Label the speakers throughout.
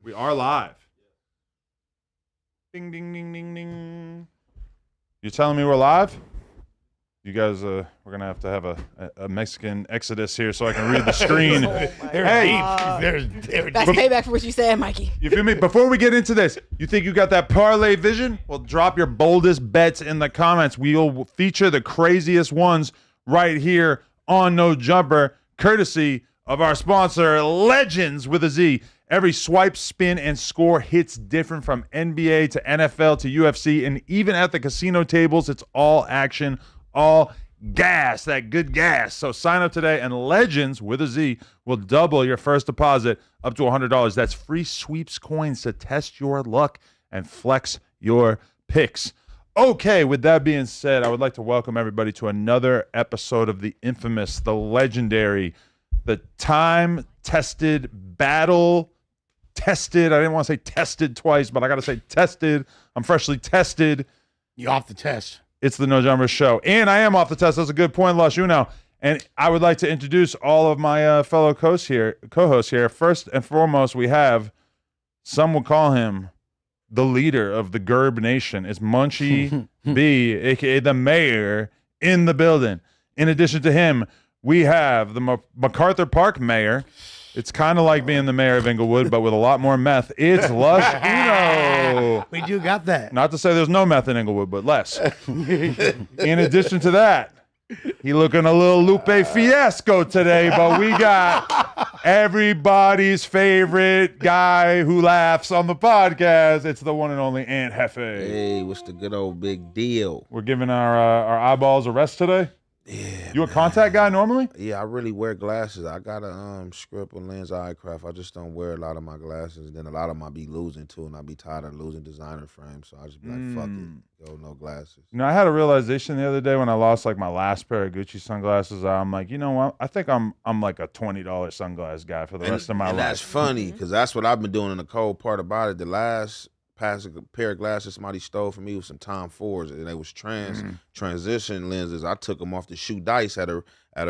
Speaker 1: We are live. Ding, ding, ding, ding, ding. You telling me we're live? You guys, we're going to have a Mexican exodus here so I can read the screen.
Speaker 2: That's payback for what you said, Mikey.
Speaker 1: You feel me? Before we get into this, you think you got that parlay vision? Well, drop your boldest bets in the comments. We'll feature the craziest ones right here on No Jumper, courtesy of our sponsor, Legends with a Z. Every swipe, spin, and score hits different from NBA to NFL to UFC, and even at the casino tables, it's all action, all gas, that good gas. So sign up today, and Legends with a Z will double your first deposit up to $100. That's free sweeps coins to test your luck and flex your picks. Okay, with that being said, I would like to welcome everybody to another episode of the infamous, the legendary, the time-tested, battle-tested, I didn't want to say tested twice, but I got to say tested. I'm freshly tested.
Speaker 3: You off the test.
Speaker 1: It's the No Jumper Show. And I am off the test. That's a good point, Lush Uno. And I would like to introduce all of my fellow co-hosts here. First and foremost, we have, some would call him the leader of the Gerb Nation. It's Munchie B, a.k.a. the mayor, in the building. In addition to him, we have the MacArthur Park mayor. It's kind of like being the mayor of Inglewood, but with a lot more meth. It's Lush Uno.
Speaker 3: We do got that.
Speaker 1: Not to say there's no meth in Inglewood, but less. In addition to that, he looking a little Lupe Fiasco today, but we got everybody's favorite guy who laughs on the podcast. It's the one and only Aunt Hefe.
Speaker 4: Hey, what's the good old big deal?
Speaker 1: We're giving our eyeballs a rest today.
Speaker 4: Yeah,
Speaker 1: You a contact guy normally?
Speaker 4: Yeah, I really wear glasses. I got a script with Lens Eye Craft. I just don't wear a lot of my glasses. Then a lot of them I be losing too, and I be tired of losing designer frames. So I just be like, fuck it, go no glasses.
Speaker 1: You know, I had a realization the other day when I lost like my last pair of Gucci sunglasses. I'm like, you know what? I think I'm like a $20 sunglass guy for the rest of my life.
Speaker 4: And that's funny because that's what I've been doing. In the cold part about it, the last pair of glasses somebody stole from me with some Tom Fords, and they was transition lenses. I took them off the shoe dice at a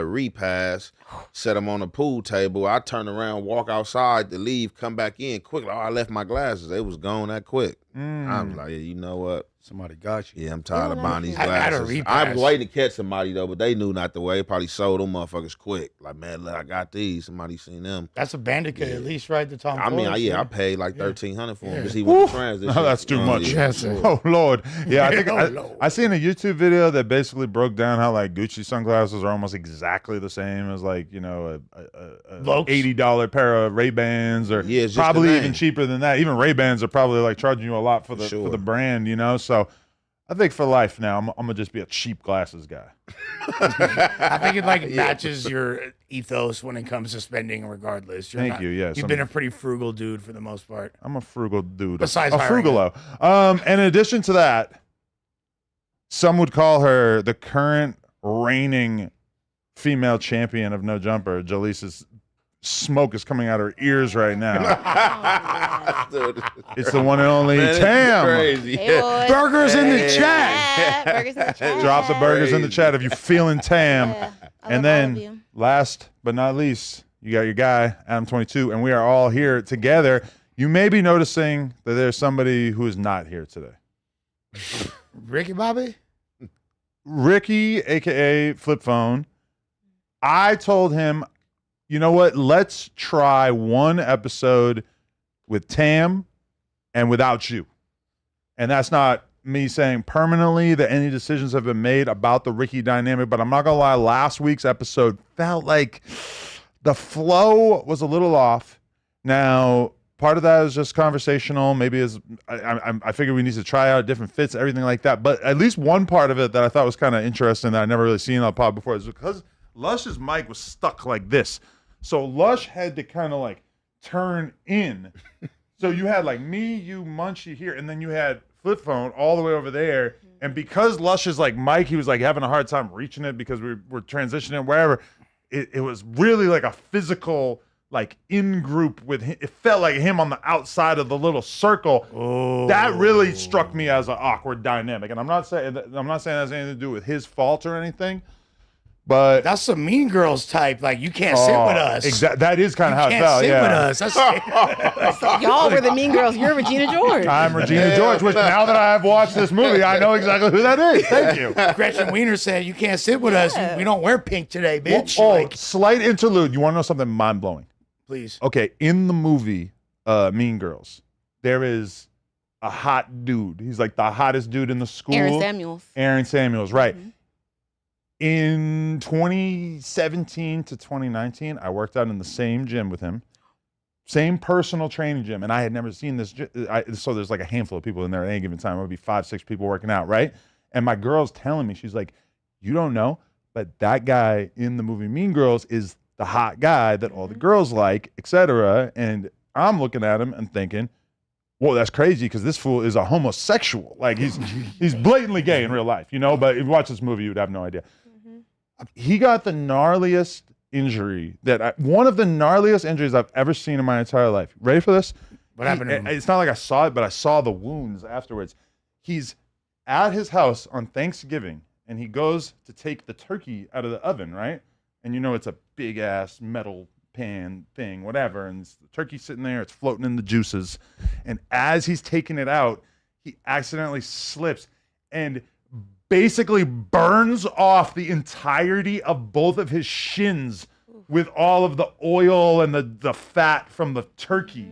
Speaker 4: repass, set them on a pool table. I turned around, walk outside to leave, come back in quickly. Oh, I left my glasses. They was gone that quick. I was like, yeah, you know what?
Speaker 3: Somebody got you.
Speaker 4: Yeah, I'm tired of buying these
Speaker 3: I had a
Speaker 4: glasses.
Speaker 3: repass.
Speaker 4: I'm waiting to catch somebody though, but they knew not the way. They probably sold them motherfuckers quick. Like, man, look, I got these. Somebody seen them.
Speaker 3: That's a Bandicoot at least, right? The Tom
Speaker 4: I mean,
Speaker 3: Fords,
Speaker 4: I paid like $1,300 for them.
Speaker 3: Yeah.
Speaker 4: Just he went to transition.
Speaker 1: No, that's too much.
Speaker 4: Yeah.
Speaker 3: Yes, sir.
Speaker 1: Oh Lord, yeah. I think
Speaker 3: Lord.
Speaker 1: I seen a YouTube video that basically broke down how like Gucci sunglasses are almost exactly the same as like a
Speaker 3: Lokes.
Speaker 1: $80 pair of Ray-Bans, or
Speaker 4: Yeah, it's just
Speaker 1: probably
Speaker 4: the
Speaker 1: even
Speaker 4: name.
Speaker 1: cheaper than that. Even Ray-Bans are probably like charging you a lot for the
Speaker 4: Sure.
Speaker 1: brand, So I think for life now, I'm gonna just be a cheap glasses guy.
Speaker 3: I think it like matches your ethos when it comes to spending, regardless.
Speaker 1: Thank you, yes,
Speaker 3: You've been a pretty frugal dude for the most part.
Speaker 1: I'm a frugal dude.
Speaker 3: Besides
Speaker 1: a
Speaker 3: hiring
Speaker 1: frugalo. And in addition to that, some would call her the current reigning female champion of No Jumper. Jaleesa's smoke is coming out of her ears right now.
Speaker 4: Dude.
Speaker 1: It's the one and only
Speaker 4: Man, this is
Speaker 1: Tam.
Speaker 4: crazy.
Speaker 2: Hey, boys.
Speaker 3: Burgers in the
Speaker 4: Hey.
Speaker 3: chat.
Speaker 2: Yeah, burgers in the chat.
Speaker 1: Drop the burgers in the
Speaker 4: Crazy.
Speaker 1: chat if you're feeling Tam.
Speaker 2: Yeah, I
Speaker 1: And
Speaker 2: love all of
Speaker 1: then,
Speaker 2: you.
Speaker 1: last but not least, you got your guy, Adam22, and we are all here together. You may be noticing that there's somebody who is not here today.
Speaker 3: Ricky Bobby?
Speaker 1: Ricky, a.k.a. Flip Phone. I told him, you know what? Let's try one episode with Tam and without you. And that's not me saying permanently that any decisions have been made about the Ricky dynamic, but I'm not going to lie, last week's episode felt like the flow was a little off. Now, part of that is just conversational. Maybe I figure we need to try out different fits, everything like that. But at least one part of it that I thought was kind of interesting that I never really seen on the pod before is because Lush's mic was stuck like this. So Lush had to kind of like turn in. So you had like me, you, Munchie here, and then you had Flip Phone all the way over there. And because Lush's like mic, he was like having a hard time reaching it because we were transitioning wherever. It was really like a physical, like in group with him. It felt like him on the outside of the little circle.
Speaker 3: Oh.
Speaker 1: That really struck me as an awkward dynamic. And I'm not saying that has anything to do with his fault or anything. But
Speaker 3: That's some Mean Girls type. Like, you can't sit with us.
Speaker 1: Exactly. That is kind of how it
Speaker 3: Can't
Speaker 1: felt.
Speaker 3: sit
Speaker 1: Yeah.
Speaker 3: with us. That's
Speaker 2: So y'all were the mean girls. You're Regina George.
Speaker 1: I'm Regina George, which now that I have watched this movie, I know exactly who that is. Thank you.
Speaker 3: Gretchen Wiener said, "You can't sit with us. We don't wear pink today, bitch."
Speaker 1: Oh,
Speaker 3: Like,
Speaker 1: slight interlude. You want to know something mind-blowing?
Speaker 3: please.
Speaker 1: Okay, in the movie Mean Girls, there is a hot dude. He's like the hottest dude in the school. Aaron Samuels, right.
Speaker 2: Mm-hmm.
Speaker 1: In 2017 to 2019, I worked out in the same gym with him. Same personal training gym, and I had never seen this. So there's like a handful of people in there at any given time. It would be 5-6 people working out, right? And my girl's telling me, she's like, "You don't know, but that guy in the movie Mean Girls is the hot guy that all the girls like, etc." And I'm looking at him and thinking, "Whoa, that's crazy," because this fool is a homosexual. Like he's blatantly gay in real life, you know. But if you watch this movie, you'd have no idea. He got the gnarliest injury one of the gnarliest injuries I've ever seen in my entire life. Ready for this?
Speaker 3: What happened to him?
Speaker 1: It's not like I saw it, but I saw the wounds afterwards. He's at his house on Thanksgiving, and he goes to take the turkey out of the oven, right? And you know it's a big ass metal pan thing, whatever, and the turkey's sitting there, it's floating in the juices. And as he's taking it out, he accidentally slips and basically burns off the entirety of both of his shins with all of the oil and the fat from the turkey.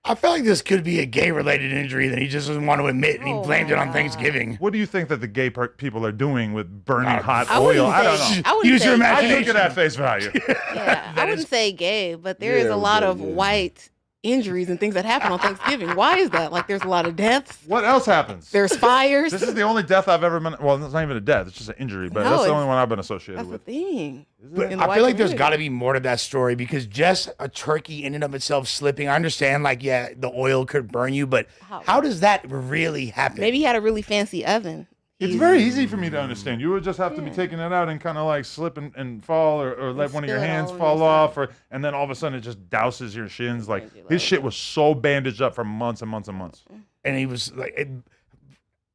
Speaker 3: I feel like this could be a gay-related injury that he just doesn't want to admit, and he blamed it on Thanksgiving.
Speaker 1: What do you think that the gay people are doing with burning hot
Speaker 2: I
Speaker 1: oil?
Speaker 2: wouldn't
Speaker 1: I don't
Speaker 2: say-
Speaker 1: know.
Speaker 2: I wouldn't
Speaker 3: Use your
Speaker 2: say-
Speaker 1: I
Speaker 3: imagination.
Speaker 1: took it at face value.
Speaker 2: Yeah, I wouldn't say gay, but there is a lot of white injuries and things that happen on Thanksgiving. Why is that? Like, there's a lot of deaths.
Speaker 1: What else happens?
Speaker 2: There's fires.
Speaker 1: This is the only death I've ever been. Well, it's not even a death. It's just an injury, but
Speaker 2: No,
Speaker 1: that's the
Speaker 2: it's-
Speaker 1: only one I've been associated
Speaker 2: That's the
Speaker 1: with.
Speaker 2: thing.
Speaker 3: But
Speaker 2: In the
Speaker 3: I
Speaker 2: white
Speaker 3: feel like there's
Speaker 2: community.
Speaker 3: got to be more to that story, because just a turkey in and of itself slipping, I understand, like, yeah, the oil could burn you, but how does that really happen?
Speaker 2: Maybe he had a really fancy oven.
Speaker 1: It's very easy for me to understand. You would just have to be taking it out and kind of like slip and fall, or let one of your
Speaker 2: spill it
Speaker 1: hands
Speaker 2: all
Speaker 1: fall
Speaker 2: over
Speaker 1: off, and then all of a sudden it just douses your shins. Like his shit was so bandaged up for months and months and months.
Speaker 3: And he was like,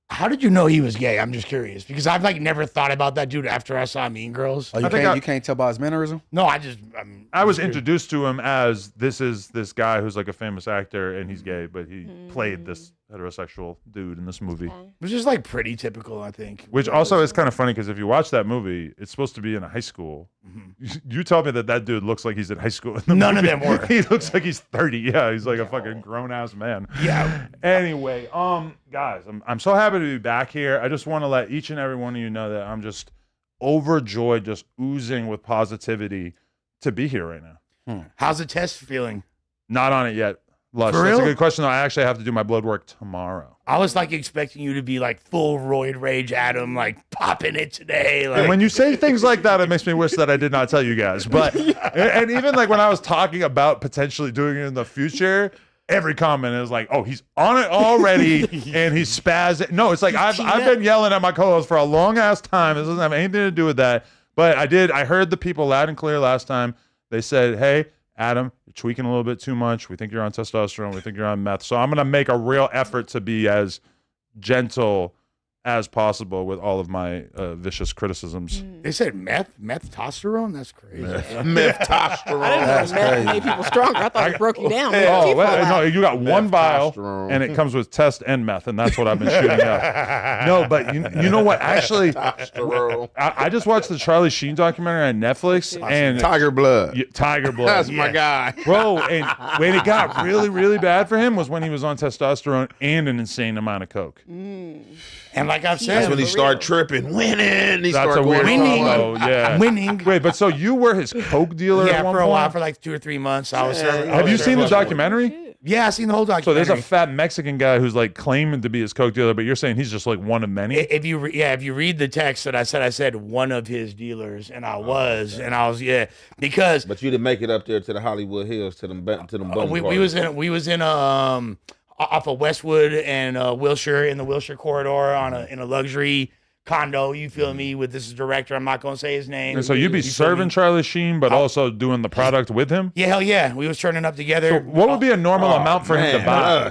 Speaker 3: how did you know he was gay? I'm just curious, because I've like never thought about that dude after I saw Mean Girls.
Speaker 5: Oh, you can't tell by his mannerism?
Speaker 3: No,
Speaker 1: I was introduced to him as this guy who's like a famous actor and he's gay, but he played this heterosexual dude in this movie.
Speaker 3: Which is like pretty typical, I think.
Speaker 1: Which also is kind of funny because if you watch that movie, it's supposed to be in a high school. You tell me that dude looks like he's in high school. In the
Speaker 3: None
Speaker 1: movie.
Speaker 3: of them were.
Speaker 1: He looks like he's 30. Yeah, he's like a fucking grown ass man.
Speaker 3: Yeah.
Speaker 1: Anyway, guys, I'm so happy to be back here. I just want to let each and every one of you know that I'm just overjoyed, just oozing with positivity to be here right now.
Speaker 3: How's the test feeling?
Speaker 1: Not on it yet. Lush.
Speaker 3: For
Speaker 1: That's
Speaker 3: real?
Speaker 1: a good question. Though. I actually have to do my blood work tomorrow.
Speaker 3: I was like expecting you to be like full roid rage Adam, like popping it today. Like,
Speaker 1: And when you say things like that, it makes me wish that I did not tell you guys. But and even like when I was talking about potentially doing it in the future, every comment is like, "Oh, he's on it already, and he's spazzing." No, it's like I've been yelling at my co-host for a long ass time. This doesn't have anything to do with that. But I heard the people loud and clear last time. They said, "Hey, Adam, you're tweaking a little bit too much. We think you're on testosterone. We think you're on meth." So I'm gonna make a real effort to be as gentle as possible with all of my vicious criticisms.
Speaker 3: they said testosterone? That's crazy.
Speaker 4: Testosterone.
Speaker 2: I didn't know meth made people stronger. I thought it broke you down. Made your
Speaker 1: Oh,
Speaker 2: teeth fall
Speaker 1: no,
Speaker 2: out.
Speaker 1: you got one vial,
Speaker 4: Testosterone.
Speaker 1: and it comes with test and meth, and that's what I've been shooting up. No, but you know what? Actually,
Speaker 4: Testosterone.
Speaker 1: I just watched the Charlie Sheen documentary on Netflix, and
Speaker 4: Tiger blood.
Speaker 1: Tiger Blood.
Speaker 4: That's my guy.
Speaker 1: Bro, and when it got really, really bad for him was when he was on testosterone and an insane amount of coke.
Speaker 3: And like I've
Speaker 4: That's
Speaker 3: said,
Speaker 4: when he started tripping, winning. He
Speaker 1: That's
Speaker 4: started
Speaker 1: a weird
Speaker 4: going
Speaker 3: winning.
Speaker 1: combo, yeah.
Speaker 3: winning.
Speaker 1: Wait, but so you were his coke dealer
Speaker 3: Yeah,
Speaker 1: at one
Speaker 3: for a
Speaker 1: point?
Speaker 3: while, for like 2 or 3 months. I was serving.
Speaker 1: Have you seen the documentary?
Speaker 3: Yeah, I seen the whole
Speaker 1: So
Speaker 3: documentary.
Speaker 1: there's a fat Mexican guy who's like claiming to be his coke dealer, but you're saying he's just like one of many?
Speaker 3: If you read the text that I said one of his dealers, and I was because
Speaker 4: But you didn't make it up there to the Hollywood Hills to them bum
Speaker 3: we
Speaker 4: parties.
Speaker 3: was in off of Westwood and Wilshire, in the Wilshire corridor in a luxury condo. You feel me? With this director, I'm not gonna say his name.
Speaker 1: And so you'd be serving Charlie Sheen, but also doing the product with him.
Speaker 3: Yeah, hell yeah. We was turning up together.
Speaker 1: So what would be a normal amount for him to buy?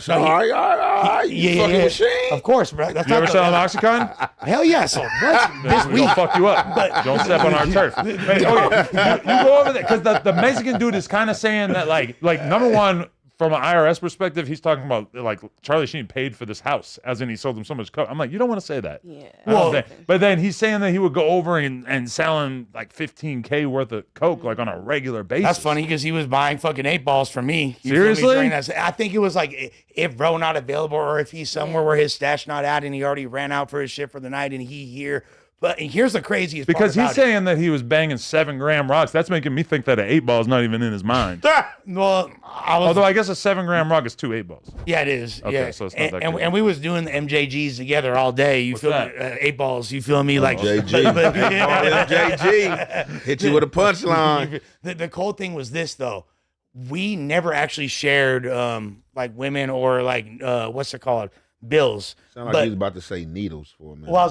Speaker 4: You fucking with Sheen?
Speaker 3: Of course, bro. That's
Speaker 1: You ever sell an OxyContin?
Speaker 3: Hell yeah. So what? This
Speaker 1: We're
Speaker 3: week.
Speaker 1: gonna fuck you up. Don't step on our turf. Wait, okay, you go over there because the Mexican dude is kind of saying that like number one, from an IRS perspective, he's talking about like Charlie Sheen paid for this house, as in he sold him so much coke. I'm like, you don't want to say that.
Speaker 2: Yeah.
Speaker 1: But then he's saying that he would go over and selling like $15K worth of coke like on a regular basis.
Speaker 3: That's funny because he was buying fucking 8 balls from me. You
Speaker 1: Seriously?
Speaker 3: feel me? During that- I think it was like if bro not available or if he's somewhere where his stash not at and he already ran out for his shit for the night and he here. But here's the craziest
Speaker 1: because
Speaker 3: part
Speaker 1: he's saying that he was banging 7-gram rocks. That's making me think that an 8 ball is not even in his mind.
Speaker 3: Well,
Speaker 1: Although I guess a 7-gram rock is 2 8 balls.
Speaker 3: Yeah, it is.
Speaker 1: Okay,
Speaker 3: yeah.
Speaker 1: so it's not that good.
Speaker 3: And we was doing the MJGs together all day. You feel me? 8 balls. You feel me? Like
Speaker 4: MJG. Hit you with a punchline.
Speaker 3: The cold thing was this though. We never actually shared like women or like what's it called? Bills.
Speaker 4: Sound like he was about to say needles for a minute.
Speaker 3: Well, I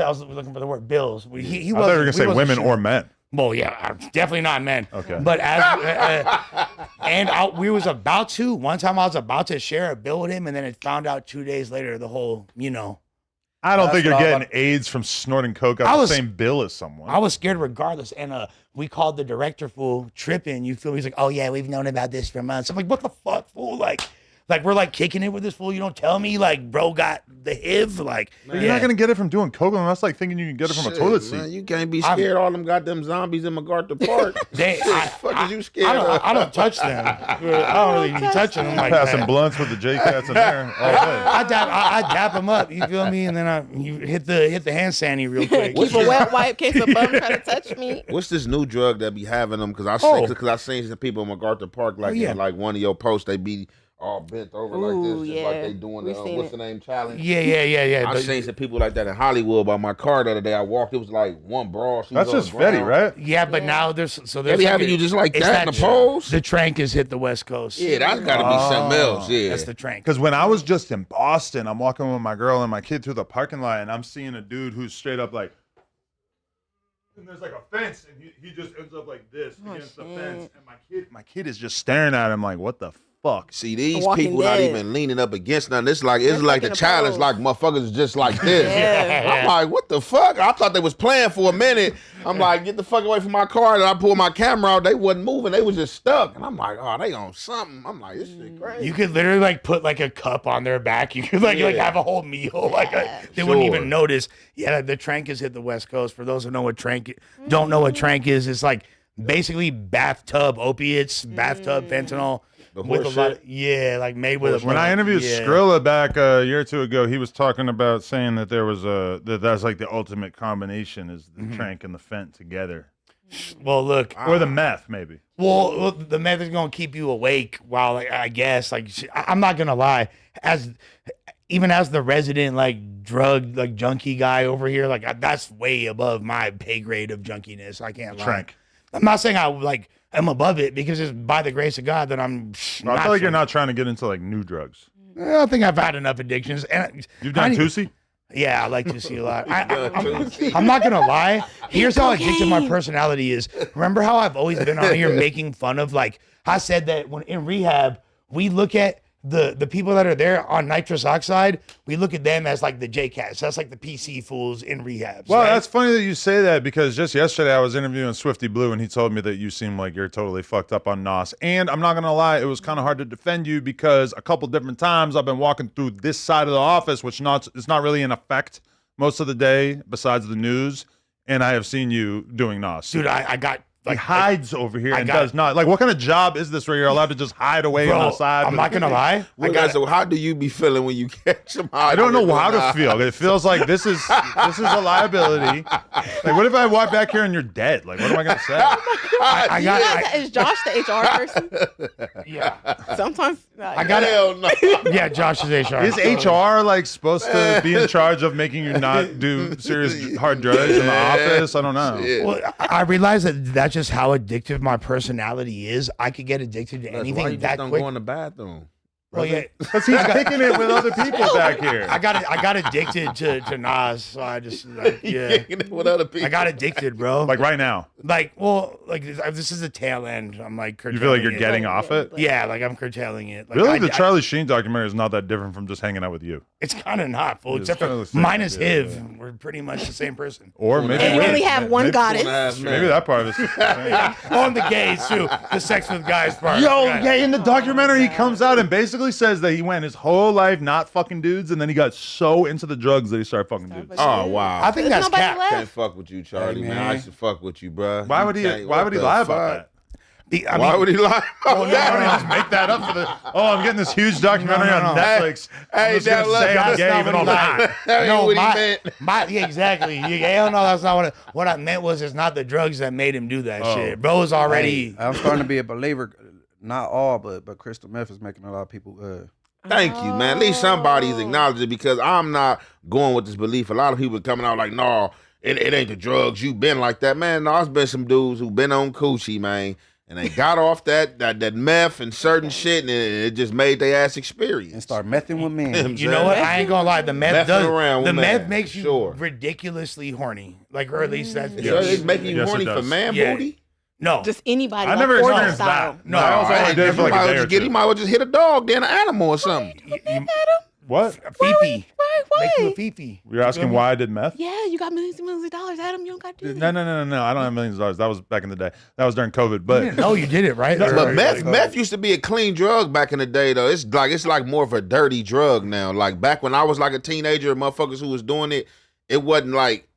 Speaker 3: was looking for the word bills. He
Speaker 1: I thought you were going to say women or men.
Speaker 3: Well, yeah, definitely not men.
Speaker 1: Okay.
Speaker 3: But we was about to. One time I was about to share a bill with him, and then it found out 2 days later the whole,
Speaker 1: I don't think you're
Speaker 3: what I
Speaker 1: getting AIDS from snorting coke out the same bill as someone.
Speaker 3: I was scared regardless. And we called the director, fool, tripping. You feel me? He's like, oh, yeah, we've known about this for months. I'm like, what the fuck, fool? Like we're like kicking it with this fool. You don't tell me like bro got the HIV. Like
Speaker 1: you're not gonna get it from doing coke. That's like thinking you can get it from a toilet seat.
Speaker 4: Man, you can't be scared. All them goddamn zombies in MacArthur Park. Fuck is you scared of?
Speaker 3: I don't touch them. I don't really be touching them like
Speaker 1: Passing
Speaker 3: that.
Speaker 1: blunts with the J Cats in there all day.
Speaker 3: I dap them up. You feel me? And then you hit the hand sandy real quick.
Speaker 2: Keep a wet wipe in case a bum try to touch me.
Speaker 4: What's this new drug that be having them? Because I seen some people in MacArthur Park in like one of your posts. They be all bent over like this, just like they doing the what's the name challenge.
Speaker 3: Yeah.
Speaker 4: I seen some people like that in Hollywood by my car the other day. I walked, it was like one bra.
Speaker 1: That's just Fetty, right?
Speaker 3: Yeah, but now there's
Speaker 4: they be having you just like that in the pose.
Speaker 3: The trank has hit the West Coast.
Speaker 4: Yeah, that's got to be something else. Yeah,
Speaker 3: that's the trank.
Speaker 1: Because when I was just in Boston, I'm walking with my girl and my kid through the parking lot, and I'm seeing a dude who's straight up like. And there's like a fence, and he just ends up like this against the fence, and my kid is just staring at him like, what the fuck?
Speaker 4: See, these people not even leaning up against nothing. It's like the challenge, like motherfuckers is just like this. I'm like, what the fuck? I thought they was playing for a minute. I'm like, get the fuck away from my car. And I pulled my camera out. They wasn't moving. They was just stuck. And I'm like, oh, they on something. I'm like, this shit crazy.
Speaker 3: You could literally like put like a cup on their back. You could like have a whole meal. They wouldn't even notice. Yeah, the trank has hit the West Coast. For those who know what don't know what trank is, it's like basically bathtub opiates, bathtub fentanyl. With a lot like made with a
Speaker 1: when I interviewed Skrilla back a year or two ago, he was talking about saying that there was that's like the ultimate combination is the trank and the fent together.
Speaker 3: Well, look,
Speaker 1: or the meth maybe.
Speaker 3: Well, the meth is gonna keep you awake while I guess I'm not gonna lie, even as the resident drug junkie guy over here, that's way above my pay grade of junkiness. I can't lie.
Speaker 1: Trank.
Speaker 3: I'm not saying I'm above it because it's by the grace of God that I'm.
Speaker 1: I feel like you're not trying to get into new drugs.
Speaker 3: I think I've had enough addictions. And
Speaker 1: you've done Tusi?
Speaker 3: Yeah, I like Tusi a lot. I'm not gonna lie. Here's how addictive my personality is. Remember how I've always been on here making fun of I said that when in rehab we look at the people that are there on nitrous oxide, we look at them as the J-Cats. That's the PC fools in rehabs.
Speaker 1: Well,
Speaker 3: right?
Speaker 1: that's funny that you say that because just yesterday I was interviewing Swifty Blue and he told me that you seem like you're totally fucked up on NOS. And I'm not going to lie, it was kind of hard to defend you because a couple different times I've been walking through this side of the office, which it's not really in effect most of the day besides the news. And I have seen you doing NOS.
Speaker 3: Dude, I got...
Speaker 1: He hides over here and does not. What kind of job is this where you're allowed to just hide away on the side?
Speaker 3: I'm not going to lie.
Speaker 4: So how do you be feeling when you catch him?
Speaker 1: I don't know how to feel. It feels like this is a liability. What if I walk back here and you're dead? What am I going to say?
Speaker 2: Is Josh the HR person?
Speaker 3: Yeah.
Speaker 2: Sometimes.
Speaker 3: I got it. Yeah, Josh is HR.
Speaker 1: Is HR supposed to be in charge of making you not do serious hard drugs in the office? I don't know.
Speaker 4: Yeah.
Speaker 3: Well, I realize that's just how addictive my personality is. I could get addicted to anything
Speaker 4: why you
Speaker 3: that
Speaker 4: just don't
Speaker 3: quick.
Speaker 4: go in the bathroom.
Speaker 3: Well, yeah,
Speaker 1: Because he's kicking it with other people back here.
Speaker 3: I got addicted to Nas, so I just
Speaker 4: With other people.
Speaker 3: I got addicted, bro.
Speaker 1: Like right now.
Speaker 3: Like this is the tail end. I'm like,
Speaker 1: You feel like you're
Speaker 3: curtailing it.
Speaker 1: getting off it?
Speaker 3: Yeah, like I'm curtailing it. Like,
Speaker 1: Really? The Charlie Sheen documentary is not that different from just hanging out with you.
Speaker 3: It's kind of not, fool.
Speaker 1: It's
Speaker 3: Except
Speaker 1: kinda
Speaker 3: for
Speaker 1: the same
Speaker 3: minus
Speaker 1: idea,
Speaker 3: Hiv.
Speaker 1: yeah.
Speaker 3: We're pretty much the same person.
Speaker 1: Or maybe
Speaker 2: And you only have one goddess.
Speaker 1: Maybe that part of it.
Speaker 3: Oh, and the gays too. The sex with guys part.
Speaker 1: Yo,
Speaker 3: Right.
Speaker 1: yeah, in the documentary, he comes out and basically says that he went his whole life not fucking dudes, and then he got so into the drugs that he started fucking dudes.
Speaker 4: Oh, wow.
Speaker 3: I think
Speaker 2: There's
Speaker 3: that's
Speaker 2: nobody
Speaker 3: cap.
Speaker 2: left.
Speaker 4: Can't fuck with you, Charlie,
Speaker 5: Hey,
Speaker 4: man.
Speaker 5: man.
Speaker 4: I should fuck with you, bro.
Speaker 1: Why would he lie about that?
Speaker 4: Why would he lie about
Speaker 1: Why
Speaker 4: that?
Speaker 1: would he just make that up for the? Oh, I'm getting this huge documentary on
Speaker 3: No.
Speaker 1: Netflix.
Speaker 4: Hey,
Speaker 1: I'm just gonna
Speaker 4: look,
Speaker 1: say I'm
Speaker 4: that's
Speaker 1: gay,
Speaker 3: not
Speaker 1: even
Speaker 3: what
Speaker 1: though
Speaker 3: he
Speaker 1: I'm
Speaker 3: lied.
Speaker 1: not.
Speaker 4: That ain't
Speaker 3: No,
Speaker 4: what he meant.
Speaker 3: yeah, exactly. Hell no, that's not what I meant. Was it's not the drugs that made him do that
Speaker 1: Oh.
Speaker 3: shit. Bro was already.
Speaker 5: I'm starting to be a believer. Not all, but crystal meth is making a lot of people.
Speaker 4: Thank you, man. At least somebody's acknowledged it because I'm not going with this belief. A lot of people coming out like, no, it ain't the drugs. You been like that. Man, no, there's been some dudes who been on coochie, man. And they got off that meth and certain shit, and it just made their ass experience.
Speaker 5: And start messing with men.
Speaker 3: You know what? I ain't gonna lie. The meth
Speaker 4: Messing around
Speaker 3: The
Speaker 4: with
Speaker 3: meth
Speaker 4: man,
Speaker 3: makes you
Speaker 4: sure.
Speaker 3: ridiculously horny. Like, or at least that's.
Speaker 4: So it's making you
Speaker 1: Yes, it
Speaker 4: horny for
Speaker 1: does.
Speaker 4: man
Speaker 3: Yeah.
Speaker 4: booty?
Speaker 3: No.
Speaker 2: Just anybody.
Speaker 1: I
Speaker 2: like
Speaker 1: never
Speaker 2: orgy
Speaker 1: experienced
Speaker 2: style.
Speaker 1: that.
Speaker 3: No,
Speaker 1: I also only did it for like a day or
Speaker 4: You
Speaker 1: two.
Speaker 4: might well just hit a dog, then an animal or something.
Speaker 1: What?
Speaker 3: Fifi.
Speaker 2: Why?
Speaker 3: Make you a Fifi.
Speaker 1: You're asking why I did meth?
Speaker 2: Yeah, you got millions and millions of dollars, Adam. You don't got to do
Speaker 1: No. I don't have millions of dollars. That was back in the day. That was during COVID. But
Speaker 3: No, you did it right.
Speaker 4: But meth used to be a clean drug back in the day, though. It's like more of a dirty drug now. Like back when I was like a teenager, motherfuckers who was doing it, it wasn't like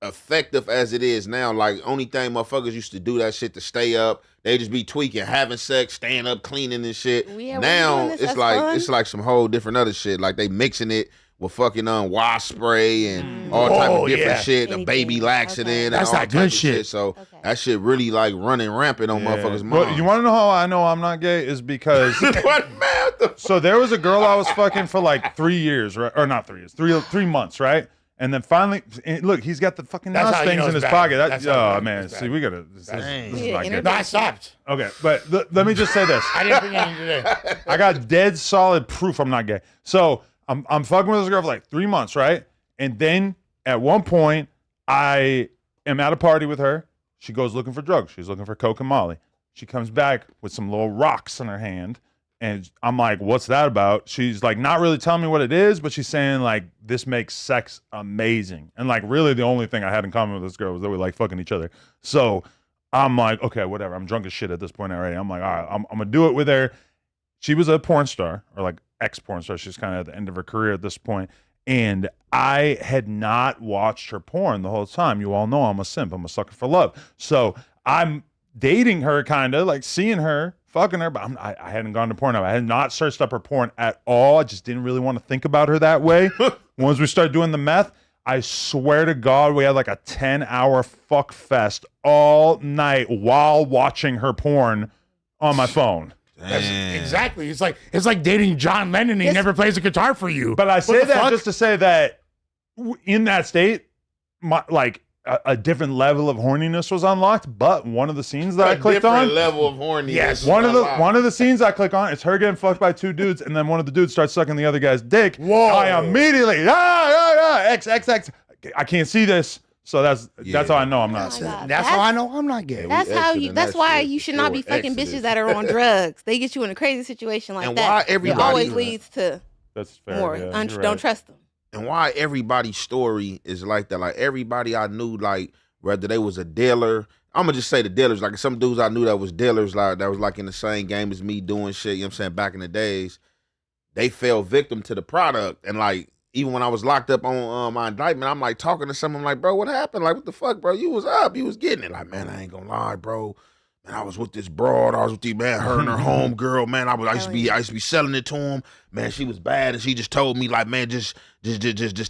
Speaker 4: effective as it is now. Like only thing motherfuckers used to do that shit to stay up. They just be tweaking, having sex, staying up, cleaning and shit.
Speaker 2: Yeah, we're
Speaker 4: now
Speaker 2: doing this,
Speaker 4: it's
Speaker 2: that's
Speaker 4: like
Speaker 2: fun.
Speaker 4: it's like some whole different other shit. Like they mixing it with fucking wasp spray and all type
Speaker 3: Oh,
Speaker 4: of different
Speaker 3: yeah.
Speaker 4: shit. The
Speaker 2: Anything.
Speaker 4: baby laxative
Speaker 2: Okay.
Speaker 4: and
Speaker 3: That's
Speaker 4: all
Speaker 3: that
Speaker 4: type
Speaker 3: good
Speaker 4: of
Speaker 3: shit.
Speaker 4: So
Speaker 2: Okay.
Speaker 4: that shit really like running rampant on motherfuckers'
Speaker 1: Well,
Speaker 4: minds.
Speaker 1: you want to know how I know I'm not gay? Is because
Speaker 4: What, man? What the
Speaker 1: so there was a girl I was fucking for like 3 years, right? Or not 3 years, three months, right? And then finally, look, he's got the fucking
Speaker 3: That's
Speaker 1: Nas
Speaker 3: how you
Speaker 1: things
Speaker 3: know
Speaker 1: in
Speaker 3: it's
Speaker 1: his
Speaker 3: bad.
Speaker 1: pocket.
Speaker 3: That's how you know
Speaker 1: Man,
Speaker 3: it's
Speaker 1: see,
Speaker 3: bad.
Speaker 1: we gotta. This is
Speaker 2: Yeah,
Speaker 1: not good.
Speaker 3: No, I stopped.
Speaker 1: Okay, but let me just say this.
Speaker 3: I didn't bring any today.
Speaker 1: I got dead solid proof I'm not gay. So I'm fucking with this girl for like 3 months, right? And then at one point, I am at a party with her. She goes looking for drugs. She's looking for coke and Molly. She comes back with some little rocks in her hand. And I'm like, what's that about? She's like, not really telling me what it is, but she's saying like, this makes sex amazing. And like, really the only thing I had in common with this girl was that we like fucking each other. So I'm like, okay, whatever. I'm drunk as shit at this point already. I'm like, all right, I'm gonna do it with her. She was a porn star, or like ex-porn star. She's kind of at the end of her career at this point. And I had not watched her porn the whole time. You all know I'm a simp. I'm a sucker for love. So I'm dating her, kind of like seeing her, fucking her, but I hadn't gone to porn. I had not searched up her porn at all. I just didn't really want to think about her that way. Once we started doing the meth, I swear to God, we had like a 10-hour fuck fest all night while watching her porn on my phone.
Speaker 3: Exactly. It's like dating John Lennon and he never plays a guitar for you.
Speaker 1: But I say
Speaker 3: the
Speaker 1: that
Speaker 3: fuck?
Speaker 1: just to say that in that state, a different level of horniness was unlocked. But one of the scenes that I clicked
Speaker 4: different
Speaker 1: on,
Speaker 4: level of horniness.
Speaker 3: Yes.
Speaker 1: one of the scenes I click on, it's her getting fucked by two dudes, and then one of the dudes starts sucking the other guy's dick.
Speaker 3: Whoa.
Speaker 1: I immediately X. I can't see this, so that's how I know I'm not.
Speaker 2: Oh my God.
Speaker 3: That's how I know I'm not gay.
Speaker 2: That's
Speaker 4: we
Speaker 2: how
Speaker 4: exiting
Speaker 2: you. That's
Speaker 4: that
Speaker 2: why
Speaker 4: shit
Speaker 2: you
Speaker 4: for
Speaker 2: should not be
Speaker 4: sure.
Speaker 2: fucking
Speaker 4: Exited.
Speaker 2: bitches that are on drugs. They get you in a crazy situation like
Speaker 4: And
Speaker 2: that.
Speaker 4: why
Speaker 2: It
Speaker 4: everybody-
Speaker 2: always leads to
Speaker 1: That's fair.
Speaker 2: more.
Speaker 1: yeah,
Speaker 2: Don't
Speaker 1: you're right.
Speaker 2: trust them.
Speaker 4: And why everybody's story is like that. Like everybody I knew, like whether they was a dealer, I'm gonna just say the dealers. Like some dudes I knew that was dealers, like that was like in the same game as me doing shit. You know what I'm saying? Back in the days, they fell victim to the product. And like even when I was locked up on my indictment, I'm like talking to someone like, bro, what happened? Like what the fuck, bro? You was up, you was getting it. Like man, I ain't gonna lie, bro. Man, I was with this broad. I was with the man, her and her home girl. Man, I used to be selling it to him. Man, she was bad, and she just told me like, man, just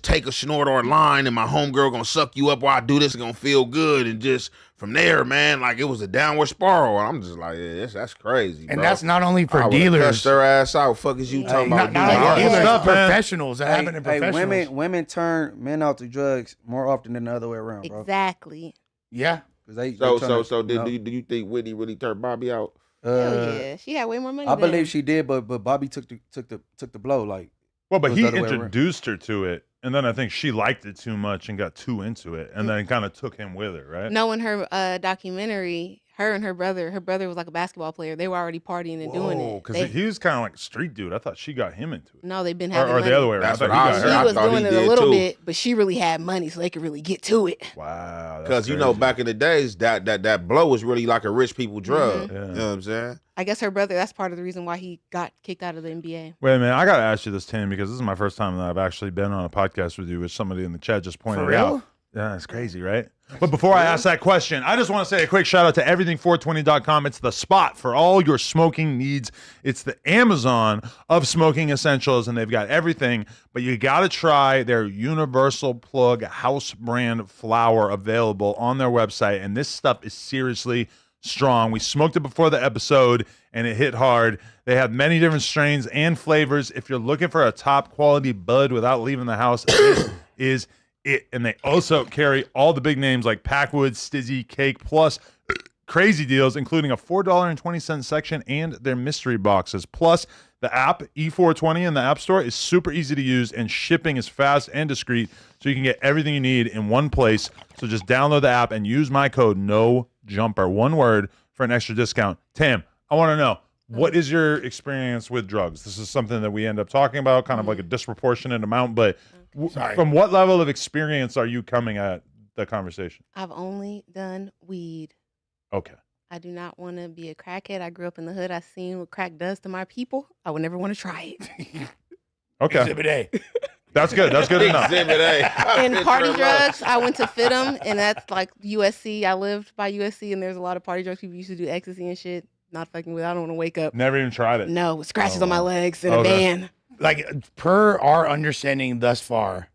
Speaker 4: take a snort or a line, and my home girl gonna suck you up while I do this. It's gonna feel good, and just from there, man, like it was a downward spiral. And I'm just like, yeah, that's crazy.
Speaker 3: And
Speaker 4: bro.
Speaker 3: that's not only for
Speaker 4: I would've
Speaker 3: dealers.
Speaker 4: cussed their ass out. Fuck is you talking about?
Speaker 3: Not
Speaker 4: doing
Speaker 3: only
Speaker 4: all
Speaker 3: dealers,
Speaker 4: that?
Speaker 1: stuff, man.
Speaker 3: professionals. That happen in professionals.
Speaker 5: women turn men out to drugs more often than the other way around, bro.
Speaker 2: Exactly.
Speaker 3: Yeah.
Speaker 5: 'Cause they
Speaker 4: So
Speaker 5: tryna,
Speaker 4: do
Speaker 5: you know,
Speaker 4: you think Whitney really turned Bobby out?
Speaker 2: Hell yeah, she had way more money.
Speaker 5: I
Speaker 2: than him.
Speaker 5: believe she did, but Bobby took the blow. Like,
Speaker 1: Well, but
Speaker 5: it was
Speaker 1: he
Speaker 5: the other way around.
Speaker 1: introduced her to it, and then I think she liked it too much and got too into it, and then kind of took him with her, right?
Speaker 2: No, in her documentary, her and her brother was like a basketball player. They were already partying and doing it.
Speaker 1: Because he was kind of like a street dude. I thought she got him into it.
Speaker 2: No, they've been having
Speaker 1: Or
Speaker 2: money.
Speaker 1: the other way around.
Speaker 4: That's
Speaker 1: I
Speaker 4: what
Speaker 1: thought
Speaker 4: I
Speaker 1: he
Speaker 4: said.
Speaker 1: got
Speaker 2: He
Speaker 1: her.
Speaker 2: was
Speaker 4: thought he
Speaker 2: doing it a
Speaker 4: did
Speaker 2: little
Speaker 4: too.
Speaker 2: bit, but she really had money, so they could really get to it.
Speaker 1: Wow. that's
Speaker 4: Because, you know,
Speaker 1: crazy.
Speaker 4: back in the days, that blow was really like a rich people drug.
Speaker 2: Mhm.
Speaker 1: Yeah.
Speaker 4: You know what I'm saying?
Speaker 2: I guess her brother, that's part of the reason why he got kicked out of the NBA.
Speaker 1: Wait a minute. I got to ask you this, Tim, because this is my first time that I've actually been on a podcast with you, which somebody in the chat just pointed
Speaker 3: For
Speaker 1: out.
Speaker 3: real?
Speaker 1: Yeah, it's crazy, right? But before I ask that question, I just want to say a quick shout out to everything420.com. It's the spot for all your smoking needs. It's the Amazon of smoking essentials, and they've got everything. But you got to try their Universal Plug house brand flower available on their website. And this stuff is seriously strong. We smoked it before the episode, and it hit hard. They have many different strains and flavors. If you're looking for a top quality bud without leaving the house, this is it. And they also carry all the big names like Packwood, Stizzy, Cake, plus crazy deals, including a $4.20 section and their mystery boxes. Plus, the app E420 in the App Store is super easy to use, and shipping is fast and discreet, so you can get everything you need in one place. So just download the app and use my code NOJUMPER, one word, for an extra discount. Tam, I want to know, what is your experience with drugs? This is something that we end up talking about, kind of like a disproportionate amount, but from what level of experience are you coming at the conversation?
Speaker 2: I've only done weed.
Speaker 1: Okay.
Speaker 2: I do not want to be a crackhead. I grew up in the hood. I seen what crack does to my people. I would never want to try it.
Speaker 1: Okay.
Speaker 3: Exhibit A.
Speaker 1: That's good. That's good enough.
Speaker 4: Exhibit A.
Speaker 2: And party drugs, I went to FIT'em, and that's like USC. I lived by USC, and there's a lot of party drugs. People used to do ecstasy and shit. Not fucking with. I don't want to wake up.
Speaker 1: Never even tried it.
Speaker 2: No, with scratches
Speaker 1: Oh,
Speaker 2: on my
Speaker 1: wow.
Speaker 2: legs and a
Speaker 1: Okay.
Speaker 2: band.
Speaker 3: Like, per our understanding thus far,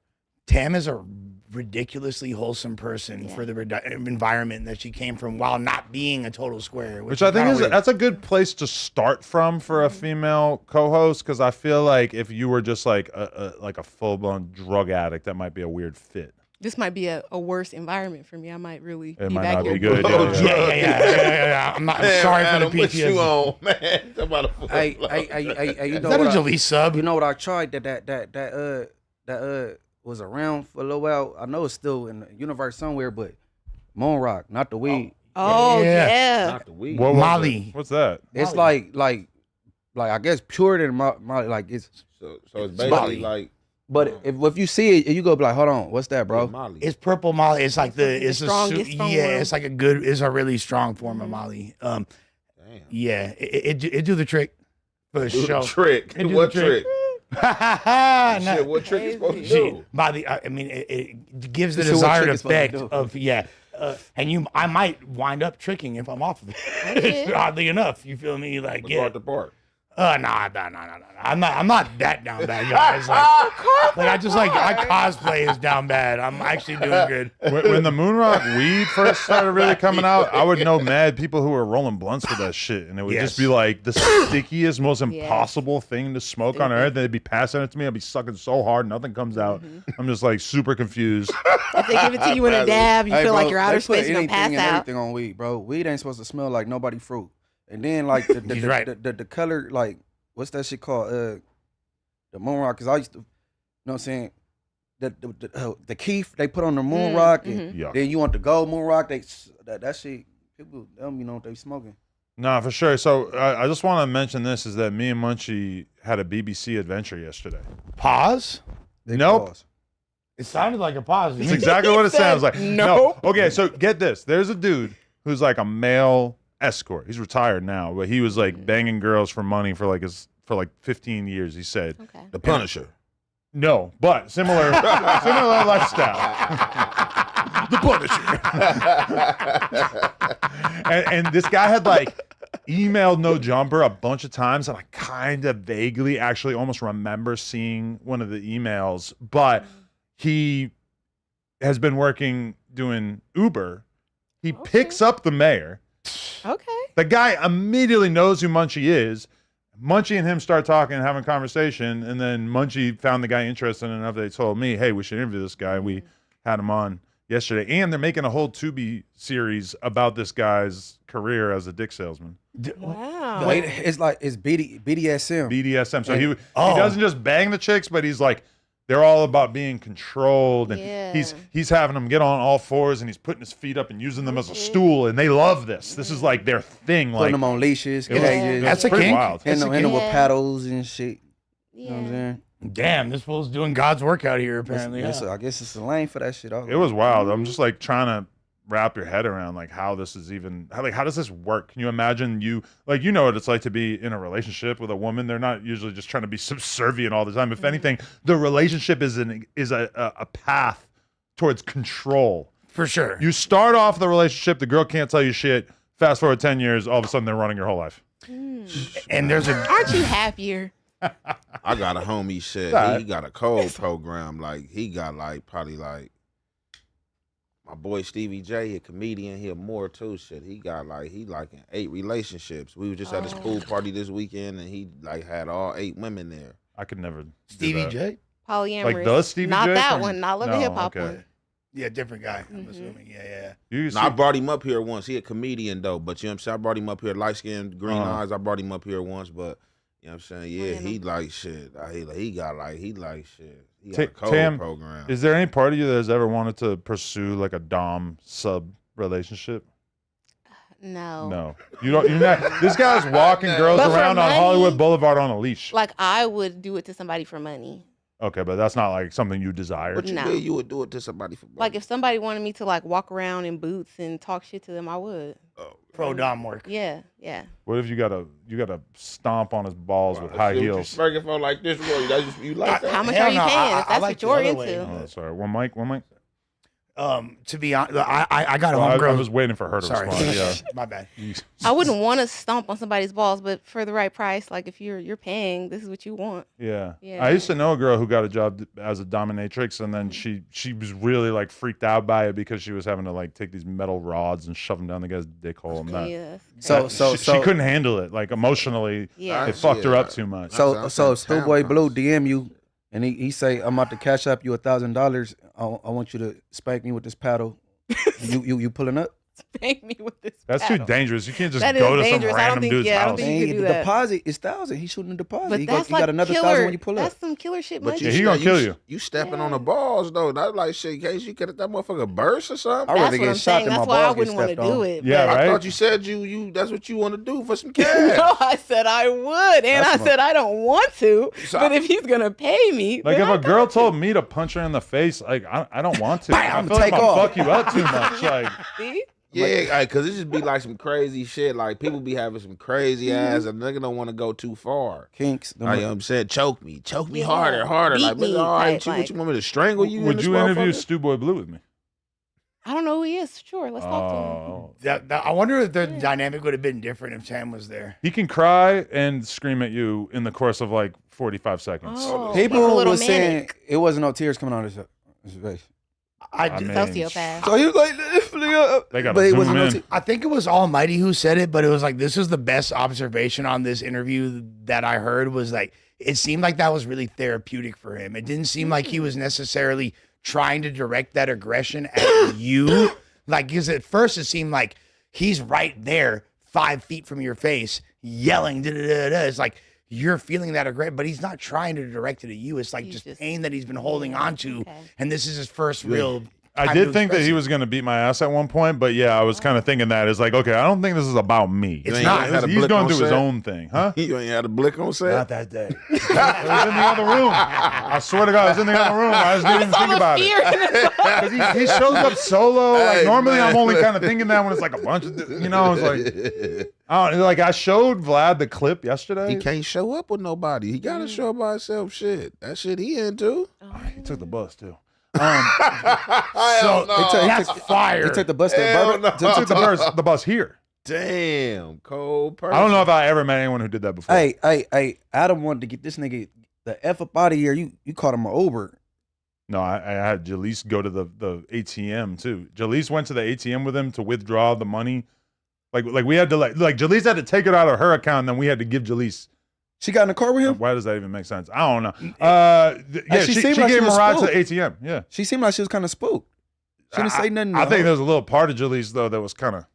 Speaker 3: Tam is a ridiculously wholesome person for the environment that she came from, while not being a total square.
Speaker 1: Which I think
Speaker 3: kinda
Speaker 1: is
Speaker 3: weird.
Speaker 1: that's a good place to start from for a female co-host, because I feel like if you were just like a full-blown drug addict, that might be a weird fit.
Speaker 2: This might be a worse environment for me. I might really
Speaker 1: It
Speaker 2: be
Speaker 1: might
Speaker 2: back
Speaker 1: not
Speaker 2: here.
Speaker 1: be good.
Speaker 4: Oh,
Speaker 3: Yeah. I'm sorry for the
Speaker 4: Adam, what you
Speaker 3: PTSD.
Speaker 4: on, man? Talk about a
Speaker 5: Hey,
Speaker 4: full
Speaker 5: you
Speaker 3: Is
Speaker 5: know
Speaker 3: that a
Speaker 5: what?
Speaker 3: Jalise sub?
Speaker 5: You know what I tried that was around for a little while. I know it's still in the universe somewhere, but Moon Rock, not the weed.
Speaker 2: Oh,
Speaker 3: Yeah.
Speaker 2: yeah.
Speaker 4: Not the weed.
Speaker 1: What was
Speaker 3: Molly.
Speaker 1: it? What's that?
Speaker 5: It's
Speaker 3: Molly.
Speaker 5: like I guess pure than Molly. Like it's,
Speaker 4: So it's
Speaker 3: Molly.
Speaker 4: basically like
Speaker 5: but if you see it, you go be like, hold on, what's that, bro?
Speaker 4: Molly.
Speaker 3: It's purple Molly. It's like
Speaker 2: It's the strongest form.
Speaker 3: it's like it's a really strong form of Molly.
Speaker 4: Damn.
Speaker 3: Yeah, it do the trick for sure.
Speaker 4: Trick.
Speaker 3: It do
Speaker 4: What
Speaker 3: the trick.
Speaker 4: trick?
Speaker 3: Nah.
Speaker 4: Shit, what trick is supposed to
Speaker 3: She,
Speaker 4: do?
Speaker 3: Molly, I mean, it gives the
Speaker 5: This is what
Speaker 3: desired
Speaker 5: trick is supposed to
Speaker 3: effect
Speaker 5: do.
Speaker 3: of and I might wind up tricking if I'm off of it.
Speaker 2: Okay.
Speaker 3: Oddly enough, you feel me? Like
Speaker 4: Part to part.
Speaker 3: Nah. I'm not that down bad, guys. Like I just I cosplay as down bad. I'm actually doing good.
Speaker 1: When the Moonrock weed first started really coming out, I would know mad people who were rolling blunts with that shit, and it would just be like the stickiest, most impossible thing to smoke on earth. They'd be passing it to me. I'd be sucking so hard, nothing comes out. I'm just like super confused.
Speaker 2: If they give it to you in a dab, you
Speaker 5: Hey,
Speaker 2: feel
Speaker 5: bro,
Speaker 2: like you're outer
Speaker 5: they put
Speaker 2: space, you're going to pass
Speaker 5: anything and
Speaker 2: out.
Speaker 5: everything on weed, bro. Weed ain't supposed to smell like nobody fruit. And then like the
Speaker 3: He's right.
Speaker 5: the color, like what's that shit called? The Moon Rock. Cause I used to, you know what I'm saying? The keef they put on the Moon Rock, and
Speaker 1: Yuck.
Speaker 5: then you want the gold Moon Rock. That shit, people them, you know what they smoking.
Speaker 1: Nah, for sure. So I just want to mention this is that me and Munchie had a BBC adventure yesterday.
Speaker 3: Pause.
Speaker 5: They
Speaker 1: Nope.
Speaker 5: pause.
Speaker 3: It sounded like a pause.
Speaker 1: It's exactly what it
Speaker 2: said
Speaker 1: sounds like.
Speaker 2: nope.
Speaker 1: No. Okay, so get this. There's a dude who's like a male escort. He's retired now, but he was like banging girls for money for like 15 years, he said.
Speaker 2: Okay.
Speaker 4: The Punisher.
Speaker 1: No, but similar lifestyle.
Speaker 3: The Punisher.
Speaker 1: And this guy had like emailed No Jumper a bunch of times, and I kind of vaguely actually almost remember seeing one of the emails, but he has been working doing Uber. He picks up the mayor.
Speaker 2: Okay.
Speaker 1: The guy immediately knows who Munchie is. Munchie and him start talking and having a conversation, and then Munchie found the guy interesting enough that he told me, hey, we should interview this guy. We had him on yesterday, and they're making a whole Tubi series about this guy's career as a dick salesman.
Speaker 2: Wow.
Speaker 5: Wait, it's like it's BDSM.
Speaker 1: BDSM. So
Speaker 5: And-
Speaker 1: he doesn't just bang the chicks, but he's like, they're all about being controlled, and
Speaker 2: Yeah.
Speaker 1: he's having them get on all fours, and he's putting his feet up and using them as a stool, and they love this. This is like their thing.
Speaker 5: Putting
Speaker 1: Like
Speaker 5: them on leashes,
Speaker 1: it was-
Speaker 5: cages,
Speaker 3: That's a
Speaker 1: pretty
Speaker 3: kink.
Speaker 1: wild.
Speaker 5: hitting them with
Speaker 2: Yeah.
Speaker 5: paddles and shit. You know what I'm
Speaker 2: Yeah.
Speaker 5: saying?
Speaker 3: Damn, this fool's doing God's work out here, apparently.
Speaker 5: I guess it's a lane for that shit.
Speaker 1: It was wild. I'm just like trying to wrap your head around like how this is even how does this work? Can you imagine you what it's like to be in a relationship with a woman? They're not usually just trying to be subservient all the time. If anything, the relationship is a path towards control.
Speaker 3: For sure.
Speaker 1: You start off the relationship, the girl can't tell you shit. Fast forward 10 years, all of a sudden they're running your whole life.
Speaker 3: And there's a
Speaker 2: Aren't you happier?
Speaker 4: I got a homie said
Speaker 1: Right.
Speaker 4: he got a code program. Like he got probably my boy Stevie J, a comedian, he a more too. Shit, he got in 8 relationships. We were just at this pool party this weekend, and he had all 8 women there.
Speaker 1: I could never do
Speaker 3: Stevie
Speaker 1: that.
Speaker 3: J.
Speaker 2: Polyamorous.
Speaker 1: Like the Stevie
Speaker 2: Not
Speaker 1: J
Speaker 2: that
Speaker 1: from-
Speaker 2: one. Not Love
Speaker 1: No,
Speaker 2: and Hip Hop
Speaker 1: okay.
Speaker 2: one.
Speaker 3: Yeah, different guy. I'm assuming. Yeah.
Speaker 1: You
Speaker 4: Now, I brought him up here once. He a comedian though, but you know what I'm saying? I brought him up here, light skinned, green eyes. I brought him up here once, but you know what I'm saying? Yeah, he like shit. He like shit. He got a code
Speaker 1: Tam,
Speaker 4: program.
Speaker 1: is there any part of you that has ever wanted to pursue like a dom sub relationship?
Speaker 2: No.
Speaker 1: No, you don't. You're not. This guy's walking girls
Speaker 2: But for
Speaker 1: around on
Speaker 2: money-
Speaker 1: Hollywood Boulevard on a leash.
Speaker 2: Like I would do it to somebody for money.
Speaker 1: Okay, but that's not like something you desire.
Speaker 4: What you
Speaker 2: No.
Speaker 4: mean you would do it to somebody for money?
Speaker 2: Like if somebody wanted me to like walk around in boots and talk shit to them, I would.
Speaker 3: Pro dom work.
Speaker 2: Yeah, yeah.
Speaker 1: What if you gotta stomp on his balls with high heels?
Speaker 4: Smirking for like this, boy. You like that?
Speaker 2: How much
Speaker 3: Hell
Speaker 2: are you
Speaker 3: no,
Speaker 2: paying?
Speaker 3: I
Speaker 2: If that's
Speaker 3: like
Speaker 2: what
Speaker 3: the
Speaker 2: you're
Speaker 3: other
Speaker 2: into.
Speaker 3: way.
Speaker 1: Oh, sorry. One mic.
Speaker 3: To be honest, I got a
Speaker 1: I
Speaker 3: homegirl.
Speaker 1: was waiting for her to
Speaker 3: Sorry.
Speaker 1: respond. Yeah.
Speaker 3: My bad.
Speaker 2: I wouldn't want to stomp on somebody's balls, but for the right price, like if you're paying, this is what you want.
Speaker 1: Yeah.
Speaker 2: Yeah.
Speaker 1: I used to know a girl who got a job as a dominatrix, and then she was really like freaked out by it because she was having to like take these metal rods and shove them down the guy's dick hole. And that,
Speaker 2: Yeah.
Speaker 1: she couldn't handle it. Like emotionally,
Speaker 2: Yeah.
Speaker 1: it fucked her up too much.
Speaker 5: So Schoolboy
Speaker 4: tampons.
Speaker 5: Blue DM you, and he say, I'm about to cash up you $1,000. I want you to spank me with this paddle. you pulling up?
Speaker 2: Spank me with this.
Speaker 1: That's too
Speaker 2: paddle.
Speaker 1: dangerous. You can't just
Speaker 2: That
Speaker 1: go
Speaker 2: is
Speaker 1: to some
Speaker 2: dangerous. I don't
Speaker 1: random
Speaker 2: think-
Speaker 1: dude's
Speaker 2: yeah, I don't
Speaker 1: house.
Speaker 2: think- You
Speaker 5: Hey,
Speaker 2: could
Speaker 5: the
Speaker 2: do that.
Speaker 5: deposit is 1,000. He's shooting the deposit.
Speaker 2: But
Speaker 5: He
Speaker 2: that's
Speaker 5: got
Speaker 2: like
Speaker 5: another
Speaker 2: killer.
Speaker 5: 1,000 when you pull up.
Speaker 2: That's some killer shit.
Speaker 4: But
Speaker 2: money.
Speaker 1: Yeah, he gonna kill you.
Speaker 4: You stepping on the balls though. Not like shit in case you get that motherfucker burst or something.
Speaker 5: I'd rather
Speaker 2: That's what
Speaker 5: get
Speaker 2: I'm
Speaker 5: shot
Speaker 2: saying.
Speaker 5: than my
Speaker 2: That's why I
Speaker 5: balls get
Speaker 2: wouldn't want to
Speaker 5: stepped
Speaker 2: do
Speaker 5: on.
Speaker 2: it.
Speaker 1: Yeah,
Speaker 2: but-
Speaker 1: right?
Speaker 4: I thought you said you that's what you want to do for some cash.
Speaker 2: No, I said I would, and
Speaker 5: That's
Speaker 2: I said I don't want to.
Speaker 4: So
Speaker 2: but if he's gonna pay me,
Speaker 1: Like
Speaker 2: then
Speaker 1: if
Speaker 2: I
Speaker 1: a girl
Speaker 2: got
Speaker 1: told me to punch her in the face, like I don't want to. I
Speaker 5: Bam,
Speaker 1: feel like
Speaker 5: take
Speaker 1: I'll
Speaker 5: off.
Speaker 1: fuck you up too much. Like
Speaker 2: to. See?
Speaker 4: Yeah, because it just be like some crazy shit. Like people be having some crazy ass, and nigga don't want to go too far.
Speaker 5: Kinks. them-
Speaker 4: Like, you know what I'm saying, choke me
Speaker 2: Yeah.
Speaker 4: harder.
Speaker 2: Beat
Speaker 4: Like,
Speaker 2: me
Speaker 4: all right,
Speaker 2: type,
Speaker 4: what
Speaker 2: like-
Speaker 4: you want me to strangle you? in
Speaker 1: would
Speaker 4: this
Speaker 1: you interview
Speaker 4: motherfucker?
Speaker 1: Stu Boy Blue with me?
Speaker 2: I don't know who he is. Sure, let's talk to him.
Speaker 1: Oh.
Speaker 3: I wonder if the dynamic would have been different if Sam was there.
Speaker 1: He can cry and scream at you in the course of like 45 seconds.
Speaker 2: Oh, he's a
Speaker 5: People
Speaker 2: little
Speaker 5: was saying
Speaker 2: manic.
Speaker 5: it wasn't no tears coming out of his face.
Speaker 3: I
Speaker 1: I mean,
Speaker 2: Sociopath.
Speaker 5: So he was like,
Speaker 1: They gotta
Speaker 5: but it
Speaker 1: zoom
Speaker 5: wasn't no
Speaker 1: in.
Speaker 5: tears.
Speaker 3: I think it was Almighty who said it, but it was like this is the best observation on this interview that I heard was like it seemed like that was really therapeutic for him. It didn't seem like he was necessarily trying to direct that aggression at you. Like, because at first it seemed like he's right there, 5 feet from your face, yelling. Da, da, da, da. It's like you're feeling that aggression, but he's not trying to direct it at you. It's like
Speaker 2: He's
Speaker 3: just
Speaker 2: just-
Speaker 3: pain that he's been holding on to,
Speaker 2: Okay.
Speaker 3: and this is his first real.
Speaker 1: I
Speaker 3: time
Speaker 1: did
Speaker 3: to
Speaker 1: think that
Speaker 3: express
Speaker 1: he
Speaker 3: it.
Speaker 1: was going to beat my ass at one point, but yeah, I was kind of thinking that it's like, okay, I don't think this is about me.
Speaker 3: It's
Speaker 4: ain't
Speaker 3: not.
Speaker 4: had a
Speaker 1: He's
Speaker 4: blick
Speaker 1: going
Speaker 4: on
Speaker 1: to do his
Speaker 4: set?
Speaker 1: own thing, huh?
Speaker 4: You ain't had a blick on set.
Speaker 3: Not that day.
Speaker 1: It was in the other room. I swear to God, it was in the other room. I just didn't even think about
Speaker 2: Fear
Speaker 1: it.
Speaker 2: in his eyes.
Speaker 1: 'Cause he shows up solo. Like
Speaker 4: Hey,
Speaker 1: normally,
Speaker 4: man.
Speaker 1: I'm only kind of thinking that when it's like a bunch of, you know, it's like, I don't like I showed Vlad the clip yesterday.
Speaker 4: He can't show up with nobody. He gotta show up by himself. Shit, that shit he into.
Speaker 1: He took the bus too.
Speaker 3: So
Speaker 4: no.
Speaker 3: that's fire.
Speaker 5: He took the bus to
Speaker 4: Hell
Speaker 5: Bourbon.
Speaker 4: no.
Speaker 1: He took the bus here.
Speaker 4: Damn, cold person.
Speaker 1: I don't know if I ever met anyone who did that before.
Speaker 5: Hey, Adam wanted to get this nigga the F up out of here. You caught him an Uber.
Speaker 1: No, I had Jaleese go to the ATM too. Jaleese went to the ATM with him to withdraw the money. Like we had to like Jaleese had to take it out of her account, and then we had to give Jaleese.
Speaker 5: She got in the car with him?
Speaker 1: Why does that even make sense? I don't know. Yeah,
Speaker 5: she
Speaker 1: she
Speaker 5: seemed like
Speaker 1: gave
Speaker 5: she
Speaker 1: him a
Speaker 5: was
Speaker 1: ride to the
Speaker 5: spooked.
Speaker 1: ATM. Yeah.
Speaker 5: She seemed like she was kind of spooked. She didn't say nothing.
Speaker 1: I
Speaker 5: to
Speaker 1: think
Speaker 5: her.
Speaker 1: there's a little part of Jalise though that was kind of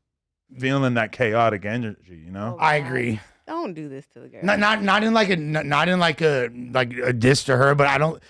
Speaker 1: feeling that chaotic energy, you know.
Speaker 3: I agree.
Speaker 2: Don't do this to the girl.
Speaker 3: Not in like a diss to her, but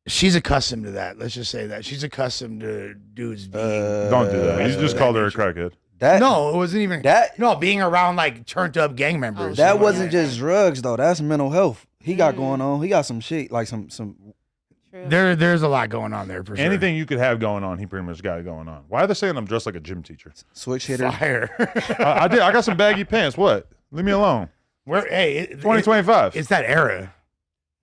Speaker 3: she's accustomed to that. Let's just say that she's accustomed to dudes being.
Speaker 1: Don't do that. You just called her a crackhead.
Speaker 3: No, it wasn't even
Speaker 5: that.
Speaker 3: No, being around like turned up gang members.
Speaker 5: That wasn't just drugs though. That's mental health. He got going on. He got some shit like some.
Speaker 2: True.
Speaker 3: There's a lot going on there for sure.
Speaker 1: Anything you could have going on, he pretty much got it going on. Why are they saying I'm dressed like a gym teacher?
Speaker 5: Switch hitter.
Speaker 3: Fire.
Speaker 1: I did. I got some baggy pants. What? Leave me alone.
Speaker 3: Hey,
Speaker 1: 2025.
Speaker 3: It's that era.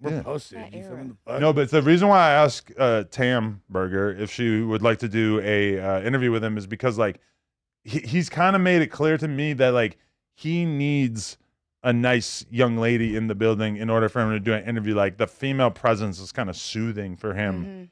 Speaker 3: We're
Speaker 1: Yeah.
Speaker 3: posted.
Speaker 2: That
Speaker 3: You feel
Speaker 2: era.
Speaker 3: me? The fuck?
Speaker 1: No, but the reason why I asked Tam Burger if she would like to do a interview with him is because like he's kind of made it clear to me that like he needs a nice young lady in the building in order for him to do an interview. Like the female presence is kind of soothing for him.
Speaker 2: Mm-hmm.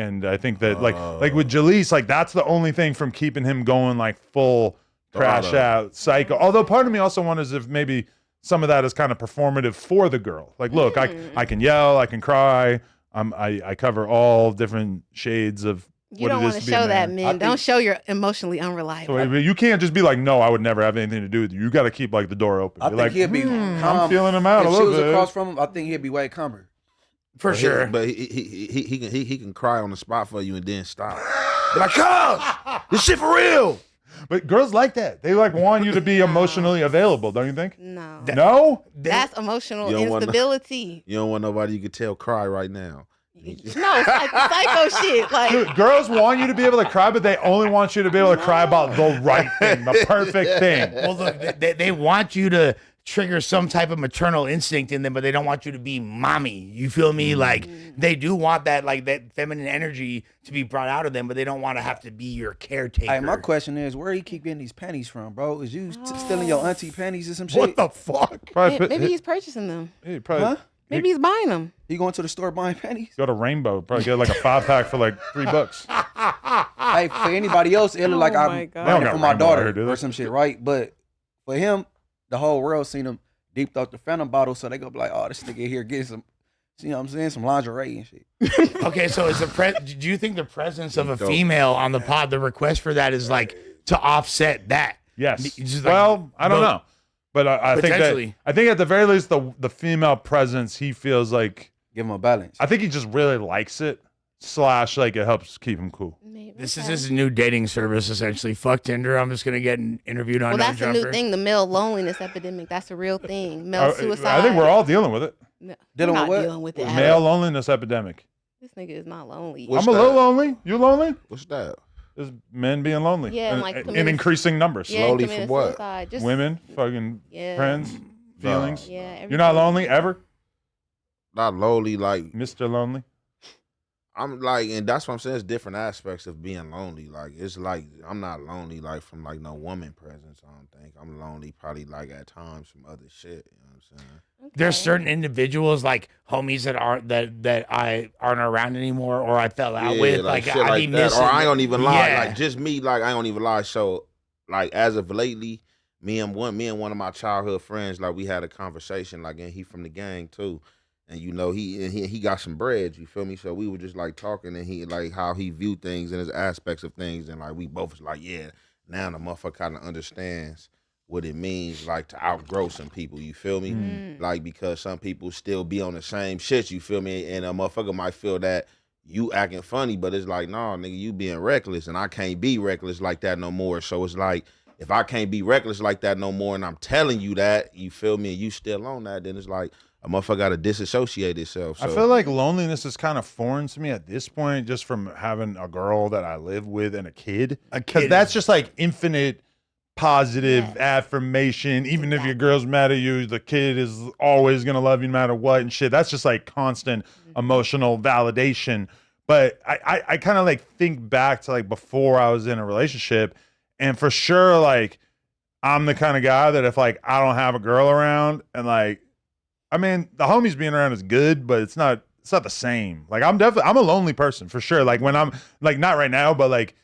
Speaker 1: And I think that like with Jalise, like that's the only thing from keeping him going like full crash out psycho. Although part of me also wonders if maybe some of that is kind of performative for the girl. Like, look, I can yell, I can cry. I cover all different shades of
Speaker 2: You
Speaker 1: what
Speaker 2: don't
Speaker 1: it
Speaker 2: want
Speaker 1: is
Speaker 2: to
Speaker 1: to be a
Speaker 2: show that,
Speaker 1: man.
Speaker 2: men. Don't show you're emotionally unreliable.
Speaker 1: So you can't just be like, no, I would never have anything to do with you. You got to keep like the door open.
Speaker 5: I
Speaker 1: You're
Speaker 5: think
Speaker 1: like,
Speaker 5: he'd be
Speaker 1: I'm
Speaker 5: calm.
Speaker 1: feeling him out a
Speaker 5: If she
Speaker 1: little
Speaker 5: was
Speaker 1: bit.
Speaker 5: across from him, I think he'd be way calmer.
Speaker 3: For sure.
Speaker 4: But he can cry on the spot for you and then stop. Be like, cuz, this shit for real.
Speaker 1: But girls like that. They like want you to be emotionally available, don't you think?
Speaker 2: No.
Speaker 1: No?
Speaker 2: That's emotional
Speaker 4: You don't want no-
Speaker 2: instability.
Speaker 4: You don't want nobody you could tell cry right now.
Speaker 2: No, it's like psycho shit. Like,
Speaker 1: Dude, girls want you to be able to cry, but they only want you to be able to cry about the right thing, the perfect thing.
Speaker 3: Well, look, they want you to trigger some type of maternal instinct in them, but they don't want you to be mommy. You feel me? Like they do want that, like that feminine energy to be brought out of them, but they don't want to have to be your caretaker.
Speaker 5: Hey, my question is, where he keep getting these panties from, bro? Is you stealing your auntie panties or some shit?
Speaker 3: What the fuck?
Speaker 1: Probably
Speaker 2: maybe he's purchasing them.
Speaker 1: he probably
Speaker 5: Huh?
Speaker 2: Maybe he's buying them.
Speaker 5: He going to the store buying panties?
Speaker 1: go to Rainbow, probably get like a 5-pack for like $3.
Speaker 5: Hey, for anybody else, it look like
Speaker 2: Oh my
Speaker 5: I'm
Speaker 2: God.
Speaker 1: They don't
Speaker 5: buying it
Speaker 1: got
Speaker 5: for my
Speaker 1: Rainbow out
Speaker 5: daughter
Speaker 1: here, do they?
Speaker 5: or some shit, right? But for him, the whole world seen him deep out the Phantom bottle, so they go be like, oh, this nigga here getting some, you know what I'm saying, some lingerie and shit.
Speaker 3: Okay, so is do you think the presence of a
Speaker 4: Dope.
Speaker 3: female on the pod, the request for that is like to offset that?
Speaker 1: Yes.
Speaker 3: It's just like-
Speaker 1: Well, I don't know. But I think that
Speaker 3: Potentially.
Speaker 1: I think at the very least the female presence, he feels like
Speaker 5: Give him a balance.
Speaker 1: I think he just really likes it. / like it helps keep him cool.
Speaker 2: Maybe.
Speaker 3: This is just a new dating service, essentially. Fuck Tinder. I'm just gonna get interviewed on
Speaker 2: Well,
Speaker 3: No
Speaker 2: that's a
Speaker 3: Jumper.
Speaker 2: new thing. The male loneliness epidemic. That's a real thing. Male suicide.
Speaker 1: I think we're all dealing with it.
Speaker 2: No,
Speaker 5: Dealing
Speaker 2: we're
Speaker 5: with
Speaker 2: not
Speaker 5: what?
Speaker 2: dealing with it. at
Speaker 1: Male
Speaker 2: all.
Speaker 1: loneliness epidemic.
Speaker 2: This nigga is not lonely.
Speaker 4: What's
Speaker 1: I'm a little
Speaker 4: that?
Speaker 1: lonely. You lonely?
Speaker 4: What's that?
Speaker 1: There's men being lonely.
Speaker 2: Yeah,
Speaker 1: in,
Speaker 2: like
Speaker 1: in
Speaker 2: committing-
Speaker 1: increasing numbers.
Speaker 2: Yeah,
Speaker 4: Slowly
Speaker 2: committing
Speaker 4: from what?
Speaker 2: suicide. Just,
Speaker 1: Women, fucking
Speaker 2: Yeah.
Speaker 1: friends, feelings.
Speaker 2: Yeah.
Speaker 1: You're not lonely ever,
Speaker 4: Not lonely, like
Speaker 1: Mr. Lonely.
Speaker 4: I'm like, and that's what I'm saying. It's different aspects of being lonely. Like it's like I'm not lonely like from like no woman presence. I don't think I'm lonely. Probably like at times from other shit. You know what I'm saying?
Speaker 3: There's certain individuals like homies that aren't that I aren't around anymore, or I fell out with. Like
Speaker 4: shit
Speaker 3: I be
Speaker 4: like that.
Speaker 3: missing.
Speaker 4: Or I ain't gonna even lie.
Speaker 3: Yeah.
Speaker 4: Like just me. Like I ain't gonna even lie. So like as of lately, me and one of my childhood friends, like we had a conversation. Like and he from the gang too. And you know he got some bread, you feel me? So we were just like talking, and he like how he viewed things and his aspects of things, and like we both was like, yeah, now the motherfucker kind of understands what it means like to outgrow some people, you feel me? Like because some people still be on the same shit, you feel me? And a motherfucker might feel that you acting funny, but it's like, nah, nigga, you being reckless, and I can't be reckless like that no more. So it's like, if I can't be reckless like that no more, and I'm telling you that, you feel me, and you still on that, then it's like a motherfucker got to disassociate itself. So.
Speaker 1: I feel like loneliness is kind of foreign to me at this point, just from having a girl that I live with and a kid. Because that's just like infinite positive affirmation. Even if your girl's mad at you, the kid is always gonna love you no matter what and shit. That's just like constant emotional validation. But I kind of like think back to like before I was in a relationship, and for sure, like I'm the kind of guy that if like I don't have a girl around and like, I mean, the homies being around is good, but it's not the same. Like I'm a lonely person for sure. Like when I'm like, not right now, but like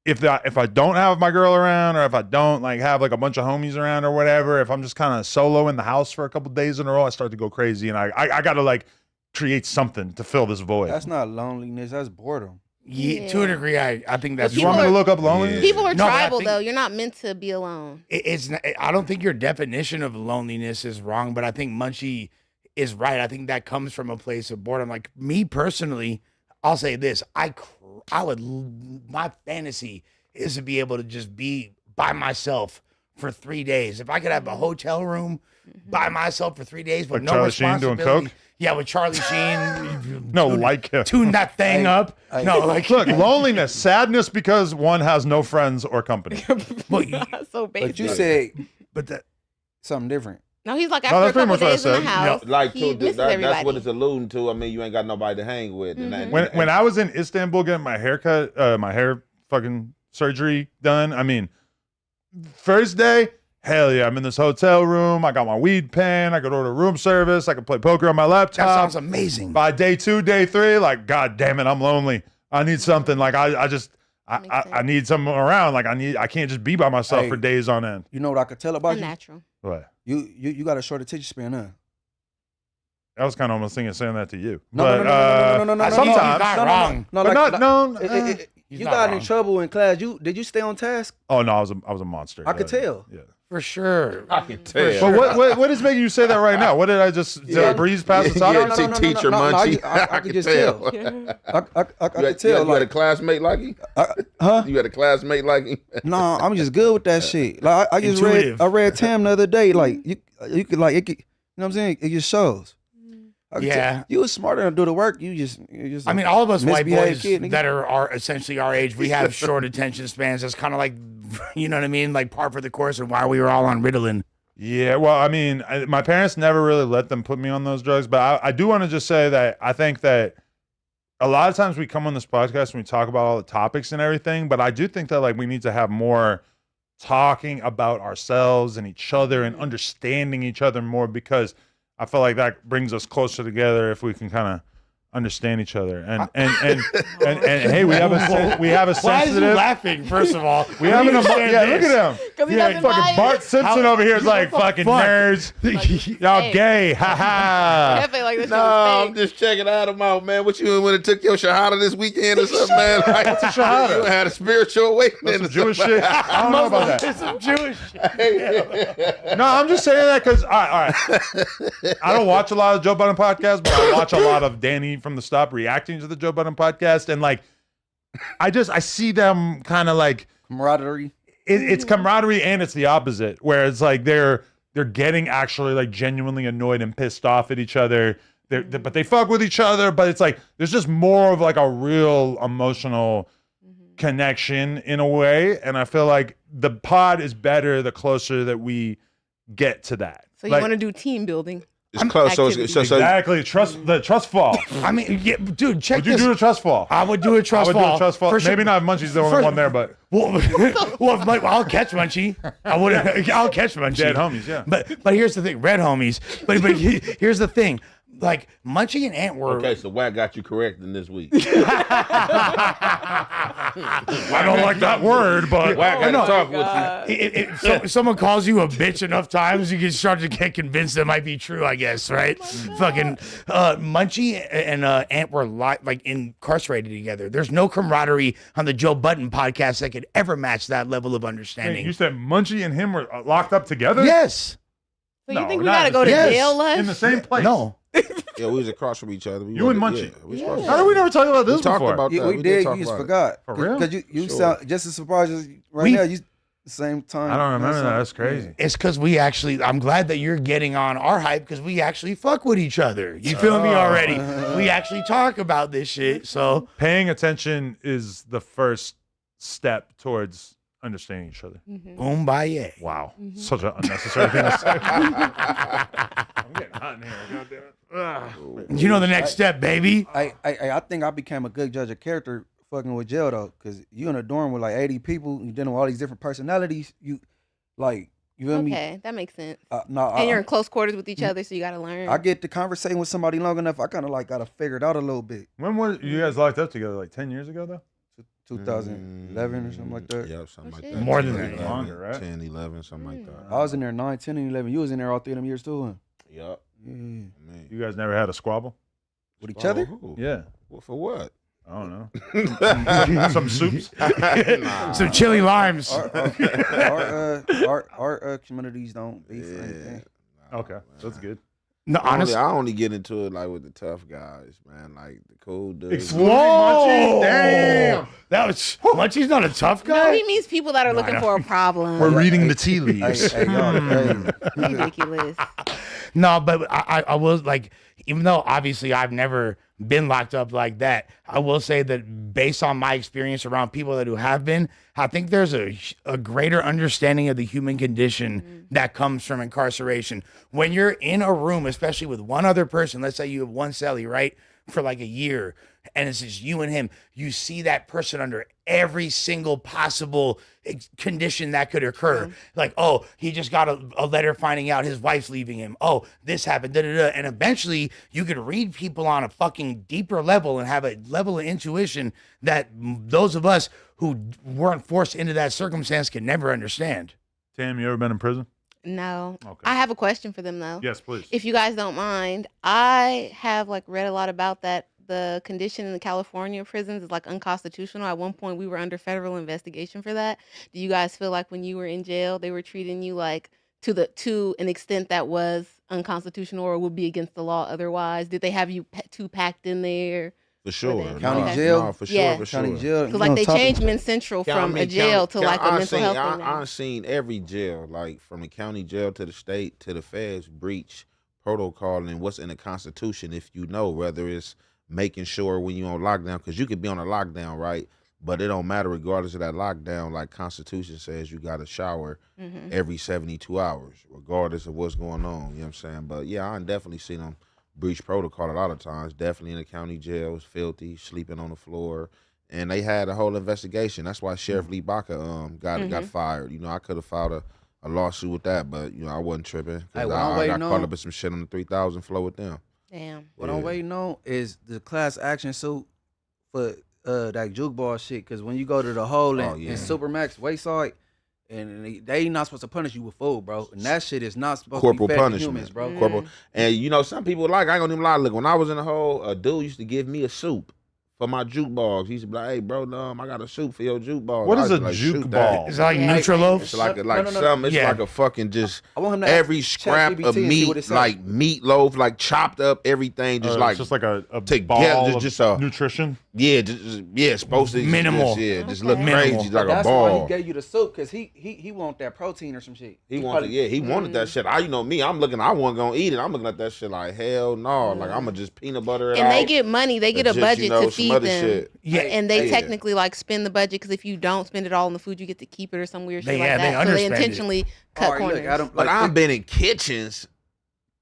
Speaker 1: if I don't have my girl around, or if I don't like have like a bunch of homies around or whatever, if I'm just kind of solo in the house for a couple days in a row, I start to go crazy, and I got to like create something to fill this void.
Speaker 5: That's not loneliness. That's boredom.
Speaker 3: Yeah, to a degree, I think that's
Speaker 1: You want me to look up loneliness?
Speaker 2: People are
Speaker 3: No, but I
Speaker 2: tribal
Speaker 3: think-
Speaker 2: though. You're not meant to be alone.
Speaker 3: It's not, I don't think your definition of loneliness is wrong, but I think Munchie is right. I think that comes from a place of boredom. Like me personally, I'll say this: my fantasy is to be able to just be by myself for 3 days. If I could have a hotel room by myself for 3 days with
Speaker 1: Like
Speaker 3: no
Speaker 1: Charlie Sheen doing
Speaker 3: responsibility.
Speaker 1: coke?
Speaker 3: Yeah, with Charlie Sheen.
Speaker 1: No, like him.
Speaker 3: Tune that thing up. No, like
Speaker 1: Look, loneliness, sadness because one has no friends or company.
Speaker 3: Well,
Speaker 2: So basic.
Speaker 5: But you said
Speaker 3: but that
Speaker 5: something different.
Speaker 2: No, he's like
Speaker 1: No,
Speaker 2: after a
Speaker 1: that's pretty
Speaker 2: couple
Speaker 1: much what I
Speaker 2: days in the
Speaker 1: said.
Speaker 2: house,
Speaker 4: Like,
Speaker 2: he
Speaker 4: too,
Speaker 2: misses
Speaker 4: that's
Speaker 2: everybody.
Speaker 4: what it's alluding to. I mean, you ain't got nobody to hang with. And
Speaker 1: When I was in Istanbul getting my haircut, my hair fucking surgery done, I mean, first day, hell yeah, I'm in this hotel room. I got my weed pen. I could order room service. I could play poker on my laptop.
Speaker 3: that sounds amazing.
Speaker 1: By day 2, day 3, like, God damn it, I'm lonely. I need something. Like, I
Speaker 2: Makes
Speaker 1: need someone around. Like, I can't just be by myself
Speaker 5: Hey.
Speaker 1: for days on end.
Speaker 5: You know what I could tell about you?
Speaker 2: Unnatural.
Speaker 1: What?
Speaker 5: You got a short attention span, huh?
Speaker 1: I was kind of almost thinking saying that to you.
Speaker 5: No,
Speaker 1: but,
Speaker 5: no, no, no, no, no, no, no, no,
Speaker 1: sometimes.
Speaker 3: He's not
Speaker 5: no,
Speaker 3: wrong.
Speaker 5: No,
Speaker 1: But
Speaker 5: like,
Speaker 1: not, no.
Speaker 3: He's
Speaker 5: you
Speaker 3: not
Speaker 5: got
Speaker 3: wrong.
Speaker 5: in trouble in class. Did you stay on task?
Speaker 1: Oh, no, I was a monster.
Speaker 5: I could tell.
Speaker 1: Yeah.
Speaker 3: For sure.
Speaker 4: I can tell.
Speaker 1: But what is making you say that right now? What did I just did I breeze past the top?
Speaker 4: Yeah,
Speaker 1: of it?
Speaker 5: no,
Speaker 4: teacher
Speaker 5: no,
Speaker 4: Munchie.
Speaker 5: I could just tell. I could
Speaker 4: You
Speaker 5: tell.
Speaker 4: had a
Speaker 5: Like,
Speaker 4: classmate like him?
Speaker 5: huh?
Speaker 4: You had a classmate like him?
Speaker 5: No, I'm just good with that shit. Like I just
Speaker 3: Intuitive.
Speaker 5: read Tam the other day. Like you could like it could, you know what I'm saying? It just shows. I could
Speaker 3: Yeah.
Speaker 5: tell- you was smart enough to do the work. You just
Speaker 3: I mean, all of us white
Speaker 5: misbehaved
Speaker 3: boys
Speaker 5: kid, nigga.
Speaker 3: that are essentially our age, we have short attention spans. That's kind of like, you know what I mean? Like par for the course of why we were all on Ritalin.
Speaker 1: Yeah, well, I mean, my parents never really let them put me on those drugs, but I do want to just say that I think that a lot of times we come on this podcast and we talk about all the topics and everything, but I do think that like we need to have more talking about ourselves and each other and understanding each other more, because I feel like that brings us closer together if we can kind of understand each other. And hey, we have a
Speaker 3: Why is he
Speaker 1: sensitive.
Speaker 3: laughing, first of all?
Speaker 1: We have an look at him.
Speaker 2: Because he
Speaker 1: Yeah,
Speaker 2: doesn't buy
Speaker 1: fucking
Speaker 2: it.
Speaker 1: Bart Simpson over here is like fucking
Speaker 3: fuck?
Speaker 1: nerds. Y'all
Speaker 2: Hey.
Speaker 1: gay, ha ha.
Speaker 2: Definitely like this
Speaker 4: No,
Speaker 2: shit was
Speaker 4: I'm
Speaker 2: fake.
Speaker 4: just checking Adam out, man. What you when it took your shahada this weekend or something, man? Like,
Speaker 1: What's a shahada?
Speaker 4: You had a spiritual awakening.
Speaker 1: Some
Speaker 4: or
Speaker 1: Jewish
Speaker 4: something.
Speaker 1: shit. I don't know about that.
Speaker 3: It's some Jewish shit.
Speaker 1: No, I'm just saying that because all right. I don't watch a lot of Joe Budden podcasts, but I watch a lot of Danny from the Stop reacting to the Joe Budden podcast, and like, I see them kind of like
Speaker 5: camaraderie.
Speaker 1: it's camaraderie, and it's the opposite, where it's like they're getting actually like genuinely annoyed and pissed off at each other. But they fuck with each other, but it's like there's just more of like a real emotional connection in a way, and I feel like the pod is better the closer that we get to that.
Speaker 2: So you
Speaker 1: Like,
Speaker 2: want to do team building?
Speaker 4: It's close. So
Speaker 1: exactly the trust fall.
Speaker 3: I mean, yeah, dude, check
Speaker 1: Would you
Speaker 3: this.
Speaker 1: do a trust fall?
Speaker 3: I would do a
Speaker 1: I
Speaker 3: trust
Speaker 1: would do
Speaker 3: fall.
Speaker 1: a trust fall.
Speaker 3: For sure.
Speaker 1: Maybe not Munchie's the only
Speaker 3: First-
Speaker 1: one there, but
Speaker 3: Well, I'll catch Munchie. I'll catch Munchie.
Speaker 1: dead homies, yeah.
Speaker 3: But here's the thing, red homies. But here's the thing, like Munchie and Ant were.
Speaker 4: okay, so Wack got you correct in this week.
Speaker 1: I don't like that word, but
Speaker 4: Wack had to
Speaker 3: no.
Speaker 4: talk with you.
Speaker 3: So someone calls you a bitch enough times, you can start to get convinced that might be true, I guess, right? Fucking Munchie and Ant were like incarcerated together. There's no camaraderie on the Joe Budden podcast that could ever match that level of understanding.
Speaker 1: you said Munchie and him were locked up together?
Speaker 3: Yes.
Speaker 2: So you
Speaker 1: No,
Speaker 2: think we
Speaker 1: not
Speaker 2: gotta
Speaker 1: in
Speaker 2: go
Speaker 1: the
Speaker 2: to
Speaker 3: same-
Speaker 2: jail, Lush?
Speaker 1: In the same place.
Speaker 3: No.
Speaker 4: Yeah, we was across from each other.
Speaker 1: You and Munchie.
Speaker 4: Yeah, we was across
Speaker 1: How did we never talk about
Speaker 4: We
Speaker 1: this
Speaker 4: talked
Speaker 1: before?
Speaker 4: about
Speaker 5: Yeah,
Speaker 4: that.
Speaker 5: we did.
Speaker 4: talk
Speaker 5: You just
Speaker 4: about it.
Speaker 5: forgot.
Speaker 1: For real?
Speaker 5: Because you
Speaker 4: Sure.
Speaker 5: sound just as surprised as right
Speaker 3: We-
Speaker 5: now. You same time.
Speaker 1: I don't remember that.
Speaker 5: That's
Speaker 1: That's crazy.
Speaker 3: It's because I'm glad that you're getting on our hype because we actually fuck with each other. You feel me already? We actually talk about this shit. So
Speaker 1: Paying attention is the first step towards understanding each other.
Speaker 3: boom, bye.
Speaker 1: Wow. Such an unnecessary thing to say. I'm getting hot in here. God damn it. Ugh.
Speaker 3: You know the next step, baby.
Speaker 5: I think I became a good judge of character fucking with jail though, because you in a dorm with like 80 people, you dealing with all these different personalities. You feel me?
Speaker 2: Okay, that makes sense.
Speaker 5: No,
Speaker 2: And you're in close quarters with each other, so you gotta learn.
Speaker 5: I get to conversating with somebody long enough. I kind of like gotta figure it out a little bit.
Speaker 1: When was you guys locked up together? Like 10 years ago, though?
Speaker 5: 2011 or something like that.
Speaker 4: Yeah, something
Speaker 2: Oh,
Speaker 4: like
Speaker 2: shit.
Speaker 4: that.
Speaker 3: More than
Speaker 4: 10,
Speaker 3: that.
Speaker 4: 11,
Speaker 1: Longer, right?
Speaker 4: 10, 11, something like that.
Speaker 5: I was in there 9, 10, and 11. You was in there all 3 of them years too, huh?
Speaker 4: Yup.
Speaker 5: Yeah.
Speaker 4: Man.
Speaker 1: You guys never had a squabble?
Speaker 5: With each other?
Speaker 4: Who?
Speaker 1: Yeah.
Speaker 4: Well, for what?
Speaker 1: I don't know. Some soups.
Speaker 3: Some chili limes.
Speaker 5: Our communities don't beef or anything.
Speaker 1: Okay, that's good.
Speaker 3: No, honestly,
Speaker 4: I only get into it like with the tough guys, man. Like the cool dudes.
Speaker 3: Whoa!
Speaker 1: Damn.
Speaker 3: That was Munchie's not a tough guy.
Speaker 2: No, he means people that are looking for a problem.
Speaker 1: We're reading the tea leaves.
Speaker 5: Hey, y'all,
Speaker 2: Ridiculous.
Speaker 3: No, but I will like, even though obviously I've never been locked up like that, I will say that based on my experience around people that who have been, I think there's a greater understanding of the human condition that comes from incarceration. When you're in a room, especially with one other person, let's say you have one cellie, right, for like a year, and it's just you and him, you see that person under every single possible condition that could occur. Like, oh, he just got a letter finding out his wife's leaving him. Oh, this happened, And eventually you could read people on a fucking deeper level and have a level of intuition that those of us who weren't forced into that circumstance can never understand.
Speaker 1: Tam, you ever been in prison?
Speaker 2: No.
Speaker 1: Okay.
Speaker 2: I have a question for them though.
Speaker 1: Yes, please.
Speaker 2: If you guys don't mind, I have like read a lot about that. The condition in the California prisons is like unconstitutional. At one point, we were under federal investigation for that. Do you guys feel like when you were in jail, they were treating you like to an extent that was unconstitutional or would be against the law otherwise? Did they have you too packed in there?
Speaker 4: For sure.
Speaker 5: County jail?
Speaker 4: No, for sure,
Speaker 2: Yeah.
Speaker 4: for sure.
Speaker 5: County jail.
Speaker 2: Because like they changed Men's Central from a jail to like a mental health thing now.
Speaker 4: I've seen every jail, like from the county jail to the state to the feds, breach protocol and what's in the Constitution. If you know, whether it's making sure when you're on lockdown, because you could be on a lockdown, right? But it don't matter regardless of that lockdown. Like Constitution says, you got to shower every 72 hours, regardless of what's going on. You know what I'm saying? But yeah, I definitely seen them breach protocol a lot of times. Definitely in the county jail, was filthy, sleeping on the floor, and they had a whole investigation. That's why Sheriff Lee Baca got fired. You know, I could have filed a lawsuit with that, but you know, I wasn't tripping.
Speaker 5: Hey,
Speaker 4: I got caught up in some shit on the 3000 floor with them.
Speaker 2: Damn.
Speaker 5: What I'm waiting on is the class action suit for that jukebox shit. Because when you go to the hole in Supermax Wayside, and they not supposed to punish you with food, bro. And that shit is not supposed
Speaker 4: Corporal
Speaker 5: to be fed
Speaker 4: punishment,
Speaker 5: to humans, bro.
Speaker 4: Corporal. And you know, some people like, I ain't gonna even lie. Look, when I was in the hole, a dude used to give me a soup for my jukebox. He used to be like, "Hey, bro, I got a soup for your jukebox."
Speaker 1: What is a
Speaker 4: like, "Shoot that."
Speaker 1: jukeball?
Speaker 3: It's like
Speaker 2: Yeah.
Speaker 3: Nutriloaf.
Speaker 4: It's like
Speaker 5: No.
Speaker 4: something. It's
Speaker 3: Yeah.
Speaker 4: like a fucking just
Speaker 5: I want him to
Speaker 4: every
Speaker 5: ask
Speaker 4: scrap
Speaker 5: ChatGPT
Speaker 4: of
Speaker 5: and see what it
Speaker 4: meat,
Speaker 5: says.
Speaker 4: like meatloaf, like chopped up everything, just like
Speaker 1: it's just like a
Speaker 4: together,
Speaker 1: ball
Speaker 4: just
Speaker 1: of
Speaker 4: a-
Speaker 1: nutrition.
Speaker 4: it's supposed to
Speaker 3: Minimal.
Speaker 4: just look
Speaker 2: Okay.
Speaker 4: crazy,
Speaker 3: Minimal.
Speaker 4: like a
Speaker 5: That's why
Speaker 4: ball.
Speaker 5: he gave you the soup, because he want that protein or some shit.
Speaker 4: He wanted, he wanted
Speaker 2: Mm.
Speaker 4: that shit. You know me, I wasn't gonna eat it. I'm looking at that shit like hell no. Like I'ma just peanut butter it
Speaker 2: And they
Speaker 4: out.
Speaker 2: get money. They get a
Speaker 4: Just,
Speaker 2: budget
Speaker 4: you know,
Speaker 2: to
Speaker 4: some
Speaker 2: feed
Speaker 4: other
Speaker 2: them.
Speaker 4: shit.
Speaker 3: Yeah.
Speaker 2: And they
Speaker 4: Yeah.
Speaker 2: technically like spend the budget, because if you don't spend it all on the food, you get to keep it or some weird shit
Speaker 3: They
Speaker 2: like that. So they
Speaker 3: underspend it.
Speaker 2: intentionally cut
Speaker 5: All right,
Speaker 2: corners.
Speaker 5: look, Adam,
Speaker 4: But
Speaker 5: like,
Speaker 4: I've been in kitchens,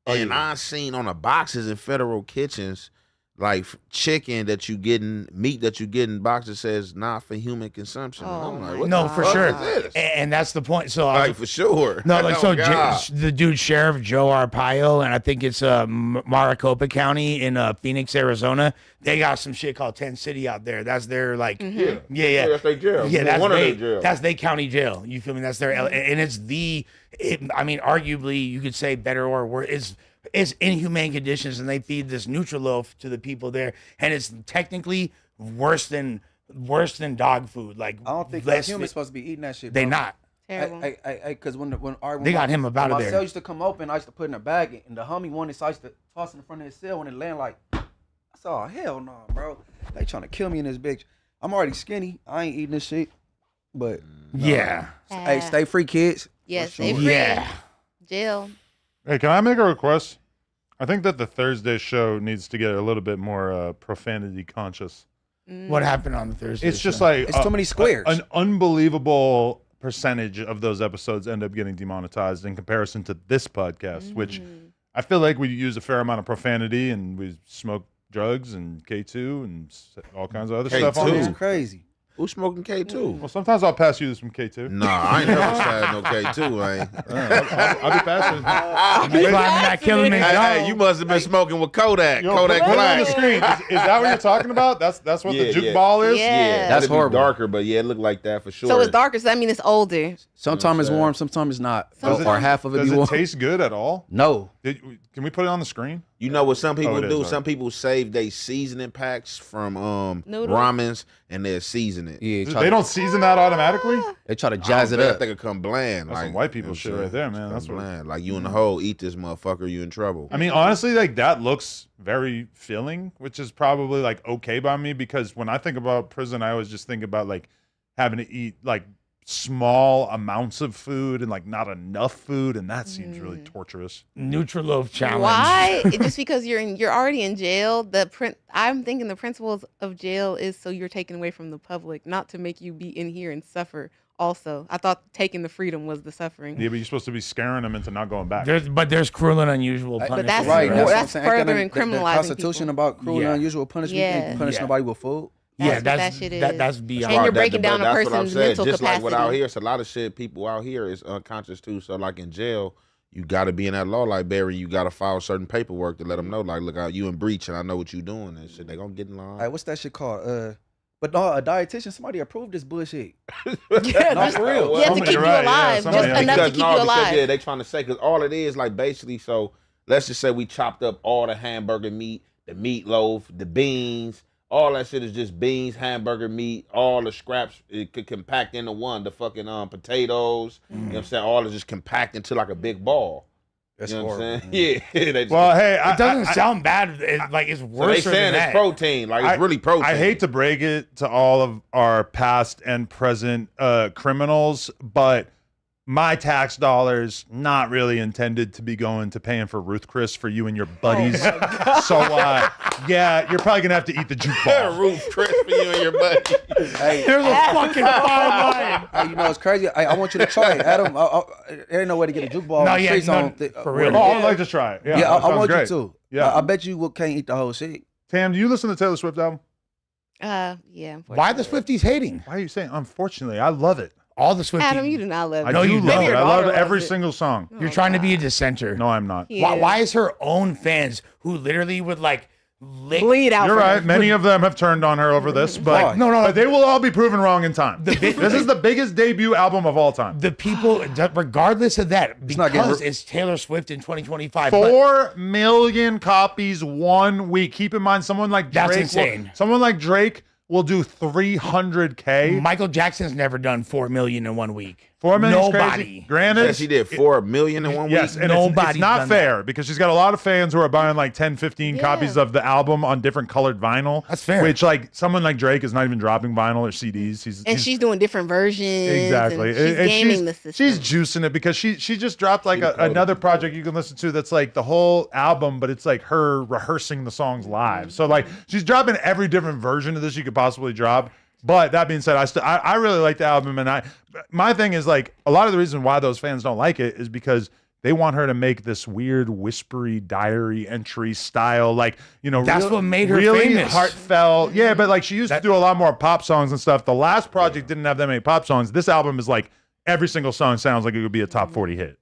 Speaker 4: and
Speaker 1: yeah.
Speaker 4: I seen on the boxes in federal kitchens, like chicken that you getting, meat that you getting boxes says not for human consumption. And
Speaker 2: Oh
Speaker 4: I'm
Speaker 2: my
Speaker 4: like, what
Speaker 3: No,
Speaker 4: the
Speaker 3: for
Speaker 4: fuck
Speaker 3: sure.
Speaker 4: is this?
Speaker 3: And that's the point. So
Speaker 4: Like for sure.
Speaker 3: no, like so
Speaker 4: Oh, God.
Speaker 3: the dude Sheriff Joe Arpaio, and I think it's Maricopa County in Phoenix, Arizona. They got some shit called Tent City out there. That's their like yeah.
Speaker 4: That's their jail.
Speaker 3: Yeah, that's
Speaker 4: one of
Speaker 3: they,
Speaker 4: their jails.
Speaker 3: that's they county jail. You feel me? That's their and it's I mean, arguably you could say better or worse. It's inhumane conditions, and they feed this Nutriloaf to the people there, and it's technically worse than dog food. Like
Speaker 5: I don't think
Speaker 3: less
Speaker 5: humans supposed to be eating that shit.
Speaker 3: they
Speaker 5: bro.
Speaker 3: not.
Speaker 2: Terrible.
Speaker 5: Because when
Speaker 3: They got him up out of
Speaker 5: my
Speaker 3: there.
Speaker 5: cell used to come open, I used to put in a bag, and the homie wanted, so I used to toss in the front of his cell when it land like, I saw, hell no, bro. They trying to kill me in this bitch. I'm already skinny. I ain't eating this shit. But
Speaker 3: Yeah.
Speaker 5: hey, stay free, kids.
Speaker 2: Yes,
Speaker 5: For
Speaker 2: they
Speaker 5: sure.
Speaker 2: free.
Speaker 3: Yeah.
Speaker 2: Jail.
Speaker 1: Hey, can I make a request? I think that the Thursday show needs to get a little bit more profanity conscious.
Speaker 3: What happened on the Thursday?
Speaker 1: It's just
Speaker 3: show?
Speaker 1: like
Speaker 5: It's too many squares.
Speaker 1: An unbelievable percentage of those episodes end up getting demonetized in comparison to this podcast, which I feel like we use a fair amount of profanity and we smoke drugs and K2 and all kinds of other stuff on
Speaker 4: K2.
Speaker 1: here.
Speaker 5: It's crazy.
Speaker 4: Who's smoking K2?
Speaker 1: Well, sometimes I'll pass you some K2.
Speaker 4: Nah, I ain't never tried no K2, I ain't.
Speaker 1: I'll be passing.
Speaker 3: You climbing that killing me.
Speaker 4: Hey, you must have been smoking with Kodak.
Speaker 1: Yo,
Speaker 4: Kodak
Speaker 1: put it on
Speaker 4: Black.
Speaker 1: the screen. Is that what you're talking about? That's what the juke ball is?
Speaker 2: Yeah.
Speaker 5: That's
Speaker 4: It'd be
Speaker 5: horrible.
Speaker 4: darker, but yeah, it looked like that for sure.
Speaker 2: So it's darker, so that means it's older.
Speaker 5: Sometimes it's warm, sometimes it's not.
Speaker 1: Does
Speaker 5: Or half of it
Speaker 1: Does
Speaker 5: be
Speaker 1: it
Speaker 5: warm.
Speaker 1: taste good at all?
Speaker 5: No.
Speaker 1: Can we put it on the screen?
Speaker 4: You know what some people
Speaker 1: it is,
Speaker 4: do?
Speaker 1: right.
Speaker 4: Some people save their seasoning packs from
Speaker 2: Noodles?
Speaker 4: ramens and they season it.
Speaker 5: Yeah,
Speaker 1: They don't season that automatically.
Speaker 5: They try to
Speaker 4: I
Speaker 5: jazz
Speaker 4: don't
Speaker 5: it
Speaker 4: think-
Speaker 5: up.
Speaker 4: I think it come bland.
Speaker 1: That's
Speaker 4: like
Speaker 1: some white people
Speaker 4: you know
Speaker 1: shit
Speaker 4: what I'm
Speaker 1: right there,
Speaker 4: saying?
Speaker 1: man.
Speaker 4: It
Speaker 1: That's
Speaker 4: come
Speaker 1: what.
Speaker 4: bland. Like you in the hole, eat this motherfucker, you in trouble.
Speaker 1: I mean, honestly, like that looks very filling, which is probably like okay by me because when I think about prison, I always just think about like having to eat like small amounts of food and like not enough food, and that seems really torturous.
Speaker 3: Nutriloaf challenge.
Speaker 2: Why? Just because you're already in jail. I'm thinking the principles of jail is so you're taken away from the public, not to make you be in here and suffer. Also, I thought taking the freedom was the suffering.
Speaker 1: Yeah, but you're supposed to be scaring them into not going back.
Speaker 3: There's cruel and unusual punishment.
Speaker 2: that's
Speaker 5: Right,
Speaker 2: more-
Speaker 5: that's, what I'm
Speaker 2: that's
Speaker 5: saying. Ain't
Speaker 2: further
Speaker 5: that
Speaker 2: in
Speaker 5: the
Speaker 2: criminalizing
Speaker 5: Constitution
Speaker 2: people.
Speaker 5: about cruel
Speaker 3: Yeah.
Speaker 5: and unusual punishment. You
Speaker 2: Yeah.
Speaker 5: can't punish
Speaker 3: Yeah.
Speaker 5: nobody with food.
Speaker 2: That's
Speaker 3: that's
Speaker 2: what that shit is.
Speaker 3: that's beyond.
Speaker 2: And you're
Speaker 4: That-
Speaker 2: breaking down a
Speaker 4: that's what I'm
Speaker 2: person's
Speaker 4: saying.
Speaker 2: mental
Speaker 4: Just like what out
Speaker 2: capacity.
Speaker 4: here, it's a lot of shit people out here is unconscious too. So like in jail, you got to be in that law library. You got to file certain paperwork to let them know, like, look out, you in breach, and I know what you doing and shit. They gonna get in line.
Speaker 5: Hey, what's that shit called? But no, a dietitian, somebody approved this bullshit.
Speaker 2: Yeah,
Speaker 5: No,
Speaker 2: just-
Speaker 5: for real.
Speaker 2: You have to
Speaker 1: Somebody,
Speaker 2: keep you
Speaker 1: right, yeah,
Speaker 2: alive.
Speaker 1: somebody
Speaker 2: just
Speaker 1: has
Speaker 2: enough
Speaker 1: to-
Speaker 2: to keep you alive.
Speaker 4: yeah, they trying to say because all it is like basically. So let's just say we chopped up all the hamburger meat, the meatloaf, the beans. All that shit is just beans, hamburger meat, all the scraps it could compact into one. The fucking potatoes, you know what I'm saying? All is just compact into like a big ball.
Speaker 5: That's
Speaker 4: You know what
Speaker 5: horrible.
Speaker 4: I'm saying? Yeah. They just-
Speaker 1: Well, hey,
Speaker 3: It doesn't sound bad. Like it's
Speaker 4: so they
Speaker 3: worse
Speaker 4: saying
Speaker 3: than
Speaker 4: it's
Speaker 3: that.
Speaker 4: protein, like it's really protein.
Speaker 1: I hate to break it to all of our past and present criminals, but my tax dollars not really intended to be going to paying for Ruth Chris for you and your buddies. So yeah, you're probably gonna have to eat the juke ball.
Speaker 4: Roof Chris for you and your buddy.
Speaker 5: Hey,
Speaker 3: There's a fucking fine line.
Speaker 5: hey, you know it's crazy. I want you to try it, Adam. There ain't no way to get a juke ball.
Speaker 3: No,
Speaker 5: on the
Speaker 3: yeah,
Speaker 5: streets
Speaker 3: no,
Speaker 5: on
Speaker 3: for real.
Speaker 1: Oh, I'd like to try it. Yeah,
Speaker 5: Yeah,
Speaker 1: that
Speaker 5: I
Speaker 1: sounds
Speaker 5: want
Speaker 1: great.
Speaker 5: you to.
Speaker 1: Yeah.
Speaker 5: I bet you can't eat the whole shit.
Speaker 1: Tam, do you listen to Taylor Swift album?
Speaker 2: Yeah.
Speaker 3: Why the
Speaker 2: unfortunately.
Speaker 3: Swifties hating?
Speaker 1: Why are you saying? Unfortunately, I love it.
Speaker 3: All the Swifties.
Speaker 2: Adam, you do not love
Speaker 1: I
Speaker 2: it.
Speaker 3: No,
Speaker 1: do
Speaker 3: you
Speaker 1: love
Speaker 3: don't.
Speaker 1: it.
Speaker 2: Your
Speaker 1: I love
Speaker 2: daughter
Speaker 1: every
Speaker 2: loves it.
Speaker 1: single song.
Speaker 3: You're
Speaker 2: Oh,
Speaker 3: trying to be a
Speaker 2: God.
Speaker 3: dissenter.
Speaker 1: No, I'm not.
Speaker 2: Yeah.
Speaker 3: Why is her own fans who literally would like lick?
Speaker 2: Bleed out.
Speaker 1: You're
Speaker 2: for
Speaker 1: right.
Speaker 2: her.
Speaker 1: Many of them have turned on her over this, but
Speaker 5: Why?
Speaker 3: No,
Speaker 1: but they will all be proven wrong in time. This is the biggest debut album of all time.
Speaker 3: The people, regardless of that,
Speaker 5: not getting
Speaker 3: because
Speaker 5: re-
Speaker 3: it's Taylor Swift in 2025. but
Speaker 1: 4 million copies 1 week. Keep in mind, someone like Drake.
Speaker 3: That's insane.
Speaker 1: Someone like Drake will do 300K.
Speaker 3: Michael Jackson's never done 4 million in 1 week.
Speaker 1: 4 million.
Speaker 3: Nobody.
Speaker 1: Crazy. Granted,
Speaker 4: Yes, she did 4 million in 1 week.
Speaker 1: Yes, and it's
Speaker 3: Nobody's
Speaker 1: not
Speaker 3: done
Speaker 1: fair because she's got a lot of fans who are buying like 10, 15
Speaker 2: Yeah.
Speaker 1: copies of the album on different colored vinyl.
Speaker 3: That's fair.
Speaker 1: Which, like, someone like Drake is not even dropping vinyl or CDs.
Speaker 2: And she's doing different versions.
Speaker 1: exactly.
Speaker 2: And she's
Speaker 1: And
Speaker 2: gaming the system.
Speaker 1: she's juicing it because she just dropped like another project you can listen to that's like the whole album, but it's like her rehearsing the songs live. So like she's dropping every different version of this you could possibly drop. But that being said, I really like the album, and my thing is like a lot of the reason why those fans don't like it is because they want her to make this weird whispery diary entry style, like, you know,
Speaker 3: That's what made her
Speaker 1: really
Speaker 3: famous.
Speaker 1: heartfelt. Yeah, but like she used to do a lot more pop songs and stuff. The last project didn't have that many pop songs. This album is like every single song sounds like it would be a top 40 hit.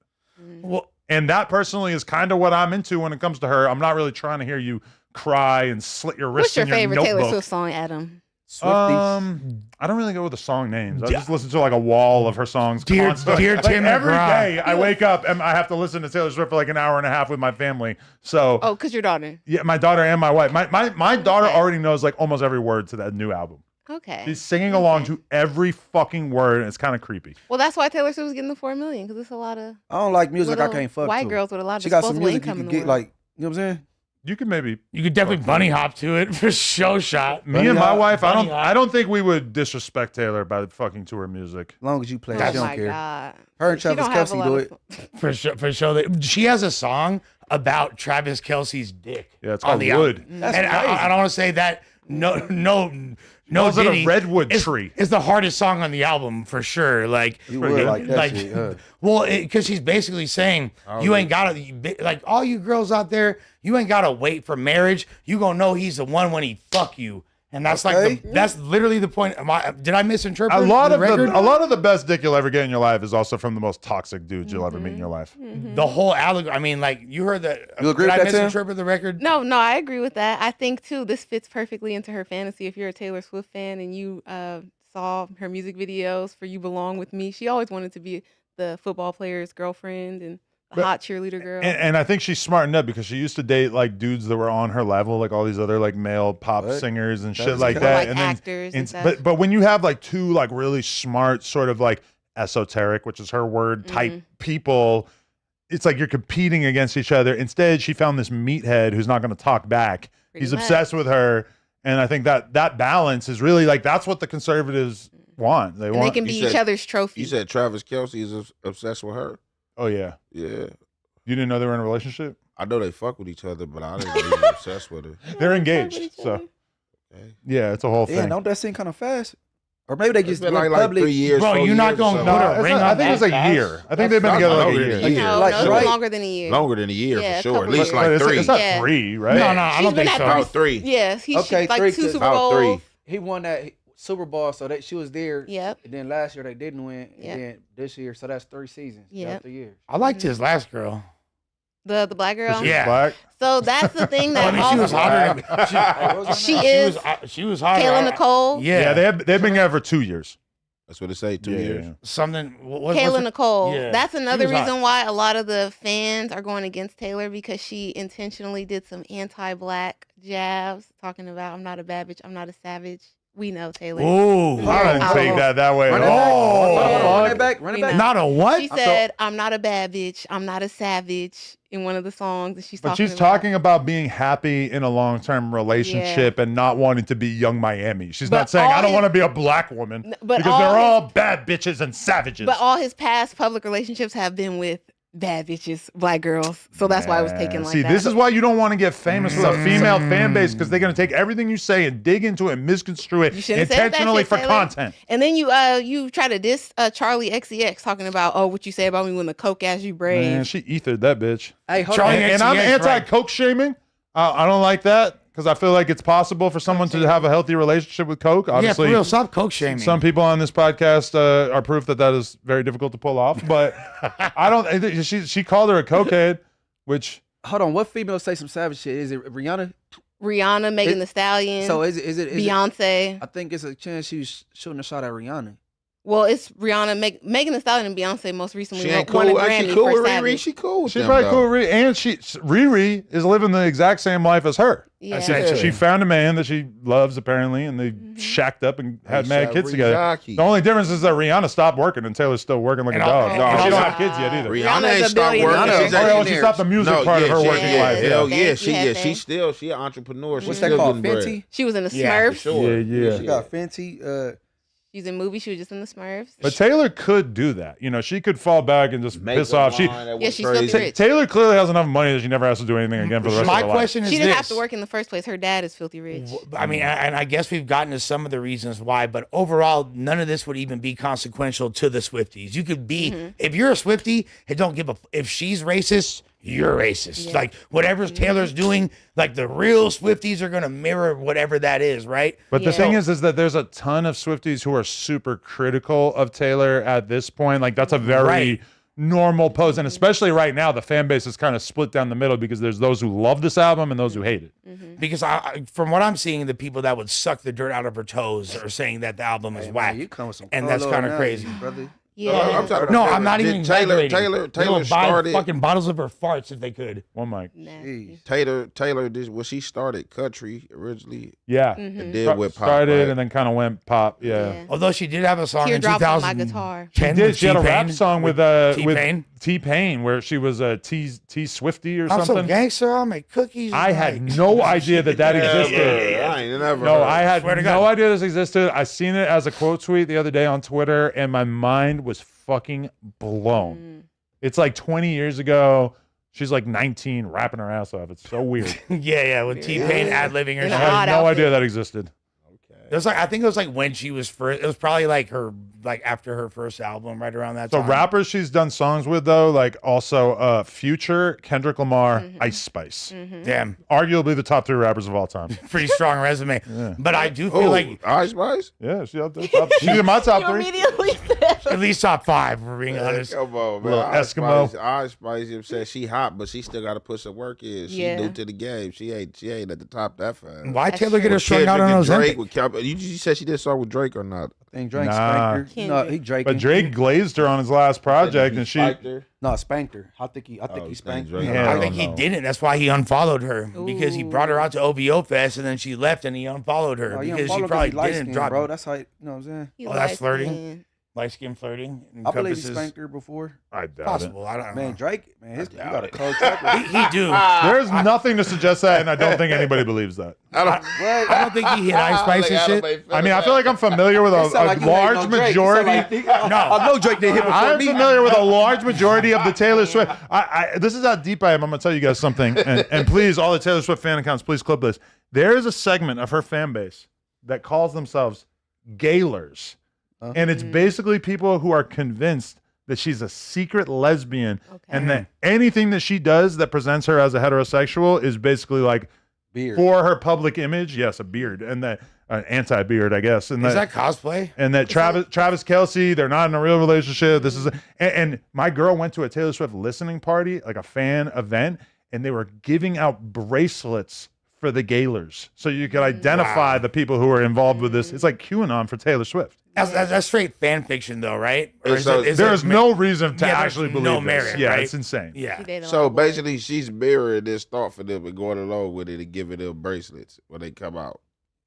Speaker 3: Well,
Speaker 1: And that personally is kind of what I'm into when it comes to her. I'm not really trying to hear you cry and slit your wrists
Speaker 2: What's your
Speaker 1: in your
Speaker 2: favorite
Speaker 1: notebook.
Speaker 2: Taylor Swift song, Adam?
Speaker 5: Swifties.
Speaker 1: I don't really go with the song names. I just listen to like a wall of her songs.
Speaker 3: Dear
Speaker 1: constantly.
Speaker 3: Tim
Speaker 1: Like, every
Speaker 3: McGraw.
Speaker 1: day I wake up and I have to listen to Taylor Swift for like an hour and a half with my family. So
Speaker 2: Oh, because your daughter.
Speaker 1: yeah, my daughter and my wife. My daughter already knows like almost every word to that new album.
Speaker 2: Okay.
Speaker 1: She's singing along to every fucking word, and it's kind of creepy.
Speaker 2: Well, that's why Taylor Swift was getting the 4 million, because it's a lot of
Speaker 5: I don't like music I
Speaker 2: little
Speaker 5: can't fuck
Speaker 2: white
Speaker 5: to.
Speaker 2: girls with a lot of
Speaker 5: She got some
Speaker 2: disposable
Speaker 5: music you
Speaker 2: income
Speaker 5: can
Speaker 2: in the
Speaker 5: get,
Speaker 2: world.
Speaker 5: like, you know what I'm saying?
Speaker 1: You could maybe
Speaker 3: you could definitely bunny hop to it for show shot.
Speaker 1: me and my wife.
Speaker 3: Bunny hop.
Speaker 1: I don't think we would disrespect Taylor by fucking to her music.
Speaker 5: As long as you play it,
Speaker 2: Oh
Speaker 5: she don't
Speaker 2: my
Speaker 5: care.
Speaker 2: God.
Speaker 5: Her and
Speaker 2: She don't
Speaker 5: Travis
Speaker 2: have a
Speaker 5: Kelce
Speaker 2: lot
Speaker 5: do
Speaker 2: of-
Speaker 5: it.
Speaker 3: For sure that she has a song about Travis Kelsey's dick.
Speaker 1: Yeah, it's
Speaker 3: on
Speaker 1: called
Speaker 3: the
Speaker 1: Wood.
Speaker 3: album.
Speaker 5: That's
Speaker 3: And I don't want to say that. No.
Speaker 1: Calls it a
Speaker 3: Diddy
Speaker 1: redwood
Speaker 3: is-
Speaker 1: tree.
Speaker 3: It's the hardest song on the album for sure. Like
Speaker 5: You would like that
Speaker 3: like,
Speaker 5: shit, huh?
Speaker 3: well, because she's basically saying you ain't gotta like all you girls out there. You ain't gotta wait for marriage. You gonna know he's the one when he fuck you, and that's like
Speaker 5: Okay.
Speaker 3: that's literally the point. Did I misinterpret
Speaker 1: A lot
Speaker 3: the
Speaker 1: of
Speaker 3: record?
Speaker 1: a lot of the best dick you'll ever get in your life is also from the most toxic dudes you'll ever meet in your life.
Speaker 3: The whole allegory. I mean, like you heard that.
Speaker 5: You agree
Speaker 3: did
Speaker 5: with
Speaker 3: I
Speaker 5: that, Tim?
Speaker 3: misinterpret the record?
Speaker 2: No, I agree with that. I think too, this fits perfectly into her fantasy. If you're a Taylor Swift fan and you saw her music videos for "You Belong with Me," she always wanted to be the football player's girlfriend, and hot cheerleader girl.
Speaker 1: And I think she's smartened up because she used to date like dudes that were on her level, like all these other like male pop singers and shit like that.
Speaker 2: Like
Speaker 1: and
Speaker 2: actors
Speaker 1: then,
Speaker 2: and stuff.
Speaker 1: but when you have like two like really smart, sort of like esoteric, which is her word, type people, it's like you're competing against each other. Instead, she found this meathead who's not going to talk back. He's obsessed with her. And I think that balance is really like, that's what the conservatives want. They
Speaker 2: can be each other's trophy.
Speaker 4: You said Travis Kelce is obsessed with her?
Speaker 1: Oh, yeah.
Speaker 4: Yeah.
Speaker 1: You didn't know they were in a relationship?
Speaker 4: I know they fuck with each other, but I didn't know he was obsessed with her.
Speaker 1: They're engaged. So, yeah, it's a whole thing.
Speaker 5: Yeah, don't that seem kind of fast? Or maybe they just
Speaker 4: been
Speaker 5: went
Speaker 4: like
Speaker 5: public.
Speaker 4: 3 years.
Speaker 3: Bro, you're not gonna put a ring on
Speaker 1: I think it was
Speaker 3: that
Speaker 1: a
Speaker 3: fast.
Speaker 1: year. I think they've been together like a
Speaker 4: longer
Speaker 1: year.
Speaker 4: than a year.
Speaker 2: No,
Speaker 5: Like,
Speaker 2: it's
Speaker 5: right?
Speaker 2: longer than a year.
Speaker 4: Longer than a year
Speaker 2: Yeah,
Speaker 4: for
Speaker 2: a
Speaker 4: sure. At
Speaker 2: couple
Speaker 4: least
Speaker 2: years.
Speaker 4: like
Speaker 1: But
Speaker 4: three.
Speaker 1: it's not
Speaker 2: Yeah.
Speaker 1: 3, right?
Speaker 3: No, I
Speaker 2: She's
Speaker 3: don't
Speaker 2: been
Speaker 3: think
Speaker 2: at
Speaker 3: so.
Speaker 4: About 3.
Speaker 2: Yes, he's
Speaker 5: Okay,
Speaker 2: like
Speaker 5: 3,
Speaker 2: 2 Super
Speaker 4: about
Speaker 2: Bowls.
Speaker 4: 3.
Speaker 5: He won that Super Bowl, so that she was there.
Speaker 2: Yep.
Speaker 5: And then last year they didn't win.
Speaker 2: Yep.
Speaker 5: And then this year, so that's 3 seasons.
Speaker 2: Yep.
Speaker 5: 3 years.
Speaker 3: I liked his last girl.
Speaker 2: The black girl.
Speaker 3: Yeah.
Speaker 1: Black.
Speaker 2: So that's the thing
Speaker 3: I
Speaker 2: that
Speaker 3: mean, she was
Speaker 2: also
Speaker 3: hotter.
Speaker 2: she is
Speaker 3: She was hotter.
Speaker 2: Kayla Nicole.
Speaker 1: Yeah,
Speaker 3: Yeah.
Speaker 1: they've been together for 2 years.
Speaker 4: That's what it say. 2 years.
Speaker 3: Something.
Speaker 2: Kayla Nicole.
Speaker 3: Yeah.
Speaker 2: That's another
Speaker 3: She was
Speaker 2: reason
Speaker 3: hot.
Speaker 2: why a lot of the fans are going against Taylor, because she intentionally did some anti-black jabs, talking about I'm not a bad bitch, I'm not a savage. We know Taylor.
Speaker 3: Ooh.
Speaker 1: I didn't
Speaker 2: Oh.
Speaker 1: take that way
Speaker 5: Run
Speaker 1: at
Speaker 5: it back.
Speaker 1: all.
Speaker 5: Run it back. Run it
Speaker 2: We
Speaker 5: back.
Speaker 2: know.
Speaker 3: Not a what?
Speaker 2: She said, I'm not a bad bitch, I'm not a savage in one of the songs that she's
Speaker 1: But
Speaker 2: talking
Speaker 1: she's
Speaker 2: about.
Speaker 1: talking about being happy in a long-term relationship and not wanting to be young Miami. She's
Speaker 2: But
Speaker 1: not saying,
Speaker 2: all
Speaker 1: I don't
Speaker 2: his-
Speaker 1: want to be a black woman,
Speaker 2: but
Speaker 1: because
Speaker 2: all
Speaker 1: they're
Speaker 2: his-
Speaker 1: all bad bitches and savages.
Speaker 2: But all his past public relationships have been with bad bitches, black girls. So that's why I was taken like
Speaker 1: See,
Speaker 2: that.
Speaker 1: this is why you don't want to get famous with a female fan base, because they're going to take everything you say and dig into it and misconstrue it
Speaker 2: You shouldn't have said that
Speaker 1: intentionally
Speaker 2: shit,
Speaker 1: for
Speaker 2: Taylor.
Speaker 1: content.
Speaker 2: And then you try to diss Charlie XCX, talking about, oh, what you say about me when the coke ass you brave.
Speaker 1: Man, she ethered that bitch.
Speaker 5: Hey, hold
Speaker 3: Charlie
Speaker 5: on.
Speaker 3: X-
Speaker 1: And I'm
Speaker 3: XCX, right.
Speaker 1: anti-coke shaming. I don't like that, because I feel like it's possible for someone to have a healthy relationship with coke.
Speaker 3: Yeah, for
Speaker 1: Obviously,
Speaker 3: real. Stop coke shaming.
Speaker 1: some people on this podcast are proof that is very difficult to pull off. But I don't. She called her a cokehead, which
Speaker 5: Hold on. What female say some savage shit? Is it Rihanna?
Speaker 2: Rihanna, Megan Thee Stallion,
Speaker 5: So is it
Speaker 2: Beyonce.
Speaker 5: I think it's a chance she was shooting a shot at Rihanna.
Speaker 2: Well, it's Rihanna, Megan Thee Stallion, and Beyonce most recently
Speaker 4: She ain't
Speaker 2: won a
Speaker 4: cool.
Speaker 2: Grammy
Speaker 4: She cool
Speaker 2: for
Speaker 4: with Riri.
Speaker 2: Savage.
Speaker 4: She cool with
Speaker 1: she's
Speaker 4: them,
Speaker 1: probably
Speaker 4: though.
Speaker 1: cool. And Riri is living the exact same life as her.
Speaker 2: Yeah.
Speaker 3: Essentially.
Speaker 1: She found a man that she loves, apparently, and they
Speaker 2: Mm-hmm.
Speaker 1: shacked up and had
Speaker 4: They
Speaker 1: mad
Speaker 4: shot
Speaker 1: kids
Speaker 4: Riri
Speaker 1: together.
Speaker 4: Jockey.
Speaker 1: The only difference is that Rihanna stopped working and Taylor's still working like a
Speaker 3: And
Speaker 1: dog.
Speaker 3: also-
Speaker 1: And she
Speaker 3: and
Speaker 1: don't
Speaker 3: also-
Speaker 1: have kids yet either.
Speaker 4: Rihanna
Speaker 2: Rihanna's
Speaker 4: ain't
Speaker 2: a
Speaker 4: stopped
Speaker 2: billionaire.
Speaker 4: working.
Speaker 5: Rihanna-
Speaker 4: She's
Speaker 1: Oh,
Speaker 4: actually
Speaker 1: yeah, she stopped the music
Speaker 4: No,
Speaker 1: part of
Speaker 4: yeah,
Speaker 1: her
Speaker 4: she-
Speaker 1: working
Speaker 2: yeah,
Speaker 1: life.
Speaker 4: Hell
Speaker 2: yeah.
Speaker 4: yeah,
Speaker 2: Thank
Speaker 4: she
Speaker 2: you,
Speaker 4: yeah,
Speaker 2: Hefe.
Speaker 4: she an entrepreneur. She's
Speaker 5: What's
Speaker 4: still
Speaker 5: that called?
Speaker 4: getting bread.
Speaker 5: Fenty?
Speaker 2: She was in the
Speaker 3: Yeah,
Speaker 2: Smurfs.
Speaker 4: For sure.
Speaker 1: Yeah.
Speaker 5: She got Fenty.
Speaker 2: She's in movies. She was just in the Smurfs.
Speaker 1: But Taylor could do that. You know, she could fall back and just piss off.
Speaker 2: Yeah, she's filthy rich.
Speaker 1: Taylor clearly has enough money that she never has to do anything again for the rest
Speaker 3: My
Speaker 1: of her
Speaker 3: question is
Speaker 2: She didn't
Speaker 3: this.
Speaker 2: have to work in the first place. Her dad is filthy rich.
Speaker 3: I mean, and I guess we've gotten to some of the reasons why, but overall, none of this would even be consequential to the Swifties. You could be, if you're a Swiftie, and don't give a, if she's racist, you're racist.
Speaker 2: Yeah.
Speaker 3: Like whatever Taylor's doing, like the real Swifties are gonna mirror whatever that is, right?
Speaker 1: But the
Speaker 2: Yeah.
Speaker 1: thing is that there's a ton of Swifties who are super critical of Taylor at this point. Like, that's a very
Speaker 3: Right.
Speaker 1: normal pose. And especially right now, the fan base is kind of split down the middle, because there's those who love this album and those who hate it.
Speaker 3: Because from what I'm seeing, the people that would suck the dirt out of her toes are saying that the album is whack.
Speaker 5: You come with some
Speaker 3: And that's
Speaker 5: Carlo
Speaker 3: kinda
Speaker 5: analogies,
Speaker 3: crazy.
Speaker 5: brother.
Speaker 2: Yeah.
Speaker 4: I'm talking
Speaker 3: No,
Speaker 4: about
Speaker 3: I'm not
Speaker 4: Taylor.
Speaker 3: even
Speaker 4: Taylor
Speaker 3: exaggerating. They
Speaker 4: Taylor
Speaker 3: will buy
Speaker 4: started.
Speaker 3: fucking bottles of her farts if they could.
Speaker 1: One mic.
Speaker 2: Nasty.
Speaker 4: Taylor did well. She started country originally.
Speaker 1: Yeah.
Speaker 4: And did with pop.
Speaker 1: Started
Speaker 4: right?
Speaker 1: and then kind of went pop. Yeah.
Speaker 3: Although she did have a song in
Speaker 2: Teardrops on my
Speaker 3: 2010.
Speaker 2: guitar.
Speaker 1: She did. She had a rap
Speaker 3: T-Pain.
Speaker 1: song with
Speaker 3: T-Pain.
Speaker 1: T-Pain, where she was a T Swifty or
Speaker 3: I'm so
Speaker 1: something.
Speaker 3: gangster, I'll make cookies.
Speaker 1: I had no idea that existed.
Speaker 4: Yeah, I ain't never.
Speaker 1: No,
Speaker 4: heard.
Speaker 1: I had
Speaker 3: Swear to
Speaker 1: no
Speaker 3: God.
Speaker 1: idea this existed. I seen it as a quote tweet the other day on Twitter, and my mind was fucking blown. It's like 20 years ago. She's like 19, rapping her ass off. It's so weird.
Speaker 3: yeah, with T-Pain ad-libbing her
Speaker 2: In
Speaker 1: I
Speaker 2: a
Speaker 3: shit.
Speaker 2: odd
Speaker 1: had no
Speaker 2: outfit.
Speaker 1: idea that existed.
Speaker 3: It was like, I think it was like when she was first. It was probably like her, like after her first album, right around that
Speaker 1: So
Speaker 3: time.
Speaker 1: rappers she's done songs with, though, like also Future, Kendrick Lamar, Ice Spice.
Speaker 3: Damn,
Speaker 1: Arguably the top 3 rappers of all time.
Speaker 3: pretty strong resume. But I do feel
Speaker 4: Oh,
Speaker 3: like
Speaker 4: Ice Spice.
Speaker 1: Yeah, she's in my top
Speaker 2: You
Speaker 1: 3.
Speaker 2: immediately said
Speaker 3: At least top 5, for being honest.
Speaker 4: Come on, man.
Speaker 1: Little Eskimo.
Speaker 4: Ice Spice, you said she hot, but she still got to put some work in. She new to the game. She ain't at the top that fast.
Speaker 3: Why
Speaker 2: That's
Speaker 3: Taylor get
Speaker 2: true.
Speaker 3: her strung out on those
Speaker 4: Drake with you said she did start with Drake or not?
Speaker 5: I think Drake
Speaker 1: Nah.
Speaker 5: spanked her. No, he Drake.
Speaker 1: But Drake glazed her on his last project, and she.
Speaker 5: No, spanked her. I think he spanked her.
Speaker 1: Yeah,
Speaker 3: I think he didn't. That's why he unfollowed her because he brought her out to OVO Fest and then she left and he unfollowed her because she probably didn't drop.
Speaker 5: Bro, that's how you know what I'm saying.
Speaker 2: He
Speaker 3: Oh, that's
Speaker 2: light
Speaker 3: flirting?
Speaker 2: skinned.
Speaker 3: Light skin flirting.
Speaker 5: I believe he spanked her before.
Speaker 1: I doubt
Speaker 3: Possible. I don't know.
Speaker 5: Man, Drake, man, you got a cold track.
Speaker 3: He do.
Speaker 1: it. There's nothing to suggest that, and I don't think anybody believes that.
Speaker 3: I don't think he hit Ice Spice and shit.
Speaker 1: I mean, I feel like I'm familiar with a large majority.
Speaker 5: I know Drake didn't hit before
Speaker 1: I'm
Speaker 5: me.
Speaker 1: familiar with a large majority of the Taylor Swift. This is how deep I am. I'm gonna tell you guys something, and please, all the Taylor Swift fan accounts, please clip this. There is a segment of her fan base that calls themselves Gaylers, and it's basically people who are convinced that she's a secret lesbian, and that anything that she does that presents her as a heterosexual is basically like
Speaker 5: Beard.
Speaker 1: for her public image. Yes, a beard, and that anti-beard, I guess. And
Speaker 3: Is that cosplay?
Speaker 1: and that Travis Kelce, they're not in a real relationship. This is and my girl went to a Taylor Swift listening party, like a fan event, and they were giving out bracelets for the Gaylers, so you could identify the people who are involved with this. It's like QAnon for Taylor Swift.
Speaker 3: That's straight fan fiction, though, right? Or
Speaker 1: There is no reason to
Speaker 3: there's
Speaker 1: actually believe
Speaker 3: no
Speaker 1: this.
Speaker 3: merit,
Speaker 1: Yeah,
Speaker 3: right?
Speaker 1: it's insane.
Speaker 3: Yeah.
Speaker 2: She dated a lot
Speaker 4: So
Speaker 2: of boys.
Speaker 4: basically, she's mirroring this thought for them and going along with it and giving them bracelets when they come out.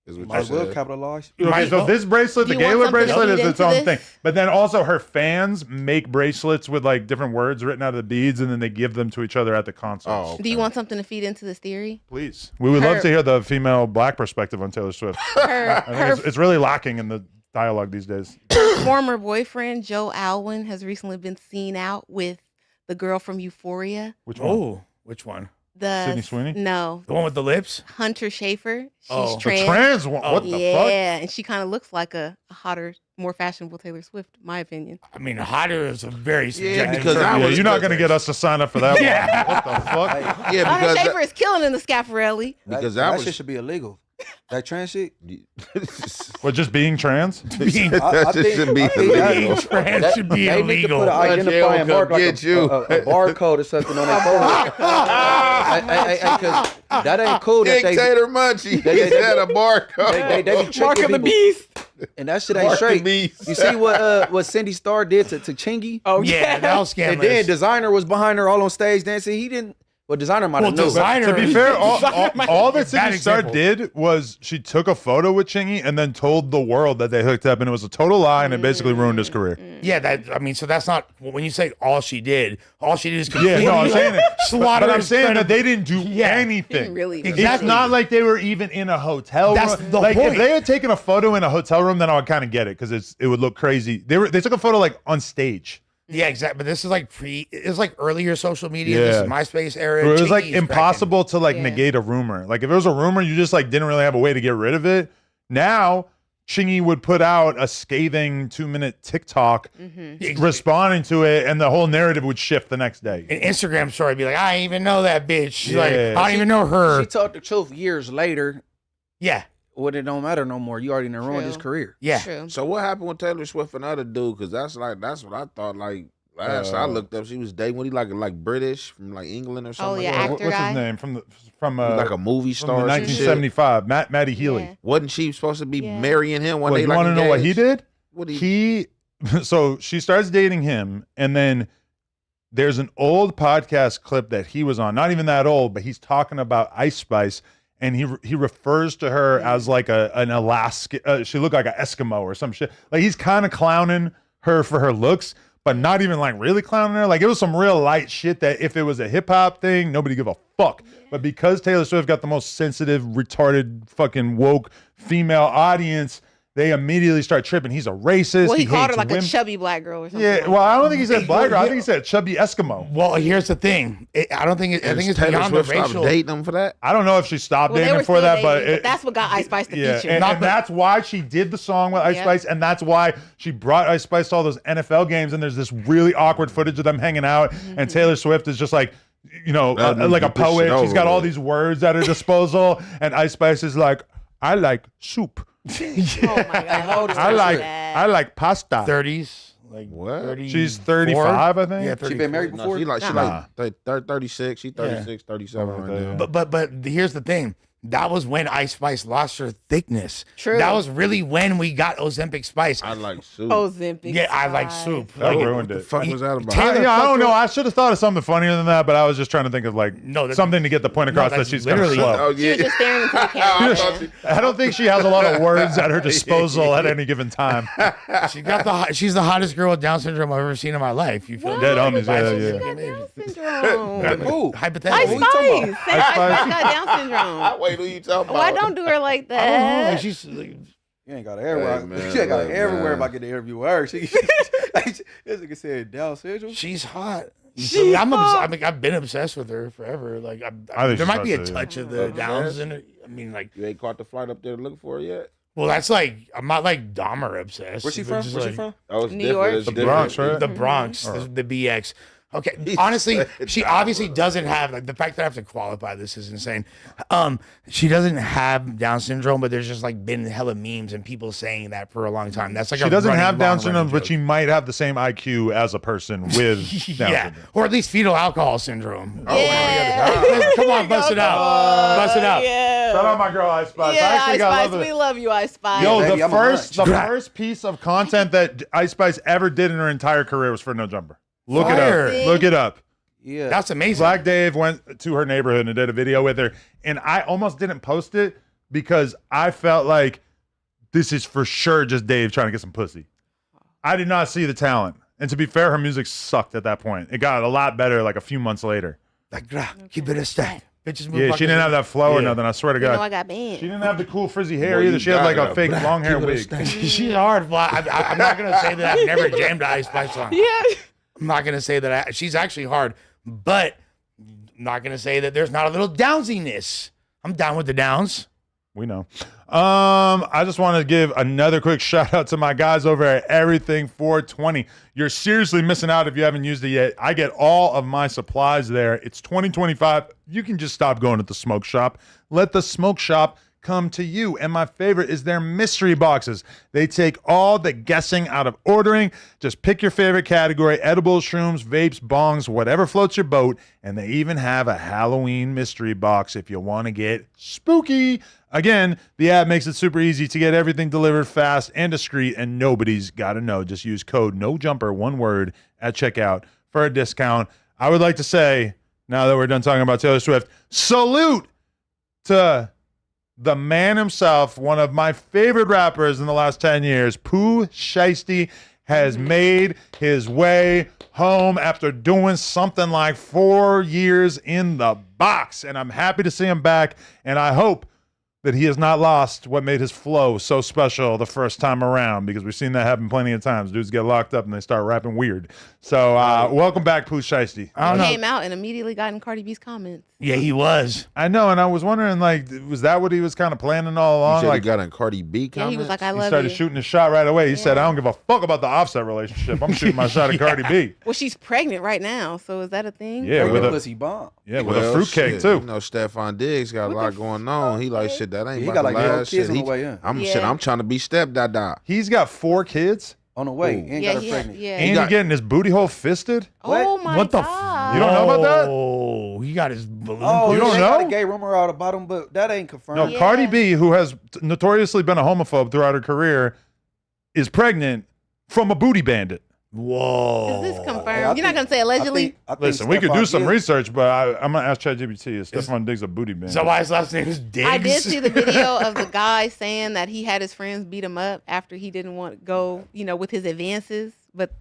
Speaker 4: Is what
Speaker 5: Might
Speaker 4: you
Speaker 5: as well
Speaker 4: said.
Speaker 5: capitalize.
Speaker 1: Okay, so this bracelet,
Speaker 2: Do
Speaker 1: the
Speaker 2: you want
Speaker 1: Gaylor
Speaker 2: something to
Speaker 1: bracelet,
Speaker 2: feed
Speaker 1: is its
Speaker 2: into
Speaker 1: own
Speaker 2: this?
Speaker 1: thing. But then also her fans make bracelets with like different words written out of the beads, and then they give them to each other at the concerts.
Speaker 4: Oh, okay.
Speaker 2: Do you want something to feed into this theory?
Speaker 1: Please, we would love
Speaker 2: Her-
Speaker 1: to hear the female black perspective on Taylor Swift. I think it's really lacking in the dialogue these days.
Speaker 2: Former boyfriend Joe Alwyn has recently been seen out with the girl from Euphoria.
Speaker 1: Which one?
Speaker 3: Oh, which one?
Speaker 2: The
Speaker 1: Sydney Sweeney?
Speaker 2: No,
Speaker 3: The one with the lips?
Speaker 2: Hunter Schafer. She's
Speaker 3: Oh.
Speaker 1: The
Speaker 2: trans.
Speaker 1: trans one. What the
Speaker 2: yeah,
Speaker 1: fuck?
Speaker 2: and she kind of looks like a hotter, more fashionable Taylor Swift, in my opinion.
Speaker 3: I mean, hotter is a very subjective
Speaker 4: because
Speaker 3: term.
Speaker 4: I
Speaker 1: Yeah,
Speaker 4: was-
Speaker 1: you're not going to get us to sign up for that
Speaker 3: Yeah.
Speaker 1: one. What the fuck?
Speaker 4: Yeah,
Speaker 2: Hunter
Speaker 4: because
Speaker 2: Schafer is killing in the Scafarelli.
Speaker 4: because
Speaker 5: that
Speaker 4: that
Speaker 5: shit
Speaker 4: was
Speaker 5: should be illegal. That trans shit.
Speaker 1: What, just being trans?
Speaker 3: Being
Speaker 4: that shit should be illegal.
Speaker 3: trans should be
Speaker 5: They need to put
Speaker 3: illegal.
Speaker 5: an identifying
Speaker 4: Jail
Speaker 5: mark,
Speaker 4: come
Speaker 5: like
Speaker 4: get you.
Speaker 5: a barcode or something on their phone. Because that ain't cool. That they
Speaker 4: Dictator Munchie.
Speaker 5: they-
Speaker 4: Is that a barcode?
Speaker 5: they be tricking people.
Speaker 2: Beast.
Speaker 5: And that shit ain't
Speaker 4: Mark the
Speaker 5: straight.
Speaker 4: Beast.
Speaker 5: You see what Cindy Starr did to Chingy?
Speaker 2: Oh
Speaker 3: Yeah, that was scandalous.
Speaker 5: And then Designer was behind her all on stage dancing. He didn't. Well, Designer might have
Speaker 3: Well,
Speaker 5: known.
Speaker 3: Designer-
Speaker 1: To be fair, all that
Speaker 3: Bad
Speaker 1: Cindy Starr
Speaker 3: example.
Speaker 1: did was she took a photo with Chingy and then told the world that they hooked up, and it was a total lie, and it basically ruined his career.
Speaker 3: Yeah, so that's not, when you say all she did is
Speaker 1: Yeah,
Speaker 3: completely
Speaker 1: no, I'm saying it.
Speaker 3: slaughter
Speaker 1: But I'm
Speaker 3: his
Speaker 1: saying that
Speaker 3: credibility.
Speaker 1: they didn't do
Speaker 3: Yeah.
Speaker 1: anything.
Speaker 2: Really?
Speaker 1: It's not like they were even in a hotel
Speaker 3: That's
Speaker 1: room.
Speaker 3: the
Speaker 1: Like
Speaker 3: point.
Speaker 1: if they had taken a photo in a hotel room, then I would kind of get it because it would look crazy. They took a photo like on stage.
Speaker 3: Yeah, exactly. But this is like it's like earlier social media.
Speaker 1: Yeah.
Speaker 3: This is MySpace era.
Speaker 1: It was like
Speaker 3: Chingy's back
Speaker 1: impossible to like
Speaker 2: Yeah.
Speaker 1: negate a rumor. Like if it was a rumor, you just like didn't really have a way to get rid of it. Now Chingy would put out a scathing 2-minute TikTok responding to it, and the whole narrative would shift the next day.
Speaker 3: An Instagram story be like, I didn't even know that bitch. She's like,
Speaker 1: Yeah.
Speaker 3: I don't even know her.
Speaker 5: She told the truth years later.
Speaker 3: Yeah,
Speaker 5: Well, it don't matter no more. You already done ruined his
Speaker 2: True.
Speaker 5: career.
Speaker 3: yeah.
Speaker 2: True.
Speaker 4: So what happened with Taylor Swift and other dude? Because that's what I thought. Like last I looked up, she was dating. What he like British from like England or something?
Speaker 2: yeah,
Speaker 4: like that?
Speaker 2: actor
Speaker 1: What's
Speaker 2: guy?
Speaker 1: his name from
Speaker 4: He was like a movie
Speaker 1: from
Speaker 4: star.
Speaker 1: the
Speaker 4: or some shit.
Speaker 1: 1975? Maddie Healy.
Speaker 2: Yeah.
Speaker 4: Wasn't she supposed to be
Speaker 2: Yeah.
Speaker 4: marrying him one
Speaker 1: Well,
Speaker 4: day?
Speaker 1: you
Speaker 4: Like
Speaker 1: want to know what he
Speaker 4: engaged?
Speaker 1: did?
Speaker 4: What he?
Speaker 1: So she starts dating him, and then there's an old podcast clip that he was on, not even that old, but he's talking about Ice Spice, and he refers to her as like an Alaska. She looked like an Eskimo or some shit. Like he's kind of clowning her for her looks, but not even like really clowning her. Like it was some real light shit that if it was a hip hop thing, nobody give a fuck. But because Taylor Swift got the most sensitive, retarded, fucking woke female audience, they immediately start tripping. He's a racist.
Speaker 2: Well, he called
Speaker 1: hates
Speaker 2: her like
Speaker 1: women.
Speaker 2: a chubby black girl or something.
Speaker 1: Yeah,
Speaker 2: like
Speaker 1: well,
Speaker 2: that.
Speaker 1: I don't think he said black girl. I think he said chubby Eskimo.
Speaker 3: Well, here's the thing. I don't think I think it's
Speaker 4: Taylor
Speaker 3: beyond the
Speaker 4: Swift stopped
Speaker 3: racial.
Speaker 4: dating him for that.
Speaker 1: I don't know if she stopped
Speaker 2: Well, they
Speaker 1: dating
Speaker 2: were
Speaker 1: him for
Speaker 2: still
Speaker 1: that,
Speaker 2: dating,
Speaker 1: but
Speaker 2: that's what got Ice Spice the feature.
Speaker 1: and that's why she did the song with Ice
Speaker 2: Yeah.
Speaker 1: Spice, and that's why she brought Ice Spice to all those NFL games. And there's this really awkward footage of them hanging out, and Taylor Swift is just like, like a
Speaker 4: get this
Speaker 1: poet.
Speaker 4: shit
Speaker 1: She's got
Speaker 4: over
Speaker 1: all
Speaker 4: with.
Speaker 1: these words at her disposal, and Ice Spice is like, I like soup.
Speaker 2: Oh my god!
Speaker 1: I like pasta.
Speaker 3: 30s. Like
Speaker 4: What?
Speaker 3: 34?
Speaker 1: She's 35, I think.
Speaker 3: Yeah,
Speaker 5: She been married
Speaker 4: No,
Speaker 5: before?
Speaker 4: she like
Speaker 1: Nah.
Speaker 4: 36. She 36, 37
Speaker 1: Something
Speaker 4: right
Speaker 1: like
Speaker 4: now.
Speaker 1: that,
Speaker 3: But here's the thing. That was when Ice Spice lost her thickness.
Speaker 2: True.
Speaker 3: That was really when we got Ozempic Spice.
Speaker 4: I like soup.
Speaker 2: Ozempic.
Speaker 3: Yeah, I like
Speaker 2: Spice.
Speaker 3: soup.
Speaker 1: That
Speaker 3: Like,
Speaker 1: ruined
Speaker 4: What the
Speaker 1: it.
Speaker 4: fuck was that about?
Speaker 3: Taylor-
Speaker 1: I don't
Speaker 3: fucker.
Speaker 1: know. I should have thought of something funnier than that, but I was just trying to think of like
Speaker 3: No, that's-
Speaker 1: something to get the point across that
Speaker 3: that's
Speaker 1: she's kind of
Speaker 3: literally-
Speaker 1: slow.
Speaker 4: Oh
Speaker 2: She was
Speaker 4: yeah.
Speaker 2: just staring into the
Speaker 4: I
Speaker 2: camera.
Speaker 4: thought
Speaker 1: I don't think she has a lot of words at her disposal at any given time.
Speaker 3: She's the hottest girl with Down syndrome I've ever seen in my life. You feel
Speaker 2: What?
Speaker 3: me?
Speaker 1: Dead homies,
Speaker 2: Why
Speaker 1: yeah,
Speaker 2: does
Speaker 1: yeah.
Speaker 2: she got Down syndrome?
Speaker 5: Who?
Speaker 3: Hypothetically.
Speaker 2: Ice
Speaker 5: you talking
Speaker 2: Spice. Say Ice Spice got Down syndrome.
Speaker 4: Wait, who you talking about?
Speaker 2: Why don't do her like
Speaker 3: I don't know.
Speaker 2: that?
Speaker 3: Like, she's like,
Speaker 5: You ain't got to everywhere.
Speaker 4: Hey, man,
Speaker 5: She ain't got
Speaker 4: look,
Speaker 5: to everywhere
Speaker 4: man.
Speaker 5: about getting the interview with her. This nigga said Down syndrome.
Speaker 3: she's hot.
Speaker 2: She's hot.
Speaker 3: I've been obsessed with her forever. Like
Speaker 1: I think
Speaker 3: there
Speaker 1: she's
Speaker 3: might be a
Speaker 1: hot, too.
Speaker 3: touch of the
Speaker 4: Obsessed?
Speaker 3: Downs in it. I mean, like,
Speaker 4: You ain't caught the flight up there to look for her yet?
Speaker 3: well, that's like I'm not like Dahmer obsessed.
Speaker 5: Where's she
Speaker 3: but
Speaker 5: from?
Speaker 3: just
Speaker 5: Where's she
Speaker 3: like-
Speaker 5: from?
Speaker 4: Oh, it's
Speaker 2: New
Speaker 4: different.
Speaker 2: York?
Speaker 4: It's
Speaker 1: The
Speaker 4: different.
Speaker 1: Bronx, right?
Speaker 3: The Bronx, the BX. Okay, honestly, she obviously doesn't have like the fact that I have to qualify this is insane. She doesn't have Down syndrome, but there's just like been hella memes and people saying that for a long time. That's like
Speaker 1: She
Speaker 3: a
Speaker 1: doesn't
Speaker 3: running,
Speaker 1: have Down
Speaker 3: long-running
Speaker 1: syndrome, but
Speaker 3: joke.
Speaker 1: she might have the same IQ as a person with Down
Speaker 3: yeah,
Speaker 1: syndrome.
Speaker 3: or at least fetal alcohol syndrome.
Speaker 2: Yeah.
Speaker 3: Come on, bust it out, bust it out.
Speaker 2: Yeah.
Speaker 1: Shout out my girl Ice Spice. I
Speaker 2: Yeah,
Speaker 1: actually
Speaker 2: Ice
Speaker 1: got
Speaker 2: Spice.
Speaker 1: love
Speaker 2: We
Speaker 1: it.
Speaker 2: love you, Ice Spice.
Speaker 1: Yo,
Speaker 5: Baby,
Speaker 1: the
Speaker 5: I'm a
Speaker 1: first
Speaker 3: lunch.
Speaker 1: first piece of content that Ice Spice ever did in her entire career was for No Jumper. Look
Speaker 3: Fire.
Speaker 1: it up. Look it up.
Speaker 5: Yeah.
Speaker 3: That's amazing.
Speaker 1: Black Dave went to her neighborhood and did a video with her, and I almost didn't post it because I felt like this is for sure just Dave trying to get some pussy. I did not see the talent, and to be fair, her music sucked at that point. It got a lot better like a few months later.
Speaker 3: Like, keep it a stack. Bitches move
Speaker 1: Yeah,
Speaker 3: like
Speaker 1: she didn't
Speaker 3: a-
Speaker 1: have that flow or
Speaker 3: Yeah.
Speaker 1: nothing. I swear to
Speaker 2: You know I
Speaker 1: God,
Speaker 2: got banned.
Speaker 1: she didn't have the cool frizzy hair
Speaker 4: Boy,
Speaker 1: either.
Speaker 4: you
Speaker 1: She had like
Speaker 4: got
Speaker 1: a
Speaker 4: it.
Speaker 1: fake long hair
Speaker 4: Keep it a
Speaker 1: wig.
Speaker 4: stack.
Speaker 3: She's hard. Well, I'm not gonna say that I've never jammed an Ice Spice song.
Speaker 2: Yeah.
Speaker 3: I'm not gonna say that she's actually hard, but I'm not gonna say that there's not a little downsiness. I'm down with the downs.
Speaker 1: We know. I just want to give another quick shout out to my guys over at Everything 420. You're seriously missing out if you haven't used it yet. I get all of my supplies there. It's 2025. You can just stop going to the smoke shop. Let the smoke shop come to you. And my favorite is their mystery boxes. They take all the guessing out of ordering. Just pick your favorite category: edibles, shrooms, vapes, bongs, whatever floats your boat. And they even have a Halloween mystery box if you want to get spooky. Again, the app makes it super easy to get everything delivered fast and discreet, and nobody's got to know. Just use code NOJUMPER, one word, at checkout for a discount. I would like to say, now that we're done talking about Taylor Swift, salute to the man himself, one of my favorite rappers in the last 10 years, Pooh Sheisty, has made his way home after doing something like 4 years in the box. And I'm happy to see him back, and I hope that he has not lost what made his flow so special the first time around, because we've seen that happen plenty of times. Dudes get locked up and they start rapping weird. So welcome back, Pooh Sheisty.
Speaker 3: I don't know.
Speaker 2: Came out and immediately got in Cardi B's comments.
Speaker 3: Yeah, he was.
Speaker 1: I know, and I was wondering, like, was that what he was kind of planning all
Speaker 4: You
Speaker 1: along?
Speaker 4: said
Speaker 1: Like,
Speaker 4: he got in Cardi B comments?
Speaker 2: Yeah, he was like, I
Speaker 1: he
Speaker 2: love
Speaker 1: started
Speaker 2: you.
Speaker 1: shooting his shot right away. He said, I don't give a fuck about the Offset relationship. I'm shooting my shot at Cardi B.
Speaker 2: Well, she's pregnant right now, so is that a thing?
Speaker 1: Yeah, with a
Speaker 5: pussy bomb.
Speaker 1: with a
Speaker 4: Well,
Speaker 1: fruitcake
Speaker 4: shit,
Speaker 1: too.
Speaker 4: You know, Stefan Diggs got a lot going on. He like shit that ain't
Speaker 5: He
Speaker 4: about
Speaker 5: got
Speaker 4: the
Speaker 5: like little
Speaker 4: last
Speaker 5: kids
Speaker 4: shit.
Speaker 5: on the
Speaker 4: He-
Speaker 5: way in.
Speaker 2: Yeah.
Speaker 4: I'm trying to be stepdada.
Speaker 1: He's got 4 kids,
Speaker 5: On the way.
Speaker 4: Ooh.
Speaker 5: And
Speaker 2: Yeah,
Speaker 5: got her pregnant.
Speaker 2: yeah.
Speaker 1: and
Speaker 4: got-
Speaker 1: he's getting his booty hole fisted.
Speaker 2: Oh my
Speaker 3: What the?
Speaker 2: god!
Speaker 1: You don't know about that?
Speaker 3: Oh, he got his balloon.
Speaker 5: Oh,
Speaker 1: You
Speaker 5: yeah,
Speaker 1: don't
Speaker 5: they got
Speaker 1: know?
Speaker 5: a gay rumor out about him, but that ain't confirmed.
Speaker 1: No,
Speaker 2: Yeah.
Speaker 1: Cardi B, who has notoriously been a homophobe throughout her career, is pregnant from a booty bandit.
Speaker 3: Whoa.
Speaker 2: Is this confirmed?
Speaker 5: Hey, I
Speaker 2: You're
Speaker 5: think-
Speaker 2: not gonna say allegedly.
Speaker 5: I think
Speaker 1: Listen, we could
Speaker 5: Stefan
Speaker 1: do some
Speaker 5: Diggs-
Speaker 1: research, but I'm gonna ask ChatGPT. Is Stefan Diggs a booty bandit?
Speaker 3: So why his last name is Diggs?
Speaker 2: I did see the video of the guy saying that he had his friends beat him up after he didn't want to go, with his advances. But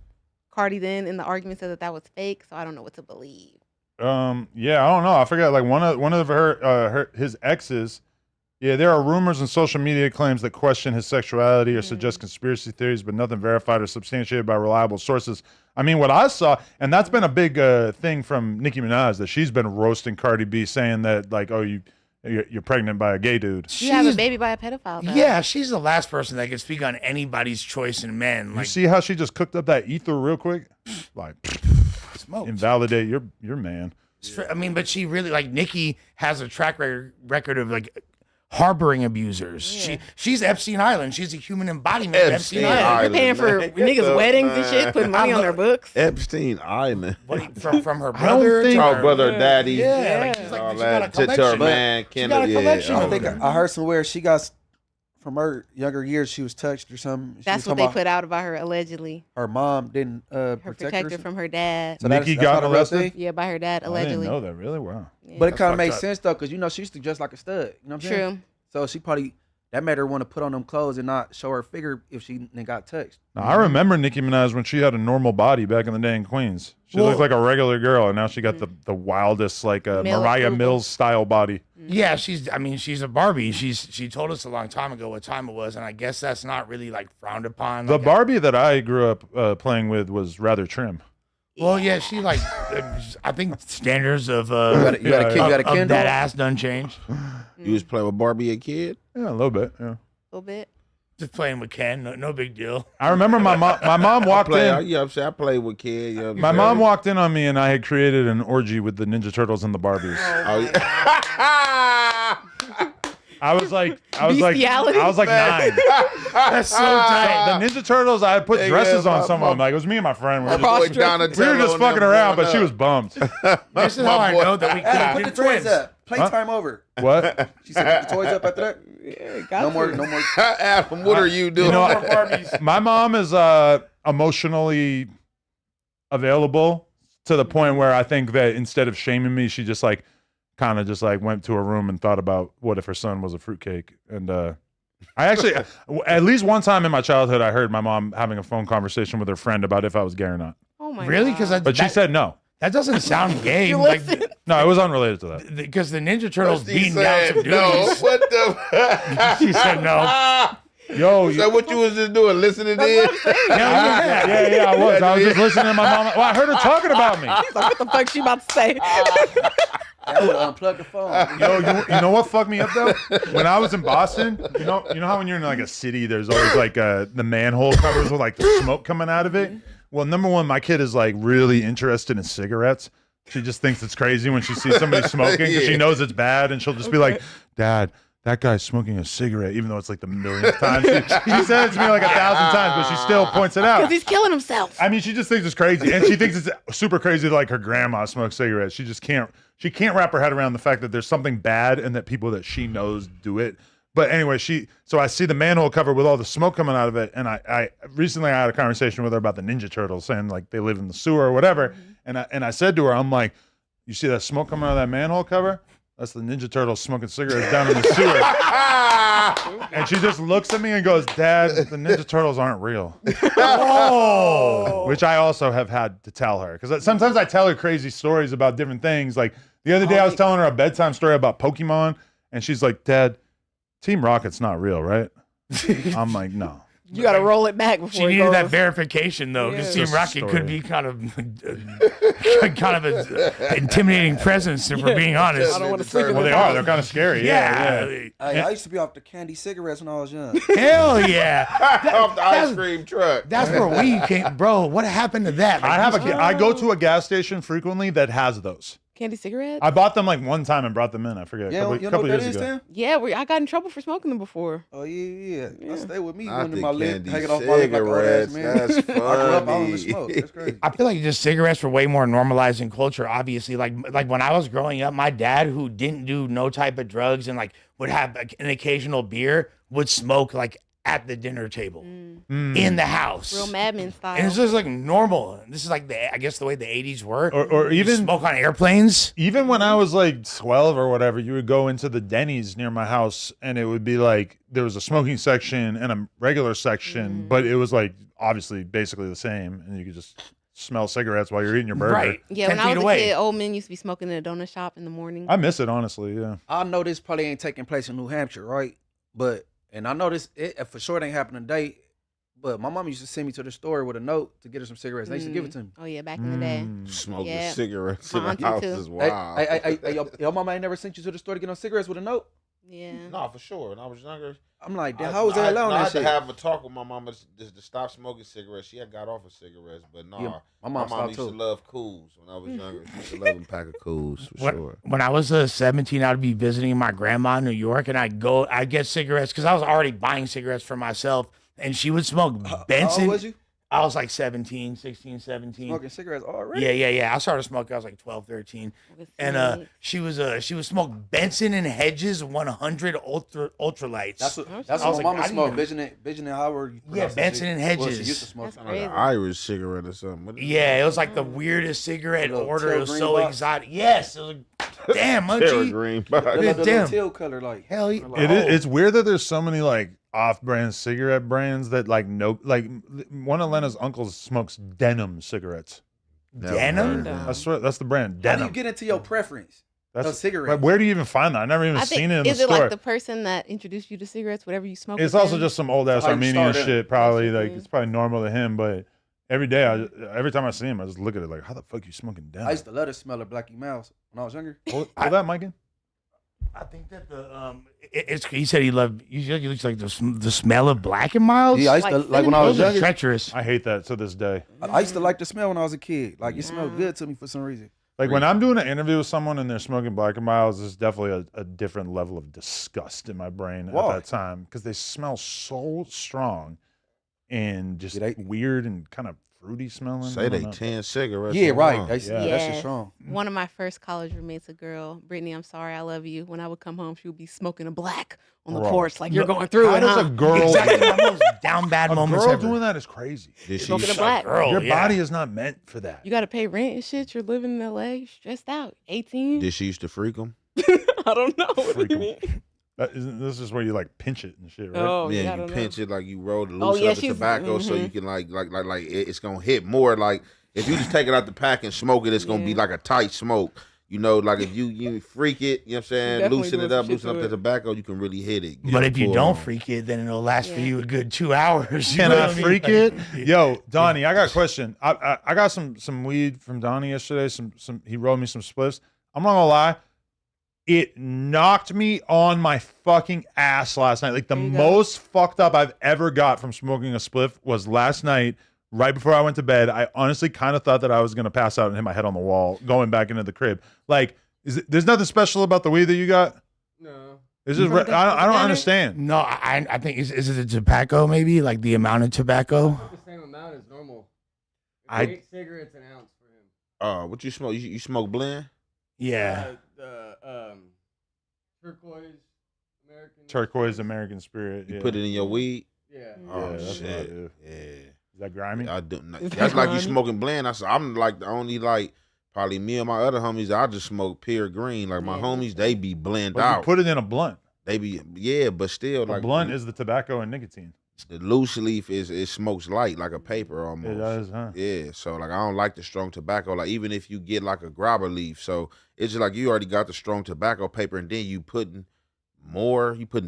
Speaker 2: Cardi then in the argument said that was fake, so I don't know what to believe.
Speaker 1: Yeah, I don't know. I forgot. Like one of his exes. Yeah, there are rumors and social media claims that question his sexuality or suggest conspiracy theories, but nothing verified or substantiated by reliable sources. I mean, what I saw, and that's been a big thing from Nicki Minaj, that she's been roasting Cardi B, saying that like, oh, you're pregnant by a gay dude.
Speaker 2: You have a baby by a pedophile. Though.
Speaker 3: Yeah, she's the last person that can speak on anybody's choice in men.
Speaker 1: You
Speaker 3: Like,
Speaker 1: see how she just cooked up that ether real quick? Like,
Speaker 3: smoked.
Speaker 1: invalidate your man.
Speaker 3: I mean, but she really, like, Nicki has a track record of, like, harboring abusers.
Speaker 2: Yeah.
Speaker 3: She's Epstein Island. She's a human embodiment of Epstein
Speaker 4: Epstein
Speaker 3: Island.
Speaker 2: You're paying for
Speaker 4: man. Get
Speaker 2: niggas'
Speaker 4: the-
Speaker 2: weddings and shit, putting money on their books.
Speaker 4: Epstein Island.
Speaker 3: From her
Speaker 1: I don't
Speaker 3: brother
Speaker 1: think-
Speaker 3: to
Speaker 4: Oh,
Speaker 3: her
Speaker 4: brother, daddy.
Speaker 3: Yeah, like
Speaker 2: Yeah.
Speaker 3: she's like
Speaker 4: All
Speaker 3: she got a
Speaker 4: that to her
Speaker 3: collection.
Speaker 4: man,
Speaker 3: She got a
Speaker 4: Kennedy.
Speaker 3: collection.
Speaker 4: Yeah,
Speaker 3: I
Speaker 5: I think
Speaker 3: Okay.
Speaker 5: I heard somewhere she got from her younger years she was touched or something. She
Speaker 2: That's
Speaker 5: was
Speaker 2: what
Speaker 5: talking
Speaker 2: they
Speaker 5: about
Speaker 2: put out about her allegedly.
Speaker 5: her mom didn't
Speaker 2: Her
Speaker 5: protect
Speaker 2: protector
Speaker 5: her.
Speaker 2: from her dad.
Speaker 5: So
Speaker 1: Nikki
Speaker 5: that's
Speaker 1: got
Speaker 5: not a real
Speaker 1: molested?
Speaker 5: thing?
Speaker 2: Yeah, by her dad
Speaker 1: I didn't
Speaker 2: allegedly.
Speaker 1: know that. Really? Wow.
Speaker 2: Yeah.
Speaker 5: But it
Speaker 3: That's
Speaker 5: kind of
Speaker 3: fucked
Speaker 5: makes
Speaker 3: up.
Speaker 5: sense though, because she used to dress like a stud. You know what I'm saying?
Speaker 2: True.
Speaker 5: So she probably that made her want to put on them clothes and not show her figure if she then got touched.
Speaker 1: Now, I remember Nicki Minaj when she had a normal body back in the day in Queens. She
Speaker 3: Well-
Speaker 1: looked like a regular girl, and now she got the wildest, like
Speaker 2: Male
Speaker 1: Mariah
Speaker 2: approval.
Speaker 1: Mills style body.
Speaker 3: Yeah, she's a Barbie. She told us a long time ago what time it was, and I guess that's not really like frowned upon.
Speaker 1: The
Speaker 3: Like,
Speaker 1: Barbie that I grew up playing with was rather trim.
Speaker 3: well, yeah, she like I think standards of
Speaker 5: You got a kid. You got a
Speaker 3: of
Speaker 5: Kindle.
Speaker 3: that ass done change.
Speaker 4: You was playing with Barbie a kid?
Speaker 1: Yeah, a little bit. Yeah.
Speaker 2: A little bit.
Speaker 3: Just playing with Ken, no big deal.
Speaker 1: I remember my mom walked in.
Speaker 4: You know what I'm saying? I played with kids. You know what I'm
Speaker 1: My
Speaker 4: saying?
Speaker 1: mom walked in on me, and I had created an orgy with the Ninja Turtles and the Barbies.
Speaker 4: Oh, yeah.
Speaker 1: I was like
Speaker 2: Bestiality?
Speaker 1: 9.
Speaker 3: That's so tight.
Speaker 1: The Ninja Turtles, I had put
Speaker 4: Hey,
Speaker 1: dresses
Speaker 4: yeah,
Speaker 1: on
Speaker 4: my-
Speaker 1: some of them. Like it was me and my friend. We were
Speaker 4: My boy
Speaker 1: just,
Speaker 4: Donatello
Speaker 1: we were just
Speaker 4: and
Speaker 1: fucking
Speaker 4: them
Speaker 1: around,
Speaker 4: growing
Speaker 1: but she
Speaker 4: up.
Speaker 1: was bummed.
Speaker 3: This is how I know that we
Speaker 5: Adam,
Speaker 3: could
Speaker 5: put
Speaker 3: have
Speaker 5: the
Speaker 3: been
Speaker 5: toys
Speaker 3: twins.
Speaker 5: up. Playtime over.
Speaker 1: What?
Speaker 5: She said, "Put the toys up after that." No more.
Speaker 4: Adam, what are you doing?
Speaker 1: You know,
Speaker 3: More Barbies.
Speaker 1: my mom is emotionally available to the point where I think that instead of shaming me, she just like kind of just like went to her room and thought about what if her son was a fruitcake. And I actually, at least one time in my childhood, I heard my mom having a phone conversation with her friend about if I was gay or not.
Speaker 2: Oh my
Speaker 3: Really?
Speaker 2: god.
Speaker 3: Because
Speaker 1: But she said no.
Speaker 3: that doesn't sound gay.
Speaker 2: You
Speaker 3: Like
Speaker 2: listen.
Speaker 1: No, it was unrelated to that.
Speaker 3: because the Ninja Turtles
Speaker 4: She
Speaker 3: beating down some
Speaker 4: said,
Speaker 3: dudes.
Speaker 4: no. What the?
Speaker 3: She said no.
Speaker 1: Yo,
Speaker 4: Is that what you was just doing? Listening in?
Speaker 1: yeah, I was. I was just listening to my mom. Well, I heard her talking about me.
Speaker 2: He's like, what the fuck she about to say?
Speaker 5: I would unplug the phone.
Speaker 1: Yo, you know what fucked me up though? When I was in Boston, you know how when you're in like a city, there's always like the manhole covers with like the smoke coming out of it. Well, number one, my kid is like really interested in cigarettes. She just thinks it's crazy when she sees somebody smoking because she
Speaker 4: Yeah.
Speaker 1: knows it's bad, and she'll just be like, "Dad, that guy's smoking a cigarette," even though it's like the millionth time. She said it to me like 1,000 times, but she still points it out.
Speaker 2: Because he's killing himself.
Speaker 1: I mean, she just thinks it's crazy, and she thinks it's super crazy that like her grandma smokes cigarettes. She just can't. She can't wrap her head around the fact that there's something bad and that people that she knows do it. But anyway, so I see the manhole cover with all the smoke coming out of it, and I recently I had a conversation with her about the Ninja Turtles, saying like they live in the sewer or whatever, and I said to her, I'm like, you see that smoke coming out of that manhole cover? That's the Ninja Turtles smoking cigarettes down in the sewer. And she just looks at me and goes, Dad, the Ninja Turtles aren't real.
Speaker 3: Oh.
Speaker 1: Which I also have had to tell her. Because sometimes I tell her crazy stories about different things. Like the other day I was telling her a bedtime story about Pokemon. And she's like, Dad, Team Rocket's not real, right? I'm like, no.
Speaker 2: You got to roll it back before
Speaker 3: She
Speaker 2: it
Speaker 3: needed that
Speaker 2: goes.
Speaker 3: verification though, because
Speaker 2: Yeah.
Speaker 3: Team
Speaker 1: Just a
Speaker 3: Rocket could
Speaker 1: story.
Speaker 3: be kind of an intimidating presence, if we're being honest.
Speaker 2: I don't want to sleep in
Speaker 1: Well,
Speaker 2: the
Speaker 1: they are.
Speaker 2: house.
Speaker 1: They're kind of scary.
Speaker 3: Yeah.
Speaker 5: Hey, I used to be off the candy cigarettes when I was young.
Speaker 3: Hell yeah.
Speaker 4: Off the ice
Speaker 3: That's-
Speaker 4: cream truck.
Speaker 3: That's where we came, bro. What happened to that? Like,
Speaker 1: I go to a gas station frequently that has those.
Speaker 2: Candy cigarettes?
Speaker 1: I bought them like one time and brought them in. I forget.
Speaker 5: Yeah,
Speaker 1: a
Speaker 5: you know
Speaker 1: couple
Speaker 5: what that
Speaker 1: years
Speaker 5: is,
Speaker 1: ago.
Speaker 5: Sam?
Speaker 2: Yeah, I got in trouble for smoking them before.
Speaker 5: Oh yeah. I stay with me
Speaker 4: Not
Speaker 5: under
Speaker 4: the
Speaker 5: my lip,
Speaker 4: candy
Speaker 5: hanging off my lip like an old ass
Speaker 4: cigarettes.
Speaker 5: man.
Speaker 4: That's
Speaker 5: I grew up all in
Speaker 4: funny.
Speaker 5: the smoke. That's crazy.
Speaker 3: I feel like just cigarettes were way more normalized in culture. Obviously, like when I was growing up, my dad, who didn't do no type of drugs and like would have an occasional beer, would smoke like at the dinner table in the house.
Speaker 2: Real madman style.
Speaker 3: And it's just like normal. This is like I guess the way the 80s were.
Speaker 1: Or
Speaker 3: You
Speaker 1: even
Speaker 3: smoke on airplanes.
Speaker 1: Even when I was like 12 or whatever, you would go into the Denny's near my house and it would be like there was a smoking section and a regular section, but it was like obviously basically the same, and you could just smell cigarettes while you're eating your burger.
Speaker 3: Right.
Speaker 2: Yeah,
Speaker 3: 10
Speaker 2: when I
Speaker 3: feet
Speaker 2: was
Speaker 3: away.
Speaker 2: a kid, old men used to be smoking in a donut shop in the morning.
Speaker 1: I miss it, honestly. Yeah.
Speaker 5: I know this probably ain't taking place in New Hampshire, right? And I know this it for sure it ain't happening today. But my mom used to send me to the store with a note to get her some cigarettes. They used to give it to me.
Speaker 2: Oh yeah, back in the day.
Speaker 4: Smoking
Speaker 2: Yeah.
Speaker 4: cigarettes
Speaker 2: My
Speaker 4: in the
Speaker 2: auntie
Speaker 4: house
Speaker 2: too.
Speaker 4: is wild.
Speaker 5: Hey, your mama ain't never sent you to the store to get no cigarettes with a note?
Speaker 2: Yeah.
Speaker 4: No, for sure. When I was younger,
Speaker 5: I'm like, damn, how was they allowing
Speaker 4: I
Speaker 5: that
Speaker 4: had to
Speaker 5: shit?
Speaker 4: have a talk with my mama to stop smoking cigarettes. She had got off of cigarettes, but no,
Speaker 5: Yeah, my
Speaker 4: my
Speaker 5: mom
Speaker 4: mom
Speaker 5: stopped
Speaker 4: used
Speaker 5: too.
Speaker 4: to love Cools when I was younger. She used to love a pack of Cools for sure.
Speaker 3: When I was 17, I'd be visiting my grandma in New York, and I'd get cigarettes because I was already buying cigarettes for myself, and she would smoke Benson.
Speaker 5: How old was you?
Speaker 3: I was like 17, 16, 17.
Speaker 5: Smoking cigarettes already?
Speaker 3: Yeah. I started smoking. I was like 12, 13. And she would smoke Benson and Hedges 100 ultralights.
Speaker 5: That's what
Speaker 3: I
Speaker 5: my
Speaker 3: was like,
Speaker 5: mama
Speaker 3: I
Speaker 5: smoked.
Speaker 3: didn't
Speaker 5: Vision and Howard.
Speaker 3: Yeah, Benson and
Speaker 5: Well, she
Speaker 3: Hedges.
Speaker 5: used to smoke.
Speaker 2: That's
Speaker 4: Like
Speaker 2: crazy.
Speaker 4: an Irish cigarette or something. What is
Speaker 3: Yeah, it was like the weirdest cigarette
Speaker 5: Little
Speaker 3: order.
Speaker 5: teal
Speaker 3: It was
Speaker 5: green
Speaker 3: so
Speaker 5: box?
Speaker 3: exotic. Yes, it was like, damn,
Speaker 4: Terra
Speaker 3: Munchie.
Speaker 4: green
Speaker 5: The
Speaker 4: box.
Speaker 5: little
Speaker 3: Damn.
Speaker 5: teal color, like
Speaker 3: Hell yeah.
Speaker 5: like,
Speaker 1: It is. It's weird that there's so many like off-brand cigarette brands that like one of Lena's uncles smokes Denim cigarettes.
Speaker 3: Denim?
Speaker 1: I swear that's the brand
Speaker 5: How do
Speaker 1: Denim.
Speaker 5: you get into your preference?
Speaker 1: That's
Speaker 5: of cigarettes?
Speaker 1: But where do you even find that? I never even
Speaker 2: I think
Speaker 1: seen it in the
Speaker 2: is it
Speaker 1: store.
Speaker 2: like the person that introduced you to cigarettes? Whatever you smoke.
Speaker 1: It's
Speaker 2: with
Speaker 1: also
Speaker 2: them?
Speaker 1: just some old ass
Speaker 5: how you
Speaker 1: Armenian
Speaker 5: started.
Speaker 1: shit. Probably
Speaker 2: That's
Speaker 1: like
Speaker 2: what
Speaker 1: it's probably normal to him, but every day, every time I see him, I just look at it like, how the fuck you smoking Denim?
Speaker 5: I used to love the smell of Blackie Mouse when I was younger.
Speaker 1: Hold that, Mike.
Speaker 3: I think that he said he loved. He said he looks like the smell of Black and Mild.
Speaker 5: Yeah, I used to
Speaker 2: Like
Speaker 5: like when I was
Speaker 3: Those are
Speaker 5: younger.
Speaker 3: treacherous.
Speaker 1: I hate that to this day.
Speaker 5: I used to like the smell when I was a kid. Like it smelled good to me for some reason.
Speaker 1: Like when I'm doing an interview with someone and they're smoking Black and Milds, there's definitely a different level of disgust in my brain
Speaker 5: Why?
Speaker 1: at that time because they smell so strong and just
Speaker 5: Yeah, they-
Speaker 1: weird and kind of fruity smelling.
Speaker 4: Say
Speaker 1: I
Speaker 4: they
Speaker 1: don't know.
Speaker 4: 10 cigarettes.
Speaker 5: Yeah,
Speaker 4: in
Speaker 5: right.
Speaker 4: one.
Speaker 5: That's,
Speaker 1: Yeah.
Speaker 5: yeah, that shit
Speaker 2: Yeah.
Speaker 5: strong.
Speaker 2: One of my first college roommates, a girl, Brittany, I'm sorry, I love you. When I would come home, she would be smoking a black on the
Speaker 1: Bro.
Speaker 2: porch, like you're
Speaker 1: No,
Speaker 2: going through
Speaker 1: How
Speaker 2: it,
Speaker 1: does
Speaker 2: huh?
Speaker 1: a girl
Speaker 3: Exactly my most down bad
Speaker 1: a
Speaker 3: moments
Speaker 1: girl
Speaker 3: ever.
Speaker 1: doing that is crazy.
Speaker 4: Did she
Speaker 2: Smoking a
Speaker 4: suck?
Speaker 2: black.
Speaker 3: Girl,
Speaker 1: Your
Speaker 3: yeah.
Speaker 1: body is not meant for that.
Speaker 2: You got to pay rent and shit. You're living in LA, you're stressed out. 18?
Speaker 4: Did she used to freak them?
Speaker 2: I don't know. What
Speaker 1: Freak
Speaker 2: do
Speaker 1: 'em.
Speaker 2: you mean?
Speaker 1: This is where you like pinch it and shit, right?
Speaker 2: Oh,
Speaker 4: Yeah,
Speaker 2: yeah, I
Speaker 4: you
Speaker 2: don't know.
Speaker 4: pinch it like you roll it,
Speaker 2: Oh,
Speaker 4: loosen
Speaker 2: yeah,
Speaker 4: up the
Speaker 2: she's-
Speaker 4: tobacco so
Speaker 2: mhm.
Speaker 4: you can like it's gonna hit more. Like if you just take it out the pack and smoke it, it's gonna be
Speaker 2: Yeah.
Speaker 4: like a tight smoke. You know, like if you freak it, you know what I'm saying,
Speaker 2: definitely
Speaker 4: loosen
Speaker 2: doing
Speaker 4: it up,
Speaker 2: some shit
Speaker 4: loosen up
Speaker 2: to
Speaker 4: the
Speaker 2: it.
Speaker 4: tobacco, you can really hit it.
Speaker 3: But if you
Speaker 4: Pull
Speaker 3: don't
Speaker 4: on.
Speaker 3: freak it, then it'll last for
Speaker 2: Yeah.
Speaker 3: you a good 2 hours. You
Speaker 1: Can
Speaker 3: know
Speaker 1: I
Speaker 3: what mean?
Speaker 1: freak
Speaker 3: Like-
Speaker 1: it? Yo, Donnie, I got a question. I got some weed from Donnie yesterday. Some he rolled me some spliffs. I'm not gonna lie, it knocked me on my fucking ass last night. Like the
Speaker 2: There you go.
Speaker 1: most fucked up I've ever got from smoking a spliff was last night. Right before I went to bed, I honestly kind of thought that I was gonna pass out and hit my head on the wall going back into the crib. Like, there's nothing special about the weed that you got?
Speaker 6: No.
Speaker 1: It's just I don't understand.
Speaker 3: No, I think is it the tobacco maybe like the amount of tobacco?
Speaker 6: Not the same amount as normal.
Speaker 1: I-
Speaker 6: 8 cigarettes an ounce for him.
Speaker 4: What you smoke? You smoke blend?
Speaker 3: Yeah.
Speaker 6: The turquoise American.
Speaker 1: Turquoise American Spirit.
Speaker 4: You
Speaker 1: yeah.
Speaker 4: put it in your weed?
Speaker 6: Yeah.
Speaker 4: Oh
Speaker 1: Yeah, that's what I
Speaker 4: shit.
Speaker 1: do.
Speaker 4: Yeah.
Speaker 1: Is that grimy?
Speaker 4: I do not.
Speaker 2: Is
Speaker 4: That's
Speaker 2: that
Speaker 4: like you
Speaker 2: grimy?
Speaker 4: smoking blend. I'm like the only like probably me and my other homies. I just smoke pure green. Like my
Speaker 2: Yeah.
Speaker 4: homies, they be blend
Speaker 1: But you
Speaker 4: out.
Speaker 1: put it in a blunt.
Speaker 4: They be but still
Speaker 1: A
Speaker 4: like
Speaker 1: blunt is the tobacco and nicotine.
Speaker 4: the loose leaf is it smokes light like a paper almost.
Speaker 1: It does, huh?
Speaker 4: Yeah, so like I don't like the strong tobacco. Like even if you get like a grabber leaf, so it's just like you already got the strong tobacco paper, and then you putting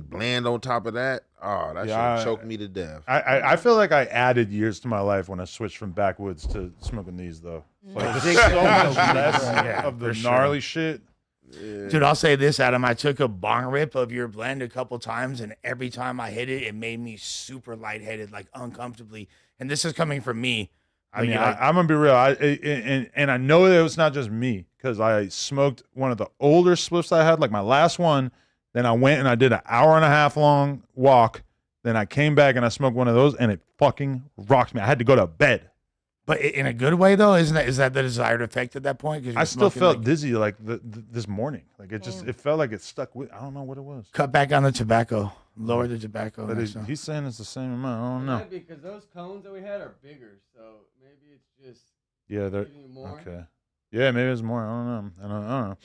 Speaker 4: blend on top of that. Oh, that
Speaker 1: Yeah,
Speaker 4: shit choke me to death.
Speaker 1: I feel like I added years to my life when I switched from backwoods to smoking these though. Like
Speaker 2: Mm.
Speaker 1: there's so much less
Speaker 3: Yeah,
Speaker 1: of the
Speaker 3: for sure.
Speaker 1: gnarly shit.
Speaker 4: Yeah.
Speaker 3: Dude, I'll say this, Adam. I took a bong rip of your blend a couple times, and every time I hit it, it made me super lightheaded, like uncomfortably. And this is coming from me.
Speaker 1: I
Speaker 3: Like,
Speaker 1: mean,
Speaker 3: you're like-
Speaker 1: I'm gonna be real. And I know that it's not just me because I smoked one of the older spliffs I had, like my last one. Then I went and I did an hour and a half long walk. Then I came back and I smoked one of those, and it fucking rocked me. I had to go to bed.
Speaker 3: But in a good way, though, is that the desired effect at that point? 'Cause
Speaker 1: I
Speaker 3: you're
Speaker 1: still
Speaker 3: smoking,
Speaker 1: felt
Speaker 3: like,
Speaker 1: dizzy like this morning. Like it felt like it stuck with. I don't know what it was.
Speaker 3: cut back on the tobacco, lower the tobacco.
Speaker 1: But
Speaker 3: next time.
Speaker 1: he's saying it's the same amount. I don't
Speaker 6: It
Speaker 1: know.
Speaker 6: might be because those cones that we had are bigger, so maybe it's just
Speaker 1: Yeah, they're
Speaker 6: giving you more.
Speaker 1: okay. Yeah, maybe it's more. I don't know. I don't know.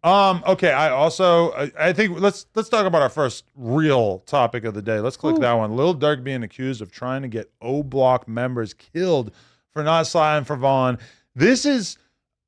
Speaker 6: But
Speaker 1: Okay. I also I think let's talk about our first real topic of the day. Let's click that one. Lil Durk being accused of trying to get O Block members killed for not sliding for Vaughn. This is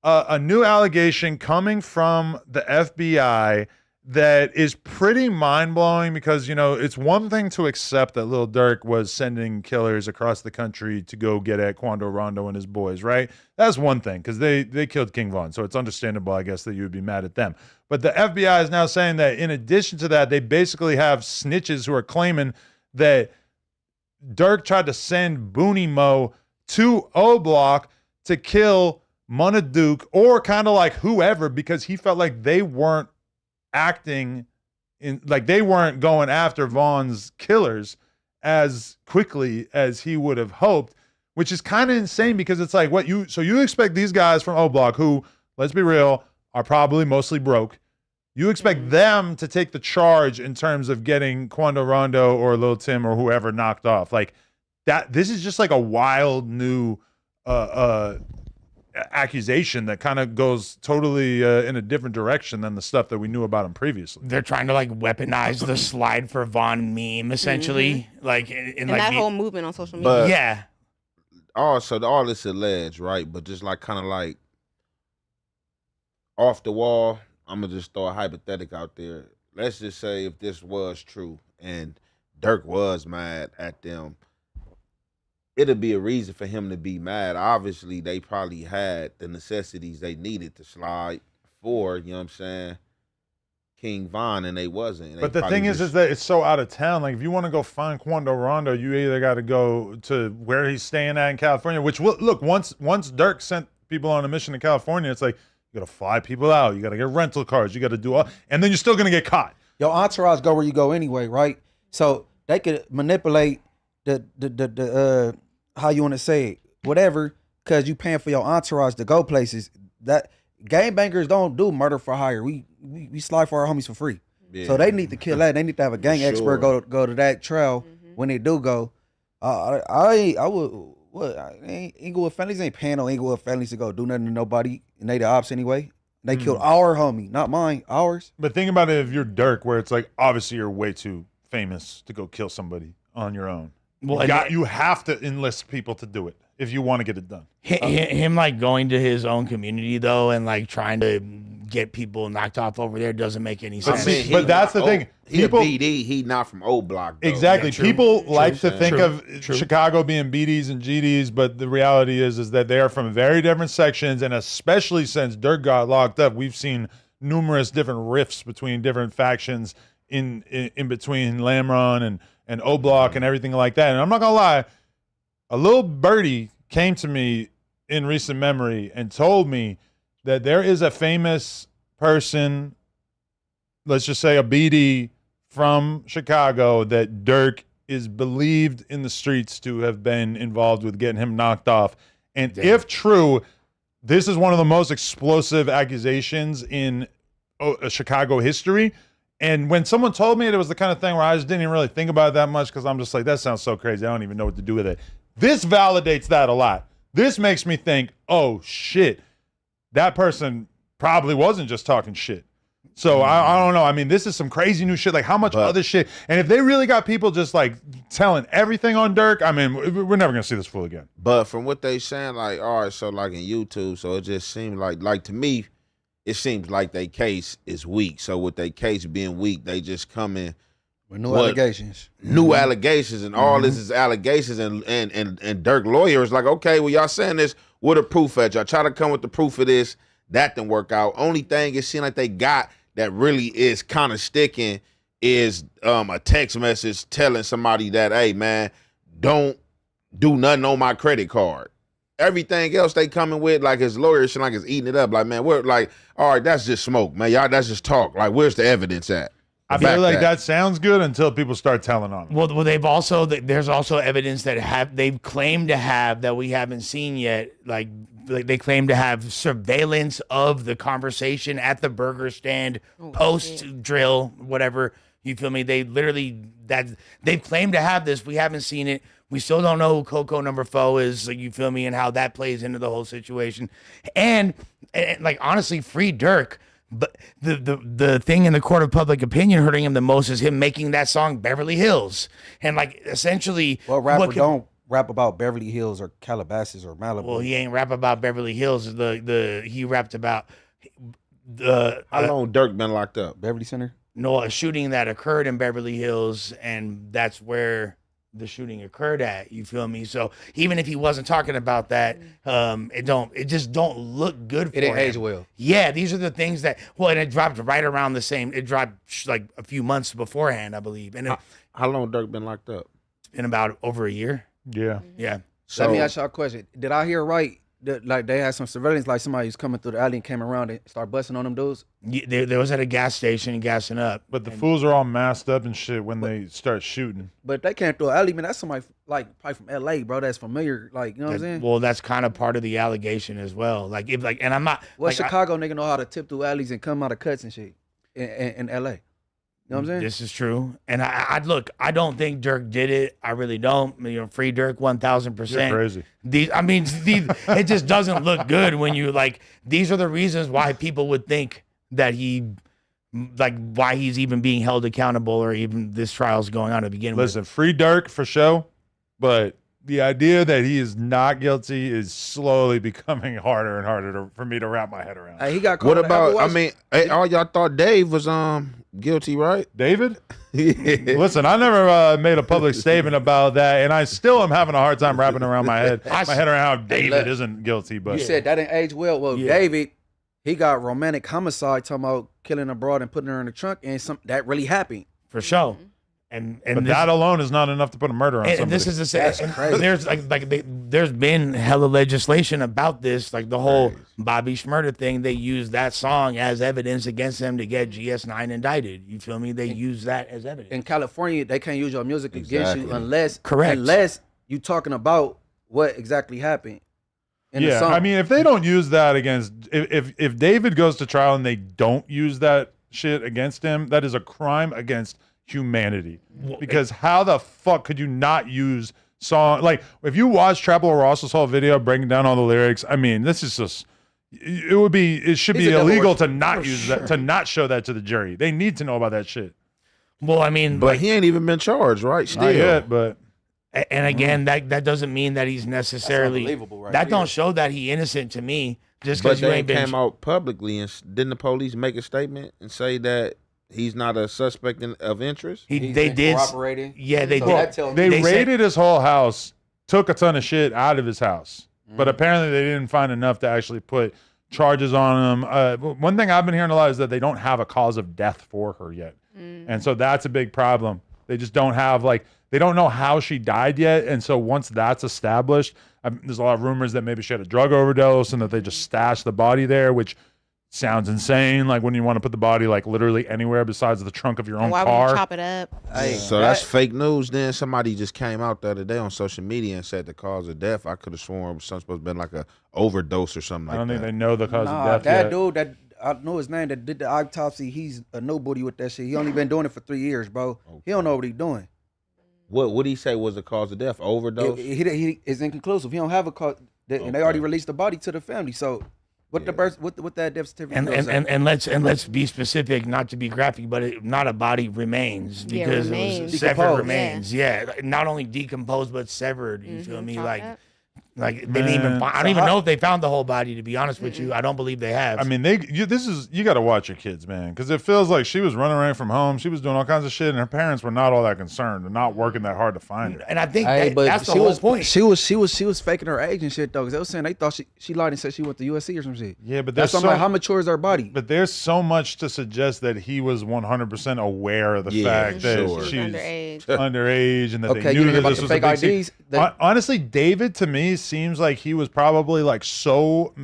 Speaker 1: a new allegation coming from the FBI, that is pretty mind-blowing because, you know, it's one thing to accept that Lil Durk was sending killers across the country to go get at Quando Rondo and his boys, right? That's one thing because they killed King Von, so it's understandable, I guess, that you would be mad at them. But the FBI is now saying that in addition to that, they basically have snitches who are claiming that Durk tried to send Booney Mo to O Block to kill Munna Duke or kind of like whoever because he felt like they weren't acting in like they weren't going after Vaughn's killers as quickly as he would have hoped, which is kind of insane because it's like you expect these guys from O Block who, let's be real, are probably mostly broke. You expect them to take the charge in terms of getting Quando Rondo or Lil Tim or whoever knocked off. Like that, this is just like a wild new accusation that kind of goes totally in a different direction than the stuff that we knew about him previously.
Speaker 3: They're trying to like weaponize the slide for Vaughn meme, essentially. Like in
Speaker 2: and
Speaker 3: like
Speaker 2: that whole movement on social media.
Speaker 3: yeah.
Speaker 4: Also, all this alleged, right? But just like kind of like off the wall, I'm gonna just throw a hypothetical out there. Let's just say if this was true and Durk was mad at them, it'd be a reason for him to be mad. Obviously, they probably had the necessities they needed to slide for, you know what I'm saying, King Von, and they wasn't.
Speaker 1: But the thing is that it's so out of town. Like, if you want to go find Quando Rondo, you either got to go to where he's staying at in California, which, look, once Durk sent people on a mission to California, it's like, you got to fly people out. You got to get rental cars. You got to do all, and then you're still going to get caught.
Speaker 5: Your entourage go where you go anyway, right? So they could manipulate the how you want to say it, whatever, because you paying for your entourage to go places. That gangbangers don't do murder for hire. We slide for our homies for free. Yeah. So they need to kill that. They need to have a gang expert go to that trail when they do go. I would. What? Inglewood families ain't paying no Inglewood families to go do nothing to nobody, and they the ops anyway. They killed our homie, not mine, ours.
Speaker 1: But think about it if you're Durk, where it's like, obviously you're way too famous to go kill somebody on your own. Well, you have to enlist people to do it if you want to get it done.
Speaker 3: Him like going to his own community though, and like trying to get people knocked off over there doesn't make any sense.
Speaker 1: But that's the thing.
Speaker 4: People, he not from O Block, though.
Speaker 1: Exactly. Yeah, people like to think of Chicago being BDs and GDs, but the reality is that they are from very different sections, and especially since Durk got locked up, we've seen numerous different rifts between different factions in between Lamron and O Block and everything like that. And I'm not gonna lie, a little birdie came to me in recent memory and told me that there is a famous person, let's just say a BD from Chicago, that Durk is believed in the streets to have been involved with getting him knocked off. And if true, this is one of the most explosive accusations in Chicago history. And when someone told me it was the kind of thing where I just didn't even really think about it that much because I'm just like, that sounds so crazy. I don't even know what to do with it. This validates that a lot. This makes me think, oh, shit, that person probably wasn't just talking shit. So I don't know. I mean, this is some crazy new shit. Like, how much other shit? And if they really got people just like telling everything on Durk, I mean, we're never gonna see this fool again.
Speaker 4: But from what they saying, like, all right, so like in YouTube, so it just seemed like to me, it seems like their case is weak. So with their case being weak, they just come in
Speaker 5: with new allegations.
Speaker 4: New allegations, and all this is allegations, and Durk lawyer is like, okay, well, y'all saying this, what a proof at? Y'all try to come with the proof of this. That didn't work out. Only thing it seemed like they got that really is kind of sticking is a text message telling somebody that, hey, man, don't do nothing on my credit card. Everything else they coming with, like his lawyer, shit, like is eating it up. Like, man, we're like, all right, that's just smoke, man. Y'all, that's just talk. Like, where's the evidence at?
Speaker 1: I feel like that sounds good until people start telling on them.
Speaker 3: Well, they've also, there's also evidence that they've claimed to have that we haven't seen yet. Like they claim to have surveillance of the conversation at the burger stand, post drill, whatever. You feel me? They literally they've claimed to have this. We haven't seen it. We still don't know who Coco number 4 is. Like, you feel me? And how that plays into the whole situation. And like, honestly, free Durk. But the thing in the court of public opinion hurting him the most is him making that song Beverly Hills. And like, essentially,
Speaker 5: well, rapper don't rap about Beverly Hills or Calabasas or Malibu.
Speaker 3: Well, he ain't rap about Beverly Hills. He rapped about
Speaker 4: How long Durk been locked up?
Speaker 5: Beverly Center.
Speaker 3: No, a shooting that occurred in Beverly Hills, and that's where the shooting occurred at. You feel me? So even if he wasn't talking about that, it just don't look good for him.
Speaker 5: It didn't age well.
Speaker 3: Yeah, these are the things that. Well, and it dropped right around the same. It dropped like a few months beforehand, I believe. And
Speaker 4: How long Durk been locked up?
Speaker 3: it's been about over a year.
Speaker 1: Yeah.
Speaker 3: Yeah.
Speaker 4: So
Speaker 5: Let me ask y'all a question. Did I hear right that like they had some surveillance, like somebody was coming through the alley and came around and started busting on them dudes?
Speaker 3: There was at a gas station gassing up.
Speaker 1: But the fools are all masked up and shit when they start shooting.
Speaker 5: But if they came through an alley, man, that's somebody like probably from LA, bro. That's familiar, like you know what I'm saying.
Speaker 3: Well, that's kind of part of the allegation as well. Like if and I'm not.
Speaker 5: Well,
Speaker 3: like,
Speaker 5: Chicago nigga know how to tip through alleys and come out of cuts and shit in LA. You know what I'm saying?
Speaker 3: This is true, and I look. I don't think Durk did it. I really don't. Free Durk 1,000%.
Speaker 1: You're crazy.
Speaker 3: It just doesn't look good when you like. These are the reasons why people would think that why he's even being held accountable or even this trial's going on to begin with.
Speaker 1: Listen, free Durk for show, but the idea that he is not guilty is slowly becoming harder and harder for me to wrap my head around.
Speaker 5: He got caught.
Speaker 4: what about? I mean, all y'all thought Dave was guilty, right?
Speaker 1: David? Listen, I never made a public statement about that, and I still am having a hard time wrapping around my head around how David isn't guilty. But
Speaker 5: you said that didn't age well. Well, David, he got romantic homicide, talking about killing a broad and putting her in the trunk, and that really happened.
Speaker 3: For sure. But
Speaker 1: that alone is not enough to put a murder on somebody.
Speaker 3: And this is the same. There's there's been hella legislation about this, like the whole Bobby Shmurda thing. They use that song as evidence against him to get GS9 indicted. You feel me? They use that as evidence.
Speaker 5: In California, they can't use your music against you unless you talking about what exactly happened.
Speaker 1: Yeah, I mean, if they don't use that against, if David goes to trial and they don't use that shit against him, that is a crime against humanity. Because how the fuck could you not use song, like if you watch Trapper Ross's whole video breaking down all the lyrics, I mean, this is just, it should be illegal to not use that, to not show that to the jury. They need to know about that shit.
Speaker 3: Well, I mean,
Speaker 4: but he ain't even been charged, right? Still.
Speaker 1: Not yet, but.
Speaker 3: And again, that doesn't mean that he's necessarily,
Speaker 5: right
Speaker 3: that don't show that he innocent to me. Just because you ain't been
Speaker 4: came out publicly, and didn't the police make a statement and say that he's not a suspect of interest?
Speaker 3: They did. Yeah, they did.
Speaker 1: They raided his whole house, took a ton of shit out of his house, but apparently they didn't find enough to actually put charges on him. One thing I've been hearing a lot is that they don't have a cause of death for her yet, and so that's a big problem. They just don't have they don't know how she died yet, and so once that's established, there's a lot of rumors that maybe she had a drug overdose and that they just stashed the body there, which sounds insane. Like when you want to put the body literally anywhere besides the trunk of your own
Speaker 2: car.
Speaker 1: Why would you
Speaker 2: chop it up?
Speaker 4: So that's fake news. Then somebody just came out the other day on social media and said the cause of death. I could have sworn it was supposed to have been like a overdose or something like that.
Speaker 1: I don't think they know the cause of death
Speaker 5: that
Speaker 1: yet.
Speaker 5: dude that I know his name that did the autopsy, he's a nobody with that shit. He only been doing it for 3 years, bro. Okay. He don't know what he's doing.
Speaker 4: What did he say was the cause of death? Overdose?
Speaker 5: He is inconclusive. He don't have a cause, and they already released the body to the family. So what the birth, what that death certificate?
Speaker 3: And let's be specific, not to be graphic, but not a body remains because it was severed remains. Yeah, not only decomposed but severed. You feel me? Like they didn't even find, I don't even know if they found the whole body, to be honest with you. I don't believe they have.
Speaker 1: I mean, you got to watch your kids, man, because it feels like she was running away from home. She was doing all kinds of shit, and her parents were not all that concerned and not working that hard to find her.
Speaker 3: And I think that's the whole point.
Speaker 5: She was faking her age and shit though, because they were saying they thought she lied and said she went to USC or some shit.
Speaker 1: Yeah, but
Speaker 5: that's like, how mature is her body?
Speaker 1: But there's so much to suggest that he was 100% aware of the fact that she's underage and that they knew that this was
Speaker 5: fake
Speaker 1: a big
Speaker 5: IDs.
Speaker 1: Honestly, David to me seems like he was probably so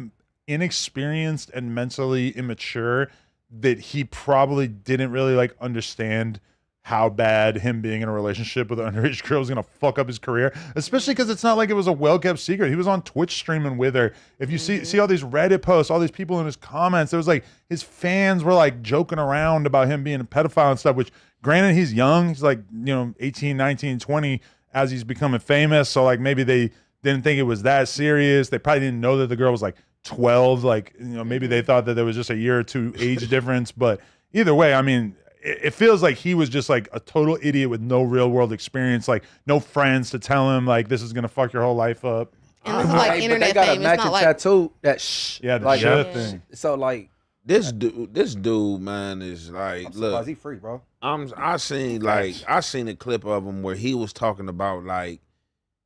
Speaker 1: inexperienced and mentally immature that he probably didn't really understand how bad him being in a relationship with an underage girl was gonna fuck up his career, especially because it's not like it was a well-kept secret. He was on Twitch streaming with her. If you see all these Reddit posts, all these people in his comments, there was his fans were joking around about him being a pedophile and stuff, which granted he's young, he's 18, 19, 20 as he's becoming famous, so maybe they didn't think it was that serious. They probably didn't know that the girl was 12. Maybe they thought that there was just a year or two age difference. But either way, I mean, it feels like he was just a total idiot with no real world experience, no friends to tell him this is gonna fuck your whole life up.
Speaker 2: And this is internet
Speaker 5: but they got
Speaker 2: fame.
Speaker 5: a matching tattoo that
Speaker 1: the thing.
Speaker 5: So
Speaker 4: This dude, man, is like,
Speaker 7: I'm
Speaker 4: look,
Speaker 7: surprised he free, bro.
Speaker 4: I seen a clip of him where he was talking about like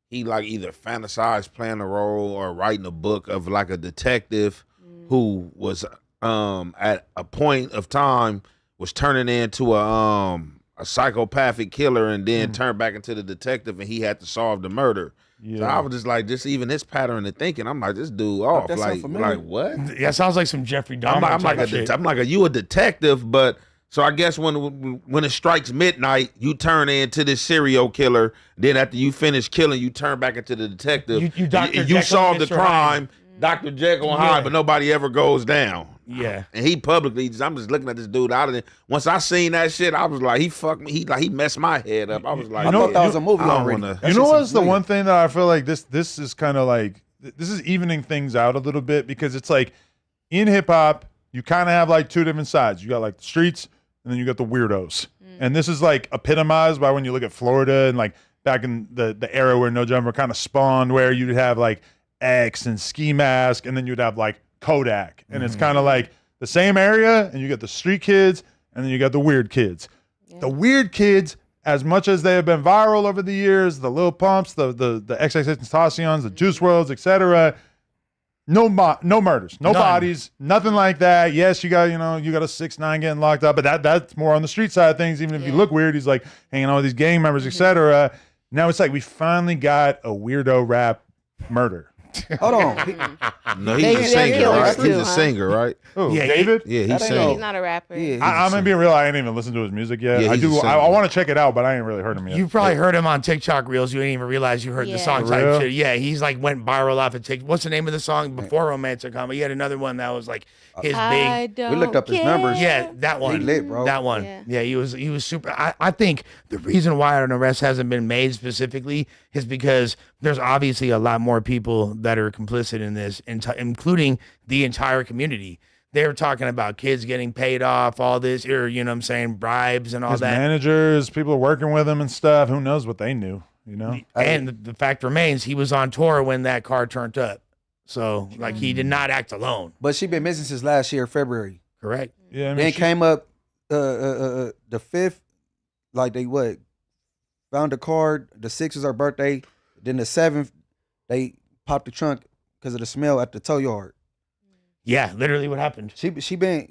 Speaker 4: he like either fantasized playing a role or writing a book of like a detective who was at a point of time was turning into a psychopathic killer and then turned back into the detective and he had to solve the murder.
Speaker 1: Yeah.
Speaker 4: So I was just like, just even his pattern of thinking, I'm like, this dude off.
Speaker 7: that sound familiar.
Speaker 4: Like what?
Speaker 3: Yeah, sounds like some Jeffrey Dahmer.
Speaker 4: I'm like, you a detective, but so I guess when it strikes midnight, you turn into this serial killer. Then after you finish killing, you turn back into the detective. You solve the crime, Dr. Jekyll and Hyde, but nobody ever goes down.
Speaker 3: Yeah,
Speaker 4: and he publicly, I'm just looking at this dude out of it. Once I seen that shit, I was like, he fucked me. He messed my head up. I was like,
Speaker 7: I thought that was a movie already.
Speaker 1: You know what's the one thing that I feel like this is kind of like, this is evening things out a little bit because it's like in hip hop, you kind of have like two different sides. You got like the streets and then you got the weirdos. And this is like epitomized by when you look at Florida and like back in the era where No Jumper kind of spawned, where you'd have like X and Ski Mask and then you'd have like Kodak. And it's kind of like the same area and you got the street kids and then you got the weird kids. The weird kids, as much as they have been viral over the years, the Lil Pumps, the XXXTentacions, the Juice WRLDs, etc. No murders, no bodies, nothing like that. Yes, you got a 6ix9ine getting locked up, but that's more on the street side of things. Even if you look weird, he's like hanging out with these gang members, etc. Now it's like we finally got a weirdo rap murder.
Speaker 7: Hold on.
Speaker 4: No, he's a singer, right? He's a singer, right?
Speaker 1: Oh, yeah, David?
Speaker 4: Yeah, he's
Speaker 2: He's not a rapper.
Speaker 7: Yeah,
Speaker 1: I'm gonna be real. I ain't even listened to his music yet.
Speaker 4: Yeah,
Speaker 1: I
Speaker 4: he's a
Speaker 1: do.
Speaker 4: singer.
Speaker 1: I want to check it out, but I ain't really heard him yet.
Speaker 3: You probably heard him on TikTok reels. You didn't even realize you heard the song
Speaker 1: For real?
Speaker 3: type shit. Yeah, he's like went viral off of TikTok. What's the name of the song before Romantic Comedy? He had another one that was like his big.
Speaker 7: We looked up his numbers.
Speaker 3: Yeah, that one.
Speaker 7: He lit, bro.
Speaker 3: That one.
Speaker 2: Yeah.
Speaker 3: He was super. I think the reason why an arrest hasn't been made specifically is because there's obviously a lot more people that are complicit in this, including the entire community. They're talking about kids getting paid off, all this, or you know what I'm saying, bribes and all
Speaker 1: His
Speaker 3: that.
Speaker 1: managers, people working with him and stuff. Who knows what they knew? You know.
Speaker 3: And the fact remains, he was on tour when that car turned up. So, like, he did not act alone.
Speaker 7: But she been missing since last year, February.
Speaker 3: Correct.
Speaker 1: Yeah. I mean,
Speaker 7: Then came up the 5th, like they found the car. The 6th was her birthday. Then the 7th, they popped the trunk because of the smell at the tow yard.
Speaker 3: Yeah, literally what happened.
Speaker 7: She probably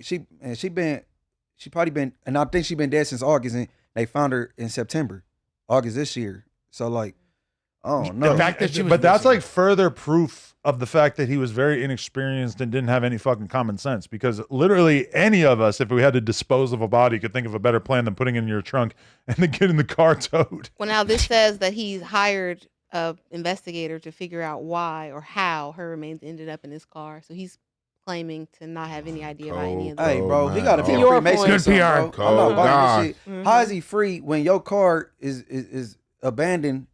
Speaker 7: been, and I think she been dead since August, and they found her in September, August this year. So like, oh no.
Speaker 3: The fact that she was
Speaker 1: but that's
Speaker 3: missing.
Speaker 1: like further proof of the fact that he was very inexperienced and didn't have any fucking common sense. Because literally any of us, if we had to dispose of a body, could think of a better plan than putting it in your trunk and then getting the car towed.
Speaker 2: Well, now this says that he's hired a investigator to figure out why or how her remains ended up in his car. So he's claiming to not have any idea about any of this.
Speaker 7: Hey, bro, he got to be
Speaker 2: To your
Speaker 7: a Freemason.
Speaker 2: point.
Speaker 7: or something,
Speaker 3: Good
Speaker 7: bro.
Speaker 3: PR.
Speaker 7: I'm not buying
Speaker 4: God.
Speaker 7: this shit. How is he free when your car is abandoned,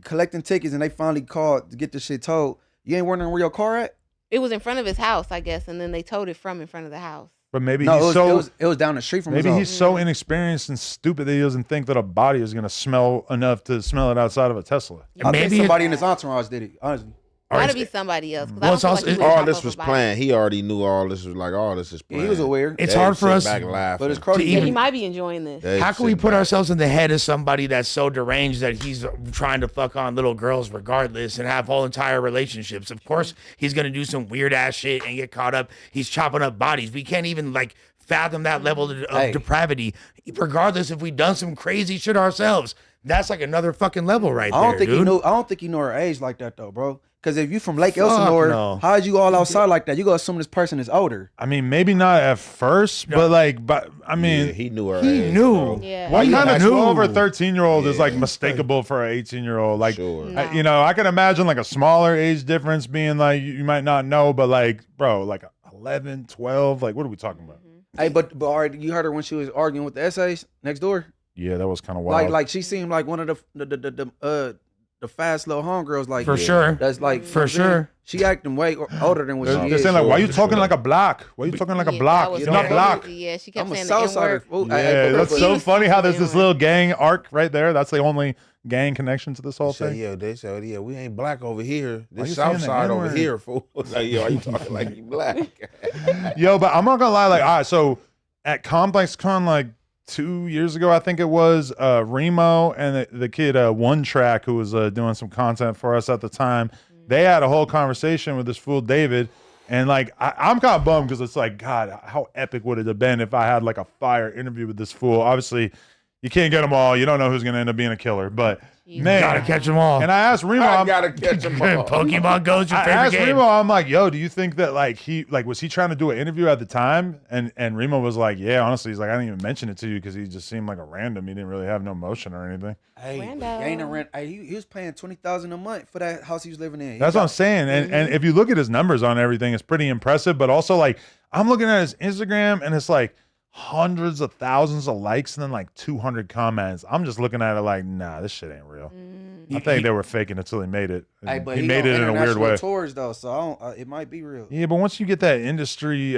Speaker 7: collecting tickets, and they finally called to get the shit towed? You ain't wondering where your car at?
Speaker 2: It was in front of his house, I guess, and then they towed it from in front of the house.
Speaker 1: But maybe
Speaker 7: No,
Speaker 1: he's
Speaker 7: it was down the street from his
Speaker 1: maybe
Speaker 7: house.
Speaker 1: he's so inexperienced and stupid that he doesn't think that a body is going to smell enough to smell it outside of a Tesla.
Speaker 7: I think
Speaker 3: Maybe
Speaker 7: somebody in his entourage did it, honestly.
Speaker 2: Gotta be somebody else. 'cause I
Speaker 3: Well,
Speaker 2: don't
Speaker 3: it's
Speaker 2: feel
Speaker 3: also-
Speaker 2: like he would
Speaker 4: All
Speaker 2: pop
Speaker 4: this
Speaker 2: up
Speaker 4: was
Speaker 2: a body.
Speaker 4: planned. He already knew all this was like, all this is
Speaker 7: Yeah,
Speaker 4: planned.
Speaker 7: he was aware.
Speaker 3: It's
Speaker 4: They
Speaker 3: hard
Speaker 4: was
Speaker 3: for
Speaker 4: sitting
Speaker 3: us
Speaker 4: back laughing.
Speaker 7: But it's
Speaker 3: to
Speaker 7: crazy.
Speaker 2: Yeah,
Speaker 3: even-
Speaker 2: he might be enjoying this.
Speaker 4: They
Speaker 3: How can we
Speaker 4: sitting
Speaker 3: put
Speaker 4: back.
Speaker 3: ourselves in the head of somebody that's so deranged that he's trying to fuck on little girls regardless and have whole entire relationships? Of course, he's going to do some weird ass shit and get caught up. He's chopping up bodies. We can't even like fathom that level of
Speaker 7: Hey.
Speaker 3: depravity, regardless if we've done some crazy shit ourselves. That's like another fucking level right
Speaker 7: I
Speaker 3: there,
Speaker 7: don't think
Speaker 3: dude.
Speaker 7: you knew. I don't think you know her age like that though, bro. Because if you from Lake
Speaker 3: Fuck
Speaker 7: Elsinore,
Speaker 3: no.
Speaker 7: how's you all outside like that? You gonna assume this person is older.
Speaker 1: I mean, maybe not at first, but I mean,
Speaker 4: Yeah, he knew her.
Speaker 3: He
Speaker 4: age,
Speaker 3: knew.
Speaker 4: bro.
Speaker 2: Yeah.
Speaker 1: what kind of
Speaker 3: knew.
Speaker 1: 12 or 13-year-old is like
Speaker 4: Yeah.
Speaker 1: mistakable for an 18-year-old? Like,
Speaker 4: Sure.
Speaker 2: No.
Speaker 1: I can imagine like a smaller age difference being like, you might not know, but like, bro, like 11, 12, like, what are we talking about?
Speaker 7: Hey, but all right, you heard her when she was arguing with the essays next door.
Speaker 1: Yeah, that was kind of wild.
Speaker 7: Like she seemed like one of the
Speaker 5: the fast little homegirls like
Speaker 3: For sure.
Speaker 5: That's like
Speaker 3: For sure.
Speaker 5: She acting way older than what she
Speaker 1: They're
Speaker 5: is.
Speaker 1: saying like, why you
Speaker 4: Sure,
Speaker 1: talking
Speaker 4: sure.
Speaker 1: like a block? Why you talking like a
Speaker 2: Yeah,
Speaker 1: block?
Speaker 2: that was
Speaker 1: You're not
Speaker 2: crazy.
Speaker 1: block.
Speaker 2: Yeah, she kept
Speaker 5: I'm a
Speaker 2: saying the
Speaker 5: Southsider.
Speaker 2: N-word.
Speaker 1: Yeah, that's so
Speaker 2: confused.
Speaker 1: funny how there's this
Speaker 2: N-word.
Speaker 1: little gang arc right there. That's the only gang connection to this whole
Speaker 4: Say,
Speaker 1: thing.
Speaker 4: yeah, they said, yeah, we ain't black over here.
Speaker 1: Why
Speaker 4: This
Speaker 1: you saying
Speaker 4: south
Speaker 1: the
Speaker 4: side over
Speaker 1: N-word?
Speaker 4: here, fool. Like, yo, why you talking like you black?
Speaker 1: Yo, but I'm not gonna lie. Like, all right, so at Complex Con, like 2 years ago, I think it was, Remo and the kid One Track, who was doing some content for us at the time. They had a whole conversation with this fool David, and like I'm kind of bummed because it's like, God, how epic would it have been if I had like a fire interview with this fool? Obviously, you can't get them all. You don't know who's gonna end up being a killer, but man,
Speaker 3: Gotta catch them all.
Speaker 1: and I asked Remo,
Speaker 4: I gotta catch them all.
Speaker 3: Pokemon Go's your
Speaker 1: I
Speaker 3: favorite
Speaker 1: asked
Speaker 3: game.
Speaker 1: Remo, I'm like, yo, do you think that was he trying to do an interview at the time? And Remo was like, yeah, honestly, he's like, I didn't even mention it to you because he just seemed like a random. He didn't really have no motion or anything.
Speaker 5: Hey,
Speaker 2: Rando.
Speaker 5: ain't a rent. Hey, he was paying $20,000 a month for that house he was living in. He
Speaker 1: That's what I'm
Speaker 5: got-
Speaker 1: saying. And if you look at his numbers on everything, it's pretty impressive. But also, like, I'm looking at his Instagram and it's like hundreds of thousands of likes and then like 200 comments. I'm just looking at it like, nah, this shit ain't real. I think they were faking it till he made it.
Speaker 5: Hey, but
Speaker 1: he made it in a weird way.
Speaker 5: Tours though, so I don't, it might be real.
Speaker 1: Yeah, but once you get that industry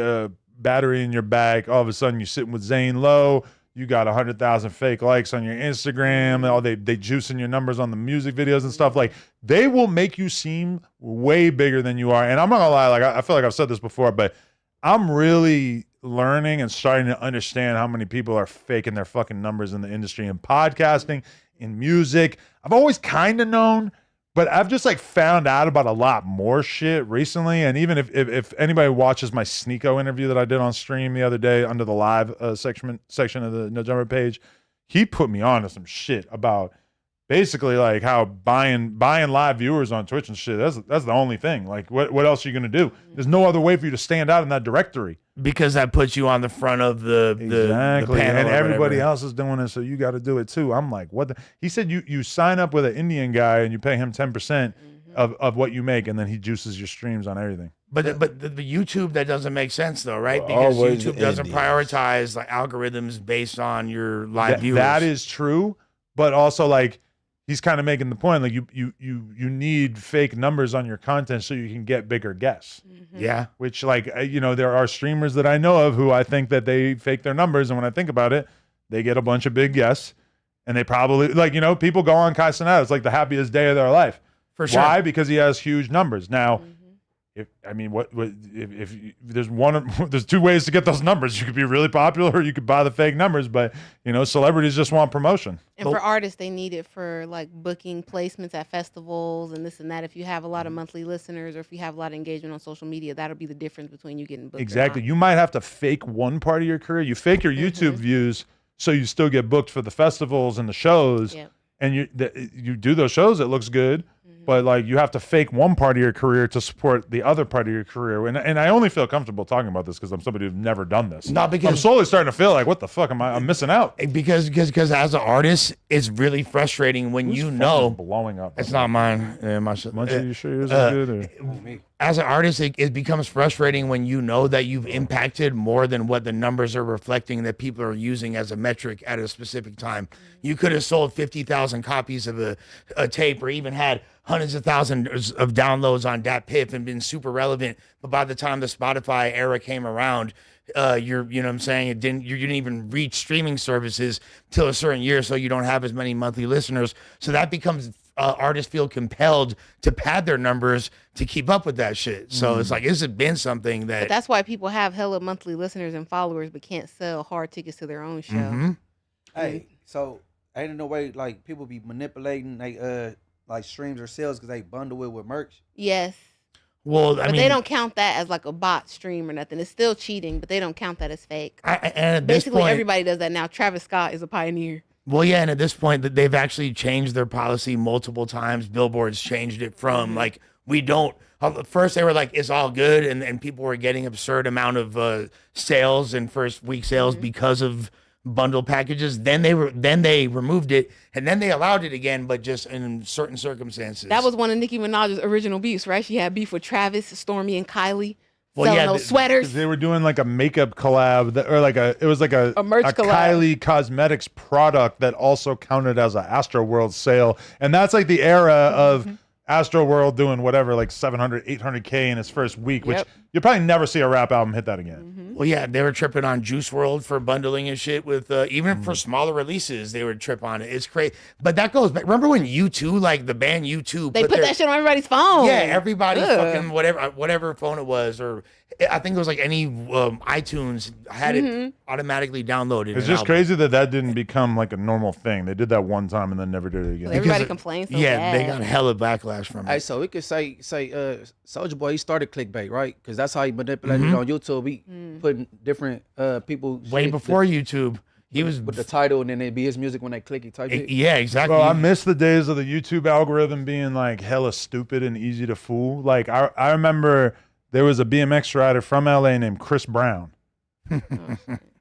Speaker 1: battery in your bag, all of a sudden you're sitting with Zane Lowe. You got 100,000 fake likes on your Instagram. All they juicing your numbers on the music videos and stuff. Like, they will make you seem way bigger than you are. And I'm not gonna lie, like I feel like I've said this before, but I'm really learning and starting to understand how many people are faking their fucking numbers in the industry, in podcasting, in music. I've always kind of known, but I've just like found out about a lot more shit recently. And even if anybody watches my Sneeko interview that I did on stream the other day under the live section of the No Jumper page, he put me on to some shit about basically like how buying live viewers on Twitch and shit. That's the only thing. Like, what else are you gonna do? There's no other way for you to stand out in that directory.
Speaker 3: Because that puts you on the front of the
Speaker 1: Exactly.
Speaker 3: panel
Speaker 1: And
Speaker 3: or
Speaker 1: everybody
Speaker 3: whatever.
Speaker 1: else is doing it, so you got to do it too. I'm like, what the? He said you sign up with an Indian guy and you pay him 10% of what you make, and then he juices your streams on everything.
Speaker 3: But the YouTube, that doesn't make sense though, right? Because
Speaker 4: Always
Speaker 3: YouTube
Speaker 4: the
Speaker 3: doesn't
Speaker 4: Indians.
Speaker 3: prioritize like algorithms based on your live viewers.
Speaker 1: That is true, but also like he's kind of making the point, like you need fake numbers on your content so you can get bigger guests.
Speaker 3: Yeah.
Speaker 1: Which, like, there are streamers that I know of who I think that they fake their numbers, and when I think about it, they get a bunch of big guests, and they probably, like, people go on Kai Cenat. It's like the happiest day of their life.
Speaker 3: For sure.
Speaker 1: Why? Because he has huge numbers. Now, if there's two ways to get those numbers. You could be really popular, or you could buy the fake numbers. But celebrities just want promotion.
Speaker 2: And for artists, they need it for like booking placements at festivals and this and that. If you have a lot of monthly listeners or if you have a lot of engagement on social media, that'll be the difference between you getting booked.
Speaker 1: Exactly.
Speaker 2: Or not.
Speaker 1: You might have to fake one part of your career. You fake your YouTube views so you still get booked for the festivals and the shows.
Speaker 2: Yep.
Speaker 1: And you do those shows, it looks good. But like you have to fake one part of your career to support the other part of your career. And I only feel comfortable talking about this because I'm somebody who's never done this.
Speaker 3: Not because-
Speaker 1: I'm slowly starting to feel like, what the fuck I'm missing out.
Speaker 3: Because as an artist, it's really frustrating when
Speaker 1: Whose
Speaker 3: you
Speaker 1: phone
Speaker 3: know
Speaker 1: is blowing up.
Speaker 3: it's not mine. My
Speaker 1: Munchie, you sure yours is good? Or?
Speaker 3: As an artist, it becomes frustrating when you know that you've impacted more than what the numbers are reflecting that people are using as a metric at a specific time. You could have sold 50,000 copies of a tape, or even had hundreds of thousands of downloads on Dat Piff and been super relevant. But by the time the Spotify era came around, you know what I'm saying? You didn't even reach streaming services till a certain year, so you don't have as many monthly listeners. So that becomes artists feel compelled to pad their numbers to keep up with that shit. So it's like, this has been something that.
Speaker 2: But that's why people have hella monthly listeners and followers, but can't sell hard tickets to their own show.
Speaker 5: Hey, so ain't no way like people be manipulating they like streams or sales because they bundle it with merch.
Speaker 2: Yes.
Speaker 3: Well,
Speaker 2: But they don't count that as like a bot stream or nothing. It's still cheating, but they don't count that as fake.
Speaker 3: And at this
Speaker 2: Basically,
Speaker 3: point,
Speaker 2: everybody does that now. Travis Scott is a pioneer.
Speaker 3: well, yeah, and at this point, that they've actually changed their policy multiple times. Billboard's changed it from like, we don't. First, they were like, it's all good, and people were getting absurd amount of sales and first week sales because of bundle packages. Then they removed it, and then they allowed it again, but just in certain circumstances.
Speaker 2: That was one of Nicki Minaj's original beefs, right? She had beef with Travis, Stormy, and Kylie. selling those sweaters.
Speaker 1: They were doing like a makeup collab or it was like a
Speaker 2: merch collab.
Speaker 1: Kylie Cosmetics product that also counted as an Astroworld sale. And that's like the era of Astroworld doing whatever, like 700, 800K in its first week, which you'll probably never see a rap album hit that again.
Speaker 3: Well, yeah, they were tripping on Juice World for bundling and shit with, even for smaller releases, they would trip on it. It's crazy. But that goes back. Remember when U2, like the band U2,
Speaker 2: They put that shit on everybody's phone.
Speaker 3: Yeah, everybody fucking whatever phone it was, or I think it was like any iTunes had it automatically downloaded.
Speaker 1: It's just crazy that didn't become like a normal thing. They did that one time and then never did it again.
Speaker 2: Everybody complains so bad.
Speaker 3: They got hella backlash from it.
Speaker 5: Hey, so we could say Soulja Boy, he started clickbait, right? Because that's how he manipulated it on YouTube. He putting different people
Speaker 3: way before YouTube. He was
Speaker 5: with the title, and then it'd be his music when they click it type it.
Speaker 3: Yeah, exactly.
Speaker 1: Well, I miss the days of the YouTube algorithm being like hella stupid and easy to fool. Like I remember there was a BMX rider from LA named Chris Brown.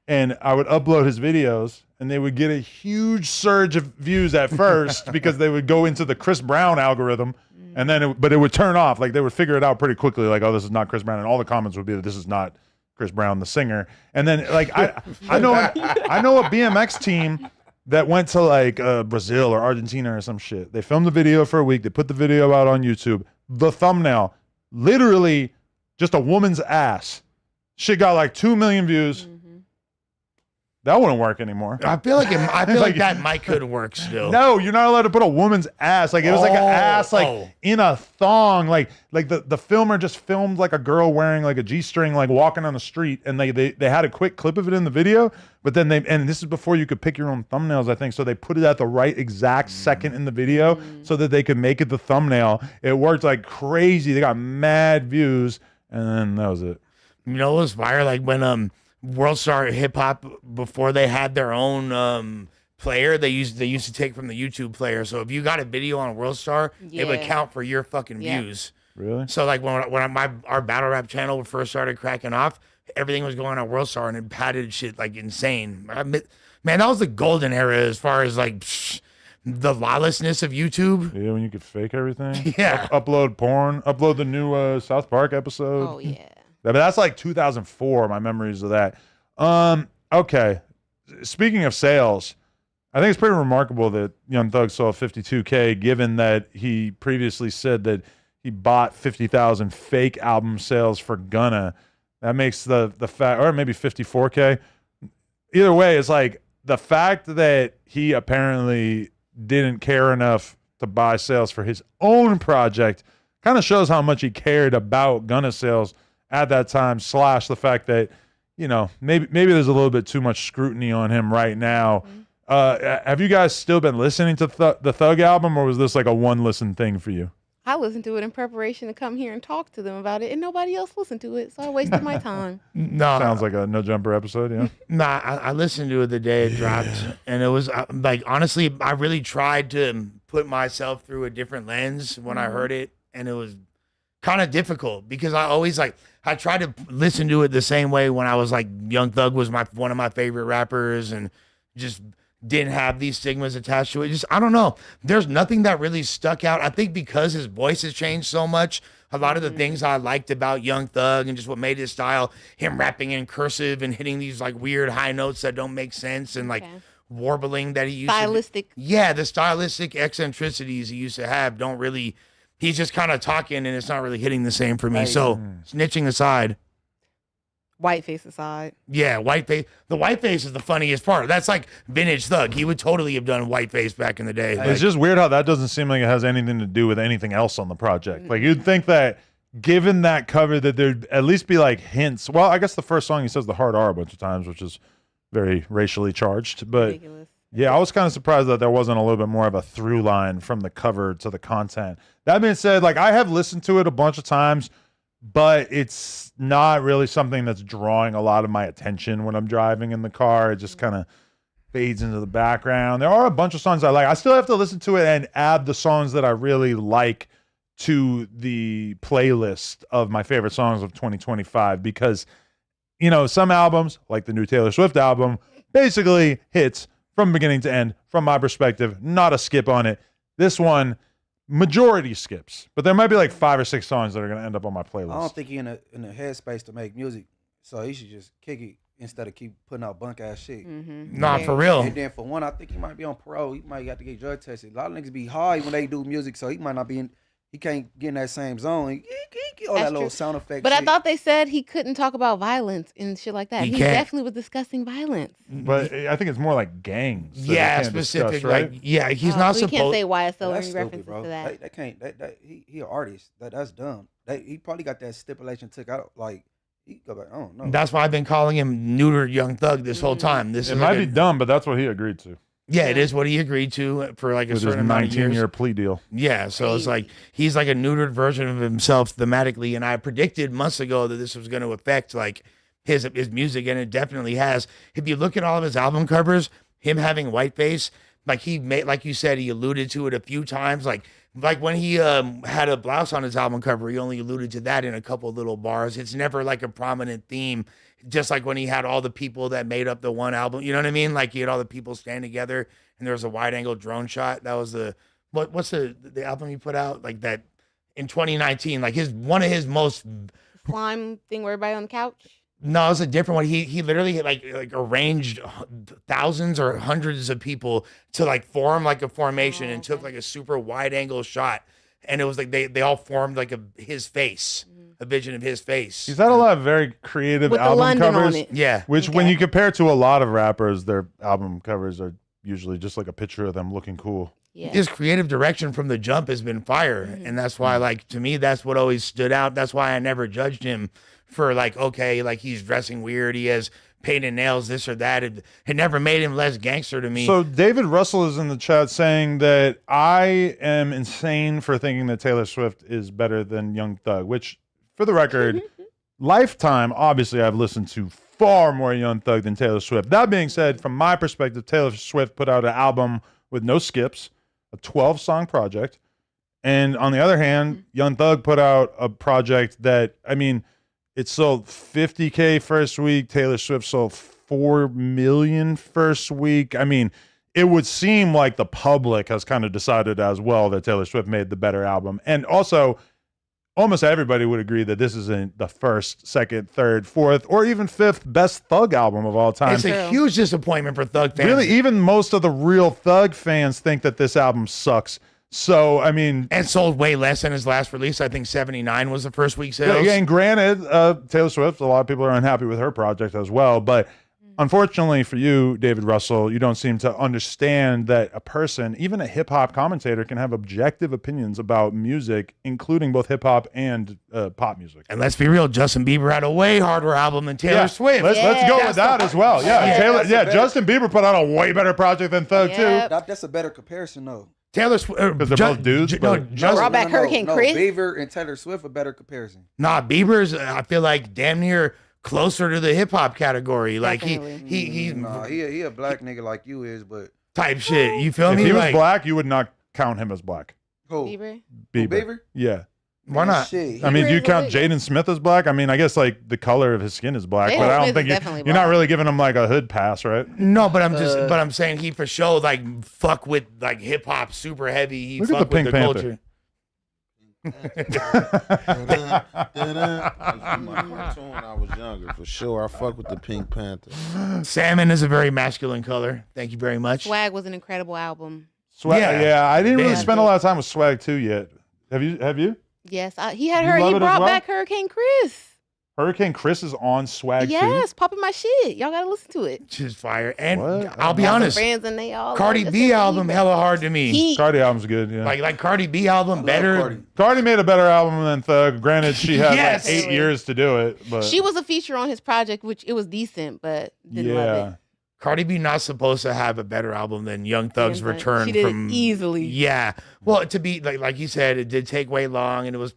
Speaker 1: And I would upload his videos and they would get a huge surge of views at first because they would go into the Chris Brown algorithm and then but it would turn off. Like they would figure it out pretty quickly, like, oh, this is not Chris Brown, and all the comments would be that this is not Chris Brown, the singer. And then like I know a BMX team that went to like Brazil or Argentina or some shit. They filmed the video for a week. They put the video out on YouTube. The thumbnail, literally just a woman's ass. Shit got like 2 million views. That wouldn't work anymore.
Speaker 3: I feel like that mic could work still.
Speaker 1: No, you're not allowed to put a woman's ass. Like it was like an ass in a thong. Like the filmer just filmed like a girl wearing like a G-string, like walking on the street, and they had a quick clip of it in the video, but then and this is before you could pick your own thumbnails, I think. So they put it at the right exact second in the video so that they could make it the thumbnail. It worked like crazy. They got mad views, and then that was it.
Speaker 3: You know what was fire? Like when World Star Hip Hop, before they had their own player, they used to take from the YouTube player. So if you got a video on World Star, it would count for your fucking views.
Speaker 1: Really?
Speaker 3: So like when our battle rap channel first started cracking off, everything was going on World Star and it padded shit like insane. Man, that was the golden era as far as like the lawlessness of YouTube.
Speaker 1: Yeah, when you could fake everything.
Speaker 3: Yeah.
Speaker 1: Upload porn. Upload the new South Park episode.
Speaker 2: Oh yeah.
Speaker 1: But that's like 2004, my memories of that. Okay. Speaking of sales, I think it's pretty remarkable that Young Thug saw 52K, given that he previously said that he bought 50,000 fake album sales for Gunna. That makes the fact, or maybe 54K. Either way, it's like the fact that he apparently didn't care enough to buy sales for his own project kind of shows how much he cared about Gunna sales at that time, / the fact that, you know, maybe there's a little bit too much scrutiny on him right now. Have you guys still been listening to the Thug album, or was this like a one listen thing for you?
Speaker 2: I listened to it in preparation to come here and talk to them about it, and nobody else listened to it, so I wasted my time.
Speaker 3: No,
Speaker 1: sounds like a No Jumper episode, yeah.
Speaker 3: Nah, I listened to it the day it dropped, and it was like, honestly, I really tried to put myself through a different lens when I heard it, and it was kind of difficult because I always I tried to listen to it the same way when I was like Young Thug was one of my favorite rappers and just didn't have these stigmas attached to it. Just, I don't know. There's nothing that really stuck out. I think because his voice has changed so much, a lot of the things I liked about Young Thug and just what made his style, him rapping in cursive and hitting these like weird high notes that don't make sense and like warbling that he used
Speaker 2: stylistic.
Speaker 3: The stylistic eccentricities he used to have don't really. He's just kind of talking, and it's not really hitting the same for me. So, snitching aside.
Speaker 2: Whiteface aside.
Speaker 3: Yeah, Whiteface. The Whiteface is the funniest part. That's like vintage Thug. He would totally have done Whiteface back in the day.
Speaker 1: It's just weird how that doesn't seem like it has anything to do with anything else on the project. Like, you'd think that given that cover that there'd at least be like hints. Well, I guess the first song he says the hard R a bunch of times, which is very racially charged. But
Speaker 2: ridiculous.
Speaker 1: Yeah, I was kind of surprised that there wasn't a little bit more of a through line from the cover to the content. That being said, like, I have listened to it a bunch of times, but it's not really something that's drawing a lot of my attention when I'm driving in the car. It just kind of fades into the background. There are a bunch of songs I like. I still have to listen to it and add the songs that I really like to the playlist of my favorite songs of 2025 because, you know, some albums, like the new Taylor Swift album, basically hits from beginning to end, from my perspective, not a skip on it. This one, majority skips, but there might be like 5 or 6 songs that are gonna end up on my playlist.
Speaker 7: I don't think he in a headspace to make music, so he should just kick it instead of keep putting out bunk ass shit.
Speaker 3: Nah, for real.
Speaker 7: And then for one, I think he might be on parole. He might have to get drug tested. A lot of niggas be high when they do music, so he might not be in. He can't get in that same zone. He get all
Speaker 2: That's
Speaker 7: that little
Speaker 2: true.
Speaker 7: sound effect.
Speaker 2: But
Speaker 7: shit.
Speaker 2: I thought they said he couldn't talk about violence and shit like that.
Speaker 3: He
Speaker 2: He
Speaker 3: can't.
Speaker 2: definitely was discussing violence.
Speaker 1: But I think it's more like gangs. that you
Speaker 3: Yeah,
Speaker 1: can't
Speaker 3: specific.
Speaker 1: discuss, right?
Speaker 3: Like, yeah, he's
Speaker 2: Oh,
Speaker 3: not
Speaker 2: so we can't
Speaker 3: supposed.
Speaker 2: say YSL or
Speaker 7: That's
Speaker 2: any
Speaker 7: stupid,
Speaker 2: references
Speaker 7: bro.
Speaker 2: to that.
Speaker 7: They can't. He an artist. That's dumb. He probably got that stipulation took out. Like he go back. I don't know.
Speaker 3: That's why I've been calling him neutered Young Thug this whole time. This
Speaker 1: It
Speaker 3: is
Speaker 1: might
Speaker 3: like
Speaker 1: be
Speaker 3: a-
Speaker 1: dumb, but that's what he agreed to
Speaker 3: Yeah, it is what he agreed to for like a
Speaker 1: with his
Speaker 3: certain amount of years.
Speaker 1: 19-year plea deal.
Speaker 3: Yeah, so it's like he's like a neutered version of himself thematically, and I predicted months ago that this was going to affect like his music, and it definitely has. If you look at all of his album covers, him having whiteface, like he made, like you said, he alluded to it a few times, like when he had a blouse on his album cover, he only alluded to that in a couple little bars. It's never like a prominent theme. Just like when he had all the people that made up the one album, you know what I mean? Like he had all the people stand together, and there was a wide angle drone shot. That was the what's the album he put out like that in 2019? Like one of his most.
Speaker 2: Slime thing where everybody on the couch.
Speaker 3: No, it's a different one. He literally like arranged thousands or hundreds of people to like form like a formation and took like a super wide angle shot, and it was like they all formed like his face, a vision of his face.
Speaker 1: He's had a lot of very creative
Speaker 2: With the
Speaker 1: album
Speaker 2: London
Speaker 1: covers.
Speaker 2: on it.
Speaker 3: Yeah.
Speaker 1: Which, when
Speaker 2: Okay.
Speaker 1: you compare to a lot of rappers, their album covers are usually just like a picture of them looking cool.
Speaker 2: Yeah.
Speaker 3: His creative direction from the jump has been fire, and that's why, like, to me, that's what always stood out. That's why I never judged him for like, okay, like he's dressing weird, he has painted nails, this or that. It never made him less gangster to me.
Speaker 1: So David Russell is in the chat saying that I am insane for thinking that Taylor Swift is better than Young Thug, which, for the record, lifetime, obviously I've listened to far more Young Thug than Taylor Swift. That being said, from my perspective, Taylor Swift put out an album with no skips, a 12-song project. And on the other hand, Young Thug put out a project that, I mean, it sold 50K first week. Taylor Swift sold 4 million first week. I mean, it would seem like the public has kind of decided as well that Taylor Swift made the better album. And also, almost everybody would agree that this isn't the first, second, third, fourth, or even fifth best Thug album of all time.
Speaker 3: It's a huge disappointment for Thug fans.
Speaker 1: Really, even most of the real Thug fans think that this album sucks. So, I mean,
Speaker 3: and sold way less than his last release. I think 79 was the first week sales.
Speaker 1: yeah, and granted, Taylor Swift, a lot of people are unhappy with her project as well. But unfortunately for you, David Russell, you don't seem to understand that a person, even a hip hop commentator, can have objective opinions about music, including both hip hop and pop music.
Speaker 3: And let's be real, Justin Bieber had a way harder album than Taylor Swift.
Speaker 1: Let's go with that as well. Justin Bieber put out a way better project than Thug too.
Speaker 7: That's a better comparison though.
Speaker 3: Taylor Swift,
Speaker 1: because they're both dudes.
Speaker 2: Brought back Hurricane Chris.
Speaker 7: Bieber and Taylor Swift a better comparison.
Speaker 3: Nah, Bieber's I feel like damn near closer to the hip hop category. Like he's
Speaker 7: he a black nigga like you is, but
Speaker 3: type shit. You feel
Speaker 1: if
Speaker 3: me?
Speaker 1: If he was
Speaker 3: like,
Speaker 1: black, you would not count him as black.
Speaker 7: Who?
Speaker 2: Bieber?
Speaker 7: Bieber?
Speaker 1: Yeah.
Speaker 3: Why not?
Speaker 7: Shit.
Speaker 1: I mean, do you count Jaden Smith as black? I mean, I guess like the color of his skin is black, but I don't think you're not really giving him like a hood pass, right?
Speaker 3: No, but I'm saying he for sure like fuck with like hip hop super heavy. He
Speaker 1: Look
Speaker 3: fuck
Speaker 1: at the Pink
Speaker 3: with
Speaker 1: Panther.
Speaker 4: My cartoon when I was younger, for sure. I fuck with the Pink Panther.
Speaker 3: Salmon is a very masculine color. Thank you very much.
Speaker 2: Swag was an incredible album.
Speaker 1: Swag,
Speaker 3: Yeah.
Speaker 1: I didn't really
Speaker 3: Man.
Speaker 1: spend a lot of time with Swag 2 yet. Have you?
Speaker 2: Yes, he had
Speaker 1: You
Speaker 2: her.
Speaker 1: love
Speaker 2: He
Speaker 1: it as
Speaker 2: brought
Speaker 1: well?
Speaker 2: back Hurricane Chris.
Speaker 1: Hurricane Chris is on Swag 2?
Speaker 2: Yes, popping my shit. Y'all gotta listen to it.
Speaker 3: Just fire. And
Speaker 1: What?
Speaker 3: I'll be
Speaker 2: Got some
Speaker 3: honest,
Speaker 2: friends and they all
Speaker 3: Cardi
Speaker 2: like
Speaker 3: B
Speaker 2: Justin
Speaker 3: album
Speaker 2: Bieber.
Speaker 3: hella hard to me.
Speaker 2: He,
Speaker 1: Cardi album's good, yeah.
Speaker 3: Like Cardi B album better.
Speaker 1: Cardi made a better album than Thug. Granted, she had
Speaker 3: Yes.
Speaker 1: like 8 years to do it, but
Speaker 2: she was a feature on his project, which it was decent, but didn't love it.
Speaker 3: Cardi B not supposed to have a better album than Young Thug's
Speaker 2: Young Thug.
Speaker 3: return
Speaker 2: She did it
Speaker 3: from
Speaker 2: easily.
Speaker 3: Yeah, well, to be like you said, it did take way long, and it was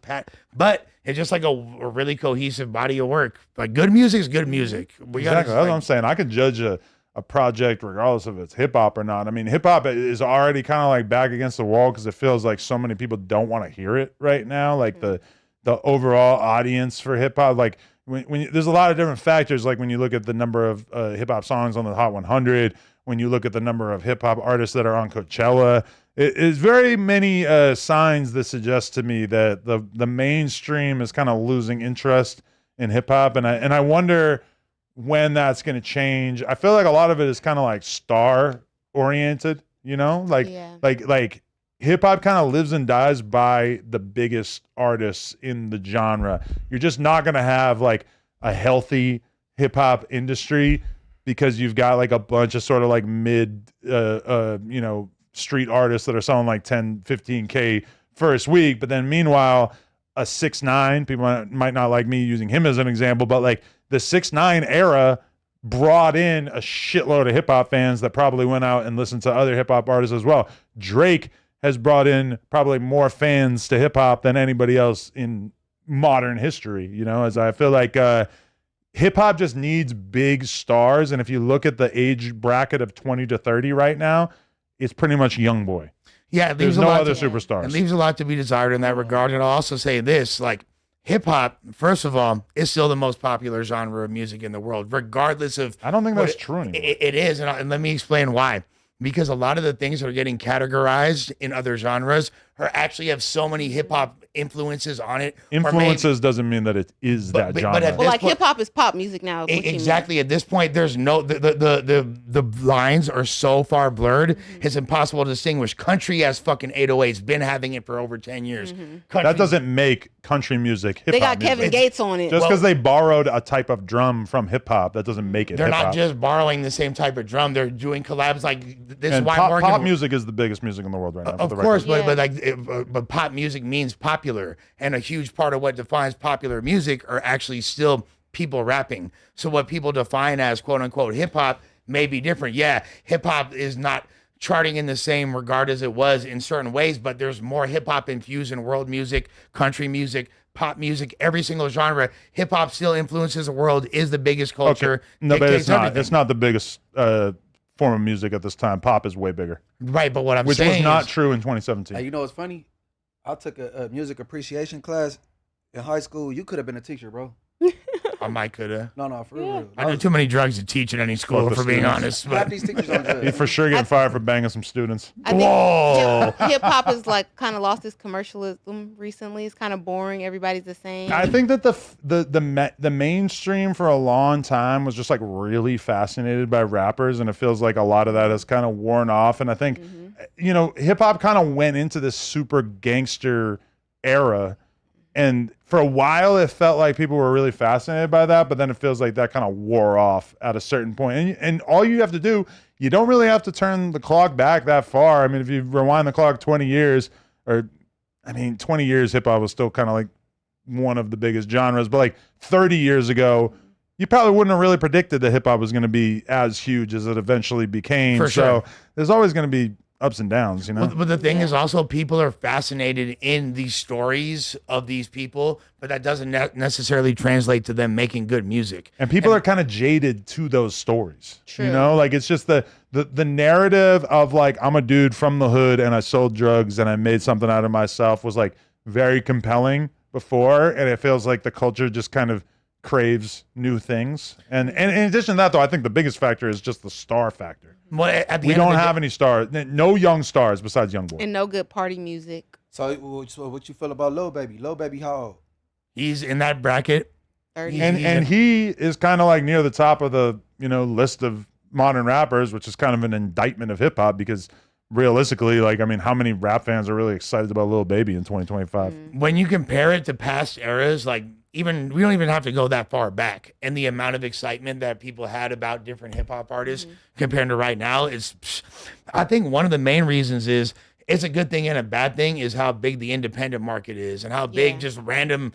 Speaker 3: but it's just like a really cohesive body of work. Like good music is good music. We gotta
Speaker 1: exactly. That's what I'm saying. I can judge a project regardless if it's hip hop or not. I mean, hip hop is already kind of like back against the wall because it feels like so many people don't want to hear it right now. Like the overall audience for hip hop, like. When there's a lot of different factors, like when you look at the number of hip hop songs on the Hot 100, when you look at the number of hip hop artists that are on Coachella, It's very many signs that suggest to me that the mainstream is kind of losing interest in hip hop, and I wonder when that's going to change. I feel like a lot of it is kind of like star oriented, you know, like hip hop kind of lives and dies by the biggest artists in the genre. You're just not going to have like a healthy hip hop industry because you've got like a bunch of sort of like mid, you know, street artists that are selling like 10, 15K first week. But then meanwhile, a 6ix9ine, people might not like me using him as an example, but like the 6ix9ine era brought in a shitload of hip hop fans that probably went out and listened to other hip hop artists as well. Drake has brought in probably more fans to hip hop than anybody else in modern history, you know, as I feel like hip hop just needs big stars. And if you look at the age bracket of 20 to 30 right now, it's pretty much young boy.
Speaker 3: Yeah,
Speaker 1: there's no other superstars.
Speaker 3: It leaves a lot to be desired in that regard. And I'll also say this, like hip hop, first of all, is still the most popular genre of music in the world, regardless of.
Speaker 1: I don't think that's true anymore.
Speaker 3: It is, and let me explain why. Because a lot of the things that are getting categorized in other genres are actually have so many hip hop influences on it.
Speaker 1: Influences doesn't mean that it is that genre.
Speaker 2: Well, like hip hop is pop music now.
Speaker 3: Exactly. At this point, there's no the lines are so far blurred. It's impossible to distinguish. Country has fucking 808s, been having it for over 10 years.
Speaker 1: That doesn't make country music hip hop.
Speaker 2: They got Kevin Gates on it.
Speaker 1: Just because they borrowed a type of drum from hip hop, that doesn't make it.
Speaker 3: They're
Speaker 1: hip-hop.
Speaker 3: not just borrowing the same type of drum. They're doing collabs like this.
Speaker 1: And
Speaker 3: is why
Speaker 1: pop music is the biggest music in the world right now.
Speaker 3: Of course, but pop music means popular, and a huge part of what defines popular music are actually still people rapping. So what people define as quote unquote hip hop may be different. Yeah, hip hop is not charting in the same regard as it was in certain ways, but there's more hip hop infused in world music, country music, pop music, every single genre. Hip hop still influences the world, is the biggest culture.
Speaker 1: Okay. No, but it's not.
Speaker 3: Everything.
Speaker 1: It's not the biggest form of music at this time. Pop is way bigger.
Speaker 3: Right, but what I'm
Speaker 1: which
Speaker 3: saying
Speaker 1: was not
Speaker 3: is,
Speaker 1: true in 2017.
Speaker 7: Hey, you know what's funny? I took a music appreciation class in high school. You could have been a teacher, bro.
Speaker 3: I might could have.
Speaker 7: No, for real.
Speaker 3: I did too many drugs to teach at any school, for being honest.
Speaker 7: Half
Speaker 3: But
Speaker 7: these teachers on drugs.
Speaker 1: You're for sure getting fired for banging some students.
Speaker 2: I think
Speaker 3: Whoa.
Speaker 2: hip hop has like kind of lost its commercialism recently. It's kind of boring. Everybody's the same.
Speaker 1: I think that the mainstream for a long time was just like really fascinated by rappers, and it feels like a lot of that has kind of worn off. And I think, you know, hip hop kind of went into this super gangster era, and for a while it felt like people were really fascinated by that, but then it feels like that kind of wore off at a certain point. And all you have to do, you don't really have to turn the clock back that far. I mean, if you rewind the clock 20 years, or I mean, 20 years, hip hop was still kind of like one of the biggest genres, but like 30 years ago, you probably wouldn't have really predicted that hip hop was going to be as huge as it eventually became.
Speaker 3: For sure.
Speaker 1: So there's always going to be ups and downs, you know?
Speaker 3: But the thing is also people are fascinated in these stories of these people, but that doesn't necessarily translate to them making good music.
Speaker 1: And people are kind of jaded to those stories.
Speaker 2: True.
Speaker 1: You know, like it's just the narrative of like, I'm a dude from the hood and I sold drugs and I made something out of myself was like very compelling before. And it feels like the culture just kind of craves new things. And in addition to that, though, I think the biggest factor is just the star factor.
Speaker 3: Well, at the
Speaker 1: We
Speaker 3: end of
Speaker 1: don't
Speaker 3: the
Speaker 1: have any stars, no young stars besides Young Boy.
Speaker 2: and no good party music.
Speaker 7: So what you feel about Lil Baby? Lil Baby, how old?
Speaker 3: He's in that bracket.
Speaker 2: 30.
Speaker 1: And he is kind of like near the top of the, you know, list of modern rappers, which is kind of an indictment of hip hop because realistically, like, I mean, how many rap fans are really excited about Lil Baby in 2025?
Speaker 3: When you compare it to past eras, like even we don't even have to go that far back, and the amount of excitement that people had about different hip hop artists compared to right now is, I think one of the main reasons is it's a good thing and a bad thing is how big the independent market is and how big just random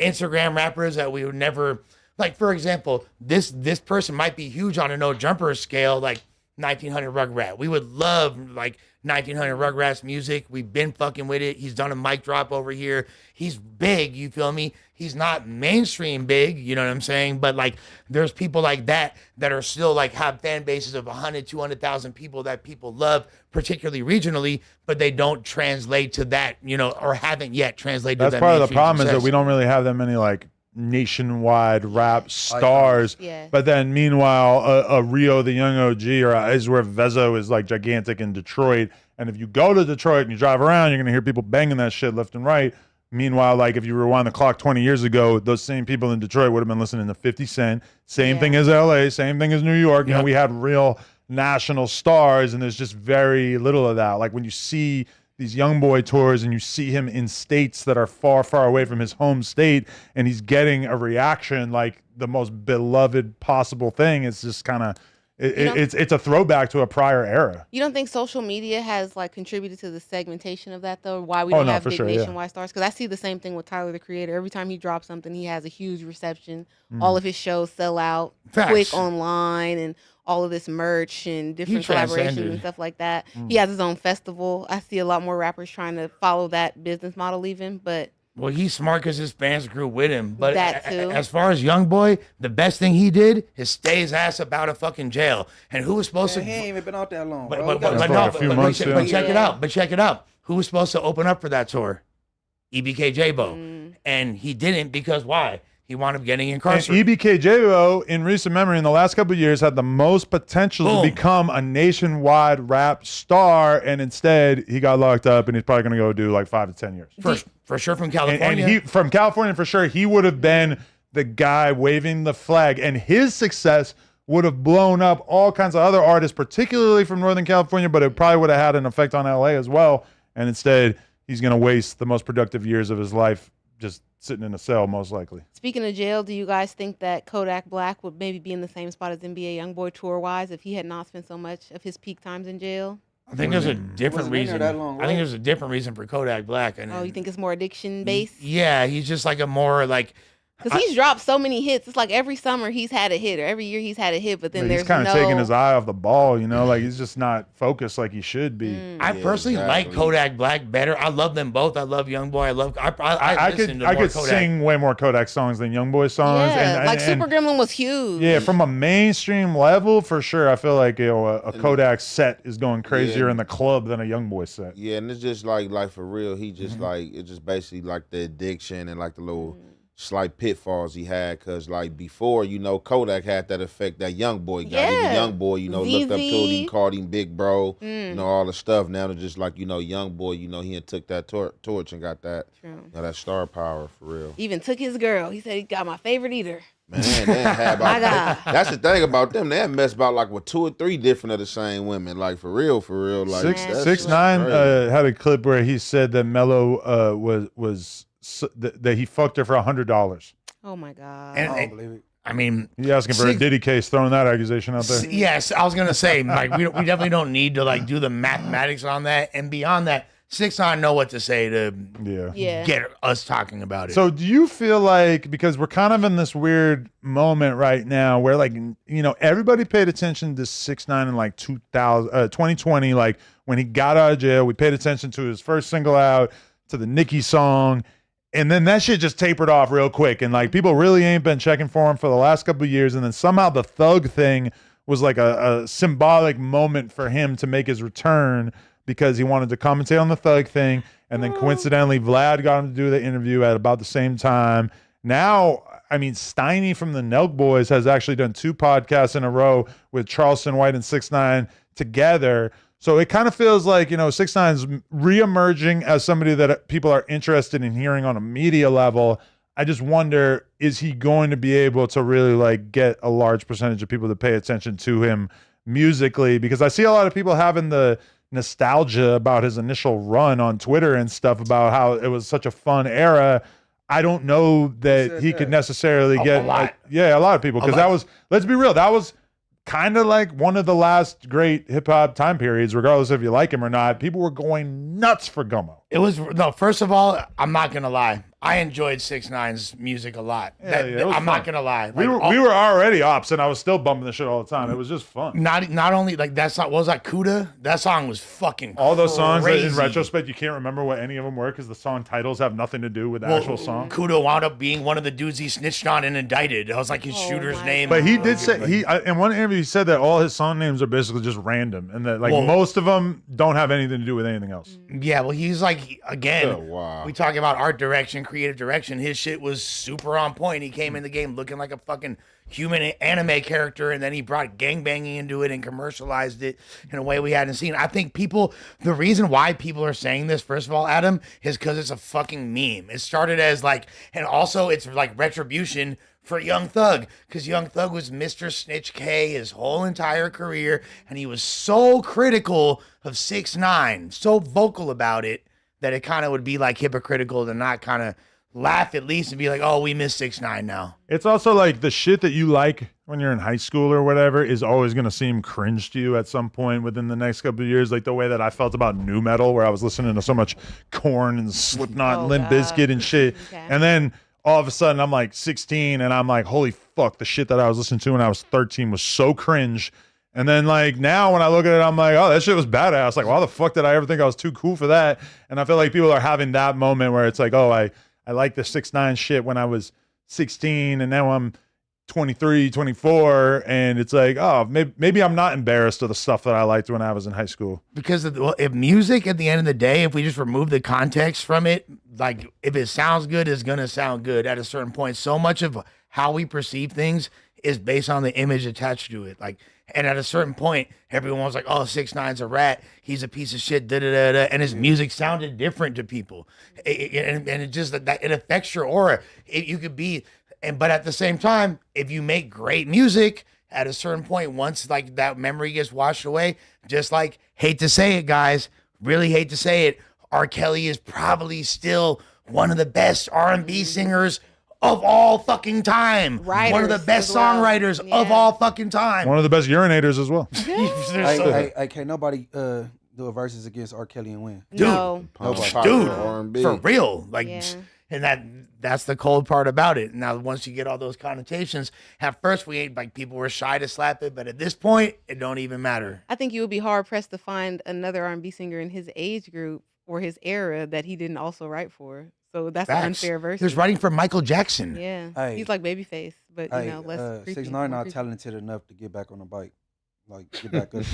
Speaker 3: Instagram rappers that we would never, like, for example, this person might be huge on a No Jumper scale, like 1900 Rugrat. We would love like 1900 Rugrats music. We've been fucking with it. He's done a mic drop over here. He's big, you feel me? He's not mainstream big, you know what I'm saying? But like there's people like that are still like have fan bases of 100, 200,000 people that people love, particularly regionally, but they don't translate to that, you know, or haven't yet translated to that.
Speaker 1: That's part of the
Speaker 3: mainstream
Speaker 1: problem is that
Speaker 3: success.
Speaker 1: we don't really have that many like nationwide rap stars.
Speaker 2: Yeah.
Speaker 1: But then meanwhile, a Rio the Young OG or is where Vezo is like gigantic in Detroit. And if you go to Detroit and you drive around, you're gonna hear people banging that shit left and right. Meanwhile, like if you rewind the clock 20 years ago, those same people in Detroit would have been listening to 50 Cent. Same thing as LA, same thing as New York. You know, we had real national stars, and there's just very little of that. Like when you see these young boy tours and you see him in states that are far, far away from his home state, and he's getting a reaction like the most beloved possible thing. It's just kind of, it's a throwback to a prior era.
Speaker 2: You don't think social media has like contributed to the segmentation of that though? Why we don't have big nationwide stars? Because I see the same thing with Tyler the Creator. Every time he drops something, he has a huge reception. All of his shows sell out quick online, and all of this merch and different collaborations and stuff like that. He has his own festival. I see a lot more rappers trying to follow that business model even, but
Speaker 3: well, he's smart because his fans grew with him. But
Speaker 2: that too.
Speaker 3: As far as Youngboy, the best thing he did is stay his ass up out of fucking jail. And who was supposed to?
Speaker 7: He ain't even been out that long.
Speaker 3: But check it out. Who was supposed to open up for that tour? EBK J-Bo. And he didn't because why? He wound up getting incarcerated.
Speaker 1: And EBK J-Bo, in recent memory, in the last couple of years, had the most potential to become a nationwide rap star, and instead he got locked up, and he's probably going to go do like 5 to 10 years.
Speaker 3: For sure from California.
Speaker 1: And he from California, for sure, he would have been the guy waving the flag, and his success would have blown up all kinds of other artists, particularly from Northern California, but it probably would have had an effect on LA as well. And instead, he's going to waste the most productive years of his life just sitting in a cell, most likely.
Speaker 2: Speaking of jail, do you guys think that Kodak Black would maybe be in the same spot as NBA YoungBoy tour-wise if he had not spent so much of his peak times in jail?
Speaker 3: I think there's a different reason. I think there's a different reason for Kodak Black. And
Speaker 2: you think it's more addiction-based?
Speaker 3: Yeah, he's just like a more like...
Speaker 2: Because he's dropped so many hits. It's like every summer he's had a hit, or every year he's had a hit, but then
Speaker 1: he's kind of taking his eye off the ball, you know? Like, he's just not focused like he should be.
Speaker 3: I personally like Kodak Black better. I love them both. I love YoungBoy.
Speaker 1: I could sing way more Kodak songs than YoungBoy songs.
Speaker 2: Yeah, like Super Gremlin was huge.
Speaker 1: Yeah, from a mainstream level, for sure. I feel like a Kodak set is going crazier in the club than a YoungBoy set.
Speaker 4: Yeah, and it's just like for real, he just like, it's just basically like the addiction and like the little... slight pitfalls he had, because like before, you know, Kodak had that effect that young boy got. Even young boy, you know, looked up to him, called him big bro, you know, all the stuff. Now it's just like, you know, young boy, you know, he took that torch and got that, you know, that star power for real.
Speaker 2: Even took his girl. He said he got my favorite eater.
Speaker 4: Man, they had about, that's the thing about them. They had messed about like with 2 or 3 different of the same women. Like for real. Like
Speaker 1: 6ix9ine had a clip where he said that Mello was that he fucked her for $100.
Speaker 2: Oh my God!
Speaker 7: I don't believe it.
Speaker 3: I mean,
Speaker 1: he asking for a Diddy case, throwing that accusation out there.
Speaker 3: Yes, I was gonna say, like, we definitely don't need to like do the mathematics on that, and beyond that, 6ix9ine know what to say to get us talking about it.
Speaker 1: So, do you feel like, because we're kind of in this weird moment right now, where like, you know, everybody paid attention to 6ix9ine in like 2020, like when he got out of jail, we paid attention to his first single out, to the Nicki song. And then that shit just tapered off real quick. And like people really ain't been checking for him for the last couple of years. And then somehow the Thug thing was like a symbolic moment for him to make his return, because he wanted to commentate on the Thug thing. And then coincidentally, Vlad got him to do the interview at about the same time. Now, I mean, Steiny from the Nelk Boys has actually done 2 podcasts in a row with Charleston White and 6ix9ine together. So it kind of feels like, you know, 6ix9ine's reemerging as somebody that people are interested in hearing on a media level. I just wonder, is he going to be able to really like get a large percentage of people to pay attention to him musically? Because I see a lot of people having the nostalgia about his initial run on Twitter and stuff, about how it was such a fun era. I don't know that he could necessarily get like, a lot of people, because that was, let's be real, that was kind of like one of the last great hip hop time periods, regardless if you like him or not. People were going nuts for Gummo.
Speaker 3: It was, no, first of all, I'm not going to lie. I enjoyed 6ix9ine's music a lot. I'm not going to lie.
Speaker 1: Like, we were already ops, and I was still bumping the shit all the time. It was just fun.
Speaker 3: Not only like that song, what was that, Cuda? That song was fucking
Speaker 1: all those songs that
Speaker 3: crazy.
Speaker 1: In retrospect, you can't remember what any of them were because the song titles have nothing to do with the actual song.
Speaker 3: Cuda wound up being one of the dudes he snitched on and indicted. That was like his shooter's name.
Speaker 1: But he did say, in one interview, he said that all his song names are basically just random, and that like most of them don't have anything to do with anything else.
Speaker 3: Yeah, well, he's like, again, we talking about art direction, creative direction. His shit was super on point. He came in the game looking like a fucking human anime character, and then he brought gangbanging into it and commercialized it in a way we hadn't seen. I think the reason why people are saying this, first of all, Adam, is because it's a fucking meme. It started as like, and also it's like retribution for Young Thug, because Young Thug was Mr. Snitch K his whole entire career, and he was so critical of 6ix9ine, so vocal about it, that it kind of would be like hypocritical to not kind of laugh at least and be like, oh, we miss 6ix9ine now.
Speaker 1: It's also like the shit that you like when you're in high school or whatever is always going to seem cringe to you at some point within the next couple of years. Like the way that I felt about nu metal, where I was listening to so much Korn and Slipknot and Limp Bizkit and shit.
Speaker 2: Okay.
Speaker 1: And then all of a sudden I'm like 16 and I'm like, holy fuck, the shit that I was listening to when I was 13 was so cringe. And then like now when I look at it, I'm like, oh, that shit was badass. Like, why the fuck did I ever think I was too cool for that? And I feel like people are having that moment where it's like, oh, I like the 6ix9ine shit when I was 16 and now I'm 23, 24. And it's like, oh, maybe I'm not embarrassed of the stuff that I liked when I was in high school.
Speaker 3: Because if music at the end of the day, if we just remove the context from it, like if it sounds good, it's going to sound good at a certain point. So much of how we perceive things is based on the image attached to it. Like, and at a certain point, everyone was like, oh, 6ix9ine's a rat. He's a piece of shit, da-da-da-da. And his music sounded different to people. And it just, that it affects your aura. You could be, but at the same time, if you make great music, at a certain point, once like that memory gets washed away, just like, hate to say it, guys, really hate to say it, R. Kelly is probably still one of the best R&B singers of all fucking time.
Speaker 2: Writers
Speaker 3: one of the best
Speaker 2: as well.
Speaker 3: songwriters
Speaker 2: Yeah.
Speaker 3: of all fucking time.
Speaker 1: One of the best urinators as well.
Speaker 7: I can't nobody do a verses against R. Kelly and win.
Speaker 3: Dude.
Speaker 2: No.
Speaker 3: Dude,
Speaker 4: R&B.
Speaker 3: for real. Like,
Speaker 2: Yeah.
Speaker 3: and that's the cold part about it. Now, once you get all those connotations, at first we ain't like people were shy to slap it, but at this point, it don't even matter.
Speaker 2: I think you would be hard pressed to find another R&B singer in his age group or his era that he didn't also write for. So that's an
Speaker 3: Facts.
Speaker 2: unfair version.
Speaker 3: There's writing for Michael Jackson.
Speaker 2: Yeah,
Speaker 7: Hey.
Speaker 2: he's like Babyface, but you
Speaker 7: Hey,
Speaker 2: know, less creepy.
Speaker 7: 6ix9ine
Speaker 2: more
Speaker 7: not
Speaker 2: creepy.
Speaker 7: talented enough to get back on the bike. Like, get back up.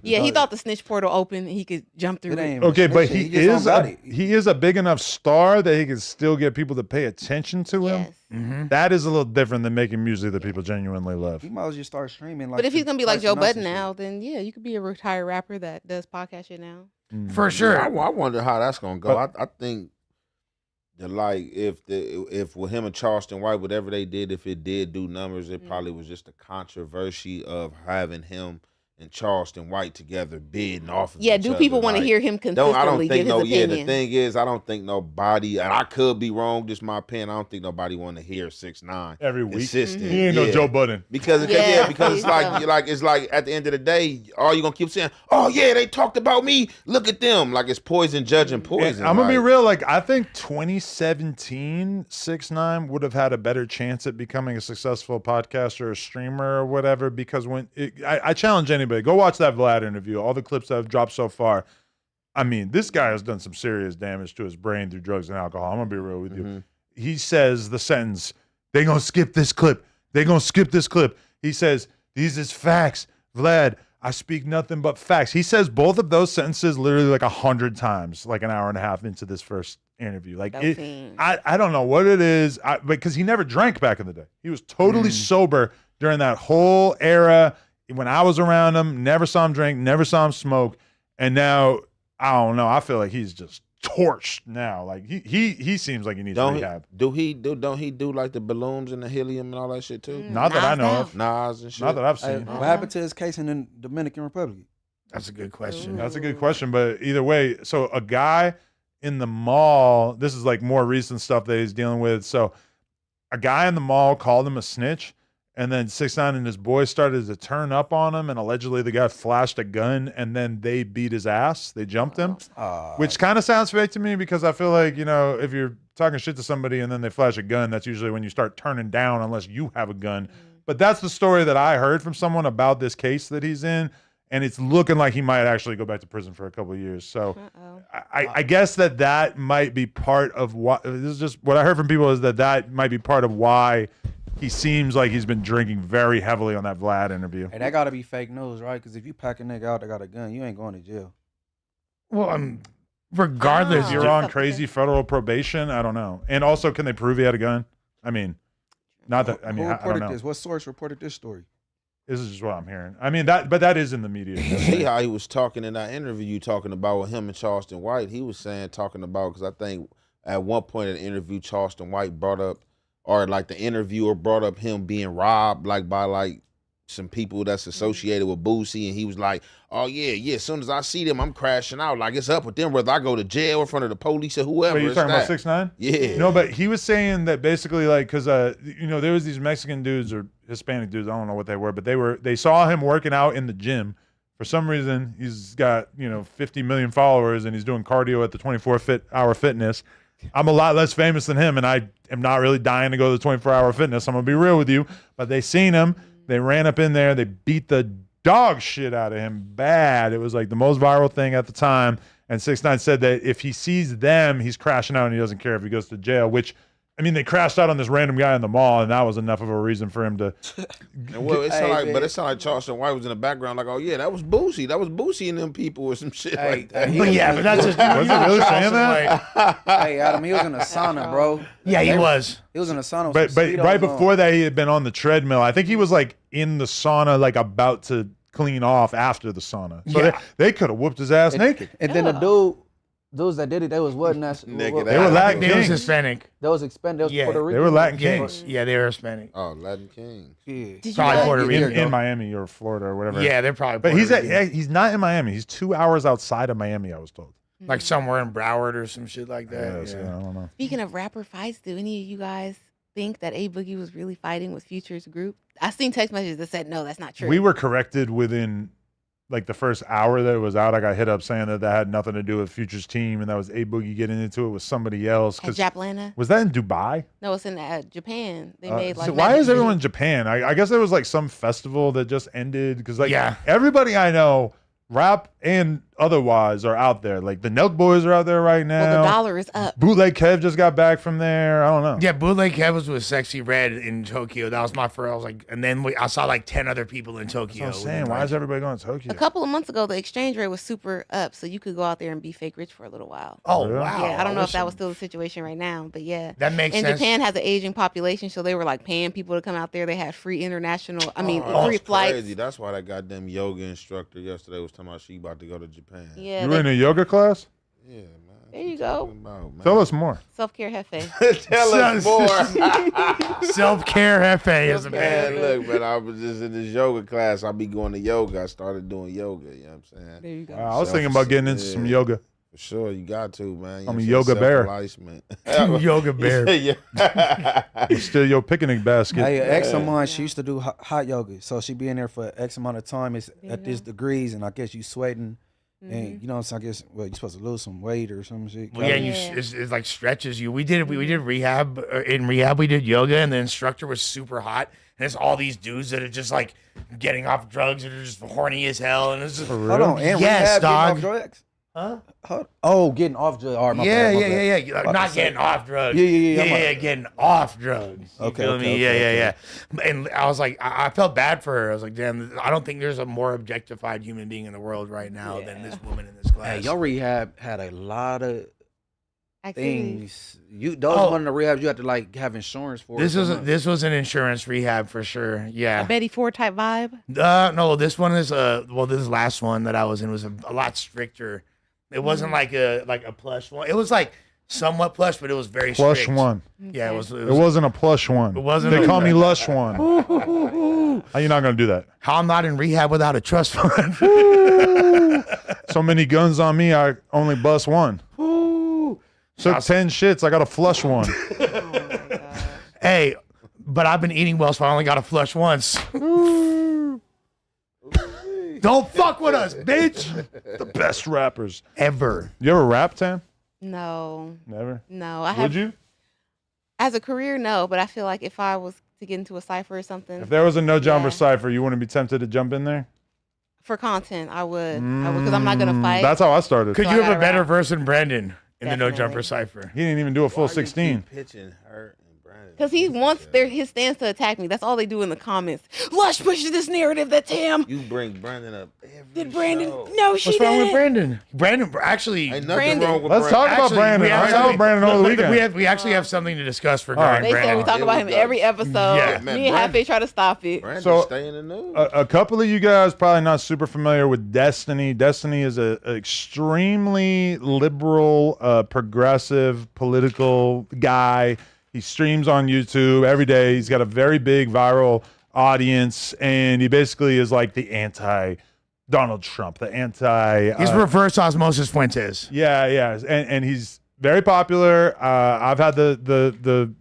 Speaker 2: Yeah, he thought the snitch portal opened and he could jump through
Speaker 7: It
Speaker 2: it.
Speaker 7: ain't
Speaker 1: Okay, but
Speaker 7: snitching.
Speaker 1: he
Speaker 7: just don't
Speaker 1: is
Speaker 7: got it.
Speaker 1: he is a big enough star that he can still get people to pay attention to him.
Speaker 2: Yes.
Speaker 3: Mm-hmm.
Speaker 1: That is a little different than making music that people genuinely love.
Speaker 7: He might as well just start streaming. Like,
Speaker 2: But if he's gonna be like
Speaker 7: twice
Speaker 2: Joe
Speaker 7: a month
Speaker 2: Budden
Speaker 7: and shit.
Speaker 2: now, then yeah, you could be a retired rapper that does podcast shit now.
Speaker 3: For sure.
Speaker 4: I wonder how that's gonna go. I think the like if with him and Charleston White, whatever they did, if it did do numbers, it probably was just the controversy of having him and Charleston White together bidding off of
Speaker 2: Yeah,
Speaker 4: each
Speaker 2: do
Speaker 4: other.
Speaker 2: people want to
Speaker 4: Like,
Speaker 2: hear him
Speaker 4: I
Speaker 2: consistently
Speaker 4: don't
Speaker 2: give
Speaker 4: think
Speaker 2: his
Speaker 4: no.
Speaker 2: opinion?
Speaker 4: Yeah, the thing is, I don't think nobody, and I could be wrong. Just my opinion. I don't think nobody want to hear 6ix9ine
Speaker 1: Every week.
Speaker 4: consistent.
Speaker 1: He ain't no
Speaker 4: Yeah.
Speaker 1: Joe Budden.
Speaker 4: Because
Speaker 2: Yeah,
Speaker 4: because it's like
Speaker 2: please
Speaker 4: you're like it's like at the end of the day, all you gonna keep saying, oh yeah, they talked about me. Look at them, like it's poison judging poison.
Speaker 1: I'm gonna be
Speaker 4: like,
Speaker 1: real. Like I think 2017, 6ix9ine would have had a better chance at becoming a successful podcaster or streamer or whatever. Because I challenge anybody, go watch that Vlad interview. All the clips that have dropped so far. I mean, this guy has done some serious damage to his brain through drugs and alcohol. I'm gonna be real with you. He says the sentence, "They gonna skip this clip. They gonna skip this clip." He says, "These is facts, Vlad. I speak nothing but facts." He says both of those sentences literally like 100 times, like an hour and a half into this first interview. Like
Speaker 2: Dope fiend.
Speaker 1: I don't know what it is, because he never drank back in the day. He was totally sober during that whole era. When I was around him, never saw him drink, never saw him smoke, and now I don't know. I feel like he's just torched now. Like he seems like he needs rehab.
Speaker 4: Don't he do like the balloons and the helium and all that shit too?
Speaker 1: Not that I know of.
Speaker 4: Nas and shit.
Speaker 1: Not that I've
Speaker 7: Hey,
Speaker 1: seen.
Speaker 7: what happened to his case in the Dominican Republic?
Speaker 3: That's a good question.
Speaker 1: That's a good question, but either way, so a guy in the mall, this is like more recent stuff that he's dealing with. So a guy in the mall called him a snitch, and then 6ix9ine and his boys started to turn up on him, and allegedly the guy flashed a gun, and then they beat his ass. They jumped him, which kind of sounds fake to me, because I feel like, you know, if you're talking shit to somebody and then they flash a gun, that's usually when you start turning down unless you have a gun. But that's the story that I heard from someone about this case that he's in. And it's looking like he might actually go back to prison for a couple of years. So I guess that might be part of what, this is just what I heard from people, is that might be part of why he seems like he's been drinking very heavily on that Vlad interview.
Speaker 7: And that got to be fake news, right? Because if you pack a nigga out that got a gun, you ain't going to jail.
Speaker 3: Well, Regardless,
Speaker 2: Oh.
Speaker 1: If you're on crazy federal probation, I don't know. And also, can they prove he had a gun? I mean, not that. I mean,
Speaker 7: Who
Speaker 1: I don't
Speaker 7: reported
Speaker 1: know.
Speaker 7: this? What source reported this story?
Speaker 1: This is just what I'm hearing. I mean, but that is in the media.
Speaker 4: See how he was talking in that interview, you talking about with him and Charleston White. He was talking about, because I think at one point in the interview, Charleston White brought up, or like the interviewer brought up him being robbed like by like some people that's associated with Boosie, and he was like, "Oh yeah, as soon as I see them, I'm crashing out. Like it's up with them, whether I go to jail in front of the police or whoever."
Speaker 1: Wait, you're talking about 6ix9ine?
Speaker 4: Yeah.
Speaker 1: No, but he was saying that basically, like, because there was these Mexican dudes or Hispanic dudes, I don't know what they were, but they saw him working out in the gym. For some reason, he's got 50 million followers, and he's doing cardio at the 24-hour fitness. I'm a lot less famous than him, and I am not really dying to go to the 24-hour fitness. I'm gonna be real with you, but they seen him. They ran up in there. They beat the dog shit out of him bad. It was like the most viral thing at the time. And 6ix9ine said that if he sees them, he's crashing out and he doesn't care if he goes to jail, which, I mean, they crashed out on this random guy in the mall, and that was enough of a reason for him to.
Speaker 4: And well, it sounded like Charleston White was in the background, like, "Oh yeah, that was Boosie. That was Boosie and them people or some shit like that."
Speaker 3: But that's just.
Speaker 1: Was he really saying that?
Speaker 5: Hey, Adam, he was in a sauna, bro.
Speaker 3: Yeah, he was.
Speaker 5: He was in a sauna. With
Speaker 1: But
Speaker 5: some Speedos
Speaker 1: right
Speaker 5: on.
Speaker 1: before that, he had been on the treadmill. I think he was like in the sauna, like about to clean off after the sauna. So
Speaker 3: Yeah.
Speaker 1: they could have whooped his ass naked.
Speaker 5: And then the dudes that did it, they was what?
Speaker 4: Nigga,
Speaker 1: They were Latin
Speaker 3: They was
Speaker 1: kings.
Speaker 3: Hispanic.
Speaker 5: They was expanded. They was
Speaker 3: Yeah,
Speaker 5: Puerto Rican.
Speaker 1: They were Latin
Speaker 3: Yeah,
Speaker 1: kings
Speaker 3: yeah, they were Hispanic.
Speaker 4: Oh, Latin King.
Speaker 5: Yeah.
Speaker 2: Did you
Speaker 3: Probably
Speaker 2: guys-
Speaker 3: Puerto Rican.
Speaker 1: in Miami or Florida or whatever.
Speaker 3: Yeah, they're probably.
Speaker 1: But
Speaker 3: Puerto
Speaker 1: he's
Speaker 3: Rican.
Speaker 1: not in Miami. He's 2 hours outside of Miami, I was told.
Speaker 3: Like somewhere in Broward or some shit like that.
Speaker 1: Yes,
Speaker 3: yeah.
Speaker 1: yeah, I don't know.
Speaker 2: Speaking of rapper fights, do any of you guys think that A Boogie was really fighting with Future's group? I seen text messages that said no, that's not true.
Speaker 1: We were corrected within like the first hour that it was out. I got hit up saying that had nothing to do with Future's team, and that was A Boogie getting into it with somebody else.
Speaker 2: at Japlana.
Speaker 1: Was that in Dubai?
Speaker 2: No, it's in Japan. They made like.
Speaker 1: So why
Speaker 2: Magic
Speaker 1: is everyone in
Speaker 2: City.
Speaker 1: Japan? I guess there was like some festival that just ended because like
Speaker 3: Yeah.
Speaker 1: everybody I know, rap and otherwise, are out there. Like the Nelk Boys are out there right now.
Speaker 2: Well, the dollar is up.
Speaker 1: Bootleg Kev just got back from there. I don't know.
Speaker 3: Yeah, Bootleg Kev was with Sexy Red in Tokyo. That was my first. I was like, and then I saw like 10 other people in
Speaker 1: That's
Speaker 3: Tokyo.
Speaker 1: what I'm saying. Why is everybody going to Tokyo?
Speaker 2: A couple of months ago, the exchange rate was super up, so you could go out there and be fake rich for a little while.
Speaker 3: Oh
Speaker 1: Yeah.
Speaker 3: wow!
Speaker 2: Yeah, I don't know if that was
Speaker 3: Listen,
Speaker 2: still the situation right now, but yeah.
Speaker 3: that makes
Speaker 2: And
Speaker 3: sense.
Speaker 2: Japan has an aging population, so they were like paying people to come out there. They had free international, free
Speaker 4: That's
Speaker 2: flights.
Speaker 4: crazy. That's why that goddamn yoga instructor yesterday was talking about she about to go to Japan.
Speaker 2: Yeah,
Speaker 1: You were in a yoga class?
Speaker 4: Yeah, man.
Speaker 2: There you go.
Speaker 1: Tell us more.
Speaker 2: self-care hefe.
Speaker 4: Tell us more.
Speaker 3: Self-care Hefe is a
Speaker 4: Man,
Speaker 3: man.
Speaker 4: look, man, I was just in this yoga class. I be going to yoga. I started doing yoga, you know what I'm saying?
Speaker 2: There you go.
Speaker 1: I was thinking about getting into some
Speaker 4: Yeah.
Speaker 1: yoga.
Speaker 4: For sure, you got to, man. You
Speaker 1: I'm
Speaker 4: know
Speaker 1: a
Speaker 4: what
Speaker 1: yoga bear.
Speaker 4: Self-enlightenment.
Speaker 3: Yoga bear.
Speaker 4: Yeah.
Speaker 1: Still your picnic basket.
Speaker 7: Hey, an ex of mine, she used to do hot yoga. So she be in there for X amount of time. It's at this degrees, and I guess you sweating. And you know what I'm saying? I guess, well, you're supposed to lose some weight or some shit.
Speaker 3: Well, yeah, and
Speaker 2: Yeah.
Speaker 3: it's like stretches you. We did rehab. In rehab, we did yoga, and the instructor was super hot. And it's all these dudes that are just like getting off drugs and are just horny as hell. And it's just,
Speaker 1: For real?
Speaker 7: Hold on, and
Speaker 3: Yes,
Speaker 7: rehab,
Speaker 3: dog.
Speaker 7: getting off drugs?
Speaker 3: huh?
Speaker 7: Oh, getting off drugs. All right, my
Speaker 3: Yeah,
Speaker 7: bad, my
Speaker 3: yeah,
Speaker 7: bad.
Speaker 3: yeah.
Speaker 7: About
Speaker 3: Not
Speaker 7: to say.
Speaker 3: getting off drugs.
Speaker 7: Yeah, I'm like-
Speaker 3: getting off drugs. You
Speaker 7: Okay,
Speaker 3: feel
Speaker 7: okay,
Speaker 3: me?
Speaker 7: okay,
Speaker 3: Yeah. And I was like, I felt bad for her. I was like, damn, I don't think there's a more objectified human being in the world right now than this woman in this class.
Speaker 5: Hey, your rehab had a lot of
Speaker 2: Activities.
Speaker 5: things. Those
Speaker 3: Oh.
Speaker 5: one of the rehabs you had to like have insurance for.
Speaker 3: This was an insurance rehab for sure.
Speaker 2: A
Speaker 3: Yeah.
Speaker 2: Betty Ford type vibe.
Speaker 3: No, this one is this last one that I was in was a lot stricter. It wasn't like a plush one. It was like somewhat plush, but it was very
Speaker 1: Plush
Speaker 3: strict.
Speaker 1: one.
Speaker 3: Yeah, it
Speaker 2: Okay.
Speaker 3: was.
Speaker 1: It wasn't a plush one.
Speaker 3: It wasn't
Speaker 1: They
Speaker 3: a-
Speaker 1: call me Lush one. How you not going to do that?
Speaker 3: How I'm not in rehab without a trust fund.
Speaker 1: So many guns on me, I only bust one. Took
Speaker 3: Shots-
Speaker 1: 10 shits, I got a flush one.
Speaker 2: Oh my God.
Speaker 3: Hey, but I've been eating well, so I only got a flush once. Don't fuck with us, bitch.
Speaker 1: The best rappers.
Speaker 3: Ever.
Speaker 1: You ever rap, Tam?
Speaker 2: No,
Speaker 1: Never.
Speaker 2: no. I have
Speaker 1: Would you?
Speaker 2: as a career, no. But I feel like if I was to get into a cipher or something
Speaker 1: If there was a no jumper
Speaker 2: Yeah.
Speaker 1: cipher, you wouldn't be tempted to jump in there?
Speaker 2: for content, I would. Because I'm not gonna fight.
Speaker 1: That's how I started.
Speaker 3: Could
Speaker 2: So
Speaker 3: you
Speaker 2: I
Speaker 3: have a
Speaker 2: gotta
Speaker 3: better
Speaker 2: rap.
Speaker 3: verse than Brandon in the No
Speaker 2: Definitely.
Speaker 3: Jumper Cipher?
Speaker 1: He didn't even do a full
Speaker 4: Why you keep
Speaker 1: 16.
Speaker 4: pitching her and
Speaker 2: Because he wants his stance to attack me. That's all they do in the comments. Lush pushes this narrative that Tam.
Speaker 4: You bring Brandon up every
Speaker 2: Did Brandon?
Speaker 4: show.
Speaker 2: No, she
Speaker 3: What's
Speaker 2: didn't.
Speaker 3: wrong with Brandon? Brandon, actually,
Speaker 4: Ain't nothing
Speaker 2: Brandon.
Speaker 4: wrong with
Speaker 1: Let's
Speaker 4: Brandon.
Speaker 1: talk about Brandon. I saw Brandon over the weekend.
Speaker 3: we actually have something to discuss
Speaker 1: right.
Speaker 3: regarding
Speaker 2: They said
Speaker 3: Brandon.
Speaker 2: we talk
Speaker 4: Here
Speaker 2: about
Speaker 4: we
Speaker 2: him
Speaker 4: go.
Speaker 2: every episode.
Speaker 3: Yeah.
Speaker 4: Man,
Speaker 2: Me and
Speaker 4: Brandon-
Speaker 2: Happy try to stop it.
Speaker 4: Brandon
Speaker 1: So,
Speaker 4: stay in the news.
Speaker 1: A couple of you guys probably not super familiar with Destiny. Destiny is a extremely liberal, progressive, political guy. He streams on YouTube every day. He's got a very big viral audience, and he basically is like the anti-Donald Trump, the anti.
Speaker 3: He's reverse osmosis Fuentes.
Speaker 1: Yeah, and he's very popular. I've had the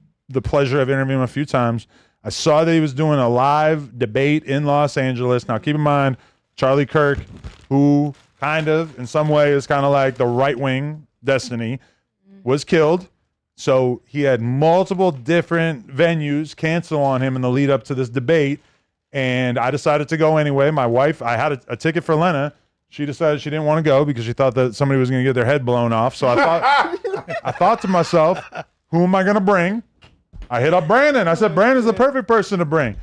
Speaker 1: pleasure of interviewing him a few times. I saw that he was doing a live debate in Los Angeles. Now, keep in mind, Charlie Kirk, who kind of, in some way, is kind of like the right-wing Destiny, was killed. So he had multiple different venues cancel on him in the lead up to this debate. And I decided to go anyway. My wife, I had a ticket for Lena. She decided she didn't want to go because she thought that somebody was going to get their head blown off. So I thought to myself, who am I going to bring? I hit up Brandon. I said, Brandon's the perfect person to bring.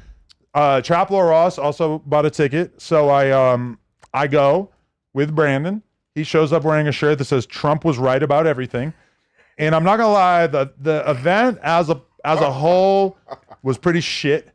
Speaker 1: Traplo Ross also bought a ticket. So I go with Brandon. He shows up wearing a shirt that says Trump was right about everything. And I'm not gonna lie, the event as a whole was pretty shit.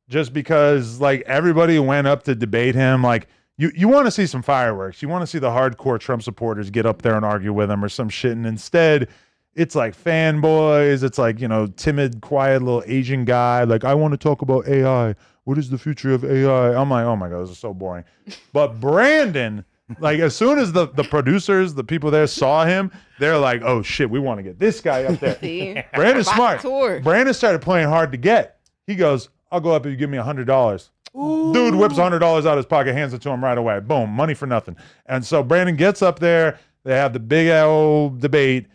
Speaker 1: Just because like everybody went up to debate him. Like you want to see some fireworks. You want to see the hardcore Trump supporters get up there and argue with him or some shit. And instead, it's like fanboys. It's like, timid, quiet little Asian guy. Like, I want to talk about AI. What is the future of AI? I'm like, oh my God, this is so boring. But Brandon, like as soon as the producers, the people there saw him, they're like, oh shit, we want to get this guy up there.
Speaker 2: See?
Speaker 1: Brandon's
Speaker 2: Rock
Speaker 1: smart.
Speaker 2: tour.
Speaker 1: Brandon started playing hard to get. He goes, I'll go up if you give me $100. Dude whips $100 out of his pocket, hands it to him right away. Boom, money for nothing. And so Brandon gets up there. They have the big old debate.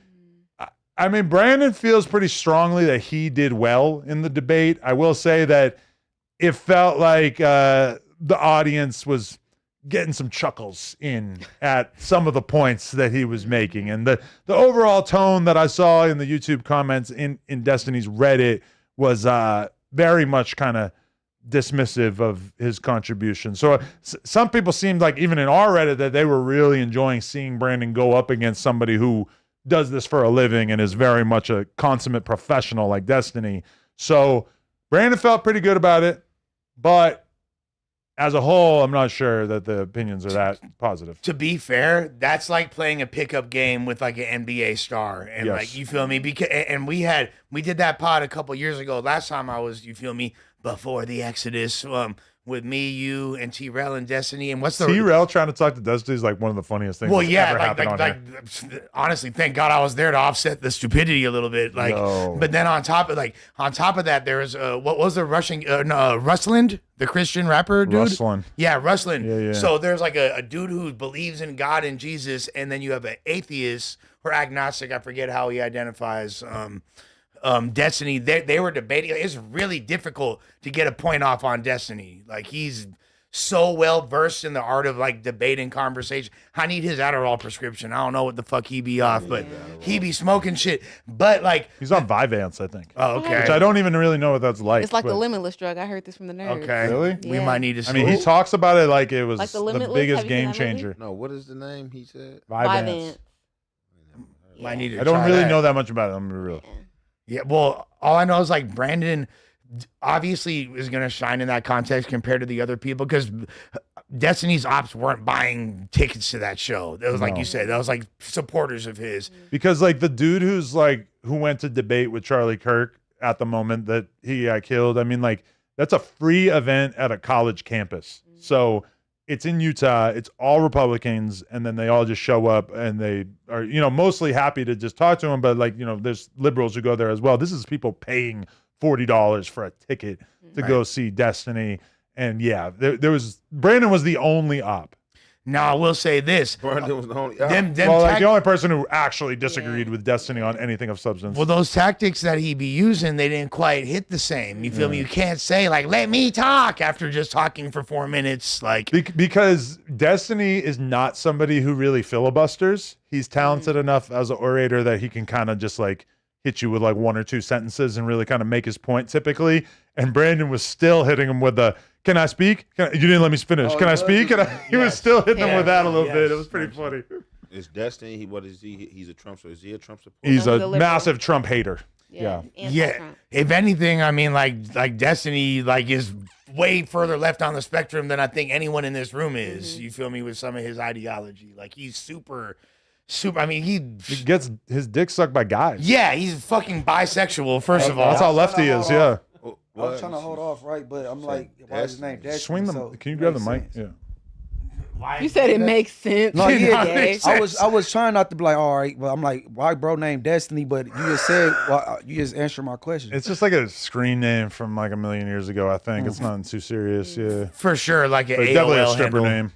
Speaker 1: I mean, Brandon feels pretty strongly that he did well in the debate. I will say that it felt like the audience was getting some chuckles in at some of the points that he was making. And the overall tone that I saw in the YouTube comments in Destiny's Reddit was very much kind of dismissive of his contribution. So some people seemed like, even in our Reddit, that they were really enjoying seeing Brandon go up against somebody who does this for a living and is very much a consummate professional like Destiny. So Brandon felt pretty good about it, but as a whole, I'm not sure that the opinions are that positive.
Speaker 3: To be fair, that's like playing a pickup game with like an NBA star, and
Speaker 1: Yes.
Speaker 3: like, you feel me? Because and we did that pod a couple years ago. Last time I was, you feel me, before the Exodus, with me, you, and T-Rel and Destiny. And what's the
Speaker 1: T-Rel trying to talk to Destiny is like one of the funniest things
Speaker 3: Well,
Speaker 1: that's
Speaker 3: yeah,
Speaker 1: ever happened on here.
Speaker 3: honestly, thank God I was there to offset the stupidity a little bit. Like,
Speaker 1: No.
Speaker 3: but then on top of that, there was what was the Russian Rusland, the Christian rapper dude?
Speaker 1: Rustlin.
Speaker 3: Yeah, Rusland.
Speaker 1: Yeah.
Speaker 3: So there's like a dude who believes in God and Jesus, and then you have an atheist or agnostic. I forget how he identifies. Destiny. They were debating. It's really difficult to get a point off on Destiny. Like, he's so well versed in the art of like debate and conversation. I need his Adderall prescription. I don't know what the fuck he be off, but he be smoking shit. But like,
Speaker 1: He's on Vyvanse, I think.
Speaker 3: oh, okay.
Speaker 1: Which I don't even really know what that's like.
Speaker 2: It's like the
Speaker 1: but-
Speaker 2: limitless drug. I heard this from the nerds.
Speaker 3: Okay.
Speaker 1: Really?
Speaker 3: We
Speaker 2: Yeah.
Speaker 3: might need to.
Speaker 1: I mean, he talks about it like it was
Speaker 2: Like The
Speaker 1: the
Speaker 2: Limitless?
Speaker 1: biggest
Speaker 2: Have you seen
Speaker 1: game
Speaker 2: that movie?
Speaker 1: changer.
Speaker 4: No, what is the name he said?
Speaker 1: Vyvanse.
Speaker 3: might need to
Speaker 1: I don't
Speaker 3: try
Speaker 1: really
Speaker 3: that.
Speaker 1: know that much about it. I'm gonna be real.
Speaker 3: Yeah, well, all I know is like Brandon obviously is going to shine in that context compared to the other people, because Destiny's ops weren't buying tickets to that show. That was like
Speaker 1: No.
Speaker 3: you said, that was like supporters of his.
Speaker 1: Because like the dude who went to debate with Charlie Kirk at the moment that he got killed. I mean, like, that's a free event at a college campus. So it's in Utah. It's all Republicans, and then they all just show up and they are, mostly happy to just talk to him. But like, there's liberals who go there as well. This is people paying $40 for a ticket to go see Destiny. And yeah, Brandon was the only op.
Speaker 3: Now, I will say this.
Speaker 4: Brandon was the only.
Speaker 3: Them
Speaker 1: The only person who actually disagreed with Destiny on anything of substance.
Speaker 3: well, those tactics that he be using, they didn't quite hit the same. You feel me? You can't say like, let me talk after just talking for 4 minutes. Like,
Speaker 1: Because Destiny is not somebody who really filibusters. He's talented enough as an orator that he can kind of just like hit you with like one or two sentences and really kind of make his point typically. And Brandon was still hitting him with the, can I speak? You didn't let me finish. Can I speak? He was still hitting him with that a little bit. It was pretty funny.
Speaker 4: Is Destiny, what is he? He's a Trump, so is he a Trump supporter?
Speaker 1: He's a massive Trump hater.
Speaker 2: Yeah.
Speaker 3: If anything, I mean, like Destiny, like is way further left on the spectrum than I think anyone in this room is. You feel me, with some of his ideology. Like he's super. I mean, he
Speaker 1: gets his dick sucked by guys.
Speaker 3: Yeah, he's fucking bisexual. First of all,
Speaker 1: that's how lefty is. Yeah.
Speaker 7: I was trying to hold off, right? But I'm like, why is his name Destiny?
Speaker 1: Swing them.
Speaker 7: So
Speaker 1: can you grab the mic?
Speaker 7: sense.
Speaker 1: Yeah.
Speaker 2: You said it makes sense.
Speaker 7: No, yeah,
Speaker 2: Okay.
Speaker 7: I was trying not to be like, all right, but I'm like, why bro named Destiny? But you just said, you just answered my question.
Speaker 1: It's just like a screen name from like a million years ago. I think it's nothing too serious. Yeah,
Speaker 3: for sure, like an AOL
Speaker 1: definitely a stripper
Speaker 3: handle.
Speaker 1: name.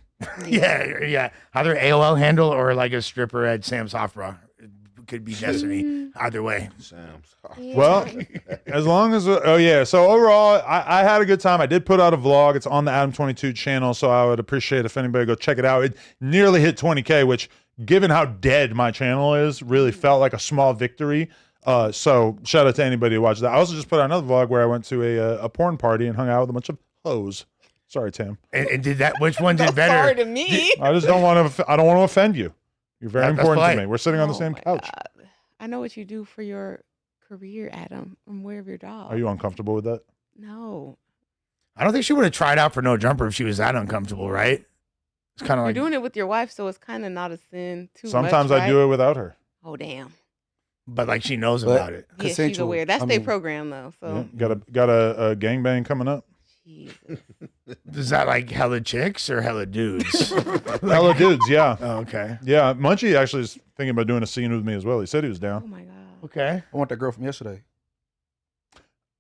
Speaker 3: Yeah. Either AOL handle or like a stripper at Sam's Hot Bra. It could be Destiny. Either way.
Speaker 4: Sam's.
Speaker 1: Well, as long as so overall, I had a good time. I did put out a vlog. It's on the Adam 22 channel, so I would appreciate if anybody go check it out. It nearly hit 20K, which, given how dead my channel is, really felt like a small victory. So shout out to anybody who watched that. I also just put out another vlog where I went to a porn party and hung out with a bunch of hoes. Sorry, Tim.
Speaker 3: And did that? Which one did better?
Speaker 2: Sorry to me.
Speaker 1: I just don't want to. I don't want to offend you. You're very important
Speaker 3: polite.
Speaker 1: to me. We're sitting on the same
Speaker 2: my
Speaker 1: couch.
Speaker 2: God. I know what you do for your career, Adam. I'm aware of your job.
Speaker 1: Are you uncomfortable with that?
Speaker 2: No.
Speaker 3: I don't think she would have tried out for No Jumper if she was that uncomfortable, right? It's kind of
Speaker 2: You're
Speaker 3: like
Speaker 2: doing it with your wife, so it's kind of not a sin too
Speaker 1: Sometimes
Speaker 2: much,
Speaker 1: I do it without her.
Speaker 2: Oh, damn.
Speaker 3: but like she knows
Speaker 7: But-
Speaker 3: about it.
Speaker 2: Yeah, she's
Speaker 7: Consensual.
Speaker 2: aware. That's
Speaker 7: I
Speaker 2: their
Speaker 7: mean-
Speaker 2: program, though. So,
Speaker 1: Yeah, got a gangbang coming up.
Speaker 2: Jesus.
Speaker 3: Is that like hella chicks or hella dudes?
Speaker 1: Hella dudes, yeah.
Speaker 3: Oh, okay.
Speaker 1: Yeah, Munchie actually is thinking about doing a scene with me as well. He said he was
Speaker 2: Oh,
Speaker 1: down.
Speaker 2: my God.
Speaker 3: Okay.
Speaker 7: I want that girl from yesterday.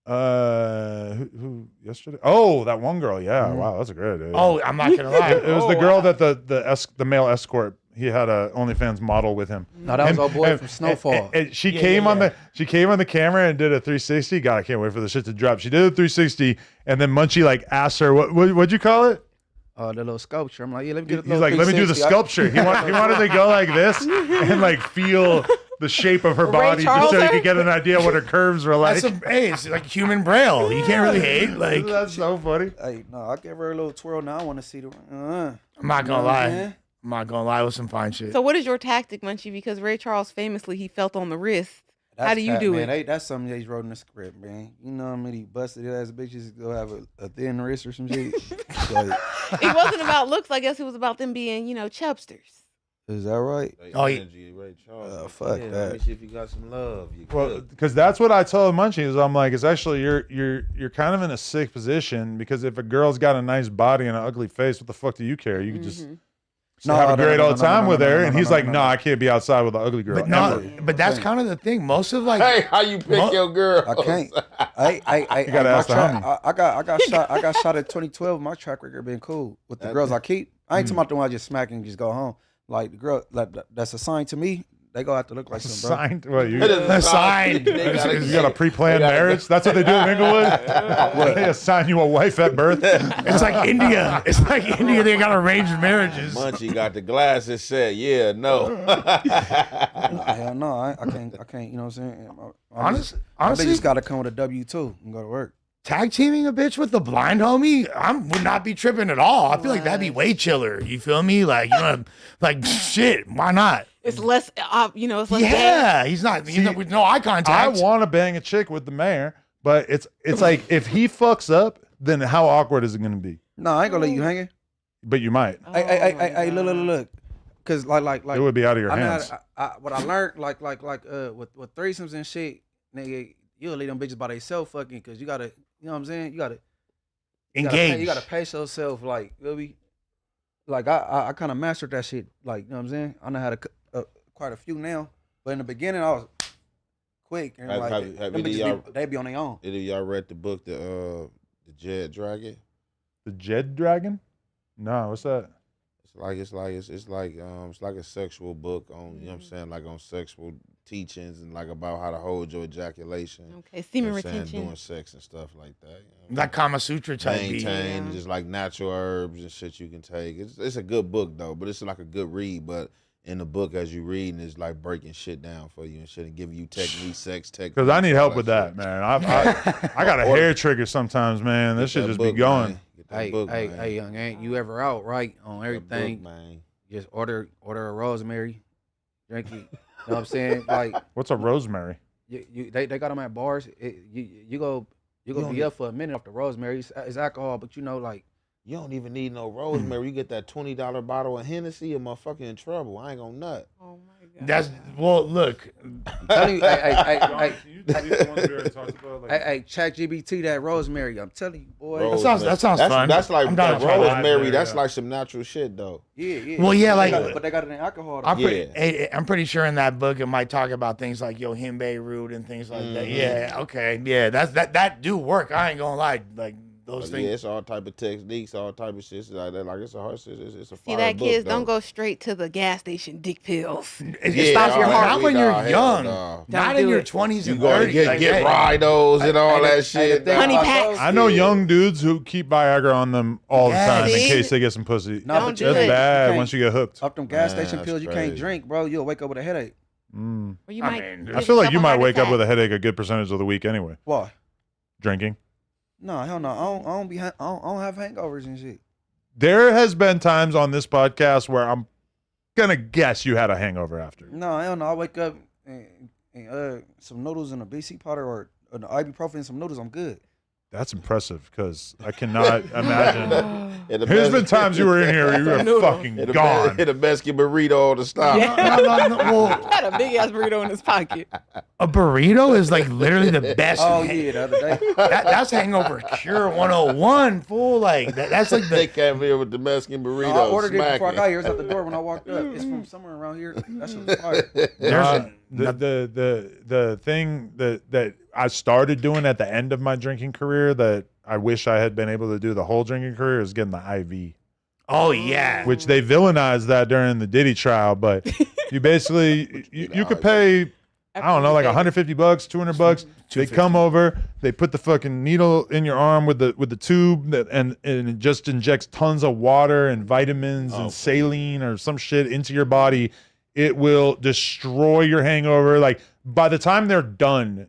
Speaker 1: Who yesterday? Oh, that one girl. Yeah, wow, that's a great idea.
Speaker 3: Oh, I'm not gonna lie.
Speaker 1: it was the girl that the male escort. He had a OnlyFans model with him.
Speaker 7: No, that was our boy from Snowfall.
Speaker 1: And she came on the camera and did a 360. God, I can't wait for the shit to drop. She did a 360, and then Munchie like asked her, what'd you call it?
Speaker 7: The little sculpture. I'm like, yeah, let me get a
Speaker 1: He's
Speaker 7: little
Speaker 1: like, let me do the
Speaker 7: 360.
Speaker 1: sculpture. He wanted to go like this and like feel the shape of her body just so he could get an idea what her curves were like.
Speaker 3: Hey, it's like human braille. You can't really hate. Like,
Speaker 1: That's so funny.
Speaker 7: Hey, no, I gave her a little twirl. Now I want to see the.
Speaker 3: I'm not gonna
Speaker 7: You know what I'm
Speaker 3: lie.
Speaker 7: saying?
Speaker 3: I'm not gonna lie with some fine shit.
Speaker 2: So, what is your tactic, Munchie? Because Ray Charles famously, he felt on the wrist. How do you
Speaker 7: cat,
Speaker 2: do
Speaker 7: man.
Speaker 2: it?
Speaker 7: That's something they wrote in the script, man. You know how many busted ass bitches go have a thin wrist or some shit? Like,
Speaker 2: It wasn't about looks. I guess it was about them being, chubsters.
Speaker 7: is that right?
Speaker 3: Oh, yeah.
Speaker 4: Ray Charles.
Speaker 7: Fuck
Speaker 4: Let
Speaker 7: that.
Speaker 4: me see if you got some love. You
Speaker 1: Well,
Speaker 4: good.
Speaker 1: because that's what I told Munchie is I'm like, it's actually you're kind of in a sick position because if a girl's got a nice body and an ugly face, what the fuck do you care? You could just have a great old time with her. And he's like, no, I can't be outside with an ugly girl.
Speaker 3: But no,
Speaker 1: ever.
Speaker 3: but that's kind of the thing. Most of like,
Speaker 4: Hey, how you pick your girl?
Speaker 7: I can't. I
Speaker 1: gotta ask the homie.
Speaker 7: I got shot at 2012. My track record been cool with the girls I keep. I ain't talking about the one I just smack and just go home. Like the girl, like that's assigned to me. They go have to look like some bro.
Speaker 1: Signed? What, you
Speaker 3: Assigned.
Speaker 1: you got a pre-planned marriage? That's what they do in Inglewood? They assign you a wife at birth?
Speaker 3: It's like India. It's like India. They got arranged marriages.
Speaker 4: Munchie got the glasses set. Yeah, no.
Speaker 7: Hell no, I can't. You know what I'm saying?
Speaker 3: Honestly,
Speaker 7: They just got to come with a W-2 and go to work.
Speaker 3: tag teaming a bitch with the blind homie, would not be tripping at all. I feel like that'd be way chiller. You feel me? Like, like shit. Why not?
Speaker 2: It's less, it's less.
Speaker 3: Yeah, he's not. With no eye
Speaker 1: I
Speaker 3: contact.
Speaker 1: want to bang a chick with the mayor, but it's like if he fucks up, then how awkward is it going to be?
Speaker 7: No, I ain't gonna let you hang it.
Speaker 1: But you might.
Speaker 7: Hey, look. Cause like
Speaker 1: It would be out of your
Speaker 7: I know
Speaker 1: hands.
Speaker 7: what I learned, with threesomes and shit, nigga, you'll leave them bitches by themselves fucking, cause you gotta, you know what I'm saying? You gotta
Speaker 3: Engage.
Speaker 7: You gotta pace yourself, like, really. Like I kind of mastered that shit, like, you know what I'm saying? I know how to quite a few now, but in the beginning I was quick and
Speaker 4: Have
Speaker 7: them
Speaker 4: any of
Speaker 7: bitches they be on their own.
Speaker 4: Any of y'all read the book, the Jet Dragon?
Speaker 1: The Jed Dragon? No, what's that?
Speaker 4: It's like a sexual book on, you know what I'm saying, like on sexual teachings and like about how to hold your ejaculation.
Speaker 2: Okay, semen
Speaker 4: You know what I'm saying,
Speaker 2: retention.
Speaker 4: doing sex and stuff like that.
Speaker 3: Like Kama Sutra type beat.
Speaker 4: Maintain
Speaker 2: Yeah.
Speaker 4: just like natural herbs and shit you can take. It's a good book though, but it's like a good read. But in the book as you reading is like breaking shit down for you and shit and giving you techniques, sex techniques.
Speaker 1: Because I need help with
Speaker 4: shit.
Speaker 1: that, man. I got a hair trigger sometimes, man. This shit just be going.
Speaker 5: Hey, young, ain't you ever out right on everything?
Speaker 4: Book, man.
Speaker 5: Just order a rosemary, drink it. You know what I'm saying? Like,
Speaker 1: What's a rosemary?
Speaker 5: they got them at bars. You go be up for a minute off the rosemary. It's alcohol, but you know, like.
Speaker 4: You don't even need no rosemary. You get that $20 bottle of Hennessy, you're motherfucking in trouble. I ain't gonna nut.
Speaker 2: Oh my god.
Speaker 3: That's look.
Speaker 5: I'm telling you,
Speaker 1: Can you delete the ones we already talked about? Like,
Speaker 5: hey, ChatGPT that rosemary. I'm telling you, boy.
Speaker 3: That sounds fun.
Speaker 4: That's like
Speaker 3: I'm down
Speaker 4: that
Speaker 3: to try that.
Speaker 4: rosemary. That's
Speaker 1: Yeah.
Speaker 4: like some natural shit, though.
Speaker 5: Yeah.
Speaker 3: Well, yeah,
Speaker 5: but they got it in alcohol. Though.
Speaker 3: I'm pretty sure in that book it might talk about things like yohimbe root and things like that. Yeah, okay, yeah, that do work. I ain't gonna lie, like those things.
Speaker 4: Yeah, it's all type of techniques, all type of shit like that. Like it's a hard shit. It's a fire
Speaker 2: See that,
Speaker 4: book,
Speaker 2: kids,
Speaker 4: though.
Speaker 2: don't go straight to the gas station dick pills.
Speaker 3: It stops your heart. Not when you're
Speaker 4: hell
Speaker 3: young.
Speaker 4: no.
Speaker 3: Not
Speaker 2: do
Speaker 3: in your
Speaker 2: it.
Speaker 3: 20s
Speaker 4: You
Speaker 3: and
Speaker 4: go
Speaker 3: 30s.
Speaker 4: and get rhinos and all that shit.
Speaker 2: Honey packs.
Speaker 1: I know young dudes who keep Viagra on them all the time in
Speaker 2: See?
Speaker 1: case they get some pussy.
Speaker 7: Nah,
Speaker 2: Don't
Speaker 7: but
Speaker 2: do
Speaker 7: you
Speaker 1: That's
Speaker 2: it.
Speaker 7: can't-
Speaker 1: bad
Speaker 7: you
Speaker 1: once you get hooked.
Speaker 7: Off them gas
Speaker 4: Man,
Speaker 7: station
Speaker 4: that's
Speaker 7: pills, you can't
Speaker 4: crazy.
Speaker 7: drink, bro. You'll wake up with a headache.
Speaker 2: Or you
Speaker 3: I
Speaker 2: might.
Speaker 3: mean,
Speaker 1: I
Speaker 2: get
Speaker 1: feel like
Speaker 2: yourself
Speaker 1: you
Speaker 2: a
Speaker 1: might
Speaker 2: heart
Speaker 1: wake up
Speaker 2: attack.
Speaker 1: with a headache a good percentage of the week anyway.
Speaker 7: Why?
Speaker 1: Drinking.
Speaker 7: No, hell no. I don't have hangovers and shit.
Speaker 1: There has been times on this podcast where I'm gonna guess you had a hangover after.
Speaker 7: No, hell no. I wake up and some noodles and a BC powder or an ibuprofen and some noodles. I'm good.
Speaker 1: That's impressive because I cannot imagine.
Speaker 4: And the
Speaker 1: There's
Speaker 4: best-
Speaker 1: been times you were in here where you were fucking
Speaker 4: and the
Speaker 1: gone.
Speaker 4: Hit a Mexican burrito on the stop.
Speaker 3: well,
Speaker 2: Had a big ass burrito in his pocket.
Speaker 3: a burrito is like literally the best.
Speaker 7: Oh yeah, the other day.
Speaker 3: That's hangover cure 101, fool. Like that's like
Speaker 4: They
Speaker 3: the
Speaker 4: came here with the Mexican burrito.
Speaker 7: I ordered it before I
Speaker 4: smacking.
Speaker 7: got here. It was at the door when I walked up. It's from somewhere around here. That shit was fire.
Speaker 3: there's
Speaker 1: The thing that I started doing at the end of my drinking career that I wish I had been able to do the whole drinking career is getting the IV,
Speaker 3: oh yeah.
Speaker 1: which they villainized that during the Diddy trial. But you basically you could pay I don't know like $150, $200. They come over, they put the fucking needle in your arm with the tube and it just injects tons of water and vitamins and saline or some shit into your body. It will destroy your hangover. Like by the time they're done,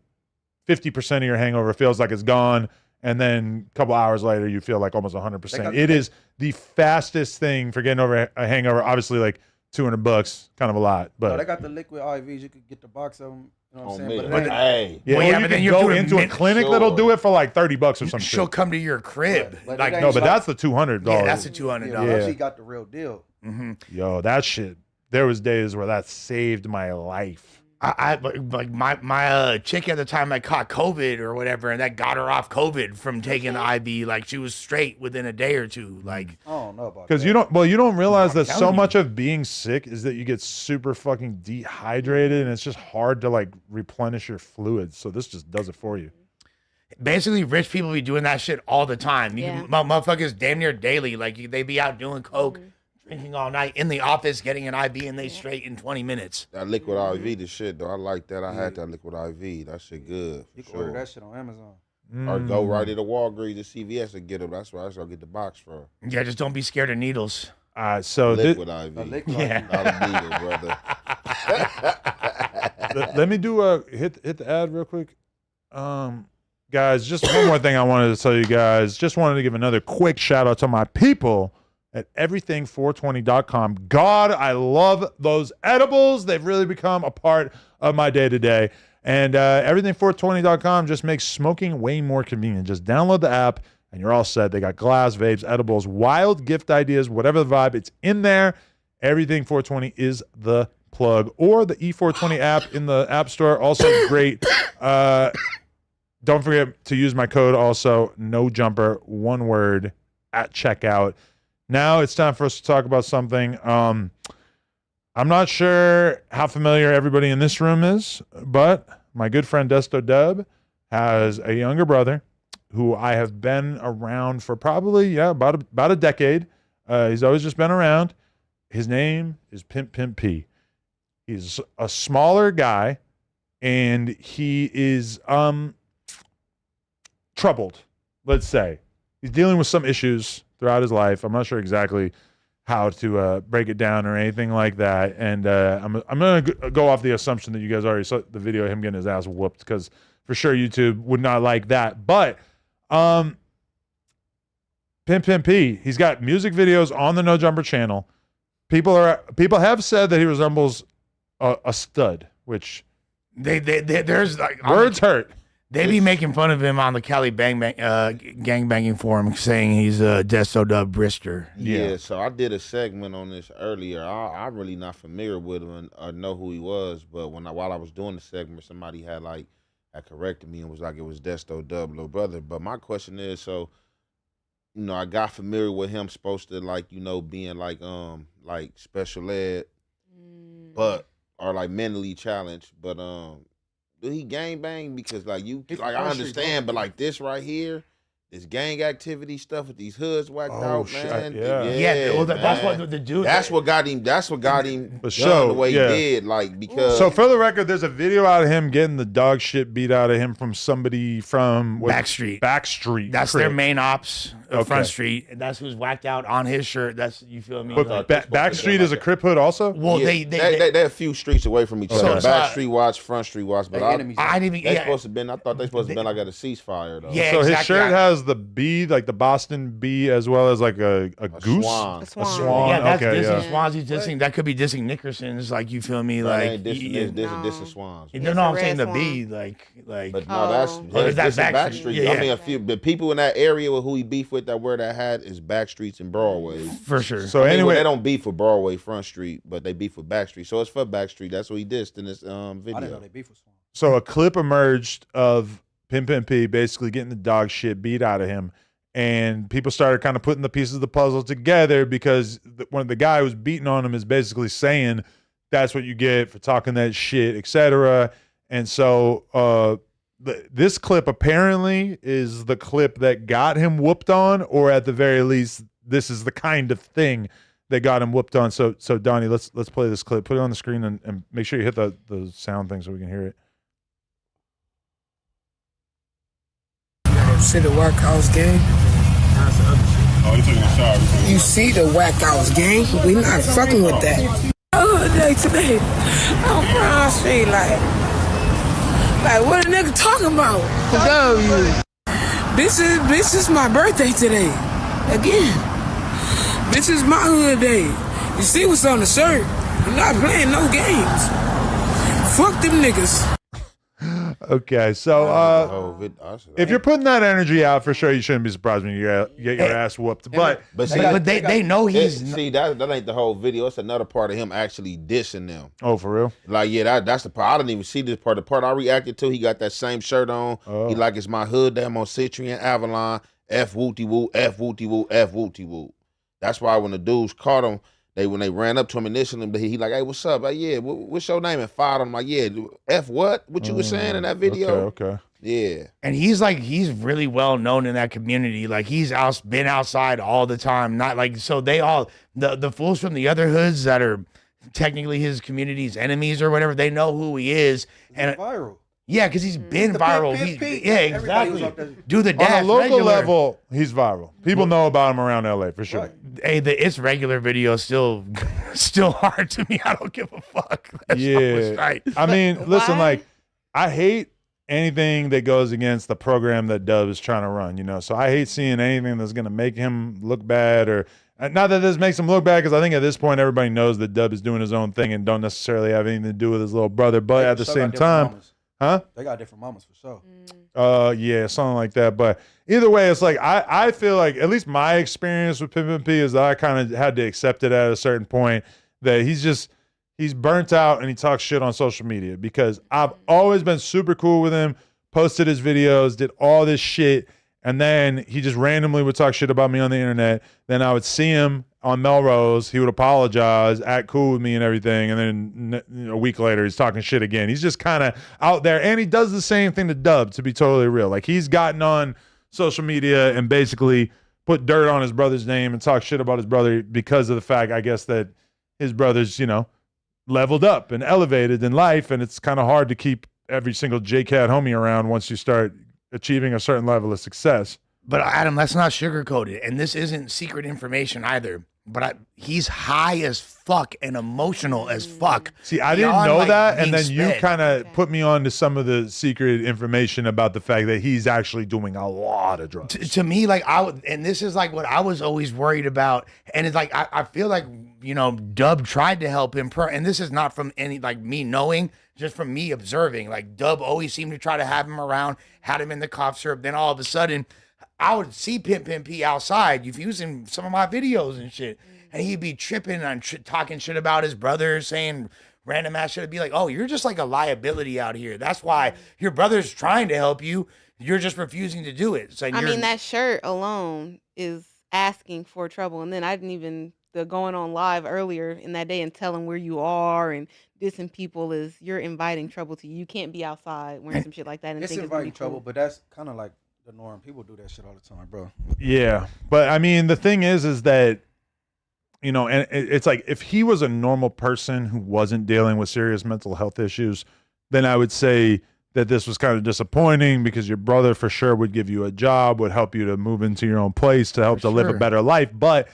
Speaker 1: 50% of your hangover feels like it's gone. And then a couple hours later, you feel like almost 100%. It is the fastest thing for getting over a hangover. Obviously, like $200, kind of a lot.
Speaker 7: No,
Speaker 1: But
Speaker 7: they got the liquid IVs. You could get the box of them. You know what I'm saying?
Speaker 4: Man,
Speaker 7: But it ain't-
Speaker 4: hey,
Speaker 1: yeah,
Speaker 3: Well,
Speaker 1: or
Speaker 3: yeah,
Speaker 1: you
Speaker 3: but then
Speaker 1: can
Speaker 3: you
Speaker 1: go
Speaker 3: have to
Speaker 1: into a
Speaker 3: admit-
Speaker 1: clinic that'll do it for like $30 or some
Speaker 3: She'll
Speaker 1: shit.
Speaker 3: come to your crib.
Speaker 7: But
Speaker 3: Like
Speaker 7: it
Speaker 1: No,
Speaker 7: ain't
Speaker 1: but
Speaker 7: like-
Speaker 1: that's the $200.
Speaker 3: yeah, that's the $200.
Speaker 7: Yeah,
Speaker 1: Yeah.
Speaker 7: she got the real deal.
Speaker 1: Yo, that shit. There was days where that saved my life.
Speaker 3: I like my chick at the time I caught COVID or whatever, and that got her off COVID from taking the IV. Like she was straight within a day or two. Like
Speaker 7: I don't know about
Speaker 1: Because
Speaker 7: that.
Speaker 1: you don't realize
Speaker 3: I'm
Speaker 1: that so
Speaker 3: telling you.
Speaker 1: much of being sick is that you get super fucking dehydrated and it's just hard to like replenish your fluids. So this just does it for you.
Speaker 3: basically, rich people be doing that shit all the time. You
Speaker 2: Yeah.
Speaker 3: motherfuckers damn near daily. Like they be out doing coke, drinking all night in the office, getting an IV, and they straight in 20 minutes.
Speaker 4: that liquid IV, the shit though. I like that. I had that liquid IV. That shit good.
Speaker 7: You
Speaker 4: For
Speaker 7: can order
Speaker 4: sure.
Speaker 7: that shit on Amazon.
Speaker 4: Or go
Speaker 1: Mm.
Speaker 4: right into Walgreens or CVS and get them. That's where I shall get the box from.
Speaker 3: Yeah, just don't be scared of needles.
Speaker 1: So
Speaker 4: Liquid IV.
Speaker 7: A liquid
Speaker 3: Yeah.
Speaker 7: IV.
Speaker 4: Not a needle, brother.
Speaker 1: let me do a hit the ad real quick. Guys, just one more thing I wanted to tell you guys. Just wanted to give another quick shout out to my people at everything420.com. God, I love those edibles. They've really become a part of my day to day. And everything420.com just makes smoking way more convenient. Just download the app and you're all set. They got glass, vapes, edibles, wild gift ideas, whatever the vibe, it's in there. Everything 420 is the plug. Or the E420 app in the App Store, also great. Don't forget to use my code also, no jumper, one word, at checkout. Now it's time for us to talk about something. I'm not sure how familiar everybody in this room is, but my good friend Desto Dub has a younger brother who I have been around for probably, about a decade. He's always just been around. His name is Pimp P. He's a smaller guy, and he is troubled, let's say. He's dealing with some issues throughout his life. I'm not sure exactly how to break it down or anything like that. And I'm gonna go off the assumption that you guys already saw the video of him getting his ass whooped, because for sure YouTube would not like that. But Pimp P, he's got music videos on the No Jumper channel. People have said that he resembles a stud, which
Speaker 3: there's like
Speaker 1: words hurt.
Speaker 3: They be making fun of him on the Cali gangbanging forum, saying he's a Desto Dub Brister.
Speaker 4: Yeah, so I did a segment on this earlier. I'm really not familiar with him or know who he was, but while I was doing the segment, somebody had corrected me and was like, it was Desto Dub, little brother. But my question is, so, you know, I got familiar with him, supposed to being like special ed, but or like mentally challenged, but do he gang bang? Because I understand, but like this right here, this gang activity stuff with these hoods whacked out, man.
Speaker 3: Well, that's what the dude.
Speaker 4: That's what got him. That's what got him
Speaker 1: For sure,
Speaker 4: the way he did. Like, because
Speaker 1: So for the record, there's a video out of him getting the dog shit beat out of him from somebody from
Speaker 3: Backstreet.
Speaker 1: Backstreet.
Speaker 3: That's
Speaker 1: Crip.
Speaker 3: their main ops of
Speaker 1: Okay.
Speaker 3: Front Street, and that's who's whacked out on his shirt. That's, you feel me?
Speaker 1: But
Speaker 3: Like,
Speaker 1: Backstreet is a Crip hood also.
Speaker 3: well,
Speaker 4: yeah,
Speaker 3: they
Speaker 4: they're a few streets away from each
Speaker 3: So-
Speaker 4: other.
Speaker 3: so
Speaker 4: Back
Speaker 3: I-
Speaker 4: Street Watch, Front Street Watch, but
Speaker 7: They enemies.
Speaker 3: I didn't even.
Speaker 4: they
Speaker 3: Yeah,
Speaker 4: supposed to been. I thought they supposed to been like at a ceasefire though.
Speaker 3: Yeah.
Speaker 1: So his
Speaker 3: exactly.
Speaker 1: shirt has the bee, like the Boston bee, as well as like a goose.
Speaker 4: Swan.
Speaker 2: A swan.
Speaker 1: swan.
Speaker 3: yeah, that's
Speaker 1: Okay,
Speaker 3: dissing
Speaker 1: yeah.
Speaker 3: Swansea dissing. That could be dissing Nickerson's. Like, you feel me?
Speaker 4: That
Speaker 3: Like,
Speaker 4: ain't this is Swans.
Speaker 3: you
Speaker 2: It's
Speaker 3: know,
Speaker 2: a
Speaker 3: I'm saying
Speaker 2: red
Speaker 3: the
Speaker 2: swan.
Speaker 3: bee. Like.
Speaker 4: But no, that's
Speaker 2: Oh.
Speaker 3: Is that
Speaker 4: this is
Speaker 3: Backstreet?
Speaker 4: Backstreet.
Speaker 3: Yeah,
Speaker 4: I mean,
Speaker 3: yeah.
Speaker 4: the people in that area with who he beef with that wear that hat is Backstreets and Broadway.
Speaker 3: For sure.
Speaker 1: So
Speaker 4: I mean,
Speaker 1: anyway,
Speaker 4: they don't beef with Broadway, Front Street, but they beef with Backstreet. So it's for Backstreet. That's what he dissed in this
Speaker 7: I didn't know
Speaker 4: video.
Speaker 7: they beef with Swan.
Speaker 1: so a clip emerged of Pimp P basically getting the dog shit beat out of him, and people started kind of putting the pieces of the puzzle together, because when the guy who was beating on him is basically saying that's what you get for talking that shit, etc. And so this clip apparently is the clip that got him whooped on, or at the very least, this is the kind of thing that got him whooped on. So Donnie, let's play this clip. Put it on the screen and make sure you hit the sound thing so we can hear it.
Speaker 8: See the Whack House gang? You see the Whack House gang? We not fucking with that. Other day today, I'm Brown Street like what a nigga talking about? This is my birthday today. Again. This is my hood day. You see what's on the shirt? I'm not playing no games. Fuck them niggas.
Speaker 1: Okay, so if you're putting that energy out, for sure you shouldn't be surprised when you get your ass whooped. But
Speaker 3: they know he's.
Speaker 4: See, that ain't the whole video. It's another part of him actually dissing them.
Speaker 1: oh, for real?
Speaker 4: Like, yeah, that's the part. I didn't even see this part. The part I reacted to, he got that same shirt on.
Speaker 1: Oh.
Speaker 4: He like, it's my hood day. I'm on Citrus and Avalon. F wooty woo, F wooty woo, F wooty woo. That's why when the dudes caught him, when they ran up to him initially, he like, hey, what's up? Like, yeah, what's your name? And fired him. Like, yeah, F what? What you was saying in that video?
Speaker 1: Okay.
Speaker 4: Yeah.
Speaker 3: And he's really well known in that community. Like, he's been outside all the time. Not like, so they all, the fools from the other hoods that are technically his community's enemies or whatever, they know who he is. And
Speaker 7: Viral.
Speaker 3: yeah, because he's been viral.
Speaker 7: Pimp.
Speaker 3: Yeah,
Speaker 7: Everybody was
Speaker 3: exactly.
Speaker 7: up there.
Speaker 3: Do the
Speaker 1: On
Speaker 3: dash
Speaker 1: a local
Speaker 3: regular.
Speaker 1: level, he's viral. People know about him around LA for sure.
Speaker 7: Right.
Speaker 3: Hey, it's regular video still hard to me. I don't give a fuck. That's always
Speaker 1: Yeah.
Speaker 3: right.
Speaker 1: I mean, listen,
Speaker 2: Why?
Speaker 1: like, I hate anything that goes against the program that Dub is trying to run, So I hate seeing anything that's going to make him look bad, or not that this makes him look bad, because I think at this point everybody knows that Dub is doing his own thing and don't necessarily have anything to do with his little brother. But
Speaker 7: They
Speaker 1: at the
Speaker 7: still
Speaker 1: same
Speaker 7: got different
Speaker 1: time,
Speaker 7: mamas.
Speaker 1: huh?
Speaker 7: They got different mamas for sure.
Speaker 1: Yeah, something like that. But either way, it's like I feel like, at least my experience with Pimp P is that I kind of had to accept it at a certain point, that he's burnt out and he talks shit on social media, because I've always been super cool with him, posted his videos, did all this shit, and then he just randomly would talk shit about me on the internet. Then I would see him on Melrose, he would apologize, act cool with me and everything, and then a week later he's talking shit again. He's just kind of out there, and he does the same thing to Dub, to be totally real. Like, he's gotten on social media and basically put dirt on his brother's name and talk shit about his brother because of the fact, I guess, that his brother's, leveled up and elevated in life, and it's kind of hard to keep every single J-Cat homie around once you start achieving a certain level of success.
Speaker 3: But Adam, let's not sugarcoat it. And this isn't secret information either. but he's high as fuck and emotional as fuck.
Speaker 1: See, I didn't
Speaker 3: Beyond,
Speaker 1: know
Speaker 3: like,
Speaker 1: that, and
Speaker 3: being
Speaker 1: then you
Speaker 3: sped.
Speaker 1: kind of put me on to some of the secret information about the fact that he's actually doing a lot of drugs.
Speaker 3: To me, like and this is like what I was always worried about, and it's like I feel like Dub tried to help him, and this is not from any like me knowing, just from me observing. Like Dub always seemed to try to have him around, had him in the cough syrup. Then all of a sudden, I would see Pimp P outside. You've used in some of my videos and shit, and he'd be tripping on talking shit about his brother, saying random ass shit. It'd be like, oh, you're just like a liability out here. That's why your brother's trying to help you. You're just refusing to do it. So
Speaker 2: I mean, that shirt alone is asking for trouble. And then I didn't even going on live earlier in that day and telling where you are and dissing people is you're inviting trouble to you. You can't be outside wearing some shit like that and
Speaker 7: It's
Speaker 2: think it's gonna be
Speaker 7: inviting trouble,
Speaker 2: cool.
Speaker 7: but that's kind of like the norm. People do that shit all the time, bro.
Speaker 1: Yeah, but I mean, the thing is that, and it's like if he was a normal person who wasn't dealing with serious mental health issues, then I would say that this was kind of disappointing because your brother for sure would give you a job, would help you to move into your own place to help to live a better life. But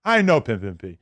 Speaker 1: I know Pimp P.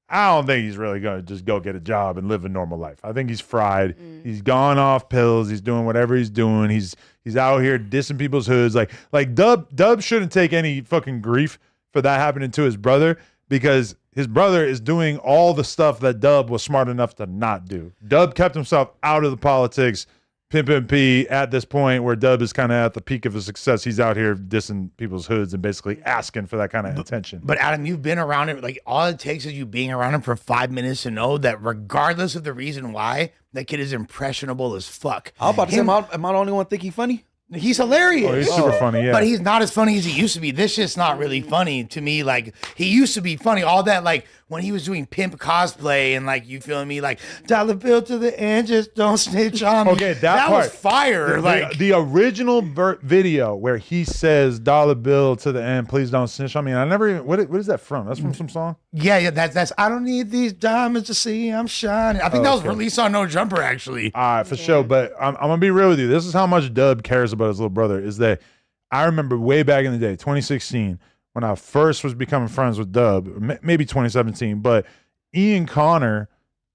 Speaker 1: I don't think he's really going to just go get a job and live a normal life. I think he's fried. He's gone off pills. He's doing whatever he's doing. He's out here dissing people's hoods. Like Dub shouldn't take any fucking grief for that happening to his brother because his brother is doing all the stuff that Dub was smart enough to not do. Dub kept himself out of the politics. Pimp P at this point where Dub is kind of at the peak of his success, he's out here dissing people's hoods and basically asking for that kind of attention.
Speaker 3: But Adam, you've been around him. Like all it takes is you being around him for 5 minutes to know that regardless of the reason why, that kid is impressionable as fuck.
Speaker 7: I was about to say, am I the only one think he funny?
Speaker 3: He's hilarious.
Speaker 1: Oh, he's super funny, yeah.
Speaker 3: But he's not as funny as he used to be. This shit's not really funny to me. Like, he used to be funny. All that, like, when he was doing Pimp cosplay and, like, you feel me? Like, dollar bill to the end, just don't snitch on me.
Speaker 1: Okay, that part.
Speaker 3: was fire.
Speaker 1: The original video where he says dollar bill to the end, please don't snitch on me. And I never even, what is that from? That's from some song?
Speaker 3: Yeah, that's I don't need these diamonds to see I'm shining. I think that was released on No Jumper, actually.
Speaker 1: All right, for sure. But I'm going to be real with you. This is how much Dub cares about his little brother, is that I remember way back in the day, 2016, when I first was becoming friends with Dub, maybe 2017, but Ian Connor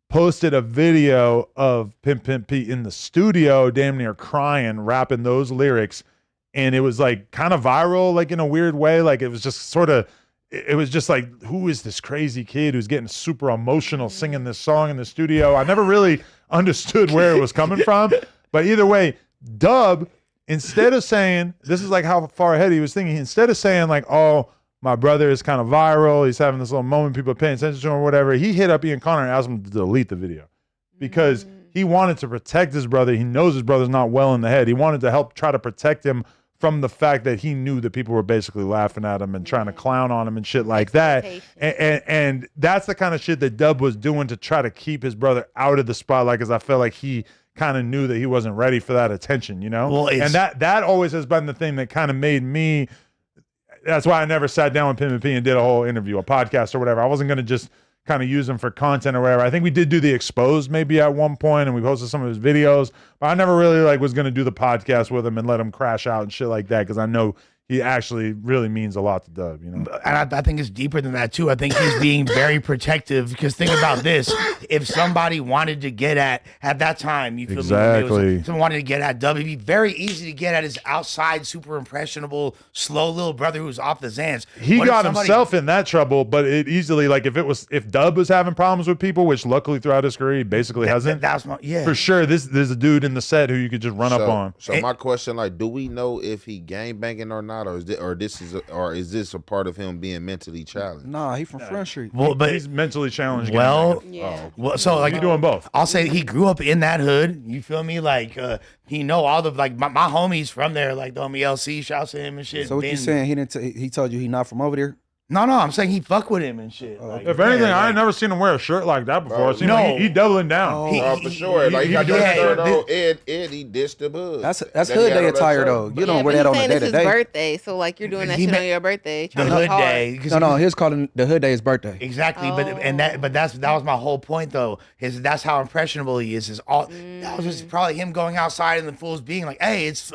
Speaker 1: posted a video of Pimp P in the studio, damn near crying, rapping those lyrics. And it was like kind of viral, like in a weird way. Like it was just sort of, it was just like, who is this crazy kid who's getting super emotional singing this song in the studio? I never really understood where it was coming from. But either way, Dub, instead of saying, this is like how far ahead he was thinking, instead of saying like, oh, my brother is kind of viral, he's having this little moment, people are paying attention to him or whatever, he hit up Ian Connor and asked him to delete the video because he wanted to protect his brother. He knows his brother's not well in the head. He wanted to help try to protect him from the fact that he knew that people were basically laughing at him and trying to clown on him and shit like that. And that's the kind of shit that Dub was doing to try to keep his brother out of the spotlight, because I felt like he kind of knew that he wasn't ready for that attention, you know?
Speaker 3: Well,
Speaker 1: and that always has been the thing that kind of made me, that's why I never sat down with Pimp P and did a whole interview, a podcast or whatever. I wasn't going to just kind of use him for content or whatever. I think we did do the Exposed maybe at one point, and we posted some of his videos, but I never really was going to do the podcast with him and let him crash out and shit like that, because I know he actually really means a lot to Dub, you know?
Speaker 3: And I think it's deeper than that, too. I think he's being very protective, because think about this. If somebody wanted to get at that time, you feel me? Someone wanted to get at Dub, it'd be very easy to get at his outside, super impressionable, slow little brother who's off the Xans.
Speaker 1: He got himself in that trouble, but it easily, like if Dub was having problems with people, which luckily throughout his career he basically hasn't. For sure, there's a dude in the set who you could just run up on.
Speaker 4: So my question, like, do we know if he gangbanging or not? Or is this a part of him being mentally challenged?
Speaker 7: Nah, he from Front Street.
Speaker 1: Well, but he's mentally challenged.
Speaker 3: Well,
Speaker 1: so like, you're doing both.
Speaker 3: I'll say he grew up in that hood. You feel me? Like he know all the my homies from there. Like the homie LC, shouts to him and shit.
Speaker 7: So what you saying? He told you he not from over there?
Speaker 3: No, I'm saying he fuck with him and shit.
Speaker 1: Like, if anything, I ain't never seen him wear a shirt like that before. Like he doubling down.
Speaker 4: For sure. Like he got that shirt on, and he dissed the bud.
Speaker 7: That's hood day attire though. You don't wear that on the day to day.
Speaker 2: It's his birthday, so like you're doing that shit on your birthday.
Speaker 3: The hood day.
Speaker 7: No, he's calling the hood day his birthday.
Speaker 3: Exactly, but that was my whole point though. Is that's how impressionable he is. That was just probably him going outside and the fools being like, hey, it's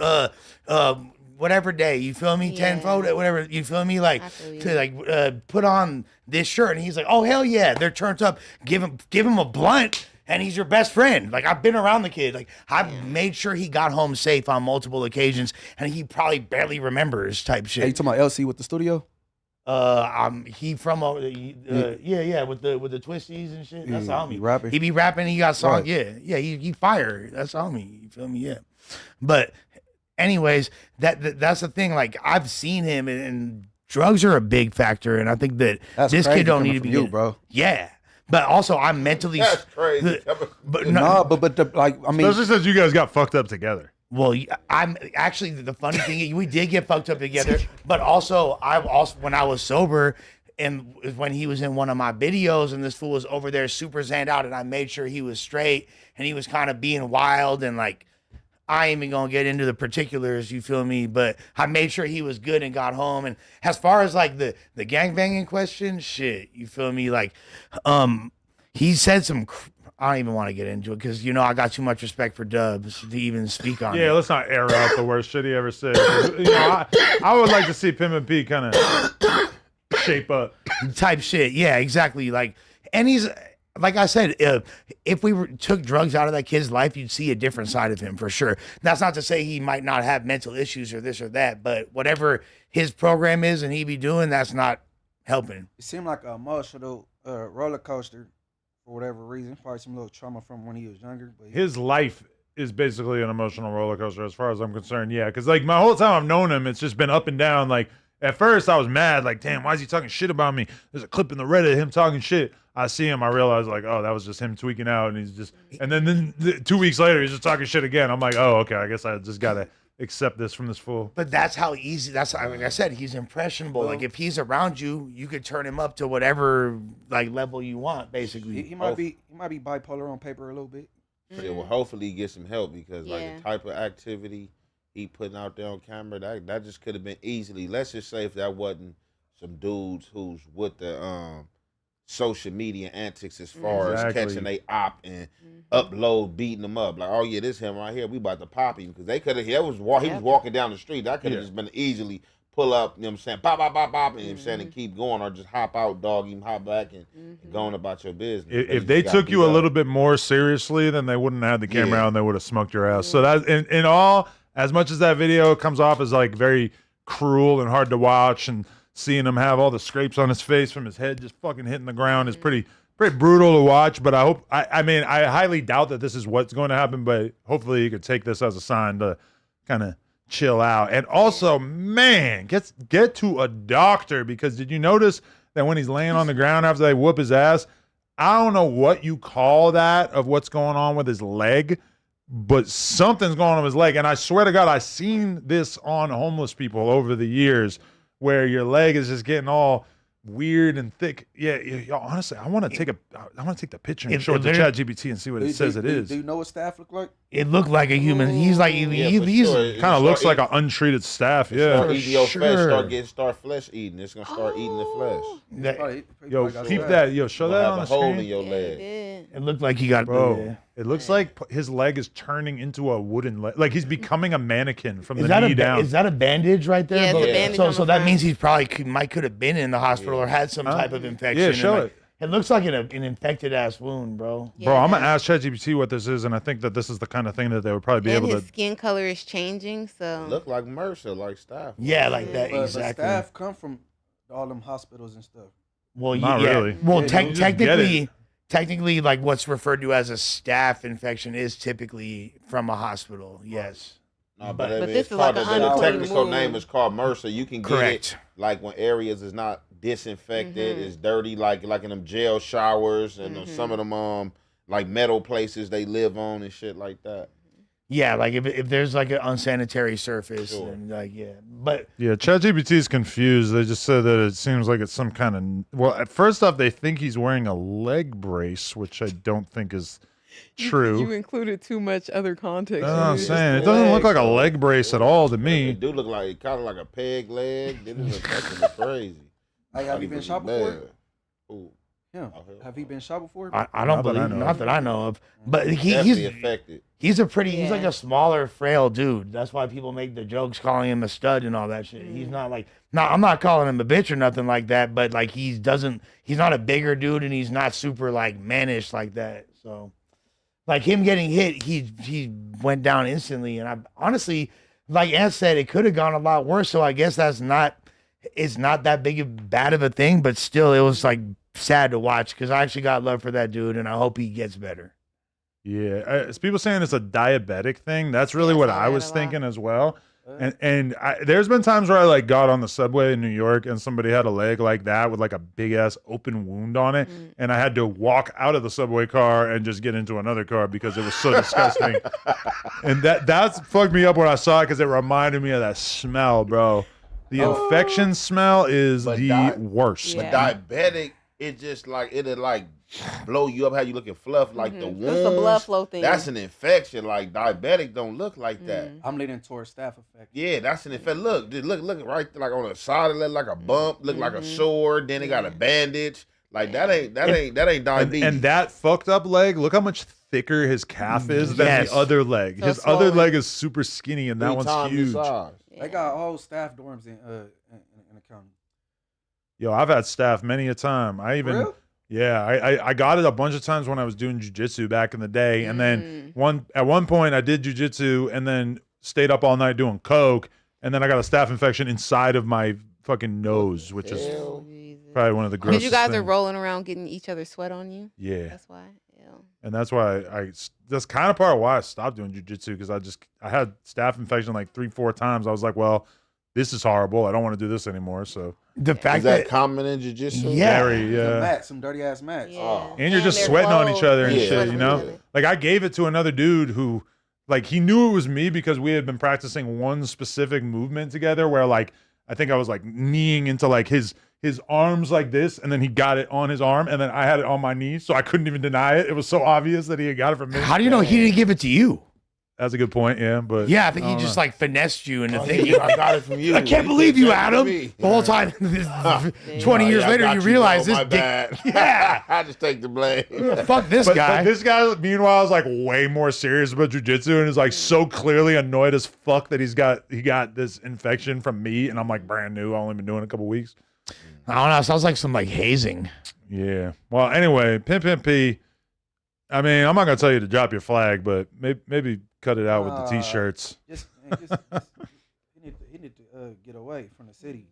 Speaker 3: whatever day, you feel me? 10 photo, whatever, you feel me? Like to like put on this shirt, and he's like, oh hell yeah, they're turned up. Give him a blunt, and he's your best friend. Like I've been around the kid. Like I've made sure he got home safe on multiple occasions, and he probably barely remembers type shit.
Speaker 7: Hey, you talking about LC with the studio?
Speaker 3: He from yeah, with the twisties and shit. That's homie.
Speaker 7: He rapping.
Speaker 3: He be rapping. He got songs.
Speaker 7: Right.
Speaker 3: Yeah. He fire. That's homie. You feel me? Yeah. But anyways, that's the thing. Like I've seen him, and drugs are a big factor, and I think that
Speaker 7: That's
Speaker 3: this
Speaker 7: crazy
Speaker 3: kid don't
Speaker 7: coming
Speaker 3: need to
Speaker 7: from
Speaker 3: be
Speaker 7: you, bro.
Speaker 3: Yeah. But also, I'm mentally.
Speaker 4: That's crazy.
Speaker 3: But
Speaker 7: No, but the, like I mean,
Speaker 1: Especially since you guys got fucked up together.
Speaker 3: Well, I'm actually the funny thing is we did get fucked up together, but also when I was sober, and when he was in one of my videos, and this fool was over there super zanned out, and I made sure he was straight, and he was kind of being wild, and like I ain't even gonna get into the particulars, you feel me? But I made sure he was good and got home. And as far as like the gangbanging question, shit, you feel me? Like, he said some. I don't even want to get into it because, you know, I got too much respect for Dubs to even speak on it.
Speaker 1: Yeah, let's not air out the worst shit he ever said. You know, I would like to see Pimp and P kind of shape up.
Speaker 3: Type shit. Yeah, exactly. Like, and he's, like I said, if we took drugs out of that kid's life, you'd see a different side of him for sure. That's not to say he might not have mental issues or this or that, but whatever his program is and he be doing, that's not helping.
Speaker 7: it seemed like a emotional roller coaster for whatever reason. Probably some little trauma from when he was younger. But
Speaker 1: His life is basically an emotional roller coaster as far as I'm concerned. Yeah, because like my whole time I've known him, it's just been up and down. Like at first I was mad, like, damn, why is he talking shit about me? There's a clip in the Reddit of him talking shit. I see him, I realize like, oh, that was just him tweaking out, and he's just, and then 2 weeks later he's just talking shit again. I'm like, oh, okay, I guess I just gotta accept this from this fool.
Speaker 3: But that's how easy. That's like I said, he's impressionable. Like if he's around you, you could turn him up to whatever like level you want, basically.
Speaker 7: he might be bipolar on paper a little bit.
Speaker 4: Yeah, well, hopefully he gets some help because like
Speaker 2: Yeah.
Speaker 4: the type of activity he putting out there on camera, that just could have been easily. Let's just say if that wasn't some dudes who's with the social media antics as far as
Speaker 1: Exactly.
Speaker 4: catching they op and upload, beating them up. Like, oh yeah, this him right here. We about to pop him because they could have. He was walking down the street. That could have just been easily pull up. You know what I'm saying? Pop, pop, pop, pop, and you know what I'm saying, and keep going, or just hop out, dog him, hop back, and go on about your business.
Speaker 1: If they took you a little bit more seriously, then they wouldn't have had the camera out and they would have smoked your ass. So that in all, as much as that video comes off as like very cruel and hard to watch, and seeing him have all the scrapes on his face from his head just fucking hitting the ground is pretty brutal to watch. But I mean I highly doubt that this is what's going to happen, but hopefully you could take this as a sign to kind of chill out. And also, man, get to a doctor, because did you notice that when he's laying on the ground after they whoop his ass, I don't know what you call that of what's going on with his leg, but something's going on with his leg. And I swear to God, I've seen this on homeless people over the years, where your leg is just getting all weird and thick. Yeah, honestly, I want to take the picture and show it to ChatGPT and see what it says it is.
Speaker 7: Do you know what staff look like?
Speaker 3: It looked like a human. He's like he's
Speaker 1: Kind of looks like an untreated staph. Yeah,
Speaker 4: Start eating your flesh, start flesh eating. It's gonna start eating the flesh.
Speaker 1: Yo, keep that. Yo, show that on the
Speaker 4: have a hole in
Speaker 1: screen.
Speaker 4: your
Speaker 2: Yeah,
Speaker 4: leg.
Speaker 2: it
Speaker 3: It looked like he got
Speaker 1: Bro, it looks like his leg is turning into a wooden leg. Like he's becoming a mannequin from
Speaker 3: Is
Speaker 1: the
Speaker 3: that
Speaker 1: knee down.
Speaker 3: is that a bandage right there?
Speaker 2: Yeah,
Speaker 3: bro?
Speaker 2: it's a bandage
Speaker 3: so
Speaker 2: on
Speaker 3: so
Speaker 2: the
Speaker 3: that
Speaker 2: front.
Speaker 3: means he's probably could have been in the hospital or had some type of infection.
Speaker 1: Yeah,
Speaker 3: and,
Speaker 1: show
Speaker 3: like,
Speaker 1: it.
Speaker 3: It looks like an infected ass wound, bro.
Speaker 2: Yeah,
Speaker 1: Bro, I'm gonna
Speaker 2: yeah.
Speaker 1: ask ChatGPT what this is, and I think that this is the kind of thing that they would probably be
Speaker 2: And
Speaker 1: able
Speaker 2: his
Speaker 1: to.
Speaker 2: skin color is changing, so
Speaker 4: Look like Mercer, like staff.
Speaker 3: Yeah, like that
Speaker 7: But
Speaker 3: exactly.
Speaker 7: staff come from all them hospitals and stuff.
Speaker 3: Well,
Speaker 1: Not
Speaker 3: yeah.
Speaker 1: really.
Speaker 3: Well,
Speaker 7: Yeah,
Speaker 1: you just get
Speaker 3: technically, like what's referred to as a staph infection is typically from a hospital. Yes.
Speaker 4: No,
Speaker 3: But
Speaker 4: but,
Speaker 2: this
Speaker 4: it's
Speaker 2: is like
Speaker 4: called,
Speaker 2: an
Speaker 4: the
Speaker 2: uncoated
Speaker 4: technical
Speaker 2: wound.
Speaker 4: name is called Mercer. You can get
Speaker 3: Correct.
Speaker 4: it like when areas is not disinfected, it's dirty, like in them jail showers and some of them like metal places they live on and shit like that.
Speaker 3: Yeah, like if there's like an unsanitary surface,
Speaker 4: Sure.
Speaker 3: then like but
Speaker 1: Yeah, ChatGPT is confused. They just said that it seems like it's some kind of. Well, at first off, they think he's wearing a leg brace, which I don't think is true.
Speaker 6: You included too much other context.
Speaker 1: That's what I'm
Speaker 6: It's
Speaker 1: saying. It
Speaker 6: just
Speaker 1: doesn't look
Speaker 6: legs.
Speaker 1: like a leg brace at all to me.
Speaker 4: It do look like kind of like a peg leg. Then it's fucking crazy.
Speaker 7: Hey, have you been shot before?
Speaker 4: Ooh.
Speaker 5: Him. Have he been shot before?
Speaker 3: I don't believe, not that I know of. But he's
Speaker 4: affected.
Speaker 3: He's like a smaller, frail dude. That's why people make the jokes calling him a stud and all that shit. He's not like, I'm not calling him a bitch or nothing like that, but like he's not a bigger dude and he's not super like mannish like that. So like him getting hit, he went down instantly. And I honestly, like Ant said, it could have gone a lot worse. So I guess it's not that bad of a thing, but still it was like sad to watch because I actually got love for that dude and I hope he gets better.
Speaker 1: Yeah, it's people saying it's a diabetic thing. That's really what I was thinking as well. And there's been times where I like got on the subway in New York and somebody had a leg like that with like a big ass open wound on it, and I had to walk out of the subway car and just get into another car because it was so disgusting. And that's fucked me up when I saw it because it reminded me of that smell, bro. The infection smell is the worst.
Speaker 4: But diabetic, it just like it'll like blow you up, how you looking fluff, like the wounds.
Speaker 2: It's the blood flow thing.
Speaker 4: That's an infection. Like diabetic don't look like that.
Speaker 5: I'm leaning towards staph infection.
Speaker 4: Yeah, that's an infection. Look right like on the side of it, like a bump, look like a sore. Then they got a bandage. Like that ain't diabetes.
Speaker 1: And that fucked up leg. Look how much thicker his calf is than the other leg.
Speaker 2: So
Speaker 1: his other leg is super skinny, and that one's huge.
Speaker 5: They got whole staff dorms in the county.
Speaker 1: Yo, I've had staff many a time. I got it a bunch of times when I was doing jujitsu back in the day, and then at one point I did jujitsu and then stayed up all night doing coke, and then I got a staph infection inside of my fucking nose, which is probably one of the grossest.
Speaker 2: Because you guys
Speaker 1: things.
Speaker 2: are rolling around getting each other's sweat on you.
Speaker 1: Yeah,
Speaker 2: that's why. Yeah,
Speaker 1: and that's why that's kind of part of why I stopped doing jujitsu because I had staph infection like 3-4 times. I was like, well, this is horrible. I don't want to do this anymore. So
Speaker 3: the fact
Speaker 4: is that common in jiu-jitsu?
Speaker 5: Some dirty ass mats.
Speaker 2: Yeah.
Speaker 1: And you're just sweating on each other and shit, you know? Like I gave it to another dude who like he knew it was me because we had been practicing one specific movement together where like I think I was like kneeing into like his arms like this, and then he got it on his arm, and then I had it on my knee, so I couldn't even deny it. It was so obvious that he had got it from me.
Speaker 3: How do you know he didn't give it to you?
Speaker 1: That's a good point, yeah. But
Speaker 3: yeah, I think he just like finessed you into thinking.
Speaker 4: I got it from you.
Speaker 3: I can't believe you, Adam. The whole time, 20 years later, you realize this dick. Yeah,
Speaker 4: I just take the blame.
Speaker 3: Fuck this guy.
Speaker 1: But this guy, meanwhile, is like way more serious about jujitsu and is like so clearly annoyed as fuck that he got this infection from me, and I'm like brand new. I've only been doing it a couple weeks.
Speaker 3: I don't know. It sounds like some like hazing.
Speaker 1: Yeah. Well, anyway, Pimp P. I mean, I'm not gonna tell you to drop your flag, but maybe cut it out with the t-shirts.
Speaker 5: He need to get away from the city.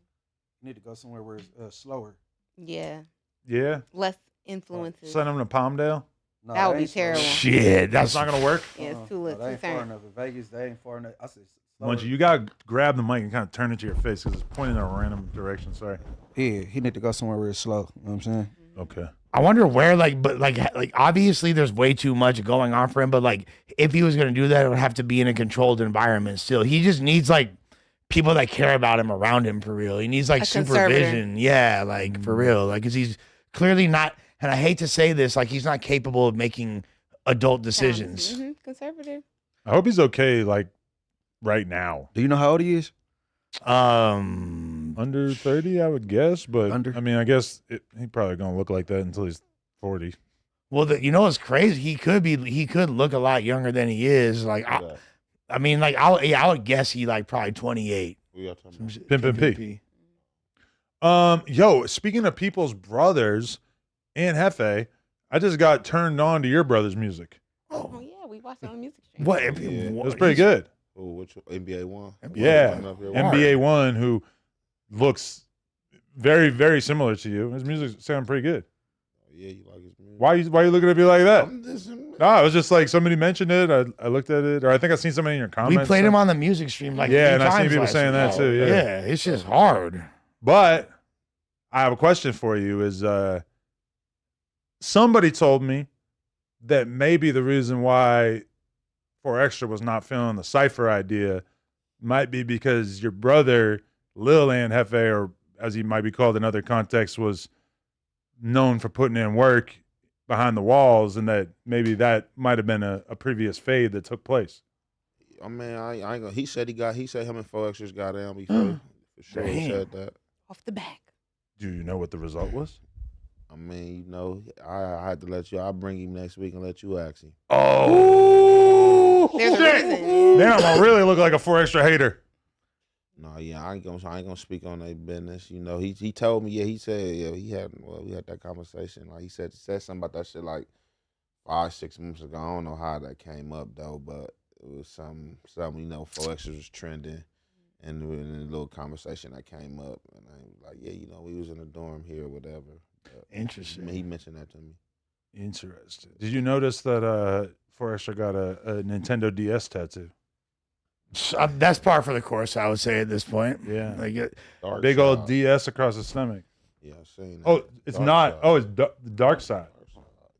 Speaker 5: He need to go somewhere where it's slower.
Speaker 2: Yeah.
Speaker 1: Yeah.
Speaker 2: Less influences.
Speaker 1: Send him to Palmdale.
Speaker 5: No,
Speaker 2: that would be terrible.
Speaker 3: Shit, that's
Speaker 1: not gonna work.
Speaker 2: Yeah, it's too
Speaker 5: they ain't far enough. In Vegas, they ain't far enough. I said,
Speaker 1: Munchie, you gotta grab the mic and kind of turn it to your face because it's pointing in a random direction. Sorry.
Speaker 7: Yeah, he need to go somewhere where it's slow. You know what I'm saying?
Speaker 1: Okay.
Speaker 3: I wonder where, like obviously there's way too much going on for him, but like if he was gonna do that, it would have to be in a controlled environment. Still, he just needs like people that care about him around him for real. He needs like supervision. Yeah, like for real. Like, cause he's clearly not. And I hate to say this, like he's not capable of making adult decisions.
Speaker 2: Conservative.
Speaker 1: I hope he's okay. Like right now.
Speaker 7: Do you know how old he is?
Speaker 1: Under 30, I would guess, but I mean, I guess he probably gonna look like that until he's 40.
Speaker 3: Well, you know what's crazy? He could look a lot younger than he is. Like, I mean, like I would guess he like probably 28.
Speaker 1: Pimp P. Yo, speaking of people's brothers and Hefe, I just got turned on to your brother's music.
Speaker 2: Oh yeah, we watched it on the music stream.
Speaker 3: What?
Speaker 1: It was pretty good.
Speaker 4: Oh, which NBA 1?
Speaker 1: Yeah, NBA 1, who looks very, very similar to you. His music sounds pretty good.
Speaker 4: Yeah, you like his music.
Speaker 1: Why are you looking at me like that? No, it was just like somebody mentioned it. I looked at it, or I think I seen somebody in your comments.
Speaker 3: We played him on the music stream like
Speaker 1: yeah,
Speaker 3: 3
Speaker 1: and I seen
Speaker 3: times
Speaker 1: people saying that too. Yeah,
Speaker 3: it's just hard.
Speaker 1: But I have a question for you. Is somebody told me that maybe the reason why 4 Extra was not feeling the Cypher idea might be because your brother, Lil and Hefe, or as he might be called in other contexts, was known for putting in work behind the walls, and that maybe that might have been a previous fade that took place.
Speaker 4: I mean, I ain't gonna. He said him and 4 Extras got down before. For sure, he said that.
Speaker 2: Off the back.
Speaker 1: Do you know what the result was?
Speaker 4: I mean, you know, I had to let you. I'll bring him next week and let you ask him.
Speaker 1: Oh,
Speaker 2: There's a
Speaker 1: shit.
Speaker 2: reason.
Speaker 1: Damn, I really look like a 4 extra hater.
Speaker 4: No, yeah, I ain't gonna speak on their business. You know, he told me, he said, we had that conversation. Like he said something about that shit like 5-6 months ago. I don't know how that came up though, but it was something 4 extras was trending, and in a little conversation that came up, and I was like, we was in a dorm here or whatever. But
Speaker 3: Interesting.
Speaker 4: he mentioned that to me.
Speaker 1: Interesting. Did you notice that 4 extra got a Nintendo DS tattoo?
Speaker 3: That's par for the course, I would say at this point.
Speaker 1: Yeah,
Speaker 3: like
Speaker 4: Dark
Speaker 1: big
Speaker 4: side.
Speaker 1: old DS across the stomach.
Speaker 4: Yeah, I've seen that.
Speaker 1: Oh, it's
Speaker 4: Dark
Speaker 1: not.
Speaker 4: side.
Speaker 1: Oh, it's the dark side.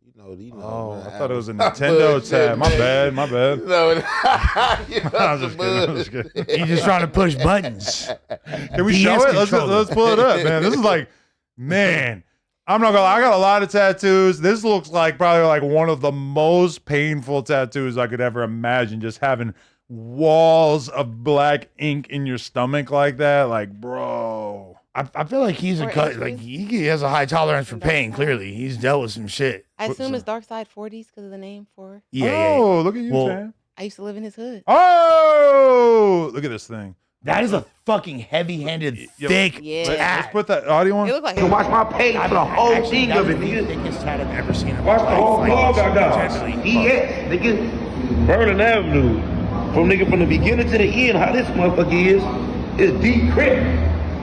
Speaker 4: You know,
Speaker 1: Oh,
Speaker 4: man,
Speaker 1: I thought it was a
Speaker 4: Adam's-
Speaker 1: Nintendo tab. My
Speaker 4: man.
Speaker 1: bad. My bad.
Speaker 4: No,
Speaker 1: I'm just kidding. I'm just kidding.
Speaker 3: he's just trying to push buttons.
Speaker 1: Can we
Speaker 3: DS
Speaker 1: show it? Let's
Speaker 3: controller.
Speaker 1: pull it up, man. This is like, man. I'm not gonna lie, I got a lot of tattoos. This looks like probably like one of the most painful tattoos I could ever imagine. Just having walls of black ink in your stomach like that. Like, bro.
Speaker 3: I feel like he's
Speaker 2: Or
Speaker 3: like he has a high tolerance for pain. Clearly, he's dealt with some shit.
Speaker 2: I assume it's Dark Side 40s because of the name for.
Speaker 3: Yeah.
Speaker 1: Oh, look at you,
Speaker 3: Well,
Speaker 1: Sam.
Speaker 2: I used to live in his hood.
Speaker 1: Oh, look at this thing.
Speaker 3: That is a fucking heavy-handed,
Speaker 1: Yo,
Speaker 3: thick
Speaker 2: Yeah.
Speaker 1: Let's
Speaker 3: tat.
Speaker 1: put that audio on.
Speaker 2: It looked like
Speaker 9: Watch my page for the whole
Speaker 3: Actually,
Speaker 9: thing
Speaker 3: that
Speaker 9: of
Speaker 3: is
Speaker 9: it,
Speaker 3: the
Speaker 9: nigga.
Speaker 3: thickest tat I've ever seen in my
Speaker 9: Watch the whole
Speaker 3: life.
Speaker 9: vlog I got.
Speaker 3: Generally.
Speaker 9: EX, nigga. Berlin Avenue. From the beginning to the end, how this motherfucker is deep crit.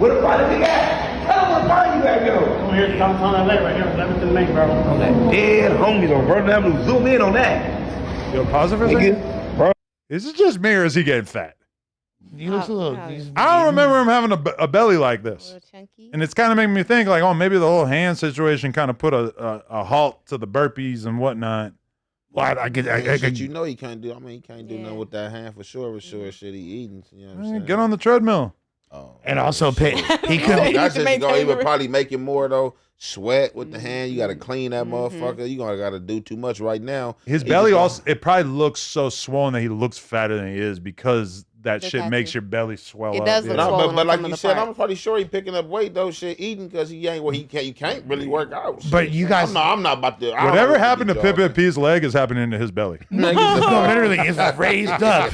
Speaker 9: Where the fuck is he at? Tell him where the fuck you at, yo.
Speaker 10: Come here, come on that right here, 11th and Main, bro.
Speaker 9: On that dead homies on Berlin Avenue. Zoom in on that.
Speaker 1: Yo, pause it for a second.
Speaker 9: Nigga, bro.
Speaker 1: Is it just me or is he getting fat?
Speaker 3: He looks a little.
Speaker 2: Oh,
Speaker 3: he's-
Speaker 1: I don't remember him having a belly like
Speaker 2: a
Speaker 1: this.
Speaker 2: little chunky.
Speaker 1: And it's kind of making me think like, oh, maybe the whole hand situation kind of put a halt to the burpees and whatnot.
Speaker 3: Well, I could.
Speaker 4: You know he can't do. I mean, he can't do
Speaker 2: Yeah.
Speaker 4: nothing with that hand for sure. Shit he eating. You know what I'm
Speaker 1: Man,
Speaker 4: saying?
Speaker 1: get on the treadmill.
Speaker 4: Oh,
Speaker 3: And also pay. He
Speaker 2: Yeah.
Speaker 3: could.
Speaker 4: That's
Speaker 2: to
Speaker 4: just
Speaker 2: maintain
Speaker 4: gonna even
Speaker 2: the-
Speaker 4: probably make it more though. Sweat with the hand. You got to clean that motherfucker. You got to do too much right now.
Speaker 1: His
Speaker 4: He
Speaker 1: belly
Speaker 4: just
Speaker 1: also, it probably looks so swollen that he looks fatter than he is because that
Speaker 2: The
Speaker 1: shit makes
Speaker 2: tattoo.
Speaker 1: your belly swell
Speaker 2: It
Speaker 1: up.
Speaker 2: does
Speaker 1: Yeah.
Speaker 2: look
Speaker 4: No,
Speaker 2: swollen
Speaker 4: but
Speaker 2: on
Speaker 4: like
Speaker 2: some of
Speaker 4: you
Speaker 2: the
Speaker 4: said, I'm
Speaker 2: parts.
Speaker 4: pretty sure he picking up weight though. Shit, eating because he ain't. Well, you can't really work out. Shit.
Speaker 3: But you guys-
Speaker 4: I'm not about to. I don't know
Speaker 1: Whatever
Speaker 4: what
Speaker 1: happened to
Speaker 4: be
Speaker 1: Pimp
Speaker 4: jogging.
Speaker 1: P's leg is happening to his belly.
Speaker 3: No, literally, it's raised up.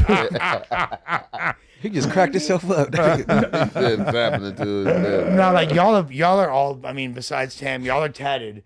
Speaker 7: He just cracked himself up.
Speaker 4: Shit's happening to his belly.
Speaker 3: Now, like y'all are all. I mean, besides Tam, y'all are tatted.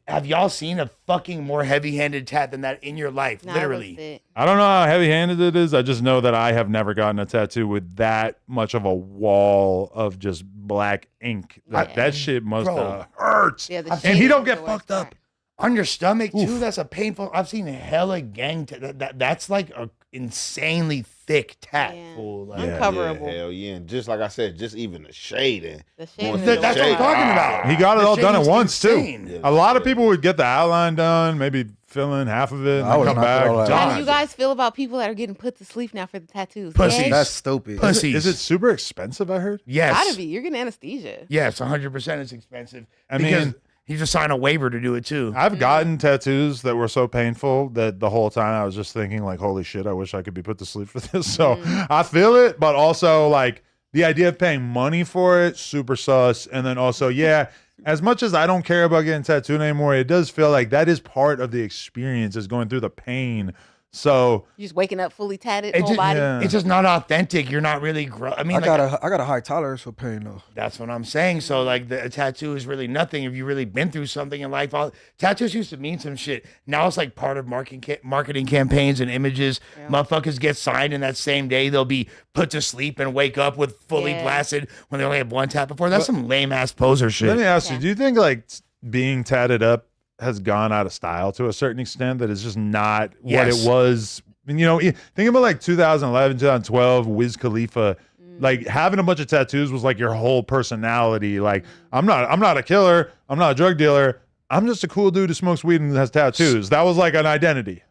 Speaker 3: Have y'all seen a fucking more heavy-handed tat than that in your life?
Speaker 2: Nah, that was
Speaker 3: Literally.
Speaker 2: it.
Speaker 1: I don't know how heavy-handed it is. I just know that I have never gotten a tattoo with that much of a wall of just black ink. That shit must
Speaker 3: Bro.
Speaker 1: have hurt.
Speaker 2: Yeah, the
Speaker 3: And
Speaker 2: shading
Speaker 1: he don't
Speaker 2: is
Speaker 1: get
Speaker 2: the worst
Speaker 1: fucked up.
Speaker 2: part.
Speaker 3: On your stomach too.
Speaker 1: Oof.
Speaker 3: That's a painful. I've seen hella gang. That's like a insanely thick tat.
Speaker 2: Yeah.
Speaker 3: Fool. Like,
Speaker 1: Yeah.
Speaker 2: Uncoverable.
Speaker 4: Yeah, hell yeah. And just like I said, just even the shading.
Speaker 2: The shading
Speaker 4: Once
Speaker 2: is
Speaker 4: the
Speaker 2: the
Speaker 3: that's what I'm
Speaker 2: worst.
Speaker 3: talking about.
Speaker 1: He got it
Speaker 3: The
Speaker 1: all done at
Speaker 3: shading's
Speaker 1: once
Speaker 3: insane.
Speaker 1: too. A lot of people would get the outline done, maybe fill in half of it, and
Speaker 7: I
Speaker 1: then
Speaker 7: would've
Speaker 1: come
Speaker 7: knocked it all
Speaker 1: back.
Speaker 7: out.
Speaker 2: How
Speaker 1: done.
Speaker 2: do you guys feel about people that are getting put to sleep now for the tattoos?
Speaker 3: Pussies.
Speaker 2: Yes?
Speaker 7: That's stupid.
Speaker 3: Pussies.
Speaker 1: Is it super expensive? I heard.
Speaker 3: Yes.
Speaker 2: Gotta be. You're getting anesthesia.
Speaker 3: Yes, 100%. It's expensive.
Speaker 1: I
Speaker 3: because
Speaker 1: mean-
Speaker 3: he just signed a waiver to do it too.
Speaker 1: I've gotten tattoos that were so painful that the whole time I was just thinking like, holy shit, I wish I could be put to sleep for this. So I feel it, but also like the idea of paying money for it, super sus. And then also, yeah, as much as I don't care about getting tattooed anymore, it does feel like that is part of the experience is going through the pain. So
Speaker 2: You're just waking up fully tatted,
Speaker 3: It
Speaker 2: whole
Speaker 3: just-
Speaker 2: body.
Speaker 1: yeah.
Speaker 3: It's just not authentic. You're not really. I mean,
Speaker 7: I
Speaker 3: like,
Speaker 7: got a high tolerance for pain though.
Speaker 3: that's what I'm saying. So like a tattoo is really nothing if you really been through something in life. Tattoos used to mean some shit. Now it's like part of marketing campaigns and images. Motherfuckers get signed in that same day. They'll be put to sleep and wake up with fully
Speaker 2: Yeah.
Speaker 3: blasted when they only have one tat before. That's some lame ass poser shit.
Speaker 1: let me ask you,
Speaker 2: Yeah.
Speaker 1: do you think like being tatted up has gone out of style to a certain extent that it's just not what
Speaker 3: Yes.
Speaker 1: it was? You know, think about like 2011, 2012, Wiz Khalifa. Like having a bunch of tattoos was like your whole personality. Like I'm not a killer. I'm not a drug dealer. I'm just a cool dude who smokes weed and has tattoos. That was like an identity.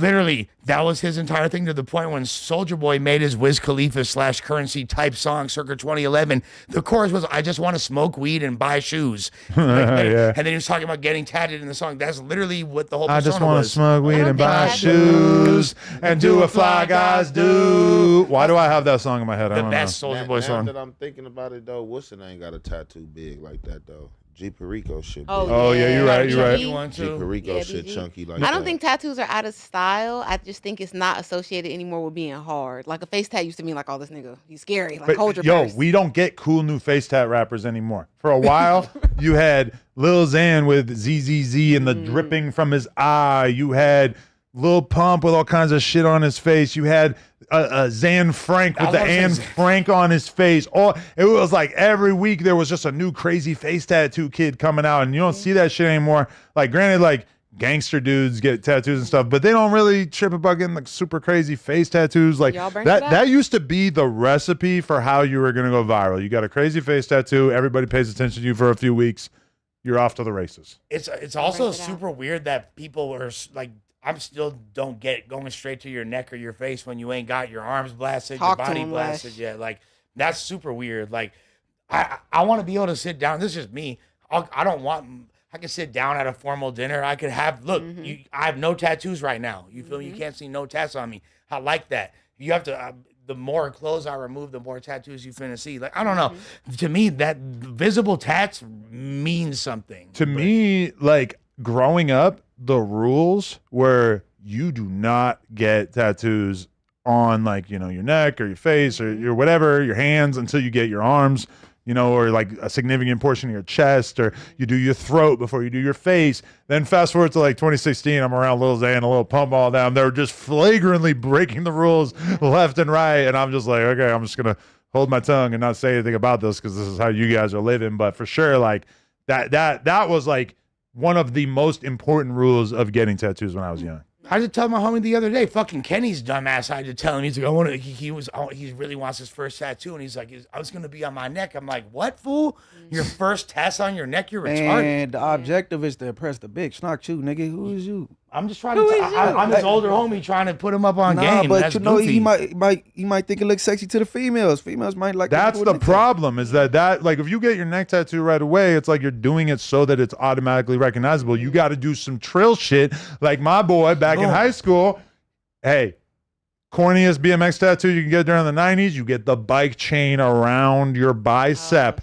Speaker 3: Literally, that was his entire thing to the point when Soulja Boy made his Wiz Khalifa / Currency type song circa 2011. The chorus was, I just want to smoke weed and buy shoes.
Speaker 1: Yeah.
Speaker 3: And then he was talking about getting tatted in the song. That's literally what the whole
Speaker 1: I
Speaker 3: persona
Speaker 1: just want to
Speaker 3: was.
Speaker 1: smoke weed
Speaker 2: don't
Speaker 1: and
Speaker 2: think
Speaker 1: buy
Speaker 2: tattoos-
Speaker 1: shoes and do what fly guys do. Why do I have that song in my head? I
Speaker 3: The
Speaker 1: don't
Speaker 3: best
Speaker 1: know.
Speaker 3: Soulja Boy
Speaker 4: Now
Speaker 3: song.
Speaker 4: that I'm thinking about it though, Wilson ain't got a tattoo big like that though. G Perico shit.
Speaker 1: Oh, yeah, you're right. You're right.
Speaker 4: G Perico shit chunky like
Speaker 2: I don't think tattoos are out of style. I just think it's not associated anymore with being hard. Like a face tat used to mean like, oh, this nigga, he's scary. Like, hold your purse.
Speaker 1: We don't get cool new face tat rappers anymore. For a while, you had Lil Xan with ZZZ and the dripping from his eye. You had Lil Pump with all kinds of shit on his face. You had Zan Frank with the Anne Frank on his face. It was like every week there was just a new crazy face tattoo kid coming out, and you don't see that shit anymore. Like, granted, like gangster dudes get tattoos and stuff, but they don't really trip about getting like super crazy face tattoos. Like that used to be the recipe for how you were gonna go viral. You got a crazy face tattoo, everybody pays attention to you for a few weeks, you're off to the races.
Speaker 3: It's also super weird that people are like, I still don't get going straight to your neck or your face when you ain't got your arms blasted, your body blasted yet. Like, that's super weird. Like, I want to be able to sit down. This is just me. I can sit down at a formal dinner. I could have, look, I have no tattoos right now. You feel me? You can't see no tats on me. I like that. You have to, the more clothes I remove, the more tattoos you finna see. Like, I don't know. To me, that visible tats means something.
Speaker 1: To me, like, growing up, the rules were you do not get tattoos on, like, you know, your neck or your face or your whatever, your hands, until you get your arms, you know, or like a significant portion of your chest, or you do your throat before you do your face. Then fast forward to like 2016, I'm around Lil Xan, a Lil Pump, all them. They're just flagrantly breaking the rules left and right. And I'm just like, okay, I'm just going to hold my tongue and not say anything about this because this is how you guys are living. But for sure, like that was like one of the most important rules of getting tattoos when I was young.
Speaker 3: I just told my homie the other day, fucking Kenny's dumbass. I had to tell him, he's like, he really wants his first tattoo, and he's like, I was gonna be on my neck. I'm like, what, fool? Your first test on your neck? You're retarded.
Speaker 7: And the objective is to impress the big snock you, nigga. Who is you?
Speaker 3: I'm just trying I'm his older homie trying to put him up on game.
Speaker 7: But
Speaker 3: that's
Speaker 7: you know,
Speaker 3: goofy.
Speaker 7: he might think it looks sexy to the females. Females might like.
Speaker 1: That's the problem. Is that like if you get your neck tattoo right away, it's like you're doing it so that it's automatically recognizable. You got to do some trill shit. Like my boy back in high school. Hey, corniest BMX tattoo you can get during the 90s. You get the bike chain around your bicep.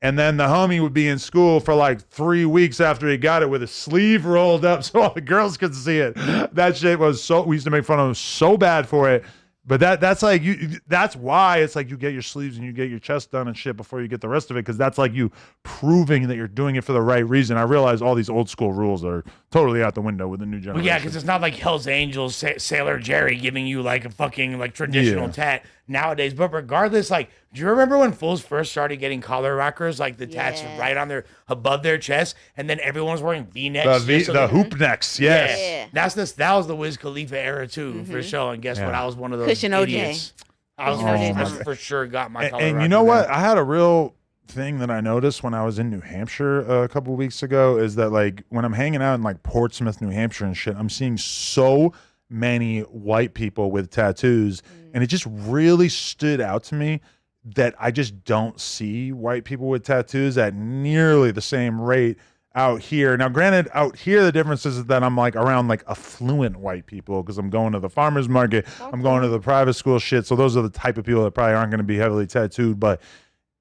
Speaker 1: And then the homie would be in school for like 3 weeks after he got it with his sleeve rolled up so all the girls could see it. That shit was we used to make fun of him so bad for it. But that's like that's why it's like you get your sleeves and you get your chest done and shit before you get the rest of it, because that's like you proving that you're doing it for the right reason. I realize all these old school rules are totally out the window with the new generation.
Speaker 3: Well, yeah, because it's not like Hell's Angels, Sailor Jerry giving you like a fucking like traditional tat nowadays. But regardless, like, do you remember when fools first started getting collar rockers, like the tats right on above their chest, and then everyone was wearing V-necks?
Speaker 1: The hoop necks, yes.
Speaker 3: Yeah. That was the Wiz Khalifa era too, for sure. And guess what? I was one of those idiots. I was for sure got my collar rocker.
Speaker 1: And you know what? I had a real thing that I noticed when I was in New Hampshire a couple of weeks ago is that, like, when I'm hanging out in like Portsmouth, New Hampshire and shit, I'm seeing so many white people with tattoos, and it just really stood out to me that I just don't see white people with tattoos at nearly the same rate out here. Now, granted, out here the difference is that I'm like around like affluent white people because I'm going to the farmer's market, I'm going to the private school shit, so those are the type of people that probably aren't going to be heavily tattooed. But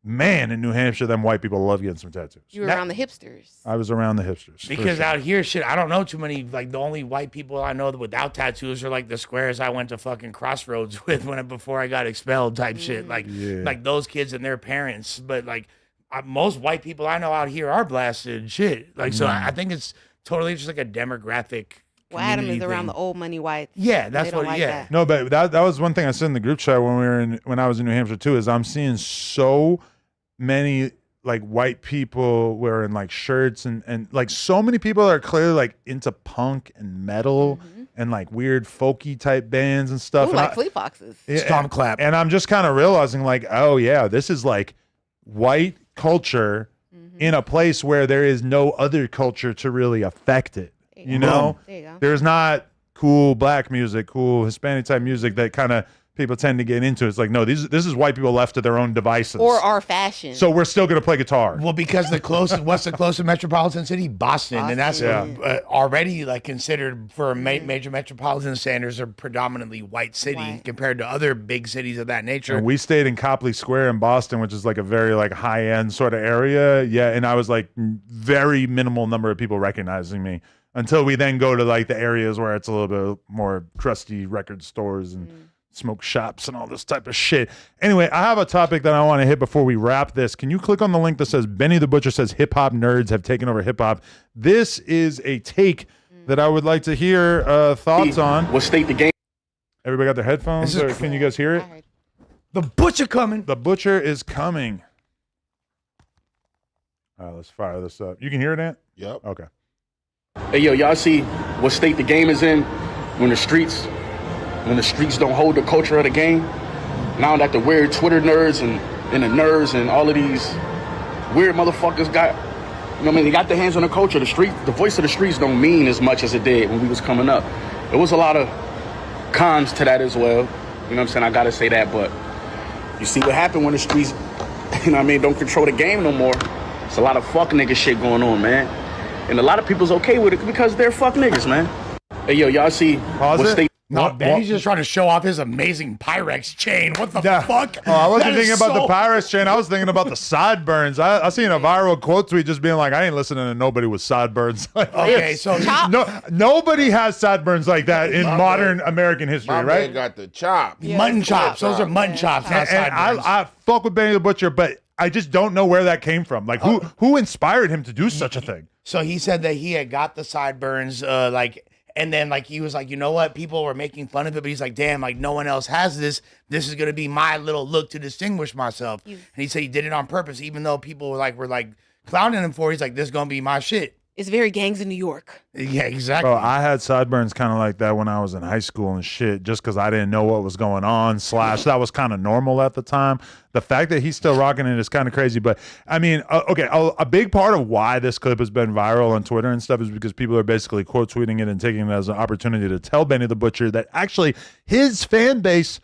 Speaker 1: man, in New Hampshire, them white people love getting some tattoos.
Speaker 2: You were around the hipsters.
Speaker 1: I was around the hipsters.
Speaker 3: Because out here, shit, I don't know too many, like, the only white people I know without tattoos are, like, the squares I went to fucking Crossroads with before I got expelled type shit. Like, like those kids and their parents. But, like, most white people I know out here are blasted and shit. Like, so I think it's totally just, like, a demographic.
Speaker 2: Well, Adam is around the old money whites.
Speaker 3: Yeah, that's what.
Speaker 2: Like that.
Speaker 1: No, but that was one thing I said in the group chat when I was in New Hampshire too. Is I'm seeing so many like white people wearing like shirts and like so many people that are clearly like into punk and metal and like weird folky type bands and stuff.
Speaker 2: Ooh, like Fleet Foxes.
Speaker 3: Stomp clap.
Speaker 1: And I'm just kind of realizing like, oh yeah, this is like white culture in a place where there is no other culture to really affect it. You know,
Speaker 2: there you go.
Speaker 1: There's not cool black music, cool Hispanic type music that kind of people tend to get into. It's like, no, this is white people left to their own devices.
Speaker 2: Or our fashion.
Speaker 1: So we're still going to play guitar.
Speaker 3: Well, because what's the closest metropolitan city? Boston. And that's already like considered for major metropolitan standards are predominantly white city compared to other big cities of that nature.
Speaker 1: And we stayed in Copley Square in Boston, which is like a very like high end sort of area. Yeah. And I was like very minimal number of people recognizing me until we then go to like the areas where it's a little bit more crusty record stores and smoke shops and all this type of shit. Anyway, I have a topic that I want to hit before we wrap this. Can you click on the link that says Benny the Butcher says hip hop nerds have taken over hip hop? This is a take that I would like to hear thoughts on.
Speaker 11: What state the game?
Speaker 1: Everybody got their headphones? Or can you guys hear it?
Speaker 3: The butcher coming.
Speaker 1: The butcher is coming. All right, let's fire this up. You can hear it, Ant?
Speaker 4: Yep.
Speaker 1: Okay.
Speaker 11: Hey, yo, y'all see what state the game is in when the streets don't hold the culture of the game? Now that the weird Twitter nerds and the nerds and all of these weird motherfuckers got, you know what I mean, they got their hands on the culture. The voice of the streets don't mean as much as it did when we was coming up. There was a lot of cons to that as well. You know what I'm saying? I gotta say that, but you see what happened when the streets, you know what I mean, don't control the game no more. It's a lot of fuck nigga shit going on, man. And a lot of people's okay with it because they're fuck niggas, man. Hey, yo, y'all see what state...
Speaker 3: No, Benny's just trying to show off his amazing Pyrex chain. What the fuck?
Speaker 1: Oh, I wasn't thinking about the Pyrex chain. I was thinking about the sideburns. I seen a viral quote tweet just being like, I ain't listening to nobody with sideburns.
Speaker 3: Okay, so
Speaker 1: nobody has sideburns like that in modern American history,
Speaker 4: My
Speaker 1: right?
Speaker 4: man got the chop.
Speaker 3: Mutton chops. Those are mutton chops, not
Speaker 1: And
Speaker 3: sideburns.
Speaker 1: I fuck with Benny the Butcher, but I just don't know where that came from. Like, who inspired him to do such a thing?
Speaker 3: So he said that he had got the sideburns, and then like he was like, you know what? People were making fun of it, but he's like, damn, like no one else has this. This is gonna be my little look to distinguish myself. And he said he did it on purpose, even though people were like clowning him for it. He's like, this is gonna be my shit.
Speaker 2: It's very gangs in New York.
Speaker 3: Yeah, exactly.
Speaker 1: Bro, I had sideburns kind of like that when I was in high school and shit, just because I didn't know what was going on. / that was kind of normal at the time. The fact that he's still rocking it is kind of crazy. But I mean, a big part of why this clip has been viral on Twitter and stuff is because people are basically quote tweeting it and taking it as an opportunity to tell Benny the Butcher that actually his fan base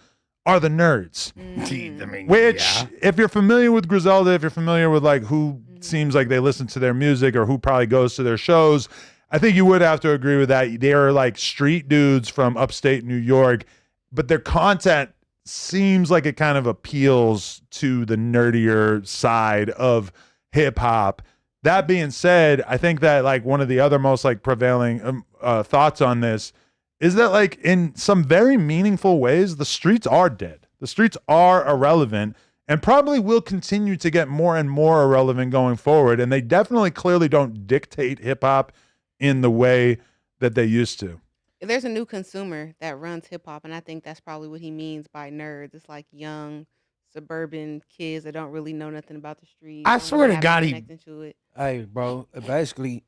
Speaker 1: are the nerds.
Speaker 3: I mean,
Speaker 1: Which, if you're familiar with Griselda, if you're familiar with like who seems like they listen to their music or who probably goes to their shows, I think you would have to agree with that. They are like street dudes from upstate New York, but their content seems like it kind of appeals to the nerdier side of hip hop. That being said, I think that like one of the other most like prevailing thoughts on this is that like in some very meaningful ways, the streets are dead. The streets are irrelevant and probably will continue to get more and more irrelevant going forward. And they definitely clearly don't dictate hip hop in the way that they used to.
Speaker 2: There's a new consumer that runs hip hop, and I think that's probably what he means by nerds. It's like young suburban kids that don't really know nothing about the street.
Speaker 3: I swear to God,
Speaker 7: Hey, bro, basically,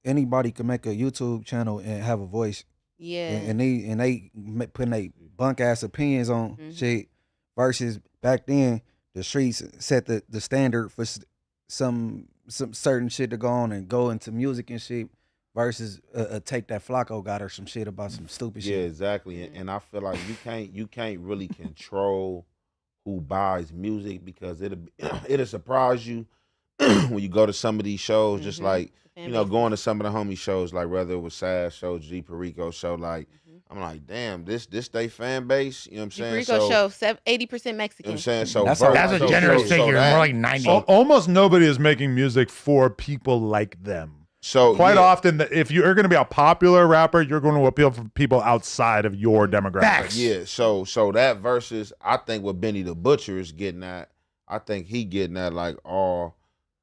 Speaker 7: anybody can make a YouTube channel and have a voice.
Speaker 2: Yeah.
Speaker 7: And they putting their bunk ass opinions on shit versus back then the streets set the standard for some certain shit to go on and go into music and shit versus take that Flacco got or some shit about some stupid shit.
Speaker 4: Yeah, exactly. And I feel like you can't really control who buys music because it'll surprise you when you go to some of these shows, just like, you know, going to some of the homie shows, like whether it was Sad show, G Perico show, like, I'm like, damn, this they fan base, you know what I'm saying?
Speaker 2: Perico show, 80% Mexican.
Speaker 4: You know what I'm saying? So
Speaker 3: that's a generous figure, more like 90.
Speaker 1: Almost nobody is making music for people like them.
Speaker 4: So
Speaker 1: quite often, if you're going to be a popular rapper, you're going to appeal for people outside of your demographic.
Speaker 4: Yeah, so that versus, I think what Benny the Butcher is getting at, I think he getting at like all,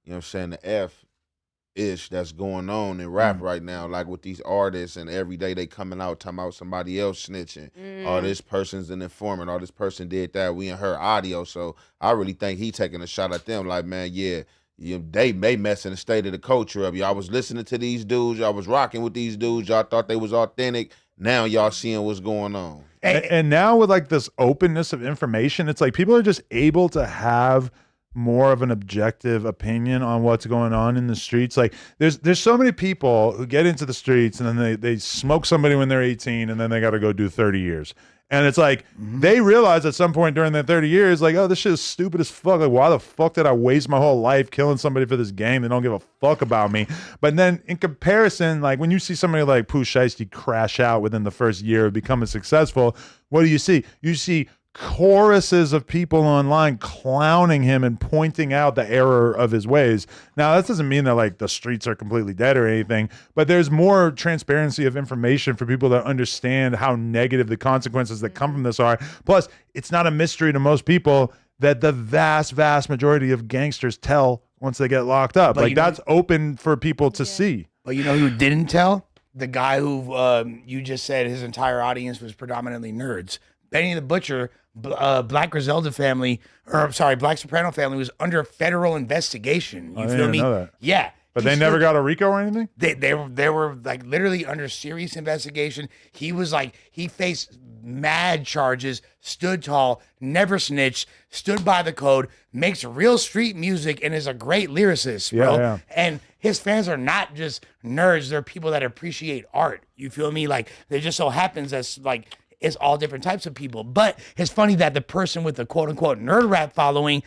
Speaker 4: you know what I'm saying, the F-ish that's going on in rap right now, like with these artists, and every day they coming out talking about somebody else snitching. Oh, this person's an informant, or this person did that, we in her audio. So I really think he taking a shot at them like, man, yeah, they messing the state of the culture up. Y'all was listening to these dudes. Y'all was rocking with these dudes. Y'all thought they was authentic. Now y'all seeing what's going on.
Speaker 1: And now with like this openness of information, it's like people are just able to have more of an objective opinion on what's going on in the streets. Like there's so many people who get into the streets and then they smoke somebody when they're 18 and then they got to go do 30 years. And it's like they realize at some point during that 30 years, like, oh, this shit is stupid as fuck. Like, why the fuck did I waste my whole life killing somebody for this game? They don't give a fuck about me. But then in comparison, like when you see somebody like Pooh Sheisty crash out within the first year of becoming successful, what do you see? You see choruses of people online clowning him and pointing out the error of his ways. Now, that doesn't mean that like the streets are completely dead or anything, but there's more transparency of information for people that understand how negative the consequences that come from this are. Plus, it's not a mystery to most people that the vast majority of gangsters tell once they get locked up. But like that's open for people to see.
Speaker 3: But you know who didn't tell? The guy who you just said his entire audience was predominantly nerds. Benny the Butcher, Black Griselda family, or sorry, Black Soprano family was under federal investigation. You feel me?
Speaker 1: Know that.
Speaker 3: Yeah.
Speaker 1: But they never got a RICO or anything?
Speaker 3: They were like literally under serious investigation. He was like, he faced mad charges, stood tall, never snitched, stood by the code, makes real street music, and is a great lyricist, bro.
Speaker 1: Yeah.
Speaker 3: And his fans are not just nerds, they're people that appreciate art. You feel me? Like, it just so happens that's like, it's all different types of people. But it's funny that the person with the quote-unquote nerd rap following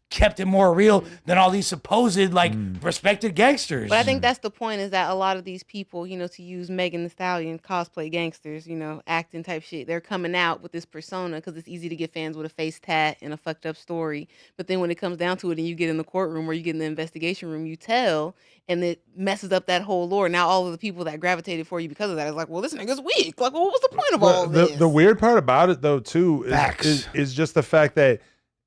Speaker 3: kept it more real than all these supposed like respected gangsters.
Speaker 2: But I think that's the point, is that a lot of these people, you know, to use Megan Thee Stallion, cosplay gangsters, you know, acting type shit, they're coming out with this persona because it's easy to get fans with a face tat and a fucked up story. But then when it comes down to it and you get in the courtroom or you get in the investigation room, you tell, and it messes up that whole lore. Now all of the people that gravitated for you because of that is like, well, this nigga's weak. Like, well, what was the point of all of this?
Speaker 1: The weird part about it though too is just the fact that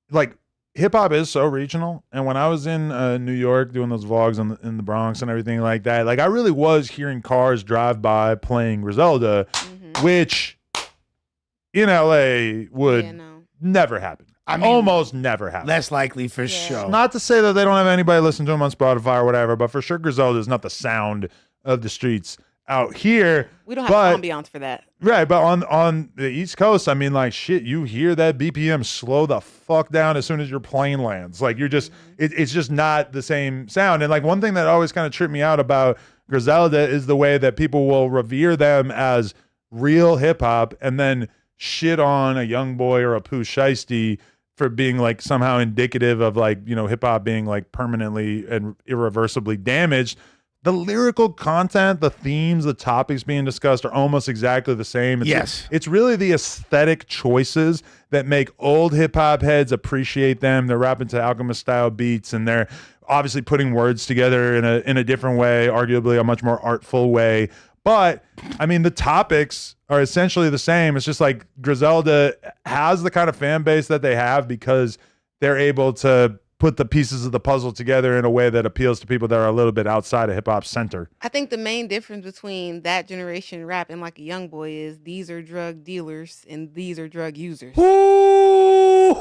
Speaker 1: like hip hop is so regional. And when I was in New York doing those vlogs in the Bronx and everything like that, like I really was hearing cars drive by playing Griselda, which in LA would never happen. I mean, almost never happen.
Speaker 3: Less likely for sure.
Speaker 1: Not to say that they don't have anybody listen to them on Spotify or whatever, but for sure Griselda is not the sound of the streets out here.
Speaker 2: We don't have ambiance for that.
Speaker 1: Right, but on the East Coast, I mean, like, shit, you hear that BPM slow the fuck down as soon as your plane lands. Like, you're just, it's just not the same sound. And, like, one thing that always kind of tripped me out about Griselda is the way that people will revere them as real hip-hop and then shit on a Young Boy or a Pooh Shiesty for being, like, somehow indicative of, like, you know, hip-hop being, like, permanently and irreversibly damaged. The lyrical content, the themes, the topics being discussed are almost exactly the same. It's really the aesthetic choices that make old hip hop heads appreciate them. They're rapping to Alchemist style beats, and they're obviously putting words together in a different way, arguably a much more artful way. But I mean, the topics are essentially the same. It's just like Griselda has the kind of fan base that they have because they're able to put the pieces of the puzzle together in a way that appeals to people that are a little bit outside of hip hop center.
Speaker 2: I think the main difference between that generation rap and like a Young Boy is these are drug dealers and these are drug users. So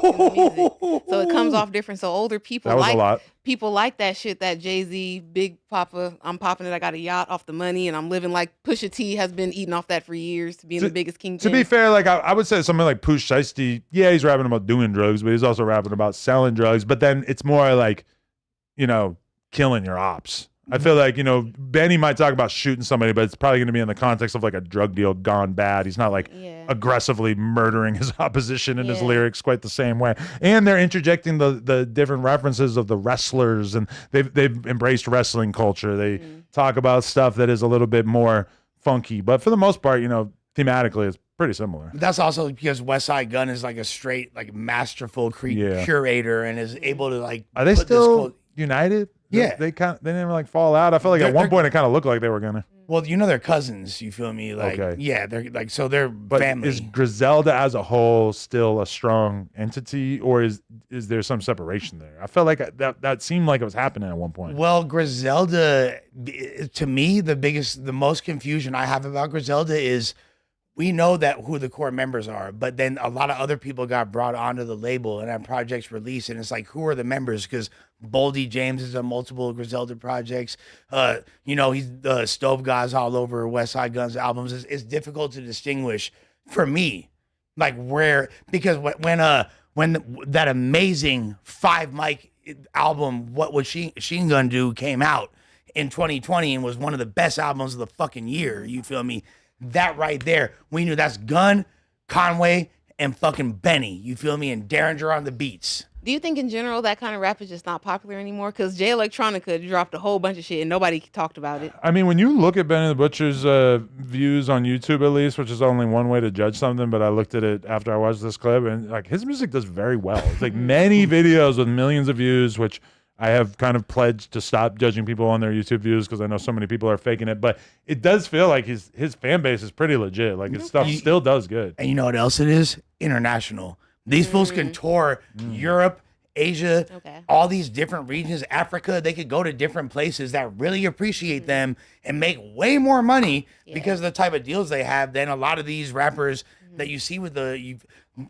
Speaker 2: it comes off different. So older people like that shit, that Jay-Z, Big Papa, I'm popping it, I got a yacht off the money and I'm living like Pusha T has been eating off that for years, being the biggest kingpin.
Speaker 1: To be fair, like I would say something like Pooh Shiesty, yeah, he's rapping about doing drugs, but he's also rapping about selling drugs. But then it's more like, you know, killing your ops. I feel like, you know, Benny might talk about shooting somebody, but it's probably going to be in the context of like a drug deal gone bad. He's not like aggressively murdering his opposition in his lyrics quite the same way. And they're interjecting the different references of the wrestlers, and they've embraced wrestling culture. They talk about stuff that is a little bit more funky, but for the most part, you know, thematically it's pretty similar.
Speaker 3: That's also because West Side Gun is like a straight, like masterful curator and is able to like.
Speaker 1: Are they still united?
Speaker 3: Yeah,
Speaker 1: they didn't like fall out. I felt like at one point it kind of looked like they were gonna.
Speaker 3: Well, you know, they're cousins. You feel me? Like, yeah, they're like, so they're family.
Speaker 1: Is Griselda as a whole still a strong entity, or is there some separation there? I felt like that seemed like it was happening at one point.
Speaker 3: Well, Griselda, to me, the most confusion I have about Griselda is we know that who the core members are, but then a lot of other people got brought onto the label and had projects released, and it's like, who are the members? Because Boldy James is on multiple Griselda projects. You know, he's the Stove Guys all over West Side Gun's albums. It's difficult to distinguish for me, like because when that amazing 5 mic album, What Would Machine Gun Do, came out in 2020 and was one of the best albums of the fucking year. You feel me? That right there, we knew that's Gun, Conway and fucking Benny. You feel me? And Derringer on the beats.
Speaker 2: Do you think in general that kind of rap is just not popular anymore? Because Jay Electronica dropped a whole bunch of shit and nobody talked about it.
Speaker 1: I mean, when you look at Benny the Butcher's views on YouTube, at least, which is only one way to judge something, but I looked at it after I watched this clip, and like his music does very well. It's like many videos with millions of views, which I have kind of pledged to stop judging people on their YouTube views because I know so many people are faking it. But it does feel like his fan base is pretty legit. Like his stuff still does good.
Speaker 3: And you know what else it is? International. These fools can tour Europe, Asia, all these different regions, Africa. They could go to different places that really appreciate them and make way more money because of the type of deals they have than a lot of these rappers that you see with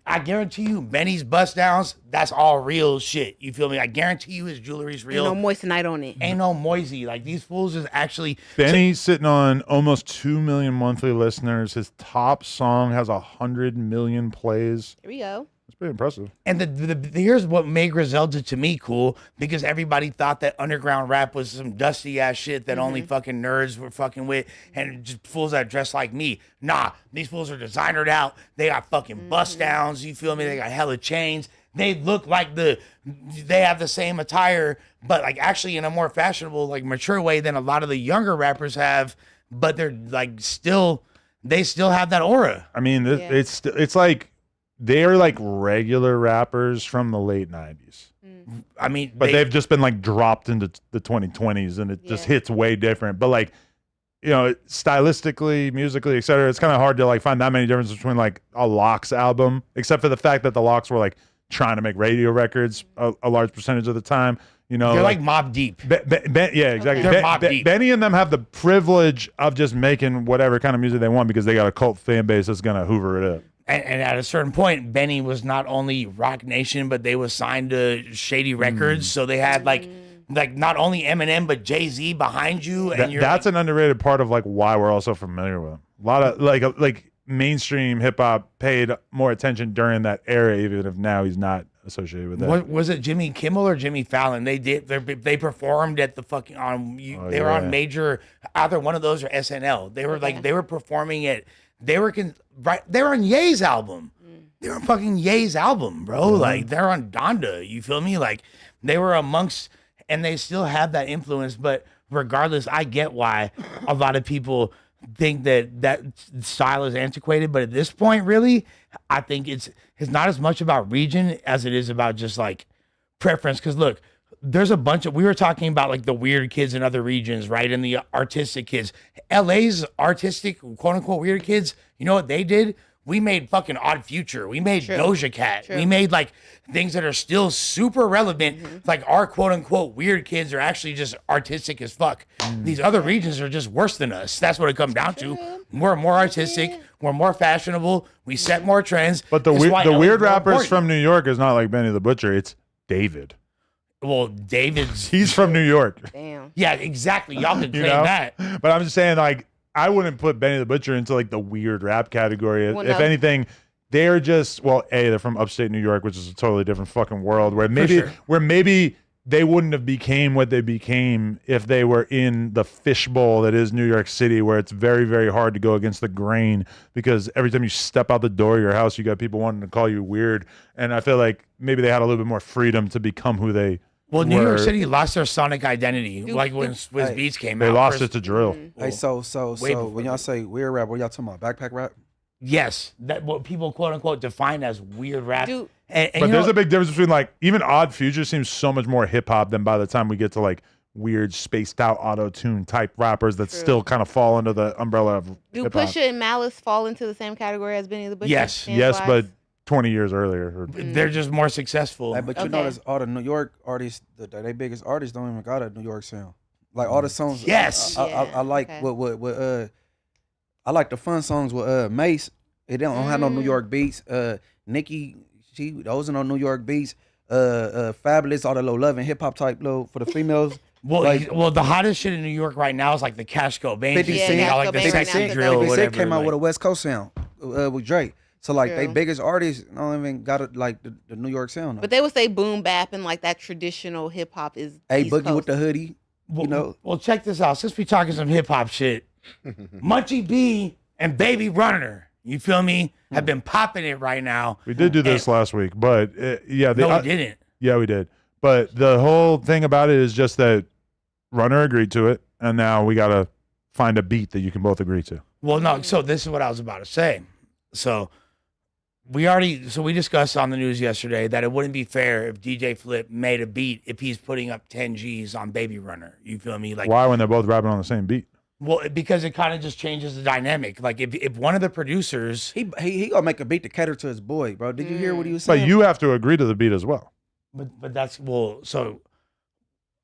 Speaker 3: I guarantee you, Benny's bust downs, that's all real shit. You feel me? I guarantee you his jewelry's real.
Speaker 2: Ain't no moissanite on it.
Speaker 3: Ain't no moisey. Like these fools is actually.
Speaker 1: Benny's sitting on almost 2 million monthly listeners. His top song has 100 million plays.
Speaker 2: Here we go.
Speaker 1: It's pretty impressive.
Speaker 3: And here's what made Griselda to me cool, because everybody thought that underground rap was some dusty ass shit that only fucking nerds were fucking with, and just fools that dress like me. Nah, these fools are designered out. They got fucking bust downs. You feel me? They got hella chains. They look like they have the same attire, but like actually in a more fashionable, like mature way than a lot of the younger rappers have. But they're like they still have that aura.
Speaker 1: I mean, it's like. They're like regular rappers from the late 90s.
Speaker 3: I mean,
Speaker 1: but they've just been like dropped into the 2020s and it just hits way different. But like, you know, stylistically, musically, etc., it's kind of hard to like find that many differences between like a Lox album, except for the fact that the Lox were like trying to make radio records a large percentage of the time. You know,
Speaker 3: they're like Mobb Deep.
Speaker 1: Yeah, exactly.
Speaker 3: They're Mobb Deep.
Speaker 1: Benny and them have the privilege of just making whatever kind of music they want because they got a cult fan base that's gonna hoover it up.
Speaker 3: And at a certain point, Benny was not only Rock Nation, but they was signed to Shady Records. So they had like not only Eminem, but Jay-Z behind you. And
Speaker 1: that's an underrated part of like why we're also familiar with him. A lot of like mainstream hip hop paid more attention during that era, even if now he's not associated with that.
Speaker 3: Was it Jimmy Kimmel or Jimmy Fallon? They performed at the fucking they were on major, either one of those or SNL. They were they were performing at. They were on Ye's album. They were on fucking Ye's album, bro. Like they're on Donda. You feel me? Like they were amongst, and they still have that influence. But regardless, I get why a lot of people think that style is antiquated. But at this point, really, I think it's not as much about region as it is about just like preference. Because look, there's a bunch of, we were talking about like the weird kids in other regions, right? And the artistic kids. LA's artistic, quote unquote, weird kids, you know what they did? We made fucking Odd Future. We made Doja Cat. We made like things that are still super relevant. Like our quote unquote weird kids are actually just artistic as fuck. These other regions are just worse than us. That's what it comes down to. We're more artistic. We're more fashionable. We set more trends.
Speaker 1: But the weird rappers from New York is not like Benny the Butcher. It's David.
Speaker 3: Well, he's
Speaker 1: from New York.
Speaker 2: Damn.
Speaker 3: Yeah, exactly. Y'all can claim that.
Speaker 1: But I'm just saying, like, I wouldn't put Benny the Butcher into like the weird rap category. Well, if anything, they're just they're from upstate New York, which is a totally different fucking world. Where maybe they wouldn't have became what they became if they were in the fishbowl that is New York City, where it's very, very hard to go against the grain because every time you step out the door of your house, you got people wanting to call you weird. And I feel like maybe they had a little bit more freedom to become who they.
Speaker 3: Well, New York City lost their sonic identity, like when Swizz Beatz came out.
Speaker 1: They lost it to drill.
Speaker 7: Hey, so when y'all say weird rap, what y'all talking about? Backpack rap?
Speaker 3: Yes, that what people quote unquote define as weird rap.
Speaker 1: But there's a big difference between like even Odd Future seems so much more hip hop than by the time we get to like weird spaced out auto tune type rappers that still kind of fall under the umbrella of
Speaker 2: Do
Speaker 1: hip-hop.
Speaker 2: Pusha and Malice fall into the same category as Benny the Butcher?
Speaker 1: Yes, but 20 years earlier.
Speaker 3: They're just more successful.
Speaker 7: Hey, but you notice all the New York artists, they biggest artists don't even got a New York sound. Like all the songs.
Speaker 3: Yes.
Speaker 7: I like what I like the fun songs with Mace. It don't have no New York beats. Nicki, those are no New York beats. Fabulous, all the low love and hip hop type low for the females.
Speaker 3: Well, the hottest shit in New York right now is like the Cash Cobain.
Speaker 7: 50 Cent,
Speaker 3: like the sexy drill.
Speaker 7: 50 Cent came out with a West Coast sound with Drake. So like they biggest artists don't even got like the New York sound.
Speaker 2: But they would say boom bap and like that traditional hip hop is.
Speaker 7: Hey,
Speaker 2: East
Speaker 7: Boogie
Speaker 2: Coast.
Speaker 7: with the hoodie.
Speaker 3: You know. Well, check this out. Since we talking some hip hop shit, Munchie B and Baby Runner. You feel me? Have been popping it right now.
Speaker 1: We did do this last week, but yeah.
Speaker 3: No, we didn't.
Speaker 1: Yeah, we did. But the whole thing about it is just that Runner agreed to it, and now we got to find a beat that you can both agree to.
Speaker 3: Well, no, so this is what I was about to say. So we discussed on the news yesterday that it wouldn't be fair if DJ Flip made a beat if he's putting up 10 G's on Baby Runner. You feel me? Like,
Speaker 1: why when they're both rapping on the same beat?
Speaker 3: Well, because it kind of just changes the dynamic. Like if one of the producers,
Speaker 7: he gonna make a beat to cater to his boy, bro. Did you hear what he was saying?
Speaker 1: But you have to agree to the beat as well.
Speaker 3: But that's so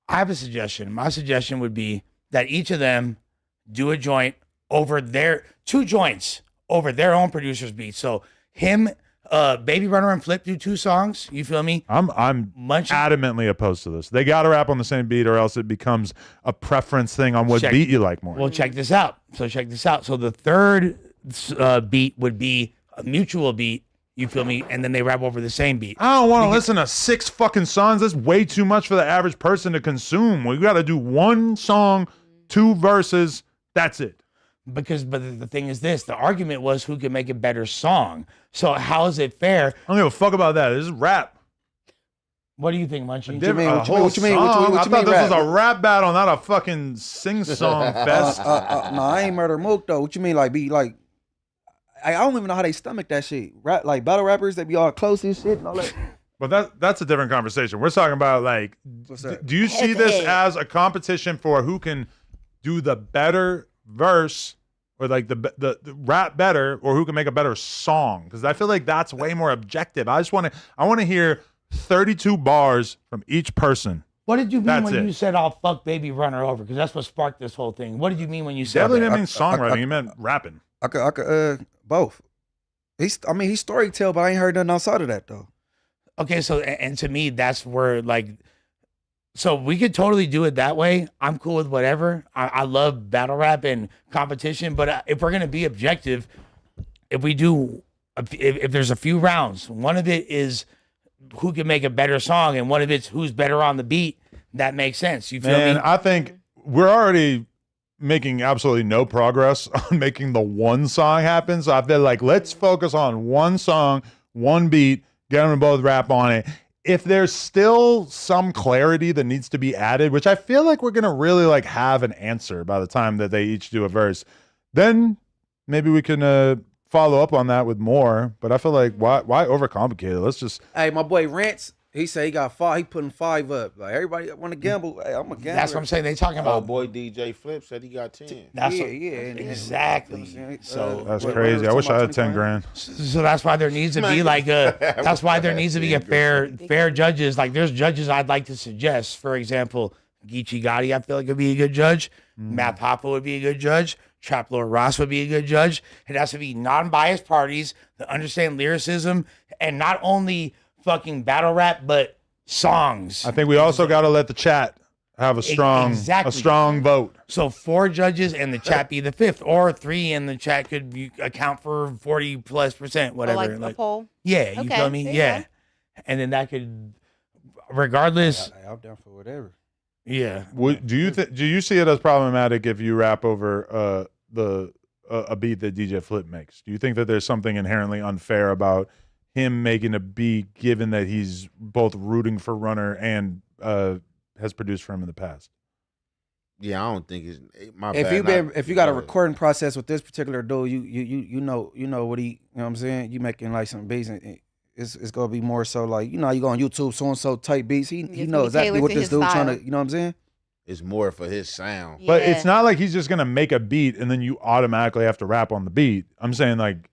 Speaker 3: I have a suggestion. My suggestion would be that each of them do a joint over their 2 joints over their own producer's beat. So him, Baby Runner and Flip do 2 songs. You feel me?
Speaker 1: I'm adamantly opposed to this. They got to rap on the same beat, or else it becomes a preference thing on what beat you like more.
Speaker 3: Well, check this out. So the third beat would be a mutual beat. You feel me? And then they rap over the same beat.
Speaker 1: I don't want to listen to 6 fucking songs. That's way too much for the average person to consume. We got to do 1 song, 2 verses. That's it.
Speaker 3: But the thing is this: the argument was who could make a better song. So how is it fair?
Speaker 1: I don't give a fuck about that. This is rap.
Speaker 3: What do you think, Munchie?
Speaker 7: What you mean?
Speaker 1: I thought this was a rap battle, not a fucking sing-song fest.
Speaker 7: No, I ain't Murder Mook though. What you mean? Like be like? I don't even know how they stomach that shit. Rap like battle rappers, they be all close and shit and all that.
Speaker 1: But that's a different conversation. We're talking about like, do you see this as a competition for who can do the better verse, or like the rap better, or who can make a better song? Because I feel like that's way more objective. I want to hear 32 bars from each person.
Speaker 3: What did you mean when you said "I'll fuck Baby Runner over"? Because that's what sparked this whole thing. What did you mean when you said
Speaker 1: Definitely
Speaker 3: that?
Speaker 1: didn't mean songwriting. You meant rapping.
Speaker 7: I could both. He storytell, but I ain't heard nothing outside of that though.
Speaker 3: Okay, so and to me, that's where like, so we could totally do it that way. I'm cool with whatever. I love battle rap and competition, but if we're gonna be objective, if there's a few rounds, one of it is who can make a better song, and one of it's who's better on the beat. That makes sense. You feel me?
Speaker 1: And I think we're already making absolutely no progress on making the 1 song happen. So I feel like let's focus on 1 song, 1 beat, get them to both rap on it. If there's still some clarity that needs to be added, which I feel like we're gonna really like have an answer by the time that they each do a verse, then maybe we can follow up on that with more. But I feel like why overcomplicate it? Let's just.
Speaker 7: Hey, my boy Rance, he said he got 5. He putting 5 up. Like everybody want to gamble. Hey, I'm a gambler.
Speaker 3: That's what I'm saying. They talking about.
Speaker 4: Oh boy, DJ Flip said he got 10.
Speaker 3: Exactly. So
Speaker 1: that's crazy. I wish I had 10 grand.
Speaker 3: So that's why there needs to be like that's why there needs to be a fair judges. Like there's judges I'd like to suggest. For example, Geechee Gotti, I feel like would be a good judge. Matt Papa would be a good judge. Trap Lord Ross would be a good judge. It has to be non-biased parties that understand lyricism and not only fucking battle rap, but songs.
Speaker 1: I think we also got to let the chat have a strong vote.
Speaker 3: So 4 judges and the chat be the 5th, or 3 and the chat could account for 40+%, whatever.
Speaker 2: Like a poll?
Speaker 3: Yeah, you feel me? Yeah. And then that could, regardless.
Speaker 7: I'm down for whatever.
Speaker 3: Yeah.
Speaker 1: Do you see it as problematic if you rap over a beat that DJ Flip makes? Do you think that there's something inherently unfair about him making a beat, given that he's both rooting for Runner and has produced for him in the past?
Speaker 4: Yeah, I don't think it's my
Speaker 7: bad. If you got a recording process with this particular dude, you know what he, you know what I'm saying? You making like some beats, and it's gonna be more so like, you go on YouTube, so and so type beats. He knows exactly what this dude trying to, you know what I'm saying?
Speaker 4: It's more for his sound.
Speaker 1: But it's not like he's just gonna make a beat and then you automatically have to rap on the beat. I'm saying like,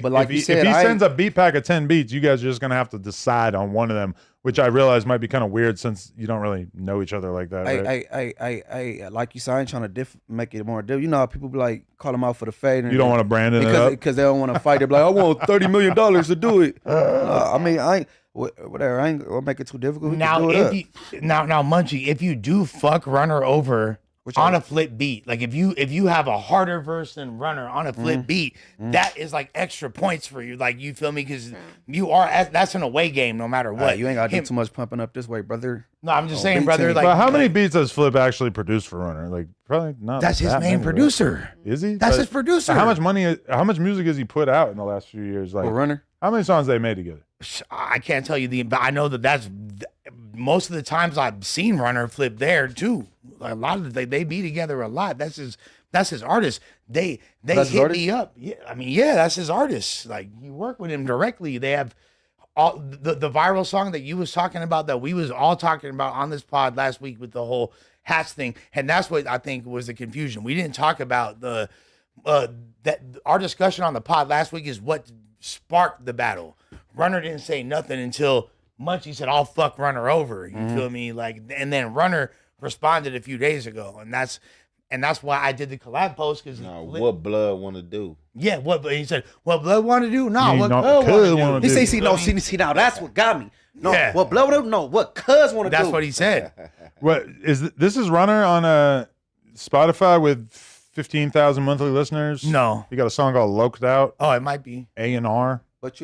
Speaker 7: but like
Speaker 1: if he sends a beat pack of 10 beats, you guys are just gonna have to decide on one of them, which I realize might be kind of weird since you don't really know each other like that.
Speaker 7: I like you said, I ain't trying to make it more different. You know how people be like, call them out for the fade. And
Speaker 1: you don't want to brand it up
Speaker 7: because they don't want to fight. They're like, I want $30 million to do it. I mean, I ain't whatever. I ain't gonna make it too difficult.
Speaker 3: Now, Munchie, if you do fuck Runner over on a flip beat. Like if you have a harder verse than Runner on a flip beat, that is like extra points for you. Like you feel me? Because that's an away game no matter what.
Speaker 7: You ain't gotta do too much pumping up this way, brother.
Speaker 3: No, I'm just saying, brother. Like,
Speaker 1: but how many beats does Flip actually produce for Runner? Like probably not.
Speaker 3: That's his main producer.
Speaker 1: Right? Is he?
Speaker 3: That's his producer.
Speaker 1: How much music has he put out in the last few years? Like
Speaker 7: Runner.
Speaker 1: How many songs they made together?
Speaker 3: I can't tell you but I know that's most of the times I've seen Runner Flip there too. Like a lot of they be together a lot. That's his artist. They hit me up. Yeah, I mean, that's his artist. Like you work with him directly. They have all the viral song that you was talking about that we was all talking about on this pod last week with the whole hats thing, and that's what I think was the confusion. We didn't talk about that our discussion on the pod last week is what sparked the battle. Runner didn't say nothing until Munchie said, "I'll fuck Runner over." You feel me? Like, and then Runner responded a few days ago, and that's why I did the collab post because
Speaker 4: what Blood want to do?
Speaker 3: Yeah, what he said? What Blood want to do? No, what Blood want to do?
Speaker 7: He say, see, now that's what got me. No, what Blood want to do? No, what Cuz want to do?
Speaker 3: That's what he said.
Speaker 1: What this is Runner on Spotify with 15,000 monthly listeners?
Speaker 3: No,
Speaker 1: he got a song called "Loked Out."
Speaker 3: Oh, it might be
Speaker 1: A&R.
Speaker 7: But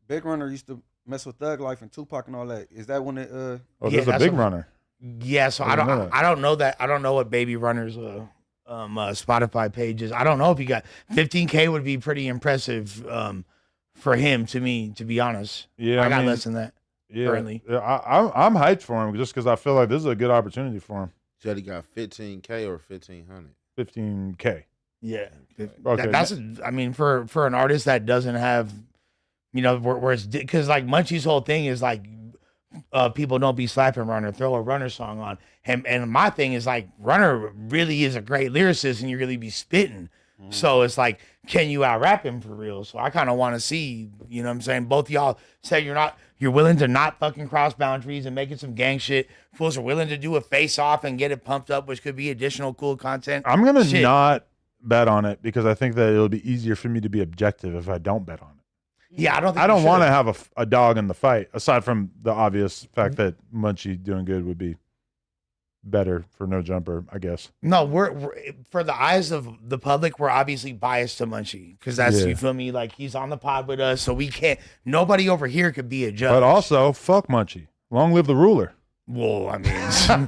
Speaker 7: Big Runner used to mess with Thug Life and Tupac and all that. Is that when it?
Speaker 1: Oh, there's a Big Runner.
Speaker 3: Yeah, so I don't know that. I don't know what Baby Runner's Spotify page is. I don't know if he got 15K would be pretty impressive for him to me, to be honest.
Speaker 1: Yeah,
Speaker 3: I got less than that.
Speaker 1: Yeah,
Speaker 3: currently.
Speaker 1: I'm hyped for him just because I feel like this is a good opportunity for him.
Speaker 4: Said he got 15K or 1,500.
Speaker 1: 15K.
Speaker 3: Yeah,
Speaker 1: okay.
Speaker 3: That's I mean for an artist that doesn't have, where it's because like Munchie's whole thing is like. People don't be slapping Runner, throw a Runner song on. And my thing is like Runner really is a great lyricist and you really be spitting. So it's like, can you out rap him for real? So I kind of want to see, you know what I'm saying? Both y'all say you're willing to not fucking cross boundaries and making some gang shit. Fools are willing to do a face off and get it pumped up, which could be additional cool content.
Speaker 1: I'm going to not bet on it because I think that it'll be easier for me to be objective if I don't bet on it.
Speaker 3: Yeah,
Speaker 1: I don't want to have a dog in the fight, aside from the obvious fact that Munchie doing good would be better for No Jumper, I guess.
Speaker 3: No, we're for the eyes of the public, we're obviously biased to Munchie because that's you feel me. Like he's on the pod with us, so we can't. Nobody over here could be a judge.
Speaker 1: But also, fuck Munchie. Long live the ruler.
Speaker 3: Well, I mean, and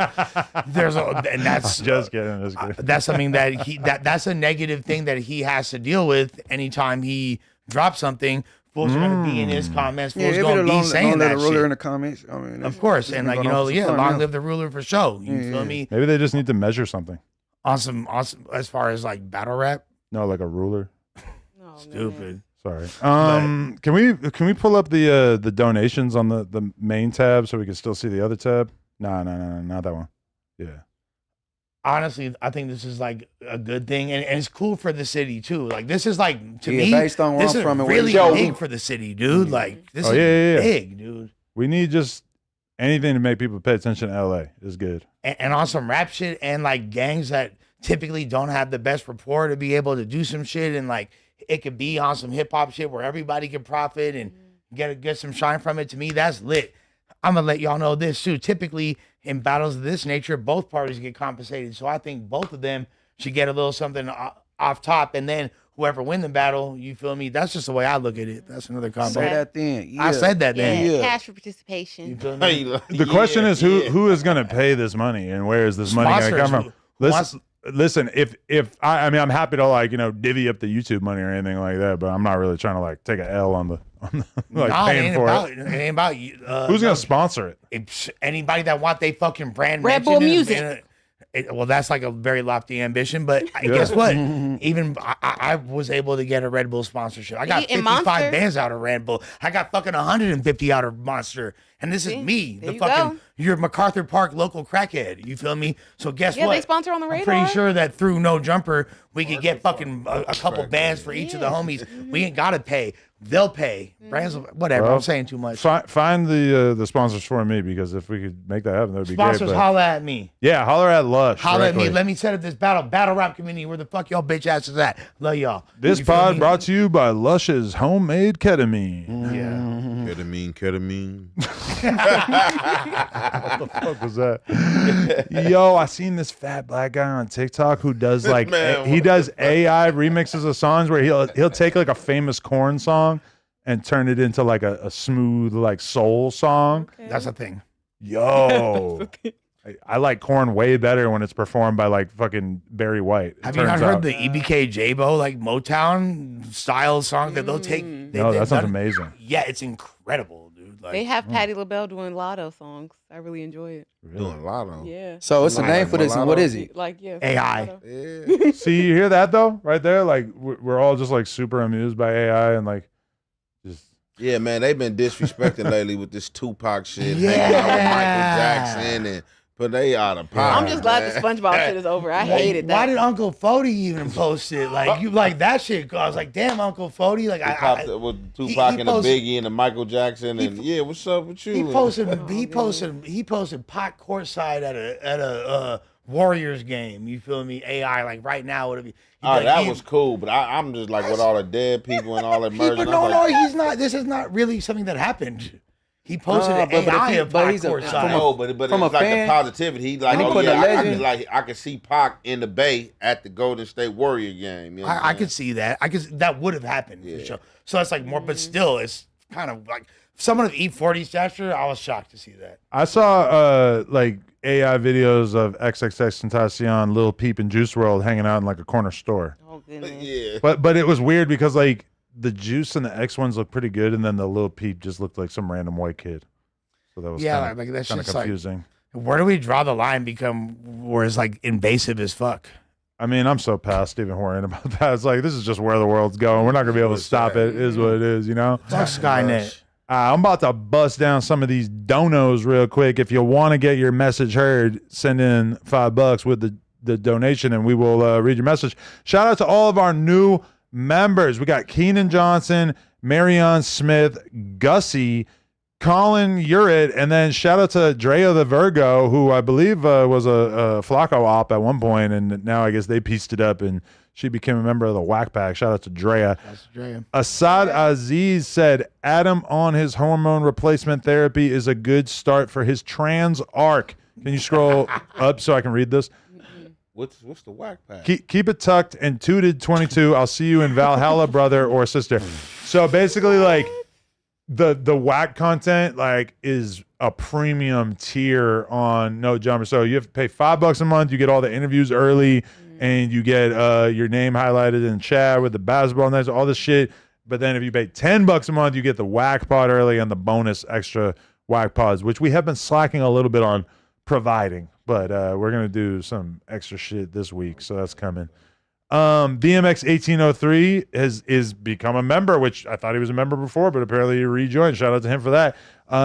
Speaker 3: that's
Speaker 1: just kidding.
Speaker 3: That's something that that's a negative thing that he has to deal with anytime he drops something. Fools are going to be in his comments. Fools going to be saying that
Speaker 7: ruler
Speaker 3: shit.
Speaker 7: in the comments. I mean,
Speaker 3: of course, and like long live the ruler for show. You feel me?
Speaker 1: Maybe they just need to measure something.
Speaker 3: Awesome. As far as like battle rap.
Speaker 1: No, like a ruler.
Speaker 2: Oh,
Speaker 3: stupid.
Speaker 1: Sorry. Can we pull up the donations on the main tab so we can still see the other tab? No, not that one. Yeah.
Speaker 3: Honestly, I think this is like a good thing, and it's cool for the city too. Like this is like to me,
Speaker 7: based on where
Speaker 3: this
Speaker 7: I'm
Speaker 3: is
Speaker 7: from and
Speaker 3: really
Speaker 7: where
Speaker 3: big for the city, dude. Like this is big, dude.
Speaker 1: We need just anything to make people pay attention to LA is good.
Speaker 3: And on some rap shit and like gangs that typically don't have the best rapport to be able to do some shit, and like it could be on some hip hop shit where everybody can profit and get some shine from it. To me, that's lit. I'm gonna let y'all know this too. Typically, in battles of this nature, both parties get compensated. So I think both of them should get a little something off top, and then whoever win the battle, you feel me? That's just the way I look at it. That's another combo.
Speaker 7: Say that then. Yeah.
Speaker 3: I said that then.
Speaker 2: Yeah. Cash for participation.
Speaker 3: You feel me?
Speaker 1: The question is who is going to pay this money and where is this money going to come from? Listen, if I mean, I'm happy to divvy up the YouTube money or anything like that, but I'm not really trying to take an L on the paying for it.
Speaker 3: It ain't about you.
Speaker 1: Who's gonna sponsor
Speaker 3: it? Anybody that want they fucking brand.
Speaker 2: Red Bull Music.
Speaker 3: Well, that's like a very lofty ambition, but guess what? Even I was able to get a Red Bull sponsorship. I got 55 bands out of Red Bull. I got fucking 150 out of Monster. And this is me, you're MacArthur Park local crackhead. You feel me? So guess what?
Speaker 2: Yeah, they sponsor on the radar.
Speaker 3: I'm pretty sure that through No Jumper, we could get fucking a couple bands for each of the homies. We ain't got to pay. they'll pay. Brands, whatever.
Speaker 1: Well,
Speaker 3: I'm saying too much.
Speaker 1: Find the sponsors for me, because if we could make that happen, that would be
Speaker 3: Sponsors,
Speaker 1: great. But
Speaker 3: holla at me.
Speaker 1: yeah, holler at Lush.
Speaker 3: Holla at me.
Speaker 1: directly.
Speaker 3: Let me set up this battle rap community. Where the fuck y'all bitch asses at? Love y'all.
Speaker 1: This
Speaker 3: You feel
Speaker 1: pod
Speaker 3: me?
Speaker 1: brought to you by Lush's homemade ketamine.
Speaker 3: Yeah.
Speaker 4: Ketamine.
Speaker 1: What the fuck was that? Yo, I seen this fat black guy on TikTok who does like
Speaker 4: Man,
Speaker 1: he does AI remixes of songs where he'll take like a famous Korn song and turn it into like a smooth like soul song.
Speaker 2: Okay.
Speaker 3: That's a thing.
Speaker 1: Yo. I like Korn way better when it's performed by like fucking Barry White.
Speaker 3: Have you not heard the EBK J-Bo like Motown style song that they'll take?
Speaker 1: No, that sounds amazing.
Speaker 3: Yeah, it's incredible, dude. Like,
Speaker 2: They have Patti LaBelle doing Lotto songs. I really enjoy it.
Speaker 4: Doing Lotto.
Speaker 2: Yeah.
Speaker 7: So it's a name for this, and what is it?
Speaker 2: Like, yeah.
Speaker 3: AI.
Speaker 2: Lotto.
Speaker 4: Yeah.
Speaker 1: See, you hear that though, right there? Like we're all just like super amused by AI and like just
Speaker 4: Yeah, man, they've been disrespecting lately with this Tupac shit. Hanging out with Michael Jackson and but they out of pocket.
Speaker 2: I'm just glad the SpongeBob shit is over. I hated that.
Speaker 3: Why did Uncle Fody even post it? Like you like that shit? I was like, damn, Uncle Fody. Like
Speaker 4: with Tupac and the Biggie and the Michael Jackson and yeah, what's up with you?
Speaker 3: He posted pot courtside at a Warriors game. You feel me? AI like right now would be.
Speaker 4: Oh, that was cool, but I'm just like with all the dead people and all that murder.
Speaker 3: But no, he's not. This is not really something that happened. He posted an AI of pot courtside.
Speaker 4: But
Speaker 5: from
Speaker 4: it's
Speaker 5: a
Speaker 4: like
Speaker 5: fan,
Speaker 4: the positivity. He like,
Speaker 5: he
Speaker 4: oh
Speaker 5: put a
Speaker 4: yeah,
Speaker 5: legend.
Speaker 4: I could see Pac in the Bay at the Golden State Warrior game. You know
Speaker 3: I could see that. That would have happened for sure. So it's like more, but still, it's kind of like someone of E40 stature. I was shocked to see that.
Speaker 1: I saw like AI videos of XXXTentacion, Lil Peep, and Juice WRLD hanging out in like a corner store.
Speaker 2: Oh goodness.
Speaker 4: Yeah.
Speaker 1: But it was weird because like the Juice and the X ones looked pretty good, and then the Lil Peep just looked like some random white kid. So that was
Speaker 3: like that's
Speaker 1: kind of
Speaker 3: just
Speaker 1: confusing.
Speaker 3: Like, where do we draw the line? Become where it's like invasive as fuck.
Speaker 1: I mean, I'm so past even worrying about that. It's like this is just where the world's going. We're not gonna be able to stop it. It is what it is, you know.
Speaker 3: Fuck Skynet.
Speaker 1: I'm about to bust down some of these donos real quick. If you want to get your message heard, send in $5 with the donation, and we will read your message. Shout out to all of our new members. We got Keenan Johnson, Marion Smith, Gussie, Colin Urit, and then shout out to Drea the Virgo, who I believe was a Flacco op at one point, and now I guess they pieced it up and she became a member of the Whack Pack. Shout out to Drea.
Speaker 3: That's Drea.
Speaker 1: Assad Aziz said Adam on his hormone replacement therapy is a good start for his trans arc. Can you scroll up so I can read this?
Speaker 4: What's the Whack Pack?
Speaker 1: Keep it tucked and tooted 22. I'll see you in Valhalla, brother or sister. So basically, like the whack content like is a premium tier on No Jumper. So you have to pay $5 a month. You get all the interviews early, and you get your name highlighted in chat with the basketball nights, all this shit. But then if you pay $10 a month, you get the whack pod early and the bonus extra whack pods, which we have been slacking a little bit on providing. But we're gonna do some extra shit this week, so that's coming. BMX 1803 is become a member, which I thought he was a member before, but apparently he rejoined. Shout out to him for that.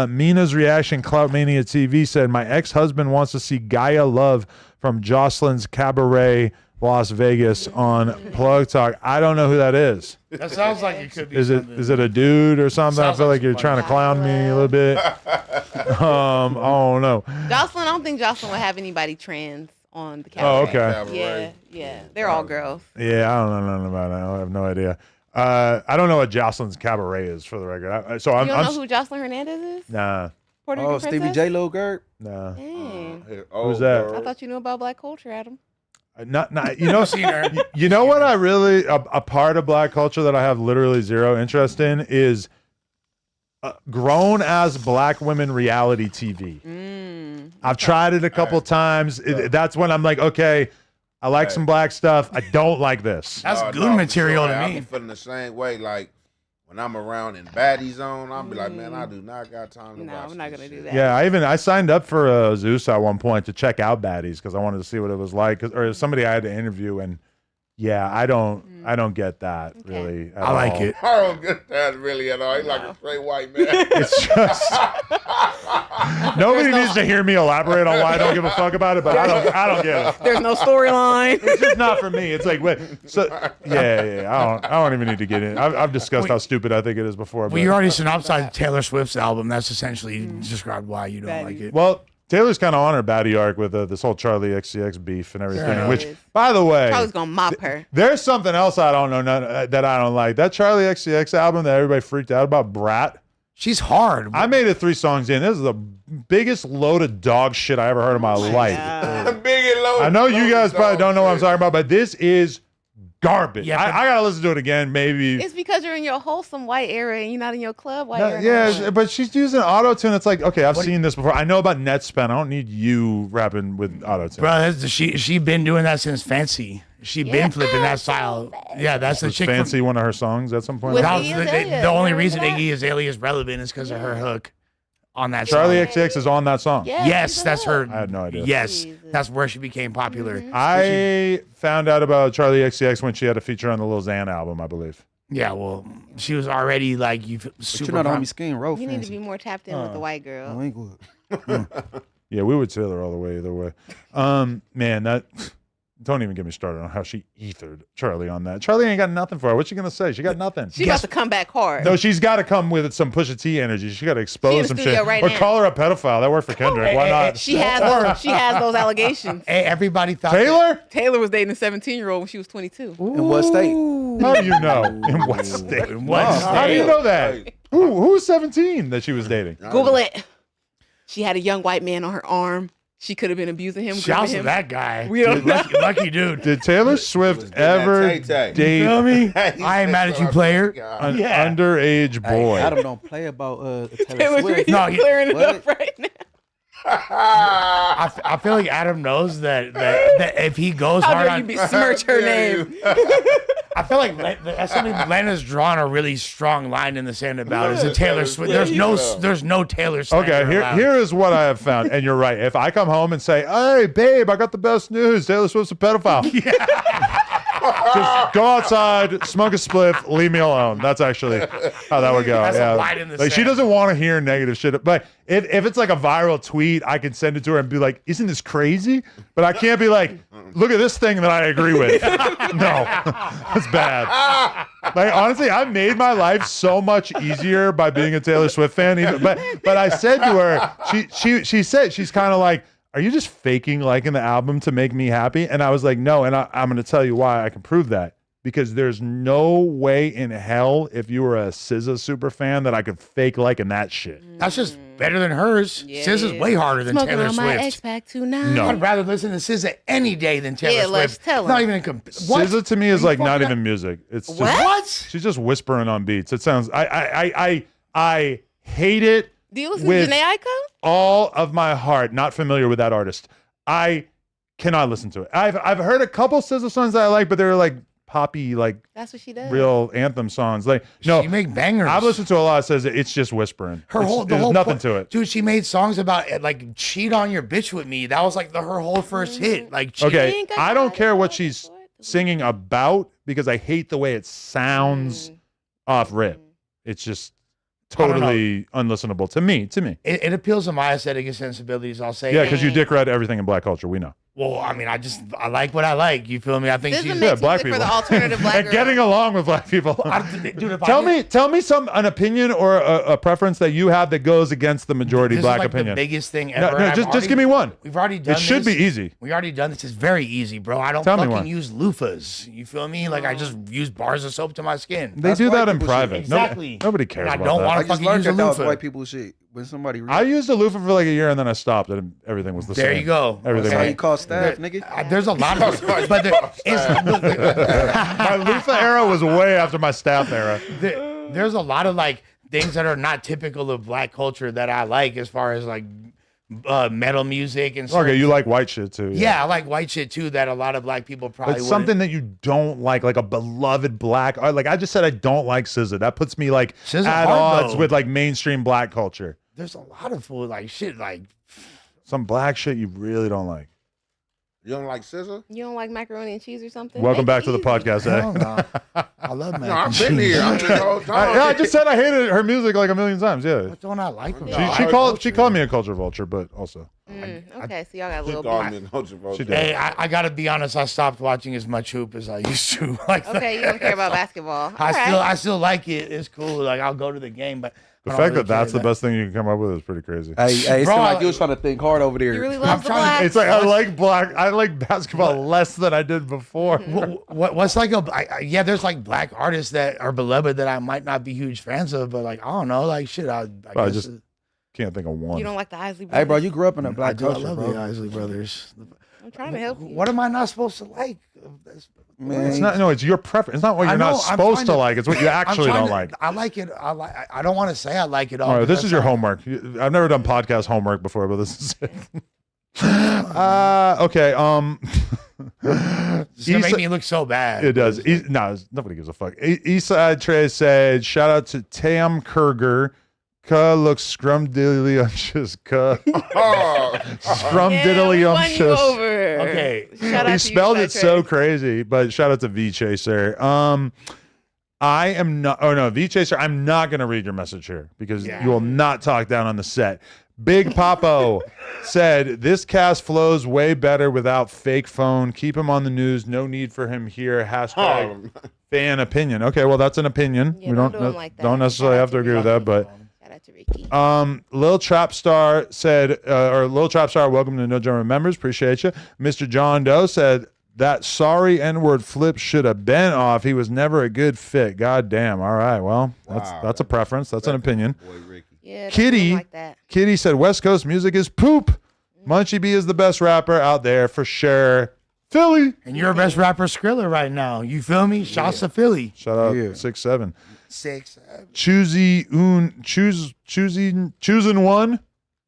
Speaker 1: Mina's reaction, Clout Mania TV said, my ex-husband wants to see Gaia Love from Jocelyn's Cabaret Las Vegas on Plug Talk. I don't know who that is.
Speaker 3: That sounds like it could be.
Speaker 1: Is it a dude or something? I feel like you're trying to clown me a little bit. I don't know.
Speaker 2: Jocelyn, I don't think Jocelyn would have anybody trans on the Cabaret.
Speaker 1: Oh, okay.
Speaker 2: Yeah. They're all girls.
Speaker 1: Yeah, I don't know nothing about that. I have no idea. I don't know what Jocelyn's Cabaret is, for the record.
Speaker 2: You don't know who Jocelyn Hernandez is?
Speaker 1: Nah.
Speaker 2: Puerto Rican
Speaker 5: Stevie
Speaker 2: princess?
Speaker 5: J. Lil Gert?
Speaker 1: Nah.
Speaker 2: Dang.
Speaker 1: Who's that?
Speaker 2: I thought you knew about black culture, Adam.
Speaker 1: Not you know what I really a part of black culture that I have literally zero interest in is grown as black women reality TV. I've tried it a couple times. That's when I'm like, okay, I like some black stuff. I don't like this.
Speaker 3: That's good material to
Speaker 4: I
Speaker 3: me.
Speaker 4: be feeling the same way. Like when I'm around in baddie zone, I'll be like, man, I do not got time to watch.
Speaker 2: I'm not gonna do that.
Speaker 1: Yeah, I signed up for Zeus at one point to check out baddies because I wanted to see what it was like, or somebody I had to interview, and Yeah, I don't get that really. At
Speaker 3: I like
Speaker 1: all.
Speaker 3: it.
Speaker 4: I don't get that really at all. He's like a straight white man.
Speaker 1: It's just nobody needs to hear me elaborate on why I don't give a fuck about it, but I don't get it.
Speaker 2: There's no storyline.
Speaker 1: It's just not for me. It's like, wait, so yeah. I don't even need to get in. I've discussed how stupid I think it is before.
Speaker 3: Well, you already synopsized Taylor Swift's album. That's essentially described why you don't like it.
Speaker 1: Well, Taylor's kind of on her baddie arc with this whole Charlie XCX beef and everything.
Speaker 3: Yeah.
Speaker 1: Which, by the way,
Speaker 2: Charlie's gonna mop her.
Speaker 1: there's something else I don't know that I don't like. That Charlie XCX album that everybody freaked out about, Brat.
Speaker 3: She's hard.
Speaker 1: I made it 3 songs in. This is the biggest load of dog shit I ever heard in my life.
Speaker 4: Big and low.
Speaker 1: I know you guys probably don't know what I'm talking about, but this is garbage.
Speaker 3: Yeah,
Speaker 1: I gotta listen to it again, maybe.
Speaker 2: It's because you're in your wholesome white era and you're not in your club white era.
Speaker 1: Yeah, but she's using auto tune. It's like, okay, I've seen this before. I know about net spend. I don't need you rapping with auto tune.
Speaker 3: Bro, she been doing that since Fancy. She been flipping that style. Yeah, that's the
Speaker 1: Was
Speaker 3: chick.
Speaker 1: Fancy one of her songs at some point.
Speaker 2: With
Speaker 3: That was
Speaker 2: Iggy
Speaker 3: the
Speaker 2: Azalea,
Speaker 3: only
Speaker 2: remember
Speaker 3: reason
Speaker 2: that?
Speaker 3: Iggy Azalea is relevant is because of her hook on that
Speaker 1: Charlie
Speaker 3: song.
Speaker 1: XCX is on that song.
Speaker 2: Yeah,
Speaker 3: Yes,
Speaker 2: she's
Speaker 3: that's
Speaker 2: a
Speaker 3: her.
Speaker 2: hook.
Speaker 1: I had no idea.
Speaker 3: Yes,
Speaker 2: Jesus.
Speaker 3: that's where she became popular.
Speaker 1: I found out about Charlie XCX when she had a feature on the Lil Xan album, I believe.
Speaker 3: Yeah, well, she was already like
Speaker 7: But
Speaker 3: super.
Speaker 7: you're not on me skin row.
Speaker 2: You need to be more tapped in with the white girl.
Speaker 7: I ain't good.
Speaker 1: Yeah, we would Taylor all the way either way. Man, that don't even get me started on how she ethered Charlie on that. Charlie ain't got nothing for her. What's she gonna say? She got nothing.
Speaker 2: She about to come back hard.
Speaker 1: No, she's got to come with some Pusha T energy. She got to
Speaker 2: She in
Speaker 1: expose
Speaker 2: the
Speaker 1: some
Speaker 2: studio
Speaker 1: shit,
Speaker 2: right
Speaker 1: or
Speaker 2: now.
Speaker 1: call her a pedophile. That worked for Kendrick. Why not?
Speaker 2: She has those allegations.
Speaker 3: Hey, everybody thought
Speaker 1: Taylor?
Speaker 2: Taylor was dating a 17-year-old when she was 22.
Speaker 7: In what state?
Speaker 1: How do you know? In what state?
Speaker 3: In what
Speaker 1: How do you know that? Who was 17 that she was dating?
Speaker 2: Google it. She had a young white man on her arm. She could have been abusing him.
Speaker 3: Shouts
Speaker 2: gripping
Speaker 3: to
Speaker 2: him.
Speaker 3: that guy.
Speaker 2: We don't know.
Speaker 3: Lucky dude.
Speaker 1: Did Taylor Swift ever
Speaker 4: Tay-Tay.
Speaker 1: date
Speaker 3: Feel me?
Speaker 4: He
Speaker 3: I ain't
Speaker 4: said
Speaker 3: mad at
Speaker 4: so,
Speaker 3: you,
Speaker 4: I
Speaker 3: player.
Speaker 4: forgot.
Speaker 1: an
Speaker 3: Yeah.
Speaker 1: underage boy?
Speaker 7: Adam don't play about Taylor
Speaker 2: Taylor
Speaker 7: Swift.
Speaker 2: Swift
Speaker 3: No,
Speaker 2: clearing it
Speaker 7: what?
Speaker 2: up right now.
Speaker 3: I feel like Adam knows that if he goes
Speaker 2: How
Speaker 3: hard
Speaker 2: dare you
Speaker 3: on,
Speaker 2: besmirch her name?
Speaker 3: I feel like that's something Lena's drawn a really strong line in the sand about. Is it Taylor Swift? There's no Taylor Swift.
Speaker 1: Okay, here is what I have found, and you're right. If I come home and say, "Hey, babe, I got the best news. Taylor Swift's a pedophile," just go outside, smoke a spliff, leave me alone. That's actually how that would go.
Speaker 3: That's a
Speaker 1: Yeah,
Speaker 3: line in the
Speaker 1: like she
Speaker 3: sand.
Speaker 1: doesn't want to hear negative shit. But if it's like a viral tweet, I can send it to her and be like, "Isn't this crazy?" But I can't be like, "Look at this thing that I agree with." No, that's bad. Like honestly, I made my life so much easier by being a Taylor Swift fan. But I said to her, she said she's kind of like, "Are you just faking liking the album to make me happy?" And I was like, "No," and I'm going to tell you why I can prove that. Because there's no way in hell, if you were a SZA super fan, that I could fake liking that shit.
Speaker 3: That's just better than hers.
Speaker 2: Yeah,
Speaker 3: SZA's way harder than
Speaker 2: Smoking
Speaker 3: Taylor
Speaker 2: on my
Speaker 3: Swift.
Speaker 2: X-Pac tonight.
Speaker 1: No.
Speaker 3: I'd rather listen to SZA any day than Taylor
Speaker 2: Yeah,
Speaker 3: Swift.
Speaker 2: let's tell
Speaker 3: Not
Speaker 2: him.
Speaker 3: even what?
Speaker 1: SZA to me is
Speaker 3: Are you
Speaker 1: like not
Speaker 3: fucking
Speaker 1: even music. It's just,
Speaker 3: What?
Speaker 1: she's just whispering on beats. It sounds. I hate it.
Speaker 2: Do you listen
Speaker 1: with
Speaker 2: to Janae Aiko?
Speaker 1: all of my heart. Not familiar with that artist. I cannot listen to it. I've heard a couple SZA songs that I like, but they're like poppy, like
Speaker 2: That's what she does.
Speaker 1: real anthem songs. Like no,
Speaker 3: She make bangers.
Speaker 1: I've listened to a lot of SZA. It's just whispering. There's nothing to it.
Speaker 3: Dude, she made songs about like cheat on your bitch with me. That was like her whole first hit. Like cheat.
Speaker 1: Okay,
Speaker 2: think
Speaker 1: I
Speaker 2: I
Speaker 1: don't
Speaker 2: got
Speaker 1: care
Speaker 2: it
Speaker 1: what
Speaker 2: all
Speaker 1: she's
Speaker 2: for it.
Speaker 1: singing about because I hate the way it sounds off rip. It's just
Speaker 3: I don't know.
Speaker 1: totally unlistenable to me.
Speaker 3: It appeals to my aesthetic and sensibilities. I'll say.
Speaker 1: Yeah, because you dick read everything in black culture. We know.
Speaker 3: Well, I mean, I like what I like. You feel me? I think
Speaker 2: This
Speaker 3: she's
Speaker 2: is
Speaker 1: Yeah,
Speaker 2: makes
Speaker 1: black
Speaker 2: music
Speaker 1: people.
Speaker 2: for the alternative black
Speaker 1: And
Speaker 2: girl.
Speaker 1: getting along with black people.
Speaker 3: Dude, if I
Speaker 1: Tell
Speaker 3: did-
Speaker 1: me an opinion or a preference that you have that goes against the majority
Speaker 3: This
Speaker 1: black
Speaker 3: is like
Speaker 1: opinion.
Speaker 3: the biggest thing
Speaker 1: No,
Speaker 3: ever.
Speaker 1: no,
Speaker 3: and
Speaker 1: just give me one.
Speaker 3: We've already done
Speaker 1: It should
Speaker 3: this.
Speaker 1: be easy.
Speaker 3: We already done this. It's very easy, bro. I don't
Speaker 1: Tell me
Speaker 3: fucking
Speaker 1: one.
Speaker 3: use loofahs. You feel me? Like I just use bars of soap to my skin.
Speaker 1: They do
Speaker 7: white
Speaker 1: that in
Speaker 7: people shit.
Speaker 1: private.
Speaker 3: Exactly.
Speaker 1: Nobody cares
Speaker 3: I
Speaker 1: about
Speaker 3: don't
Speaker 1: that.
Speaker 3: wanna
Speaker 7: I just
Speaker 3: fucking
Speaker 7: learned
Speaker 3: use a
Speaker 7: that was
Speaker 3: loofah.
Speaker 7: white people shit. When somebody
Speaker 1: I used a loofah for like a year and then I stopped and everything was the same.
Speaker 3: There you go.
Speaker 1: Everything
Speaker 7: that's how
Speaker 1: was-
Speaker 7: you call staff, nigga.
Speaker 3: There's a lot of but
Speaker 1: My loofah era was way after my staff era.
Speaker 3: there's a lot of like things that are not typical of black culture that I like as far as like metal music and stuff.
Speaker 1: Okay, you like white shit too.
Speaker 3: Yeah, I like white shit too that a lot of black people probably
Speaker 1: But
Speaker 3: wouldn't.
Speaker 1: something that you don't like a beloved black. Like I just said, I don't like SZA. That puts me like
Speaker 3: SZA
Speaker 1: at
Speaker 3: hard,
Speaker 1: odds
Speaker 3: though.
Speaker 1: with like mainstream black culture.
Speaker 3: There's a lot of fool like shit like
Speaker 1: Some black shit you really don't like.
Speaker 4: You don't like scissor?
Speaker 2: You don't like macaroni and cheese or something?
Speaker 1: Welcome
Speaker 2: Make
Speaker 1: back
Speaker 2: it
Speaker 1: to the
Speaker 2: easy.
Speaker 1: podcast.
Speaker 3: Hell no. I love mac
Speaker 4: No,
Speaker 3: and
Speaker 4: I've been
Speaker 3: cheese.
Speaker 4: here. I've been the whole time.
Speaker 1: I just said I hated her music like a million times. Yeah.
Speaker 3: What don't I like about
Speaker 1: She
Speaker 3: it?
Speaker 1: called me a culture vulture, but also
Speaker 2: Okay, so y'all got a
Speaker 4: She
Speaker 2: little
Speaker 4: called
Speaker 2: bit.
Speaker 4: me a culture vulture.
Speaker 1: she did.
Speaker 3: Hey, I gotta be honest. I stopped watching as much hoop as I used to. Like,
Speaker 2: Okay, you don't care about basketball. All right.
Speaker 3: I still like it. It's cool. Like, I'll go to the game, but
Speaker 1: The
Speaker 3: I don't
Speaker 1: fact
Speaker 3: really
Speaker 1: that that's
Speaker 3: care
Speaker 1: the best thing you can come up with is pretty crazy.
Speaker 7: Hey, it
Speaker 3: Bro,
Speaker 7: seemed like you was trying to think hard over there.
Speaker 2: You really love the
Speaker 3: trying to-
Speaker 2: black.
Speaker 1: It's like I like basketball less than I did before.
Speaker 3: What's like yeah, there's like black artists that are beloved that I might not be huge fans of, but like I don't know, like shit. I guess
Speaker 1: just can't think of one.
Speaker 2: You don't like the Isley Brothers?
Speaker 7: Hey, bro, you grew up in a
Speaker 3: I
Speaker 7: black
Speaker 3: do. I
Speaker 7: culture,
Speaker 3: love
Speaker 7: bro.
Speaker 3: the Isley Brothers.
Speaker 2: I'm trying to help you.
Speaker 3: What am I not supposed to like?
Speaker 7: Man,
Speaker 1: It's not. No, it's your preference. It's not what
Speaker 3: I
Speaker 1: you're
Speaker 3: know,
Speaker 1: not
Speaker 3: I'm
Speaker 1: supposed
Speaker 3: trying
Speaker 1: to
Speaker 3: to-
Speaker 1: like. It's what you
Speaker 3: I'm
Speaker 1: actually
Speaker 3: trying
Speaker 1: don't
Speaker 3: to-
Speaker 1: like.
Speaker 3: I like it. I don't want to say I like it all.
Speaker 1: All right, this
Speaker 3: because
Speaker 1: is your
Speaker 3: that's
Speaker 1: homework. I've never done podcast homework before, but this is it. Okay.
Speaker 3: It's gonna make me look so bad.
Speaker 1: It does. Nobody gives a fuck. Eastside Trey said, "Shout out to Tam Kurger. Ka looks scrumdiddlyumptious. Ka
Speaker 4: Oh,
Speaker 2: Yeah, we won you
Speaker 1: scrumdiddlyumptious."
Speaker 2: over.
Speaker 3: Okay.
Speaker 2: Shout out
Speaker 1: He
Speaker 2: to
Speaker 1: spelled
Speaker 2: you,
Speaker 1: it so
Speaker 2: Trey.
Speaker 1: crazy, but shout out to V Chaser. I am not. Oh no, V Chaser. I'm not going to read your message here because you will not talk down on the set. Big Papo said this cast flows way better without fake phone. Keep him on the news. No need for him here. Hashtag fan opinion. Okay, well that's an opinion.
Speaker 2: Yeah,
Speaker 1: We
Speaker 2: don't
Speaker 1: don't
Speaker 2: do him like that.
Speaker 1: don't necessarily
Speaker 2: Shout
Speaker 1: have to
Speaker 2: out to
Speaker 1: agree with that, but.
Speaker 2: Shout out to Ricky.
Speaker 1: Lil Trap Star said, or Lil Trap Star, welcome to No German Members. Appreciate you. Mr. John Doe said, that sorry N-word flip should have been off. He was never a good fit. God damn. All right. Well, that's a preference. That's an opinion.
Speaker 4: boy, Ricky.
Speaker 2: Yeah, don't do him
Speaker 1: Kitty,
Speaker 2: like that.
Speaker 1: Kitty said, West Coast music is poop. Munchie B is the best rapper out there for sure. Philly.
Speaker 3: And you're best rapper Skrilla right now. You feel me? Shouts to Philly.
Speaker 1: Shout out
Speaker 7: Yeah.
Speaker 1: 6'7".
Speaker 3: 6'7".
Speaker 1: Choosing one.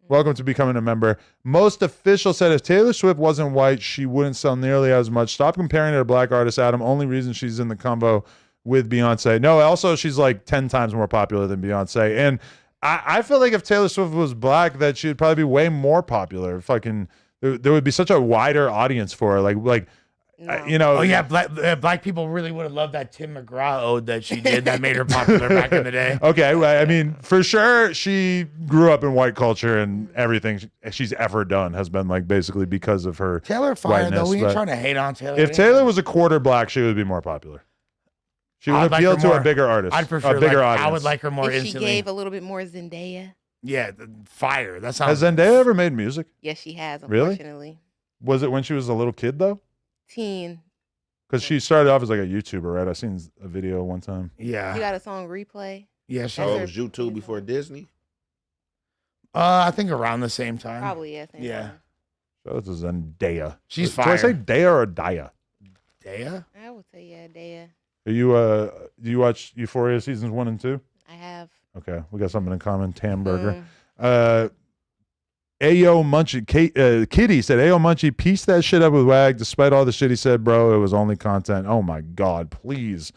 Speaker 1: Welcome to becoming a member. Most official said if Taylor Swift wasn't white, she wouldn't sell nearly as much. Stop comparing her to black artist, Adam. Only reason she's in the combo with Beyonce. No, also she's like 10 times more popular than Beyonce. And I feel like if Taylor Swift was black, that she'd probably be way more popular. Fucking, there would be such a wider audience for her. Like. You know,
Speaker 3: Oh yeah, black people really would have loved that Tim McGraw ode that she did that made her popular back in the day.
Speaker 1: Okay, well, I mean, for sure, she grew up in white culture, and everything she's ever done has been like basically because of her
Speaker 3: Taylor fire
Speaker 1: whiteness,
Speaker 3: though. We ain't
Speaker 1: but
Speaker 3: trying to hate on Taylor.
Speaker 1: If Taylor was a quarter black, she would be more popular. She would
Speaker 3: I'd like
Speaker 1: appeal
Speaker 3: her
Speaker 1: to
Speaker 3: more.
Speaker 1: a bigger artist,
Speaker 3: I'd prefer
Speaker 1: a bigger
Speaker 3: like,
Speaker 1: audience.
Speaker 3: I would like her more
Speaker 2: If she
Speaker 3: instantly.
Speaker 2: gave a little bit more Zendaya.
Speaker 3: Yeah, fire. That
Speaker 1: Has
Speaker 3: sounds.
Speaker 1: Zendaya ever made music?
Speaker 2: Yes, she has,
Speaker 1: Really?
Speaker 2: unfortunately.
Speaker 1: Was it when she was a little kid though?
Speaker 2: Teen.
Speaker 1: Because she started off as like a YouTuber, right? I seen a video one time.
Speaker 3: Yeah.
Speaker 2: You got a song Replay?
Speaker 3: Yeah.
Speaker 2: That's
Speaker 3: So
Speaker 4: So
Speaker 2: her-
Speaker 4: it was YouTube before Disney?
Speaker 3: I think around the same time.
Speaker 2: Probably, yeah. Same
Speaker 3: Yeah.
Speaker 2: time.
Speaker 1: Shout out to Zendaya.
Speaker 3: She's
Speaker 1: Do I say
Speaker 3: fire.
Speaker 1: Daya or Daya?
Speaker 3: Daya?
Speaker 2: I would say, yeah, Daya.
Speaker 1: Are you do you watch Euphoria seasons 1 and 2?
Speaker 2: I have.
Speaker 1: Okay, we got something in common. Tam Burger.
Speaker 2: Mm.
Speaker 1: Ayo Munchie, Kitty said, Ayo Munchie, piece that shit up with Wag. Despite all the shit he said, bro, it was only content. Oh my God, please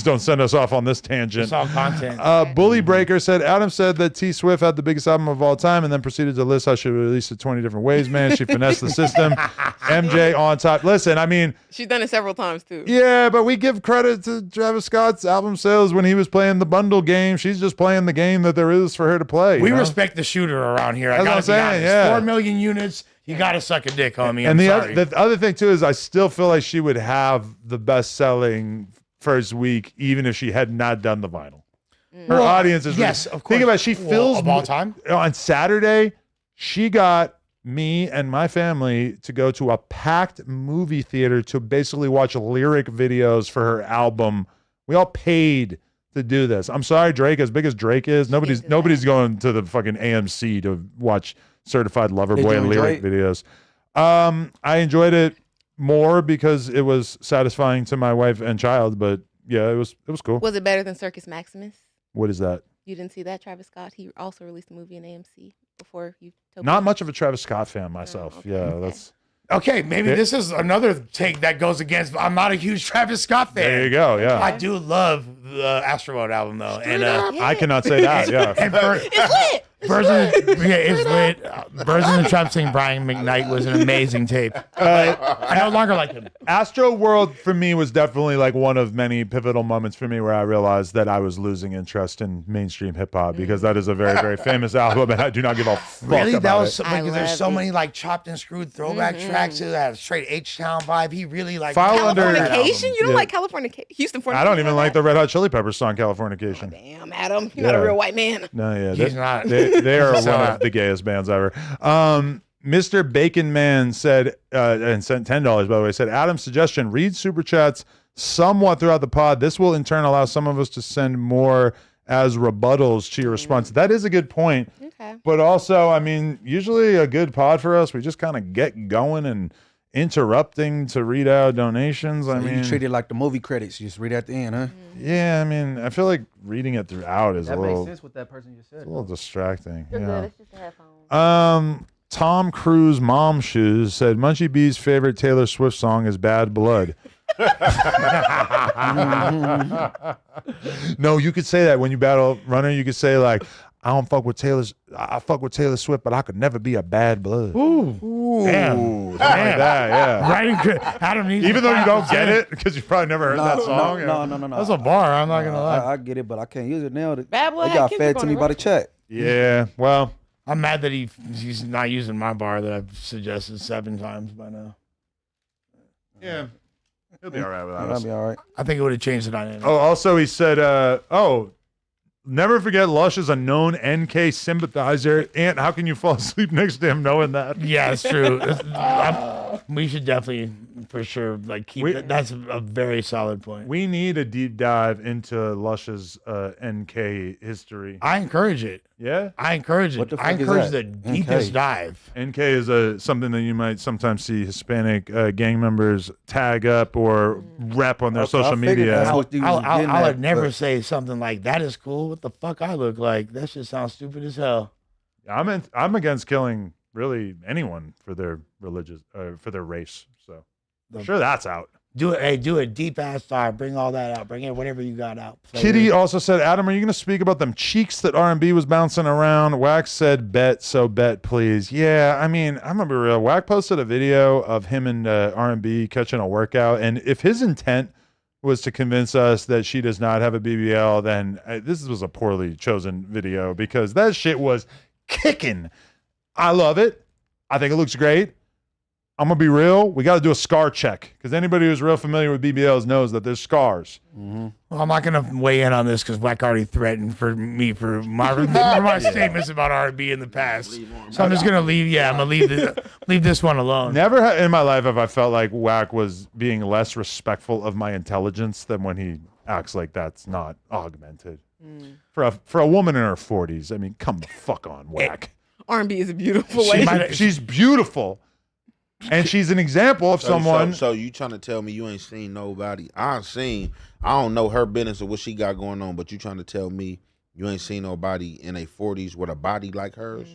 Speaker 1: don't send us off on this tangent.
Speaker 3: It's all content.
Speaker 1: Bully Breaker said, Adam said that T Swift had the biggest album of all time and then proceeded to list how she released it 20 different ways, man. She finessed the system. MJ on top. Listen, I mean,
Speaker 2: She's done it several times, too.
Speaker 1: yeah, but we give credit to Travis Scott's album sales when he was playing the bundle game. She's just playing the game that there is for her to play.
Speaker 3: We
Speaker 1: you know?
Speaker 3: respect the shooter around here. I
Speaker 1: That's what
Speaker 3: gotta
Speaker 1: I'm
Speaker 3: be
Speaker 1: saying,
Speaker 3: honest.
Speaker 1: yeah.
Speaker 3: 4 million units. You gotta suck a dick, homie.
Speaker 1: And
Speaker 3: I'm sorry.
Speaker 1: the other thing too is I still feel like she would have the best selling first week even if she had not done the vinyl. Her
Speaker 3: Well,
Speaker 1: audience is
Speaker 3: yes, of course.
Speaker 1: Think about it, she fills
Speaker 3: of all time.
Speaker 1: on Saturday. She got me and my family to go to a packed movie theater to basically watch lyric videos for her album. We all paid to do this. I'm sorry, Drake, as big as Drake is, nobody's going to the fucking AMC to watch Certified Lover
Speaker 7: Did
Speaker 1: Boy
Speaker 7: you enjoy
Speaker 1: lyric
Speaker 7: it?
Speaker 1: videos. I enjoyed it more because it was satisfying to my wife and child, but yeah, it was cool.
Speaker 2: Was it better than Circus Maximus?
Speaker 1: What is that?
Speaker 2: You didn't see that, Travis Scott? He also released a movie in AMC before you.
Speaker 1: Not much of a Travis Scott fan myself.
Speaker 2: okay.
Speaker 1: Yeah, that's
Speaker 3: Okay, maybe this is another take that goes against. I'm not a huge Travis Scott fan.
Speaker 1: there you go. Yeah,
Speaker 3: I do love the Astro World album though, and
Speaker 1: I cannot say that. Yeah.
Speaker 3: and for,
Speaker 2: It's lit.
Speaker 3: Birds it's lit. Birds in the Trap saying Brian McKnight was an amazing tape. I no longer like him.
Speaker 1: Astro World for me was definitely like one of many pivotal moments for me where I realized that I was losing interest in mainstream hip hop because that is a very, very famous album and I do not give a fuck
Speaker 3: Really?
Speaker 1: about
Speaker 3: That was
Speaker 1: it.
Speaker 3: so, because there's so many like chopped and screwed throwback tracks that have a straight H-Town vibe. He really like
Speaker 2: Californication? You don't like Californication? Houston Fornication?
Speaker 1: I don't even like the Red Hot Chili Peppers song Californication.
Speaker 2: Damn, Adam. You're not a real white man.
Speaker 1: No, yeah.
Speaker 3: He's not.
Speaker 1: They are one of the gayest bands ever. Mr. Bacon Man said, and sent $10, by the way, said, Adam's suggestion, read Super Chats somewhat throughout the pod. This will in turn allow some of us to send more as rebuttals to your response. That is a good point.
Speaker 2: Okay.
Speaker 1: But also, I mean, usually a good pod for us, we just kind of get going and interrupting to read out donations. I mean,
Speaker 7: you treat it like the movie credits. You just read at the end, huh?
Speaker 1: yeah, I mean, I feel like reading it throughout is
Speaker 5: That
Speaker 1: a
Speaker 5: makes
Speaker 1: little,
Speaker 5: sense what that person just said.
Speaker 1: it's a little distracting.
Speaker 2: You're
Speaker 1: Yeah.
Speaker 2: good. It's just a headphone.
Speaker 1: Tom Cruise Mom Shoes said Munchie B's favorite Taylor Swift song is Bad Blood. No, you could say that when you battle Runner. You could say like, I fuck with Taylor Swift, but I could never be a bad blood.
Speaker 3: Ooh. Damn.
Speaker 1: Like that, yeah.
Speaker 3: Right, Adam needs
Speaker 1: Even though you don't get it because you probably never heard that song.
Speaker 7: No.
Speaker 3: That's a bar. I'm not gonna lie.
Speaker 7: I get it, but I can't use it now.
Speaker 2: Bad Blood
Speaker 7: They
Speaker 2: had
Speaker 7: got
Speaker 2: Kendrick
Speaker 7: fed to
Speaker 2: on
Speaker 7: me
Speaker 2: it,
Speaker 7: by the
Speaker 2: right?
Speaker 7: chat.
Speaker 1: Yeah, well,
Speaker 3: I'm mad that he's not using my bar that I've suggested 7 times by now.
Speaker 1: yeah. He'll be all right without
Speaker 7: That'll
Speaker 1: us.
Speaker 7: be all right.
Speaker 3: I think it would have changed the dynamic.
Speaker 1: Oh, also he said, never forget Lush is a known NK sympathizer. Ant, how can you fall asleep next to him knowing that?
Speaker 3: Yeah, it's true. We should definitely, for sure, like keep that. That's a very solid point.
Speaker 1: We need a deep dive into Lush's NK history.
Speaker 3: I encourage it.
Speaker 1: Yeah?
Speaker 3: I encourage it.
Speaker 7: What the
Speaker 3: I
Speaker 7: fuck is
Speaker 3: encourage the
Speaker 7: that?
Speaker 3: deepest
Speaker 7: NK.
Speaker 3: dive.
Speaker 1: NK is something that you might sometimes see Hispanic gang members tag up or rep on their
Speaker 7: Okay, I
Speaker 1: social
Speaker 7: figured
Speaker 1: media.
Speaker 7: that's what you was getting
Speaker 3: I
Speaker 7: at,
Speaker 3: would never
Speaker 7: but-
Speaker 3: say something like that is cool. What the fuck I look like? That shit sounds stupid as hell.
Speaker 1: I'm against killing really anyone for their religious for their race. So sure that's out.
Speaker 3: Do it. Hey, do a deep ass dive. Bring all that out. Bring it whatever you got out. Play
Speaker 1: Kitty
Speaker 3: with it.
Speaker 1: also said, Adam, are you going to speak about them cheeks that R&B was bouncing around? Wax said, bet, so bet, please. Yeah, I mean, I'm going to be real. Wack posted a video of him and R&B catching a workout, and if his intent was to convince us that she does not have a BBL, then this was a poorly chosen video because that shit was kicking. I love it. I think it looks great. I'm going to be real. We got to do a scar check because anybody who's real familiar with BBLs knows that there's scars.
Speaker 3: Well, I'm not going to weigh in on this because Wack already threatened for me for my statements about R&B in the past. So I'm just going to leave. Yeah, I'm going to leave this one alone.
Speaker 1: Never in my life have I felt like Wack was being less respectful of my intelligence than when he acts like that's not augmented. For a woman in her 40s, I mean, come the fuck on, Wack.
Speaker 2: R&B is a beautiful way.
Speaker 1: She's beautiful. And she's an example of someone.
Speaker 4: So you trying to tell me you ain't seen nobody? I don't know her business or what she got going on, but you trying to tell me you ain't seen nobody in their 40s with a body like hers?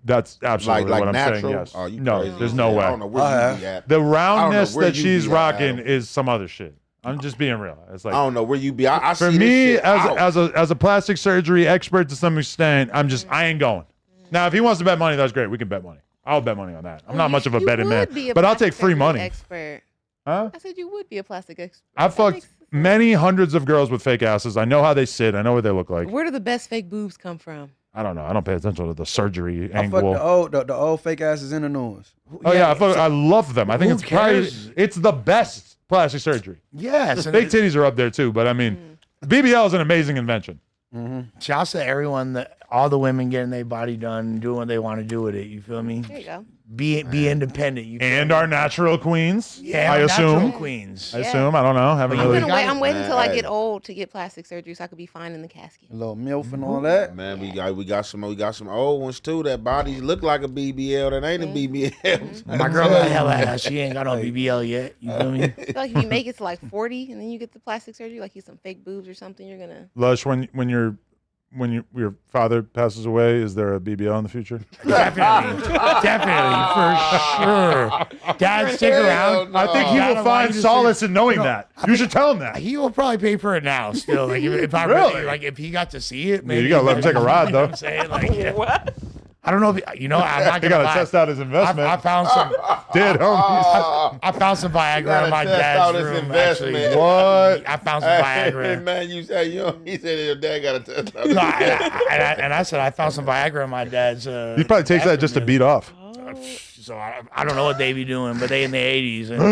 Speaker 1: That's absolutely
Speaker 4: like
Speaker 1: what I'm
Speaker 4: natural?
Speaker 1: saying. Yes.
Speaker 4: Oh, you
Speaker 1: No,
Speaker 4: crazy.
Speaker 1: there's no way.
Speaker 4: I don't know where you be at.
Speaker 1: The roundness
Speaker 4: where
Speaker 1: that
Speaker 4: you
Speaker 1: she's
Speaker 4: be at,
Speaker 1: rocking
Speaker 4: Adam.
Speaker 1: is some other shit. I'm just being real. It's like
Speaker 4: I don't know where you be. I
Speaker 1: for
Speaker 4: see
Speaker 1: me
Speaker 4: this shit out.
Speaker 1: as a plastic surgery expert to some extent, I ain't going. Now, if he wants to bet money, that's great. We can bet money. I'll bet money on that. I'm not much of a betting man, but I'll take free money.
Speaker 2: Expert.
Speaker 1: Huh?
Speaker 2: I said you would be a plastic expert.
Speaker 1: I've fucked many hundreds of girls with fake asses. I know how they sit. I know what they look like.
Speaker 2: Where do the best fake boobs come from?
Speaker 1: I don't know. I don't pay attention to the surgery
Speaker 7: I fuck
Speaker 1: angle.
Speaker 7: the old fake asses in the new ones.
Speaker 1: Oh yeah, I love them. I think
Speaker 3: Who
Speaker 1: it's probably
Speaker 3: cares?
Speaker 1: it's the best plastic surgery.
Speaker 3: Yes.
Speaker 1: Fake titties are up there too, but I mean, BBL is an amazing invention.
Speaker 3: Shouts to everyone, all the women getting their body done, doing what they want to do with it. You feel me?
Speaker 2: There you go.
Speaker 3: Be independent. You feel
Speaker 1: And
Speaker 3: me?
Speaker 1: our natural queens.
Speaker 3: Yeah,
Speaker 1: I
Speaker 3: natural
Speaker 1: assume.
Speaker 3: queens.
Speaker 1: I assume. I don't know. Haven't
Speaker 2: I'm
Speaker 1: really.
Speaker 2: gonna wait. I'm waiting until I
Speaker 4: Hey.
Speaker 2: get old to get plastic surgery so I could be fine in the casket.
Speaker 7: A little MILF and all that.
Speaker 4: Man, we got some old ones too. That bodies look like a BBL. That ain't a BBL.
Speaker 3: My girl got hell ass. She ain't got no BBL yet. You feel me?
Speaker 2: I feel like if you make it to like 40 and then you get the plastic surgery, like you some fake boobs or something, you're gonna.
Speaker 1: Lush, when when your father passes away, is there a BBL in the future?
Speaker 3: Definitely for sure. Dad, stick around.
Speaker 1: No. I think he will find solace in knowing that. You should tell him that.
Speaker 3: He will probably pay for it now. Still, like if I really, like if he got to see it, maybe
Speaker 1: you gotta let him take a ride though.
Speaker 3: You know what I'm saying, like, what? I don't know if I'm not
Speaker 1: gonna
Speaker 3: gonna lie.
Speaker 1: test out his investment.
Speaker 3: I found some
Speaker 1: dead homies.
Speaker 3: I found some Viagra in my dad's room. Actually,
Speaker 1: what?
Speaker 3: I found some Viagra.
Speaker 4: Man, he said your dad got a test out.
Speaker 3: No, and I said I found some Viagra in my dad's.
Speaker 1: He probably takes that just to beat off.
Speaker 3: So I don't know what they be doing, but they in the 80s, and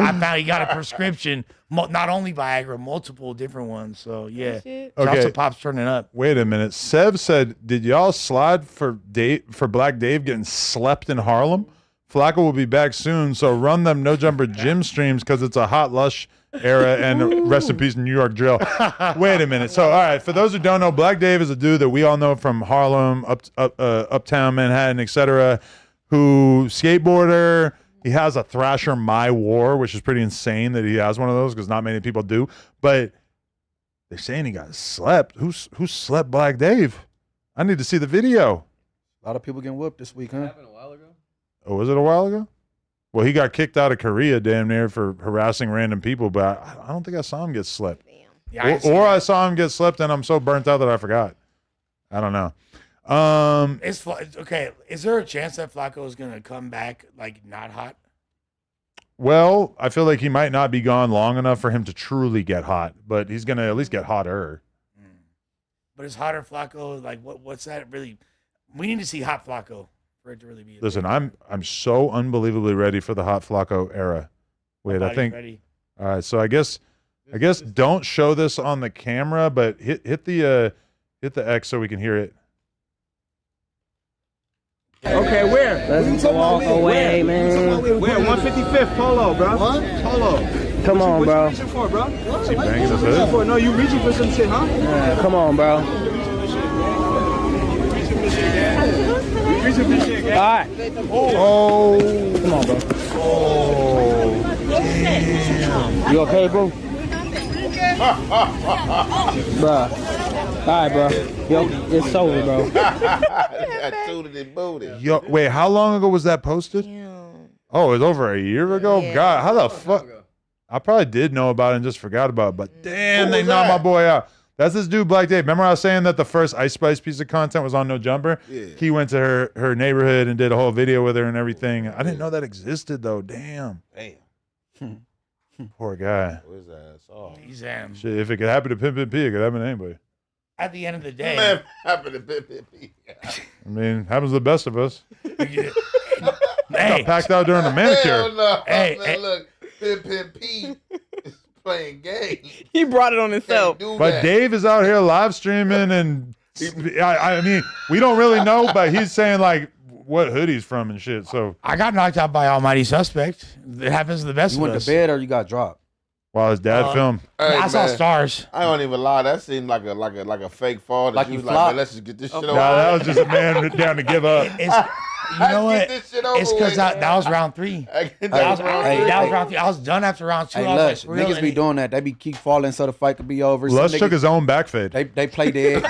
Speaker 3: I found he got a prescription, not only Viagra, multiple different ones. So yeah,
Speaker 1: okay.
Speaker 3: Pop's turning up.
Speaker 1: Wait a minute. Sev said, "Did y'all slide for Black Dave getting slept in Harlem? Flacco will be back soon, so run them No Jumper gym streams because it's a hot lush era and rest in peace New York drill." Wait a minute. So all right, for those who don't know, Black Dave is a dude that we all know from Harlem, uptown Manhattan, etc. Who skateboarder. He has a Thrasher My War, which is pretty insane that he has one of those because not many people do. But they're saying he got slept. Who slept Black Dave? I need to see the video.
Speaker 7: A lot of people getting whooped this week, huh?
Speaker 6: Happened a while ago.
Speaker 1: Oh, was it a while ago? Well, he got kicked out of Korea damn near for harassing random people, but I don't think I saw him get slept.
Speaker 3: Yeah,
Speaker 1: or I saw him get slept and I'm so burnt out that I forgot. I don't know.
Speaker 3: It's okay. Is there a chance that Flacco is gonna come back like not hot?
Speaker 1: Well, I feel like he might not be gone long enough for him to truly get hot, but he's gonna at least get hotter.
Speaker 3: But is hotter Flacco like what's that really? We need to see hot Flacco for it to really be.
Speaker 1: Listen, I'm so unbelievably ready for the hot Flacco era. Wait, I think.
Speaker 3: Ready.
Speaker 1: All right, so I guess don't show this on the camera, but hit the X so we can hear it.
Speaker 10: Okay, where?
Speaker 12: Let's walk away, man.
Speaker 10: Where? 155th Polo, bro. What? Polo.
Speaker 12: Come on, bro.
Speaker 10: What you reaching for, bro?
Speaker 1: Is he banging his head?
Speaker 10: No, you reaching for some shit, huh?
Speaker 12: Come on, bro.
Speaker 10: Reaching for shit,
Speaker 12: All right.
Speaker 1: Oh.
Speaker 12: Come on, bro.
Speaker 1: Oh. Damn.
Speaker 12: You okay, bro? Bruh. All right, bro. Yo, it's over, bro.
Speaker 4: I tooted and booted.
Speaker 1: Yo, wait, how long ago was that posted? Oh, it was over a year ago?
Speaker 2: Yeah.
Speaker 1: God, how the fuck? I probably did know about it and just forgot about it, but damn, they knocked my boy out. That's this dude, Black Dave. Remember I was saying that the first Ice Spice piece of content was on No Jumper?
Speaker 4: Yeah.
Speaker 1: He went to her neighborhood and did a whole video with her and everything. I didn't know that existed, though. Damn. Poor guy.
Speaker 4: Where's that? Oh.
Speaker 3: He's
Speaker 1: Shit, if it could happen to Pimp, it could happen to anybody.
Speaker 3: At the end of the day,
Speaker 4: Man, happened to Pimp.
Speaker 1: I mean, happens to the best of us.
Speaker 3: Hey.
Speaker 1: Got packed out during the manicure.
Speaker 4: Hell no.
Speaker 3: Hey,
Speaker 4: Man,
Speaker 3: hey.
Speaker 4: look, Pimp P is playing games.
Speaker 2: He brought it on himself.
Speaker 1: But Dave is out here live streaming, and I mean, we don't really know, but he's saying like what hood he's from and shit. So
Speaker 3: I got knocked out by Almighty Suspect. It happens to the best
Speaker 7: You
Speaker 3: of
Speaker 7: went
Speaker 3: us.
Speaker 7: to bed or you got dropped?
Speaker 1: while his dad filmed.
Speaker 4: Hey,
Speaker 3: I saw
Speaker 4: man,
Speaker 3: stars.
Speaker 4: I don't even lie. That seemed like a fake fall. That
Speaker 7: Like
Speaker 4: you
Speaker 7: you
Speaker 4: was like,
Speaker 7: flopped?
Speaker 4: man, let's just get this shit over.
Speaker 1: Nah, that was just a man down to give up.
Speaker 3: It's, you know what?
Speaker 4: Get this shit over
Speaker 3: It's because
Speaker 4: with.
Speaker 3: that was round 3.
Speaker 4: That
Speaker 3: That
Speaker 4: was
Speaker 3: was
Speaker 4: round
Speaker 3: round
Speaker 4: three.
Speaker 3: 3. That was round 3. I was done after round 2.
Speaker 7: Hey,
Speaker 3: I
Speaker 7: look,
Speaker 3: was like, for real,
Speaker 7: niggas be doing that. They be keep falling so the fight could be over. Some
Speaker 1: Lush took
Speaker 7: niggas-
Speaker 1: his own back fade.
Speaker 7: They play dead.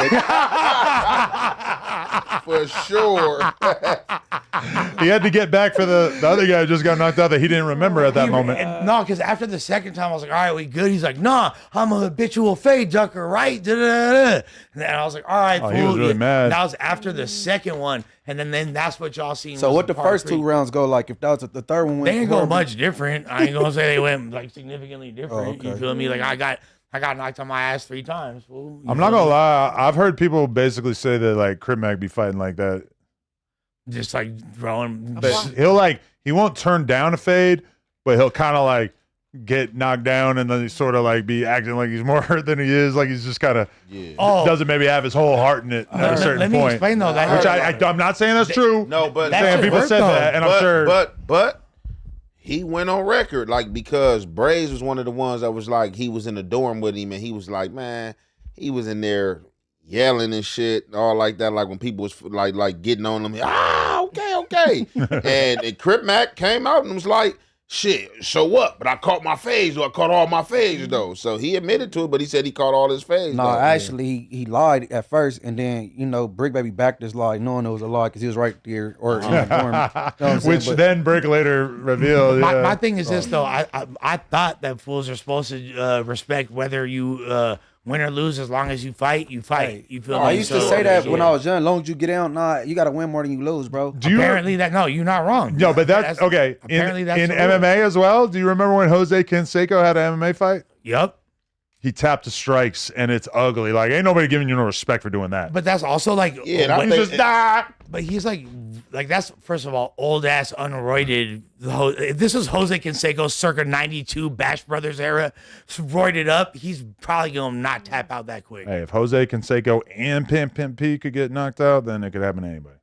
Speaker 4: For sure.
Speaker 1: He had to get back for the other guy who just got knocked out that he didn't remember at that moment.
Speaker 3: No, because after the second time, I was like, all right, we good. He's like, nah, I'm a habitual fade ducker, right? Da-da-da-da. And I was like, all right,
Speaker 1: Oh,
Speaker 3: fool.
Speaker 1: he was really mad.
Speaker 3: That was after the second one. And then that's what y'all seen.
Speaker 7: So
Speaker 3: was
Speaker 7: what the
Speaker 3: part
Speaker 7: first
Speaker 3: 3.
Speaker 7: 2 rounds go like? If that was the third one went
Speaker 3: They didn't go
Speaker 7: horrible-
Speaker 3: much different. I ain't gonna say they went like significantly different. You
Speaker 7: okay.
Speaker 3: feel me? Like I got knocked on my ass 3 times. Fool. You
Speaker 1: I'm not
Speaker 3: feel
Speaker 1: gonna
Speaker 3: me?
Speaker 1: lie. I've heard people basically say that like Crip Mac be fighting like that.
Speaker 3: Just like throwing.
Speaker 1: But he won't turn down a fade, but he'll kind of like get knocked down and then he sort of like be acting like he's more hurt than he is. Like he's just kind of doesn't maybe have his whole heart in it at a certain
Speaker 3: let me
Speaker 1: point.
Speaker 3: explain though. That
Speaker 1: Which I'm not saying that's true.
Speaker 4: No, but
Speaker 3: That
Speaker 1: saying
Speaker 3: shit
Speaker 1: people
Speaker 3: worked,
Speaker 1: said
Speaker 3: though.
Speaker 1: that, and I'm sure.
Speaker 4: But he went on record like because Braves was one of the ones that was like he was in the dorm with him and he was like, man, he was in there yelling and shit, all like that. Like when people was like getting on him, okay. and Crip Mac came out and was like, shit, so what? But I caught my phase, or I caught all my phase though. So he admitted to it, but he said he caught all his phase.
Speaker 7: No, actually, he lied at first, and then Brick Baby backed this lie, knowing it was a lie because he was right there or in the dorm. You know what I'm saying?
Speaker 1: Which then Brick later revealed.
Speaker 3: My thing is this though. I thought that fools are supposed to respect whether you win or lose. As long as you fight, you fight. You feel me?
Speaker 7: I used to say that when I was young. As long as you get down, you got to win more than you lose, bro.
Speaker 3: Apparently you're not wrong.
Speaker 1: No, but that's okay.
Speaker 3: Apparently that's
Speaker 1: in
Speaker 3: the rule.
Speaker 1: MMA as well. Do you remember when Jose Canseco had an MMA fight?
Speaker 3: Yep.
Speaker 1: He tapped the strikes, and it's ugly. Like, ain't nobody giving you no respect for doing that.
Speaker 3: But that's also like, but he's like that's first of all old ass unroided. If this is Jose Canseco circa '92 Bash Brothers era, roided up, he's probably gonna not tap out that quick.
Speaker 1: Hey, if Jose Canseco and Pimp P could get knocked out, then it could happen to anybody.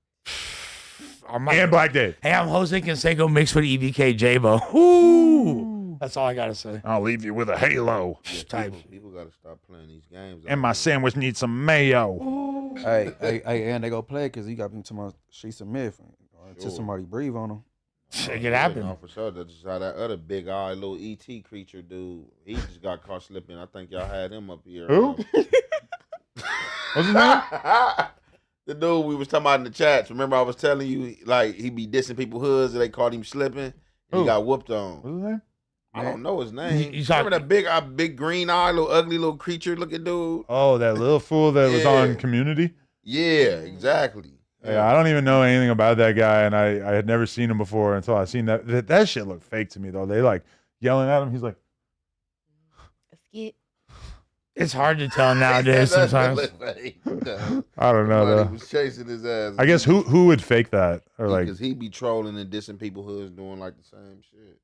Speaker 1: And Black Dave.
Speaker 3: Hey, I'm Jose Canseco mixed with EBK J-Bo. Ooh. That's all I gotta say.
Speaker 1: I'll leave you with a halo.
Speaker 4: People gotta stop playing these games.
Speaker 1: And my sandwich needs some mayo.
Speaker 7: Hey, and they go play because you got me to my Sheisty myth until somebody breathe on them.
Speaker 3: It could happen.
Speaker 4: No, for sure. That's just how that other big eye little ET creature dude. He just got caught slipping. I think y'all had him up here.
Speaker 1: Who? What's his name?
Speaker 4: The dude we was talking about in the chats. Remember I was telling you, like, he be dissing people hoods and they caught him slipping. He got whooped on.
Speaker 1: What's his name?
Speaker 4: I don't know his name.
Speaker 3: You
Speaker 4: Remember that big green eye, little ugly little creature looking dude?
Speaker 1: Oh, that little fool that was on Community?
Speaker 4: Yeah, exactly.
Speaker 1: Yeah, I don't even know anything about that guy, and I had never seen him before until I seen that. That shit looked fake to me, though. They like yelling at him. He's like,
Speaker 3: it's hard to tell nowadays sometimes.
Speaker 1: I don't know, though.
Speaker 4: He was chasing his ass.
Speaker 1: I guess who would fake that? Or like,
Speaker 4: because he be trolling and dissing people hoods doing like the same shit.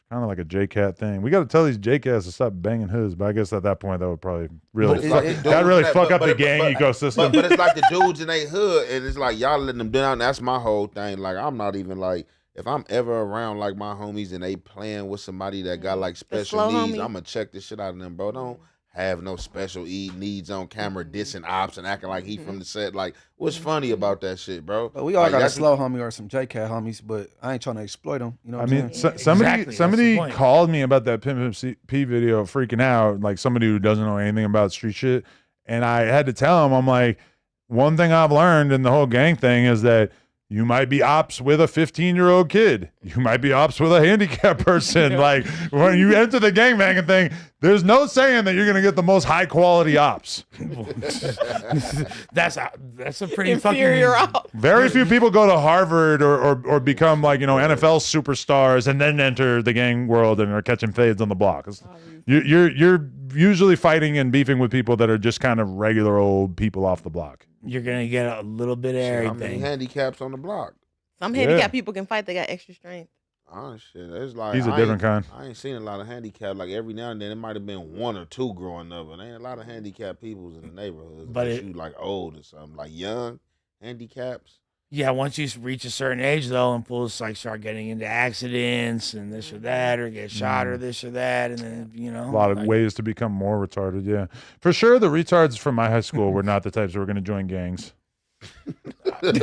Speaker 1: Kind of like a J-Cat thing. We got to tell these J-Cats to stop banging hoods, but I guess at that point that would probably really fuck up the gang ecosystem.
Speaker 4: But it's like the dudes in their hood, and it's like y'all letting them down. That's my whole thing. Like, I'm not even like, if I'm ever around like my homies and they playing with somebody that got like special needs, I'm gonna check this shit out of them, bro. Don't have no special needs on camera, dissing ops and acting like he from the set. Like, what's funny about that shit, bro?
Speaker 7: But we all got a slow homie or some J-Cat homies, but I ain't trying to exploit them. You know what I'm
Speaker 1: saying? Somebody called me about that Pimp P video, freaking out, like somebody who doesn't know anything about street shit. And I had to tell him, I'm like, one thing I've learned in the whole gang thing is that you might be ops with a 15-year-old kid. You might be ops with a handicapped person. Like, when you enter the gangbanging thing, there's no saying that you're going to get the most high-quality ops.
Speaker 3: That's a pretty
Speaker 2: inferior
Speaker 3: fucking...
Speaker 2: op.
Speaker 1: Very few people go to Harvard or become, like, NFL superstars and then enter the gang world and are catching fades on the block. You're usually fighting and beefing with people that are just kind of regular old people off the block.
Speaker 3: You're going to get a little bit of everything.
Speaker 4: How many handicaps on the block?
Speaker 2: Some handicapped people can fight. They got extra strength.
Speaker 4: Oh, shit. It's like,
Speaker 1: he's a different kind.
Speaker 4: I ain't seen a lot of handicapped. Like, every now and then, it might have been one or two growing up. And ain't a lot of handicapped people in the neighborhoods. But you like old or something. Like young handicaps.
Speaker 3: Yeah, once you reach a certain age, though, and fools like start getting into accidents and this or that, or get shot or this or that, and then,
Speaker 1: a lot of ways to become more retarded, yeah. For sure, the retards from my high school were not the types who were going to join gangs.
Speaker 3: There's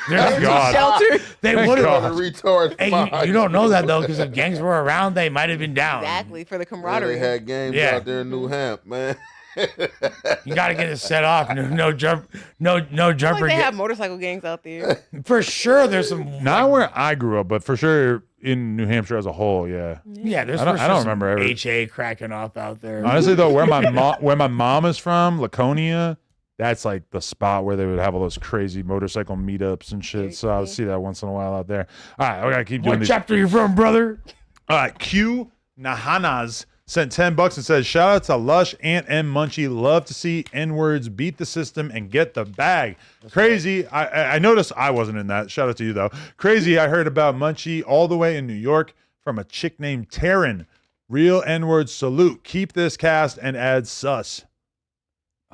Speaker 3: God.
Speaker 2: Shelter.
Speaker 3: They would have.
Speaker 4: Retard.
Speaker 3: Hey, you don't know that, though, because if gangs were around, they might have been down.
Speaker 2: Exactly, for the camaraderie.
Speaker 4: They had games out there in New Hampshire, man.
Speaker 3: You got to get it set off. No jumper.
Speaker 2: Like they have motorcycle gangs out there.
Speaker 3: For sure, there's some.
Speaker 1: Not where I grew up, but for sure in New Hampshire as a whole, yeah.
Speaker 3: Yeah, there's.
Speaker 1: I don't remember ever.
Speaker 3: HA cracking off out there.
Speaker 1: Honestly, though, where my mom is from, Laconia, that's like the spot where they would have all those crazy motorcycle meetups and shit. So I would see that once in a while out there. All right, we gotta keep doing
Speaker 3: What chapter you from, brother?
Speaker 1: All right, Q Nahanas sent $10 and says, shout out to Lush, Ant, and Munchie. Love to see N-words beat the system and get the bag. Crazy. I noticed I wasn't in that. Shout out to you, though. Crazy. I heard about Munchie all the way in New York from a chick named Taryn. Real N-word salute. Keep this cast and add sus.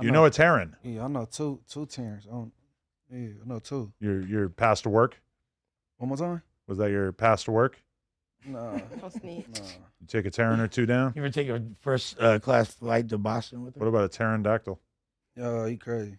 Speaker 1: You know a Taryn?
Speaker 7: Yeah, I know two Tarens. I know two.
Speaker 1: Your past to work?
Speaker 7: One more time?
Speaker 1: Was that your past to work?
Speaker 7: No.
Speaker 2: Don't snitch.
Speaker 7: No.
Speaker 1: You take a Terran or two down?
Speaker 3: You ever take a first class flight to Boston with her?
Speaker 1: What about a pterodactyl?
Speaker 7: Yo, you crazy.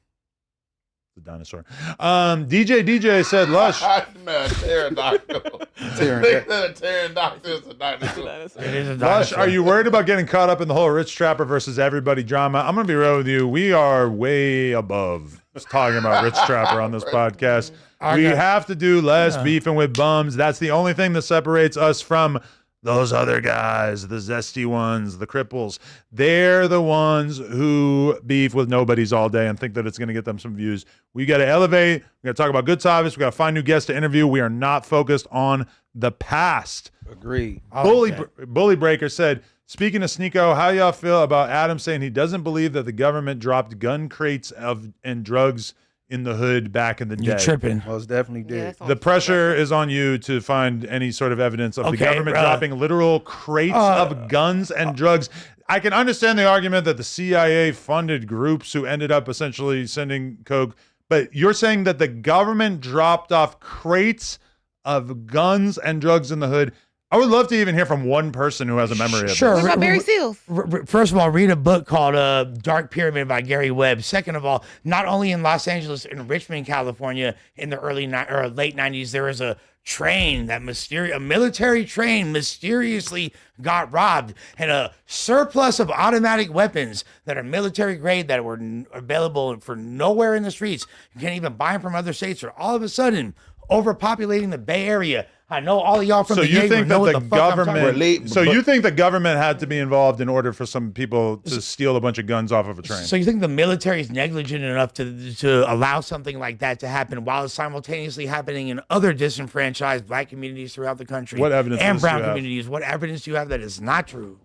Speaker 1: The dinosaur. DJ said, Lush.
Speaker 4: Man, pterodactyl. Pterodactyl is a dinosaur.
Speaker 3: It is a
Speaker 1: Lush,
Speaker 3: dinosaur.
Speaker 1: are you worried about getting caught up in the whole Rich Trapper versus everybody drama? I'm going to be real with you. We are way above just talking about Rich Trapper on this podcast. We have to do less beefing with bums. That's the only thing that separates us from those other guys, the zesty ones, the cripples. They're the ones who beef with nobodies all day and think that it's going to get them some views. We got to elevate. We got to talk about good topics. We got to find new guests to interview. We are not focused on the past.
Speaker 7: Agreed.
Speaker 1: Bully Breaker said, speaking of Sneeko, how y'all feel about Adam saying he doesn't believe that the government dropped gun crates and drugs in the hood back in the day?
Speaker 3: You're tripping.
Speaker 7: Most definitely did.
Speaker 2: Yeah,
Speaker 1: The pressure is on you to find any sort of evidence of the government dropping literal crates of guns and drugs. I can understand the argument that the CIA funded groups who ended up essentially sending coke, but you're saying that the government dropped off crates of guns and drugs in the hood. I would love to even hear from one person who has a memory of
Speaker 3: Sure.
Speaker 1: this.
Speaker 2: What about Barry Seals?
Speaker 3: First of all, read a book called Dark Pyramid by Gary Webb. Second of all, not only in Los Angeles, in Richmond, California, in the late 90s, there was a train a military train mysteriously got robbed, and a surplus of automatic weapons that are military grade that were available for nowhere in the streets. You can't even buy them from other states, are all of a sudden overpopulating the Bay Area. I know all of y'all from
Speaker 1: So
Speaker 3: the
Speaker 1: you
Speaker 3: Bay
Speaker 1: think
Speaker 3: know
Speaker 1: that
Speaker 3: what
Speaker 1: the
Speaker 3: fuck I'm talking about.
Speaker 1: government? So you think the government had to be involved in order for some people to steal a bunch of guns off of a train?
Speaker 3: So you think the military is negligent enough to allow something like that to happen while it's simultaneously happening in other disenfranchised black communities throughout the country?
Speaker 1: What evidence
Speaker 3: and
Speaker 1: do you
Speaker 3: brown
Speaker 1: have?
Speaker 3: communities? What evidence do you have that is not true?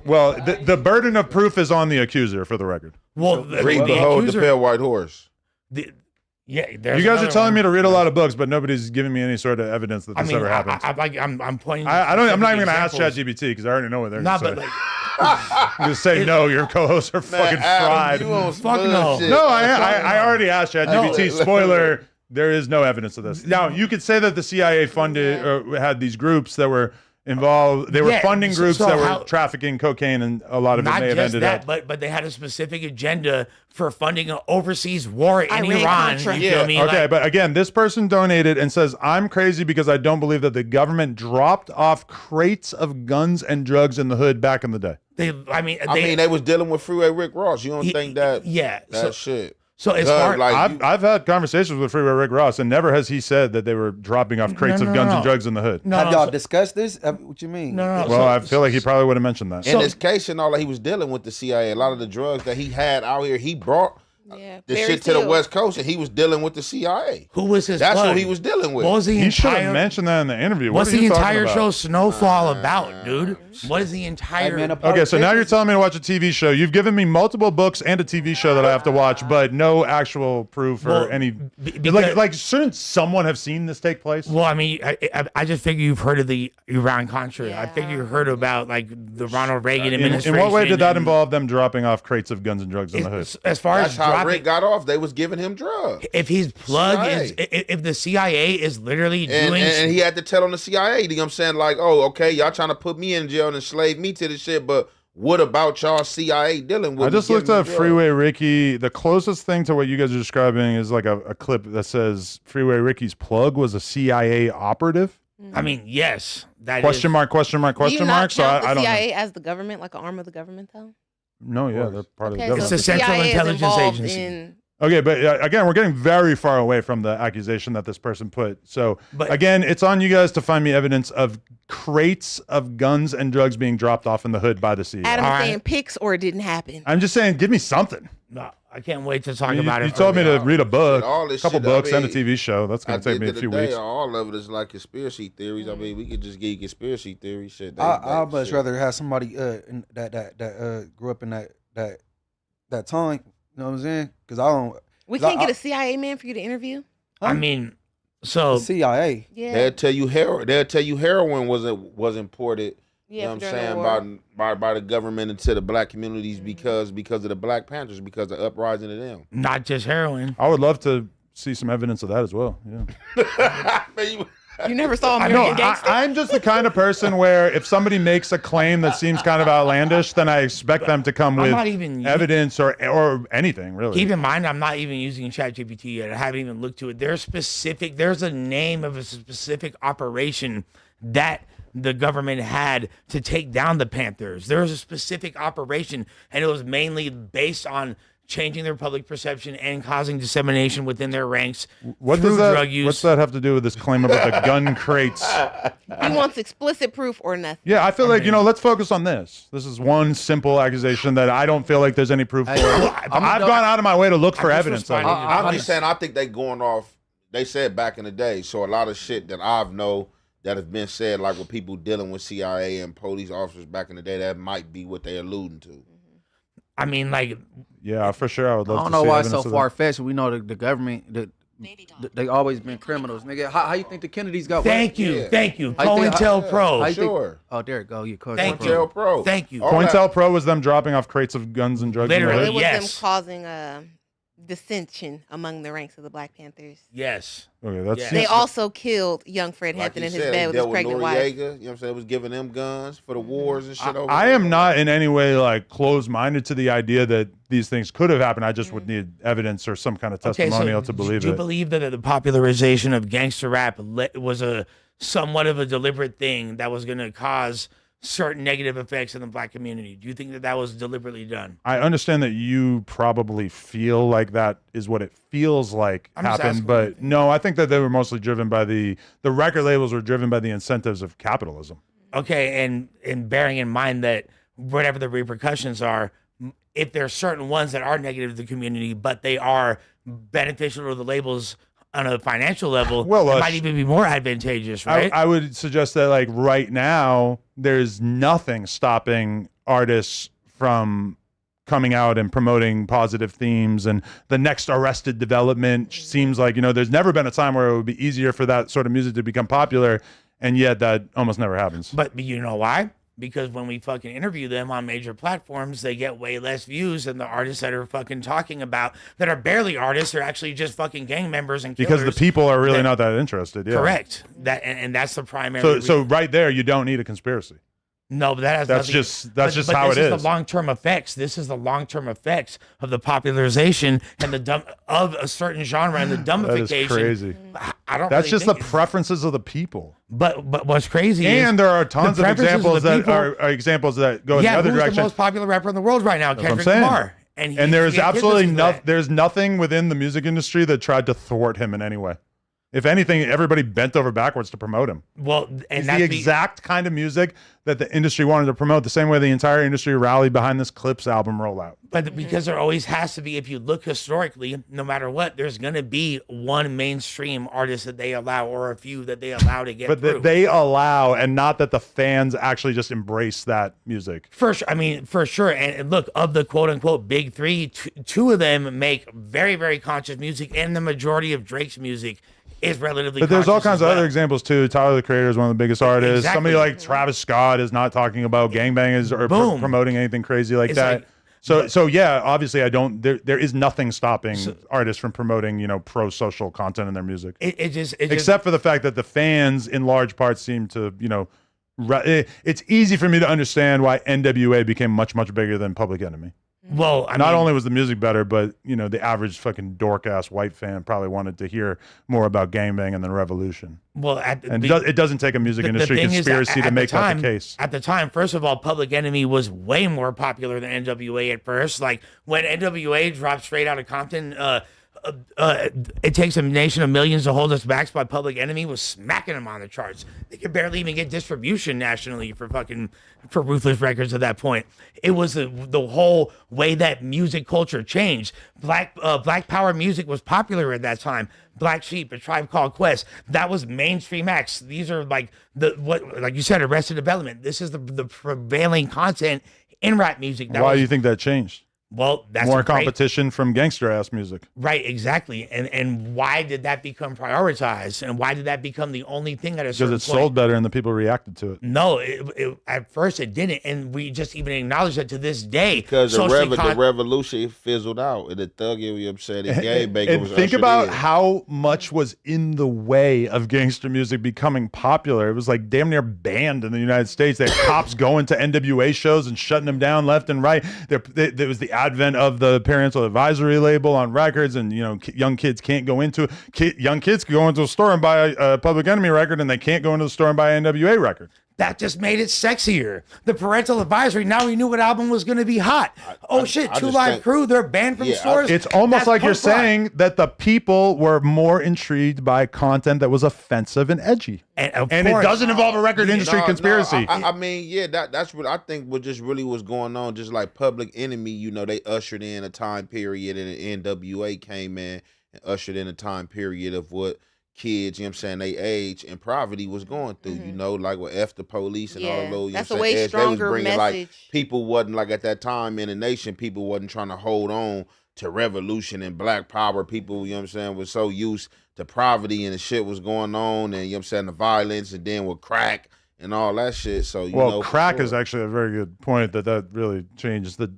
Speaker 1: Well, the burden of proof is on the accuser, for the record.
Speaker 3: Well,
Speaker 4: Read Behold the Pale White Horse.
Speaker 3: Yeah,
Speaker 1: you guys are telling me to read a lot of books, but nobody's giving me any sort of evidence that this ever happened.
Speaker 3: I'm pointing.
Speaker 1: I'm not even going to ask ChatGPT because I already know what they're going to say. I'm just say no. Your co-hosts are fucking fried.
Speaker 3: Fuck no.
Speaker 1: No, I already asked ChatGPT. Spoiler: there is no evidence of this. Now you could say that the CIA funded or had these groups that were involved. They were funding groups that were trafficking cocaine, and a lot of it may have ended up.
Speaker 3: But they had a specific agenda for funding an overseas war in Iran. You feel me?
Speaker 1: Okay, but again, this person donated and says, I'm crazy because I don't believe that the government dropped off crates of guns and drugs in the hood back in the day.
Speaker 4: They was dealing with Freeway Rick Ross. You don't think that?
Speaker 3: Yeah,
Speaker 4: that shit.
Speaker 3: So as far
Speaker 1: I've had conversations with Freeway Rick Ross, and never has he said that they were dropping off crates of guns and drugs in the hood.
Speaker 7: Have y'all discussed this? What you mean?
Speaker 1: Well, I feel like he probably would have mentioned that.
Speaker 4: In this case and all that, he was dealing with the CIA. A lot of the drugs that he had out here, he brought the shit to the West Coast, and he was dealing with the CIA.
Speaker 3: Who was his
Speaker 4: That's
Speaker 3: plug?
Speaker 4: what he was dealing with.
Speaker 3: What was
Speaker 1: He should have mentioned that in the interview.
Speaker 3: What's
Speaker 1: What are
Speaker 3: the
Speaker 1: you talking
Speaker 3: entire
Speaker 1: about?
Speaker 3: show Snowfall about, dude? What is the entire...
Speaker 1: Okay, so now you're telling me to watch a TV show. You've given me multiple books and a TV show that I have to watch, but no actual proof or any... Like, shouldn't someone have seen this take place?
Speaker 3: Well, I mean, I just figure you've heard of the Iran-Contra. I figure you heard about, like, the Ronald Reagan administration.
Speaker 1: In what way did that involve them dropping off crates of guns and drugs in the hood?
Speaker 3: As far
Speaker 4: That's
Speaker 3: as
Speaker 4: how
Speaker 3: dropping...
Speaker 4: Rick got off. They was giving him drugs.
Speaker 3: If his plug is... If the CIA is literally doing...
Speaker 4: And he had to tell on the CIA. You know what I'm saying? Like, oh, okay, y'all trying to put me in jail and enslave me to this shit, but what about y'all CIA dealing with?
Speaker 1: I just looked up Freeway Ricky. The closest thing to what you guys are describing is like a clip that says Freeway Ricky's plug was a CIA operative.
Speaker 3: I mean, yes. That
Speaker 1: question mark.
Speaker 2: Do you not
Speaker 1: So
Speaker 2: count the
Speaker 1: I don't
Speaker 2: CIA
Speaker 1: know.
Speaker 2: as the government, like an arm of the government, though?
Speaker 1: No, yeah, they're part of the
Speaker 2: Okay,
Speaker 1: government.
Speaker 2: so
Speaker 3: It's a Central
Speaker 2: CIA is
Speaker 3: Intelligence
Speaker 2: involved
Speaker 3: Agency.
Speaker 2: in-
Speaker 1: Okay, but again, we're getting very far away from the accusation that this person put. So again, it's on you guys to find me evidence of crates of guns and drugs being dropped off in the hood by the CIA.
Speaker 2: Adam's saying pics or it didn't happen.
Speaker 1: I'm just saying, give me something.
Speaker 3: No, I can't wait to talk about it.
Speaker 1: You told me to read a book,
Speaker 4: all
Speaker 1: a
Speaker 4: this
Speaker 1: couple
Speaker 4: shit,
Speaker 1: books,
Speaker 4: I
Speaker 1: and a
Speaker 4: mean,
Speaker 1: TV show. That's going
Speaker 4: at
Speaker 1: to take
Speaker 4: the
Speaker 1: me a
Speaker 4: end of
Speaker 1: few
Speaker 4: the day,
Speaker 1: weeks.
Speaker 4: All of it is like conspiracy theories. I mean, we could just give you conspiracy theory shit.
Speaker 7: I'd much rather have somebody that grew up in that time. You know what I'm saying? Because I don't.
Speaker 2: We can't get a CIA man for you to interview?
Speaker 3: I mean, so
Speaker 7: the CIA.
Speaker 2: Yeah.
Speaker 4: They'll tell you heroin was imported. You know what I'm saying by the government into the black communities because of the Black Panthers, because of the uprising of them.
Speaker 3: not just heroin.
Speaker 1: I would love to see some evidence of that as well. Yeah.
Speaker 2: You never saw
Speaker 1: I
Speaker 2: American
Speaker 1: know.
Speaker 2: Gangster?
Speaker 1: I'm just the kind of person where if somebody makes a claim that seems kind of outlandish, then I expect them to come with evidence or anything, really.
Speaker 3: Keep in mind, I'm not even using ChatGPT yet. I haven't even looked to it. There's a name of a specific operation that the government had to take down the Panthers. There was a specific operation, and it was mainly based on changing their public perception and causing dissemination within their ranks through drug use.
Speaker 1: What's that have to do with this claim about the gun crates?
Speaker 2: He wants explicit proof or nothing.
Speaker 1: Yeah, I feel like, let's focus on this. This is one simple accusation that I don't feel like there's any proof for. I've gone out of my way to look for evidence.
Speaker 4: I'm just saying, I think they going off, they said back in the day, so a lot of shit that I've know that have been said, like with people dealing with CIA and police officers back in the day, that might be what they alluding to.
Speaker 3: I mean, like...
Speaker 1: Yeah, for sure. I would love to see
Speaker 5: I don't know why it's so
Speaker 1: evidence of
Speaker 5: far-fetched. We know the government, they always been criminals, nigga. How you think the Kennedys got?
Speaker 3: Thank you. COINTELPRO.
Speaker 4: Sure.
Speaker 5: Oh, there it go. You
Speaker 4: COINTELPRO.
Speaker 3: Thank you.
Speaker 1: COINTELPRO was them dropping off crates of guns and drugs.
Speaker 3: Literally,
Speaker 2: It was
Speaker 3: yes.
Speaker 2: them causing dissension among the ranks of the Black Panthers.
Speaker 3: Yes.
Speaker 1: Okay, that's
Speaker 2: They also killed young Fred
Speaker 4: Like
Speaker 2: Hampton
Speaker 4: you
Speaker 2: in his
Speaker 4: said,
Speaker 2: bed
Speaker 4: they
Speaker 2: with his
Speaker 4: dealt
Speaker 2: pregnant
Speaker 4: Noriega,
Speaker 2: wife.
Speaker 4: you know what I'm saying? It was giving them guns for the wars and shit over
Speaker 1: I
Speaker 4: there.
Speaker 1: am not in any way like closed-minded to the idea that these things could have happened. I just would need evidence or some kind of testimonial to believe
Speaker 3: do you
Speaker 1: it.
Speaker 3: believe that the popularization of gangster rap was a somewhat of a deliberate thing that was going to cause certain negative effects in the Black community? Do you think that was deliberately done?
Speaker 1: I understand that you probably feel like that is what it feels like
Speaker 3: I'm just
Speaker 1: happened,
Speaker 3: asking
Speaker 1: but no, I think that they were mostly driven by the record labels were driven by the incentives of capitalism.
Speaker 3: Okay, and bearing in mind that whatever the repercussions are, if there are certain ones that are negative to the community, but they are beneficial to the labels on a financial level, it might even be more advantageous, right?
Speaker 1: I would suggest that like right now, there's nothing stopping artists from coming out and promoting positive themes, and the next Arrested Development seems like, there's never been a time where it would be easier for that sort of music to become popular, and yet that almost never happens.
Speaker 3: But you know why? Because when we fucking interview them on major platforms, they get way less views than the artists that are fucking talking about, that are barely artists, they're actually just fucking gang members and killers.
Speaker 1: Because the people are really not that interested. Yeah.
Speaker 3: Correct. And that's the primary
Speaker 1: So right there, you don't need a conspiracy.
Speaker 3: No, but that's
Speaker 1: just how it is.
Speaker 3: This is the long-term effects. This is the long-term effects of the popularization and of a certain genre and the dumbification.
Speaker 1: That is crazy.
Speaker 3: I don't.
Speaker 1: That's
Speaker 3: really
Speaker 1: just the
Speaker 3: think
Speaker 1: preferences of the people.
Speaker 3: But what's crazy is
Speaker 1: and there are tons of examples that
Speaker 3: people,
Speaker 1: are examples that go in the other
Speaker 3: who's
Speaker 1: direction.
Speaker 3: The most popular rapper in the world right now, Kendrick Lamar.
Speaker 1: And there's absolutely there's nothing within the music industry that tried to thwart him in any way. If anything, everybody bent over backwards to promote him.
Speaker 3: Well, and
Speaker 1: it's
Speaker 3: that's
Speaker 1: the exact kind of music that the industry wanted to promote, the same way the entire industry rallied behind this Clips album rollout.
Speaker 3: But because there always has to be, if you look historically, no matter what, there's going to be one mainstream artist that they allow or a few that they allow to get
Speaker 1: But they allow, and not that the fans actually just embrace that music.
Speaker 3: For sure. I mean, for sure. And look, of the quote-unquote big three, two of them make very, very conscious music, and the majority of Drake's music is relatively.
Speaker 1: But there's all kinds of other examples too. Tyler the Creator is one of the biggest artists.
Speaker 3: Exactly.
Speaker 1: Somebody like Travis Scott is not talking about gangbangers or promoting anything crazy like that. So yeah, obviously I don't. There is nothing stopping artists from promoting pro-social content in their music. Except for the fact that the fans, in large part, seem to it's easy for me to understand why NWA became much bigger than Public Enemy.
Speaker 3: Well,
Speaker 1: not only was the music better, but the average fucking dork ass white fan probably wanted to hear more about gangbang and the revolution.
Speaker 3: Well,
Speaker 1: it doesn't take a music industry conspiracy to make that the case.
Speaker 3: At the time, first of all, Public Enemy was way more popular than NWA at first. Like when NWA dropped Straight Outta Compton, It Takes a Nation of Millions to Hold Us Back by Public Enemy was smacking them on the charts. They could barely even get distribution nationally for Ruthless Records at that point. It was the whole way that music culture changed. Black power music was popular at that time. Black Sheep, A Tribe Called Quest, that was mainstream acts. These are like you said, Arrested Development. This is the prevailing content in rap music.
Speaker 1: Why do you think that changed?
Speaker 3: Well, that's
Speaker 1: more competition from gangster ass music.
Speaker 3: Right, exactly. And why did that become prioritized? And why did that become the only thing at a certain point?
Speaker 1: Because it sold better and the people reacted to it.
Speaker 3: No, at first it didn't. And we just even acknowledge that to this day.
Speaker 4: Because the revolution fizzled out. And the thug, you know what I'm saying, the gang baker was
Speaker 1: think about
Speaker 4: in.
Speaker 1: how much was in the way of gangster music becoming popular. It was like damn near banned in the United States. They had cops going to NWA shows and shutting them down left and right. There was the advent of the parental advisory label on records, and young kids can't go into young kids can go into a store and buy a Public Enemy record, and they can't go into the store and buy an NWA record.
Speaker 3: That just made it sexier. The parental advisory, now we knew what album was going to be hot. Two Live Crew, they're banned from stores.
Speaker 1: It's almost like you're saying that the people were more intrigued by content that was offensive and edgy. And it doesn't involve a record industry conspiracy.
Speaker 4: I mean, that's what I think what just really was going on. Just like Public Enemy, they ushered in a time period, and the NWA came in and ushered in a time period of what kids, they age and poverty was going through, like with F the police and all those.
Speaker 2: That's a way stronger message.
Speaker 4: Like, people wasn't like at that time in the nation, people wasn't trying to hold on to revolution and black power. People, was so used to poverty and the shit was going on, and the violence, and then with crack and all that shit. So
Speaker 1: crack is actually a very good point that really changes the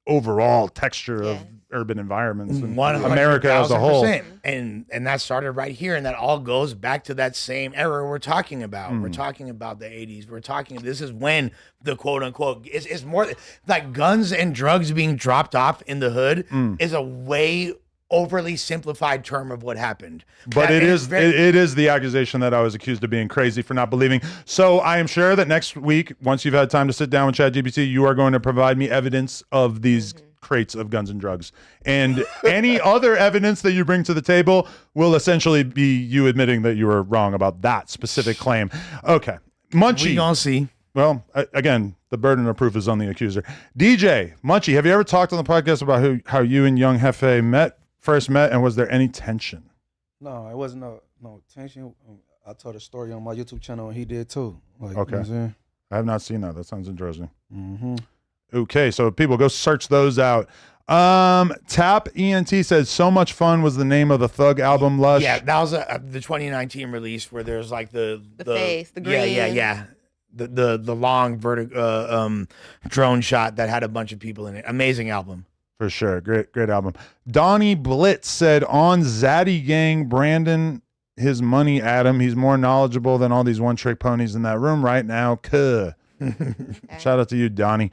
Speaker 1: overall texture of urban environments and America as a whole.
Speaker 3: And that started right here, and that all goes back to that same era we're talking about. We're talking about the 80s. This is when the quote unquote is more like guns and drugs being dropped off in the hood is a way overly simplified term of what happened.
Speaker 1: But it is the accusation that I was accused of being crazy for not believing. So I am sure that next week, once you've had time to sit down with ChatGPT, you are going to provide me evidence of these crates of guns and drugs. And any other evidence that you bring to the table will essentially be you admitting that you were wrong about that specific claim. Okay. Munchie.
Speaker 3: We gonna see.
Speaker 1: Well, again, the burden of proof is on the accuser. DJ, Munchie, have you ever talked on the podcast about how you and Young Hefe first met, and was there any tension?
Speaker 7: No, it wasn't no tension. I told a story on my YouTube channel, and he did too. Like,
Speaker 1: okay.
Speaker 7: You know what I'm saying?
Speaker 1: I have not seen that. That sounds interesting.
Speaker 7: Mm-hmm.
Speaker 1: Okay, so people go search those out. Tap ENT says "So Much Fun" was the name of the Thug album. Lush.
Speaker 3: Yeah, that was the 2019 release where there's like the
Speaker 2: face, the green.
Speaker 3: Yeah. The long drone shot that had a bunch of people in it. Amazing album.
Speaker 1: For sure. Great album. Donnie Blitz said on Zaddy Gang, Brandon his money at him. He's more knowledgeable than all these one-trick ponies in that room right now. Kuh. Shout out to you, Donnie.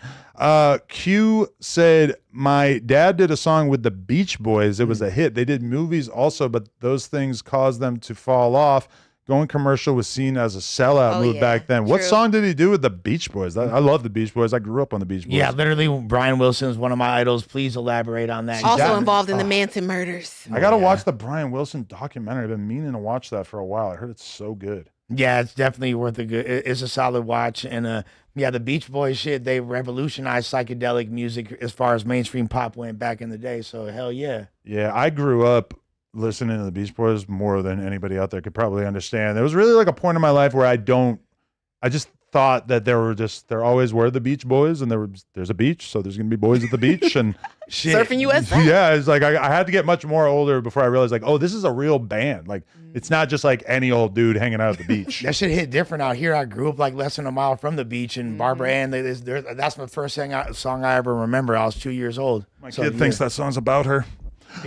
Speaker 1: Q said, my dad did a song with the Beach Boys. It was a hit. They did movies also, but those things caused them to fall off. Going commercial was seen as a sellout move back then. What song did he do with the Beach Boys? I love the Beach Boys. I grew up on the Beach Boys.
Speaker 3: Yeah, literally, Brian Wilson is one of my idols. Please elaborate on that.
Speaker 2: Also involved in the Manson murders.
Speaker 1: I got to watch the Brian Wilson documentary. I've been meaning to watch that for a while. I heard it's so good.
Speaker 3: Yeah, it's definitely worth it's a solid watch. And the Beach Boys shit, they revolutionized psychedelic music as far as mainstream pop went back in the day. So hell yeah. Yeah,
Speaker 1: I grew up listening to the Beach Boys more than anybody out there could probably understand. There was really like a point in my life where I just thought that there always were the Beach Boys, and there's a beach, so there's gonna be boys at the beach and
Speaker 2: Surfing USA.
Speaker 1: Yeah, it's like I had to get much more older before I realized, like, oh, this is a real band. Like, it's not just like any old dude hanging out at the beach.
Speaker 3: That shit hit different out here. I grew up like less than a mile from the beach, and Barbara Ann. That's my first song I ever remember. I was 2 years old.
Speaker 1: My kid thinks that song's about her.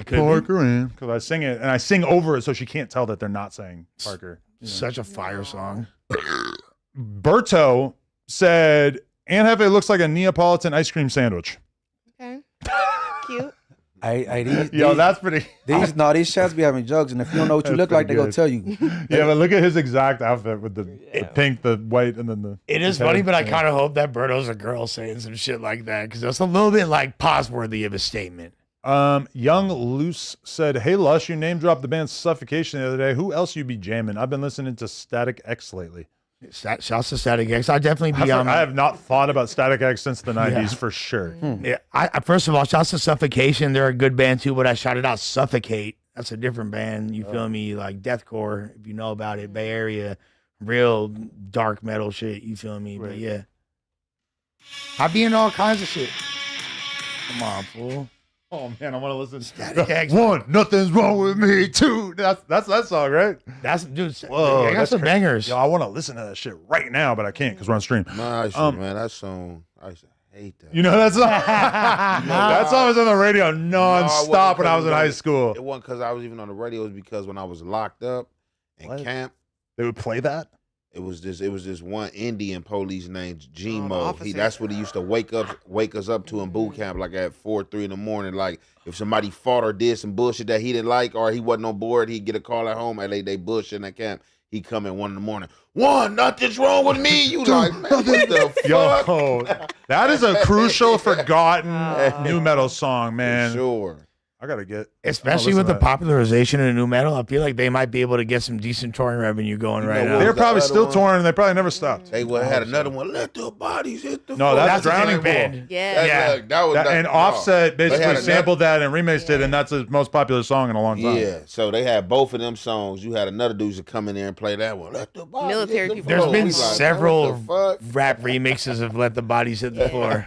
Speaker 1: Parker Ann, because I sing it and I sing over it so she can't tell that they're not saying Parker.
Speaker 3: Such a fire song.
Speaker 1: Berto said, Aunt Hefe looks like a Neapolitan ice cream sandwich.
Speaker 2: Okay. Cute.
Speaker 1: That's pretty.
Speaker 7: These chats be having jokes, and if you don't know what you look like, they gonna tell you.
Speaker 1: Yeah, but look at his exact outfit with the pink, the white, and then the.
Speaker 3: It is funny, but I kind of hope that Berto's a girl saying some shit like that, because that's a little bit like pause worthy of a statement.
Speaker 1: Young Loose said, hey Lush, you name dropped the band Suffocation the other day. Who else you be jamming? I've been listening to Static X lately.
Speaker 3: Shouts to Static X. I definitely be
Speaker 1: I have not thought about Static X since the 90s for sure.
Speaker 3: Yeah, I first of all, shouts to Suffocation. They're a good band too, but I shouted out Suffocate. That's a different band. You feel me? Like deathcore, if you know about it. Bay Area, real dark metal shit. You feel me? Right. But yeah, I be in all kinds of shit. Come on, fool.
Speaker 1: Oh man, I want to listen.
Speaker 3: Static
Speaker 1: One, nothing's wrong with me. Two, that's that song, right?
Speaker 3: That's dude.
Speaker 1: Whoa,
Speaker 3: I got some bangers.
Speaker 1: Yo, I want to listen to that shit right now, but I can't because we're on stream.
Speaker 4: Man, that song, I used to hate that.
Speaker 1: You know that song? That song was on the radio non-stop when I was in high school.
Speaker 4: It wasn't because I was even on the radio. It was because when I was locked up in camp,
Speaker 1: they would play that.
Speaker 4: It was this one Indian police named G-Mo. That's what he used to wake us up to in boot camp, like at 4, 3 in the morning. Like if somebody fought or did some bullshit that he didn't like, or he wasn't on board, he'd get a call at home. They bullshit in that camp. He'd come in 1 in the morning. One, nothing's wrong with me. You like, man, what the fuck?
Speaker 1: Yo, that is a crucial, forgotten new metal song, man.
Speaker 4: For sure.
Speaker 1: I gotta get,
Speaker 3: especially with the popularization of new metal. I feel like they might be able to get some decent touring revenue going right now.
Speaker 1: They're probably still touring. They probably never stopped.
Speaker 4: They would have had another one. Let the bodies hit the.
Speaker 1: No, that's Drowning Pool.
Speaker 2: Yeah,
Speaker 1: and Offset basically sampled that and remixed it, and that's his most popular song in a long time.
Speaker 4: Yeah, so they had both of them songs. You had another dude to come in there and play that one. Let the bodies
Speaker 2: military
Speaker 4: hit the
Speaker 2: people.
Speaker 3: There's
Speaker 4: floor.
Speaker 3: been
Speaker 4: We like,
Speaker 3: several
Speaker 4: what the fuck?
Speaker 3: rap remixes of "Let the Bodies Hit the Floor"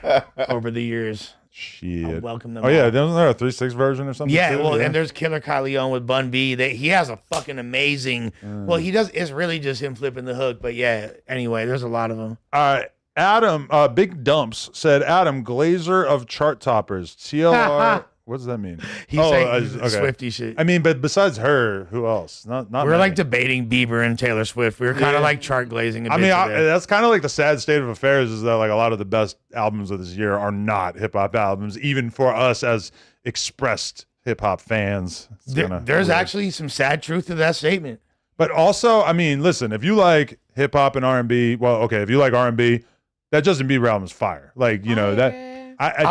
Speaker 3: over the years.
Speaker 1: Shit.
Speaker 3: I welcome them.
Speaker 1: Oh yeah, wasn't there a 3-6 version or something?
Speaker 3: Yeah,
Speaker 1: too?
Speaker 3: well, and there's Killer Kyleon with Bun B. He has a fucking amazing. Well, he does. It's really just him flipping the hook. But yeah, anyway, there's a lot of them.
Speaker 1: All right, Adam, Big Dumps said, Adam Glazer of Chart Toppers, TLR. What does that mean?
Speaker 3: He's saying Swifty shit.
Speaker 1: I mean, but besides her, who else? Not
Speaker 3: We're
Speaker 1: many.
Speaker 3: like debating Bieber and Taylor Swift. We were kind of like chart glazing.
Speaker 1: I mean, that's kind of like the sad state of affairs is that like a lot of the best albums of this year are not hip hop albums, even for us as expressed hip hop fans.
Speaker 3: There's actually some sad truth to that statement.
Speaker 1: But also, I mean, listen, if you like hip hop and R&B, well, okay, if you like R&B, that Justin Bieber album is fire. Like, you know, that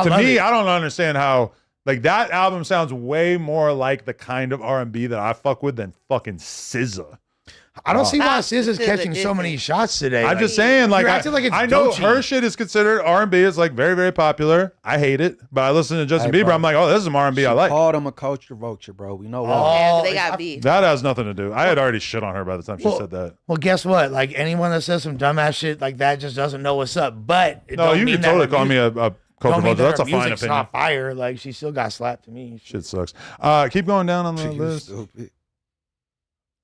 Speaker 1: to me, I don't understand how. Like that album sounds way more like the kind of R&B that I fuck with than fucking SZA.
Speaker 3: I don't see why SZA's catching so many shots today.
Speaker 1: I'm just saying, like, I know
Speaker 3: Doechii.
Speaker 1: her shit is considered R&B. It's like very, very popular. I hate it, but I listen to Justin Bieber.
Speaker 7: Bro.
Speaker 1: I'm like, oh, this is some R&B I like.
Speaker 7: Called him a culture vulture, bro. We know
Speaker 2: yeah, they got beef.
Speaker 1: That has nothing to do. I had already shit on her by the time she said that.
Speaker 3: Well, guess what? Like anyone that says some dumbass shit like that just doesn't know what's up. But it
Speaker 1: No,
Speaker 3: don't
Speaker 1: you
Speaker 3: mean
Speaker 1: can
Speaker 3: that
Speaker 1: totally
Speaker 3: her
Speaker 1: call me
Speaker 3: music-
Speaker 1: a culture
Speaker 3: don't mean
Speaker 1: vulture.
Speaker 3: that
Speaker 1: That's
Speaker 3: her
Speaker 1: a fine
Speaker 3: music's
Speaker 1: opinion.
Speaker 3: not fire. Like she still got slapped to me.
Speaker 1: Shit sucks. Keep going down on the list.
Speaker 7: Stupid.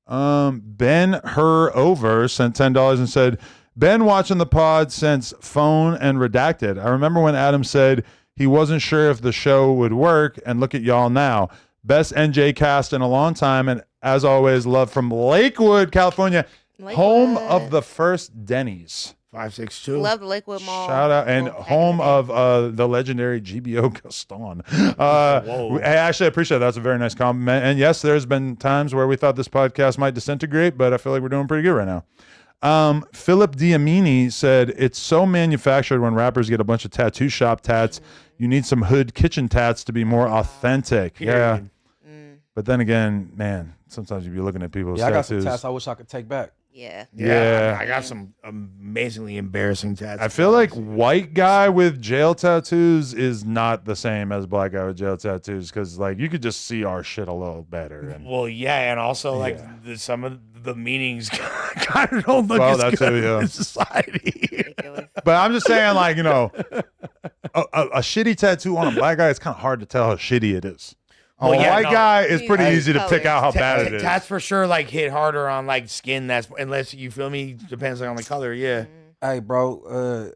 Speaker 1: Ben Her Over sent $10 and said, Ben watching the pod since Phone and Redacted. I remember when Adam said he wasn't sure if the show would work, and look at y'all now. Best NJ cast in a long time, and as always, love from Lakewood, California, home of the first Denny's.
Speaker 3: 562.
Speaker 2: Love the Lakewood Mall.
Speaker 1: Shout out, and home of the legendary GBO Gaston. I actually appreciate that. That's a very nice compliment. And yes, there's been times where we thought this podcast might disintegrate, but I feel like we're doing pretty good right now. Philip Diamini said, it's so manufactured when rappers get a bunch of tattoo shop tats. You need some hood kitchen tats to be more authentic. Yeah. But then again, man, sometimes you be looking at people's
Speaker 7: I got
Speaker 1: tattoos.
Speaker 7: some tats I wish I could take back.
Speaker 1: Yeah.
Speaker 3: I got some amazingly embarrassing tattoos.
Speaker 1: I feel like white guy with jail tattoos is not the same as black guy with jail tattoos because, like, you could just see our shit a little better. And,
Speaker 3: well, yeah, and also like some of the meanings kind of don't look
Speaker 1: Well,
Speaker 3: as
Speaker 1: that
Speaker 3: good
Speaker 1: too, yeah.
Speaker 3: in society.
Speaker 1: but I'm just saying, like, you know, a shitty tattoo on a black guy, it's kind of hard to tell how shitty it is.
Speaker 3: Oh,
Speaker 1: A
Speaker 3: yeah,
Speaker 1: white
Speaker 3: no.
Speaker 1: guy is pretty easy to pick out how bad it is.
Speaker 3: Tats for sure like hit harder on like skin. That's unless you feel me. Depends on the color. Yeah.
Speaker 7: Hey, bro.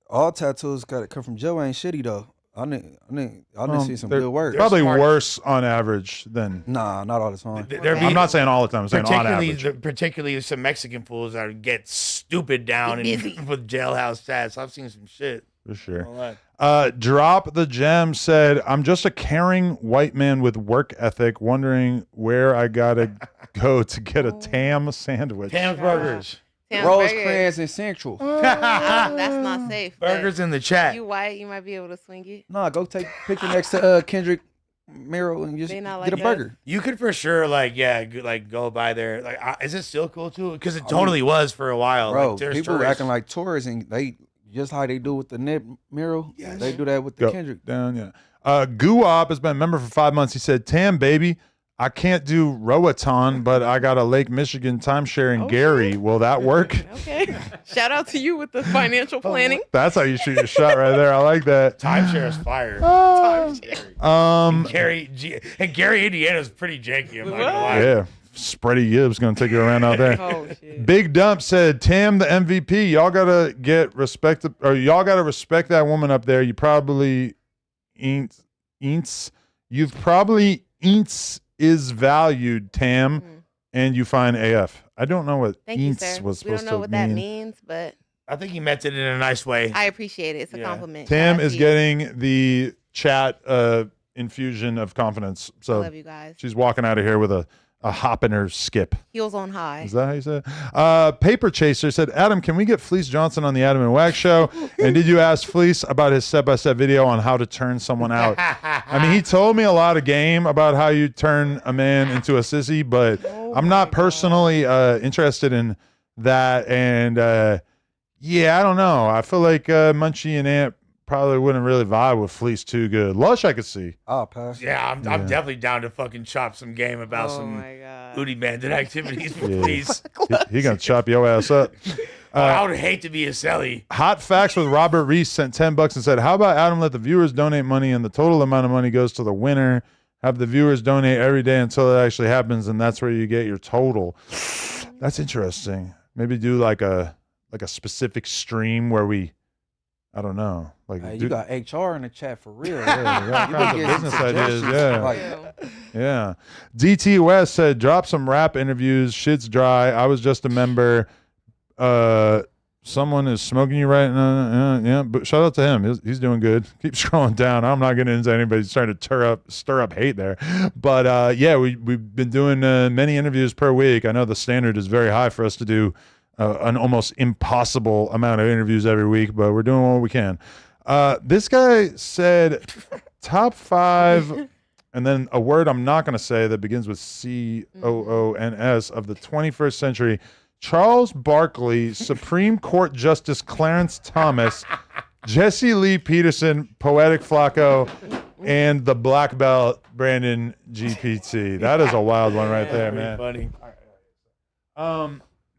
Speaker 7: All tattoos gotta come from Joe. Ain't shitty though. I didn't see some
Speaker 1: They're
Speaker 7: good work.
Speaker 1: Probably worse on averge than.
Speaker 7: Nah, not all the time.
Speaker 1: I'm not saying all the time. I'm saying on average.
Speaker 3: Particularly some Mexican fools that get stupid down and with jailhouse tats. I've seen some shit.
Speaker 1: For sure. Drop the Gem said, I'm just a caring white man with work ethic wondering where I gotta go to get a Tam sandwich.
Speaker 3: Tam's Burgers.
Speaker 7: Rosecrans and Central.
Speaker 2: That's not safe.
Speaker 3: Burgers in the chat.
Speaker 2: You white, you might be able to swing it.
Speaker 7: Nah, go take a picture next to Kendrick Merrill and just
Speaker 2: They not
Speaker 7: get a
Speaker 2: like
Speaker 7: burger.
Speaker 3: You could for sure go by there. Like, is it still cool too? Because it totally was for a while.
Speaker 7: Bro,
Speaker 3: like, there's
Speaker 7: people
Speaker 3: tourists.
Speaker 7: acting like tourists and they just how they do with the Nip Merrill. They do that with the
Speaker 1: Go
Speaker 7: Kendrick.
Speaker 1: down, yeah. Guwop has been a member for 5 months. He said, Tam, baby, I can't do Roaton, but I got a Lake Michigan timeshare in Gary. Will that work?
Speaker 2: Okay. Shout out to you with the financial planning.
Speaker 1: That's how you shoot your shot right there. I like that.
Speaker 3: Timeshare is fire. Gary, Indiana is pretty janky. I'm not gonna lie.
Speaker 1: Yeah. Spready Gibbs gonna take you around out there.
Speaker 2: Oh, shit.
Speaker 1: Big Dump said, Tam the MVP. Y'all gotta respect that woman up there. You probably ain't. You've probably is valued, Tam, and you find AF. I don't know what
Speaker 2: Thank you,
Speaker 1: was
Speaker 2: sir.
Speaker 1: supposed to
Speaker 2: We don't know what that means, but
Speaker 3: I think he meant it in a nice way.
Speaker 2: I appreciate it. It's a compliment.
Speaker 1: Tam
Speaker 2: Shout out
Speaker 1: is
Speaker 2: to you.
Speaker 1: getting the chat infusion of confidence. So
Speaker 2: I love you guys.
Speaker 1: she's walking out of here with a hop in her skip.
Speaker 2: Heels on high.
Speaker 1: Is that how you said it? Paper Chaser said, Adam, can we get Fleece Johnson on the Adam and Wax show? And did you ask Fleece about his step-by-step video on how to turn someone out? I mean, he told me a lot of game about how you turn a man into a sissy, but I'm not personally interested in that. And yeah, I don't know. I feel like Munchie and Ant probably wouldn't really vibe with Fleece too good. Lush, I could see.
Speaker 7: I'll pass.
Speaker 3: Yeah, I'm definitely down to fucking chop some game about some booty bandit activities with Fleece.
Speaker 1: He gonna chop your ass up.
Speaker 3: I would hate to be a celly.
Speaker 1: Hot Facts with Robert Reese sent $10 and said, how about Adam let the viewers donate money and the total amount of money goes to the winner? Have the viewers donate every day until it actually happens, and that's where you get your total. That's interesting. Maybe do like a specific stream where we, I don't know. Like
Speaker 7: You got HR in the chat for real.
Speaker 1: Yeah,
Speaker 7: You
Speaker 1: all kinds
Speaker 7: been
Speaker 1: of
Speaker 7: getting
Speaker 1: business
Speaker 7: some
Speaker 1: ideas.
Speaker 7: suggestions.
Speaker 1: Yeah. DT West said, drop some rap interviews. Shit's dry. I was just a member. Someone is smoking you right now. Yeah, but shout out to him. He's doing good. Keep scrolling down. I'm not getting into anybody's trying to stir up hate there. But yeah, we've been doing many interviews per week. I know the standard is very high for us to do an almost impossible amount of interviews every week, but we're doing what we can. This guy said top 5, and then a word I'm not going to say that begins with COONS of the 21st century. Charles Barkley, Supreme Court Justice Clarence Thomas, Jesse Lee Peterson, Poetic Flacco, and the black belt Brandon GPT. That is a wild one right there, man.
Speaker 3: Funny.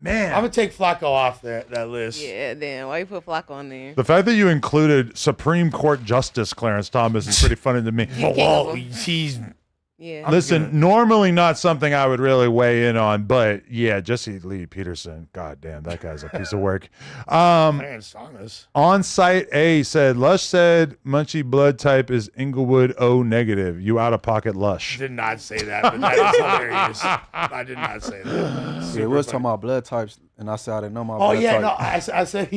Speaker 1: Man,
Speaker 3: I'm gonna take Flacco off that list.
Speaker 2: Yeah, damn. Why you put Flacco on there?
Speaker 1: the fact that you included Supreme Court Justice Clarence Thomas is pretty funny to me.
Speaker 3: Well, he's
Speaker 2: Yeah.
Speaker 1: Listen, normally not something I would really weigh in on, but yeah, Jesse Lee Peterson, god damn, that guy's a piece of work. On site A said, Lush said Munchie blood type is Inglewood O negative. You out of pocket Lush.
Speaker 3: Did not say that, but that is hilarious. I did not say that.
Speaker 7: Yeah, we was talking about blood types, and I said I didn't know my
Speaker 3: Oh
Speaker 7: blood
Speaker 3: yeah,
Speaker 7: type.
Speaker 3: no, I said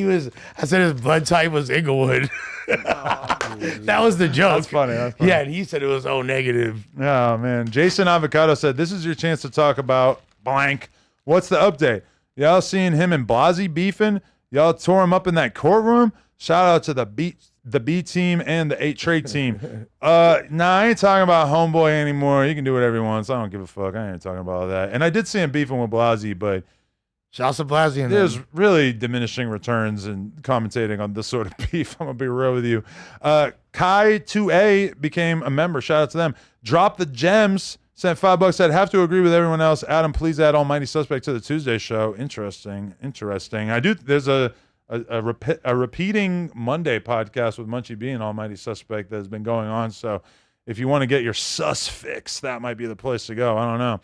Speaker 3: his blood type was Inglewood. That was the joke.
Speaker 1: That's funny.
Speaker 3: Yeah, and he said it was O negative.
Speaker 1: Oh man. Jason Avocado said, this is your chance to talk about blank. What's the update? Y'all seeing him and Blasey beefing? Y'all tore him up in that courtroom? Shout out to the B team and the 8 trade team. Nah, I ain't talking about homeboy anymore. He can do whatever he wants. I don't give a fuck. I ain't talking about that. And I did see him beefing with Blasey, but
Speaker 3: shout out to Blasey.
Speaker 1: There's really diminishing returns in commentating on this sort of beef. I'm gonna be real with you. Kai 2A became a member. Shout out to them. Drop the Gems sent $5. Said, have to agree with everyone else. Adam, please add Almighty Suspect to the Tuesday show. Interesting. I do. There's a repeating Monday podcast with Munchie B and Almighty Suspect that has been going on. So if you want to get your sus fix, that might be the place to go. I don't know.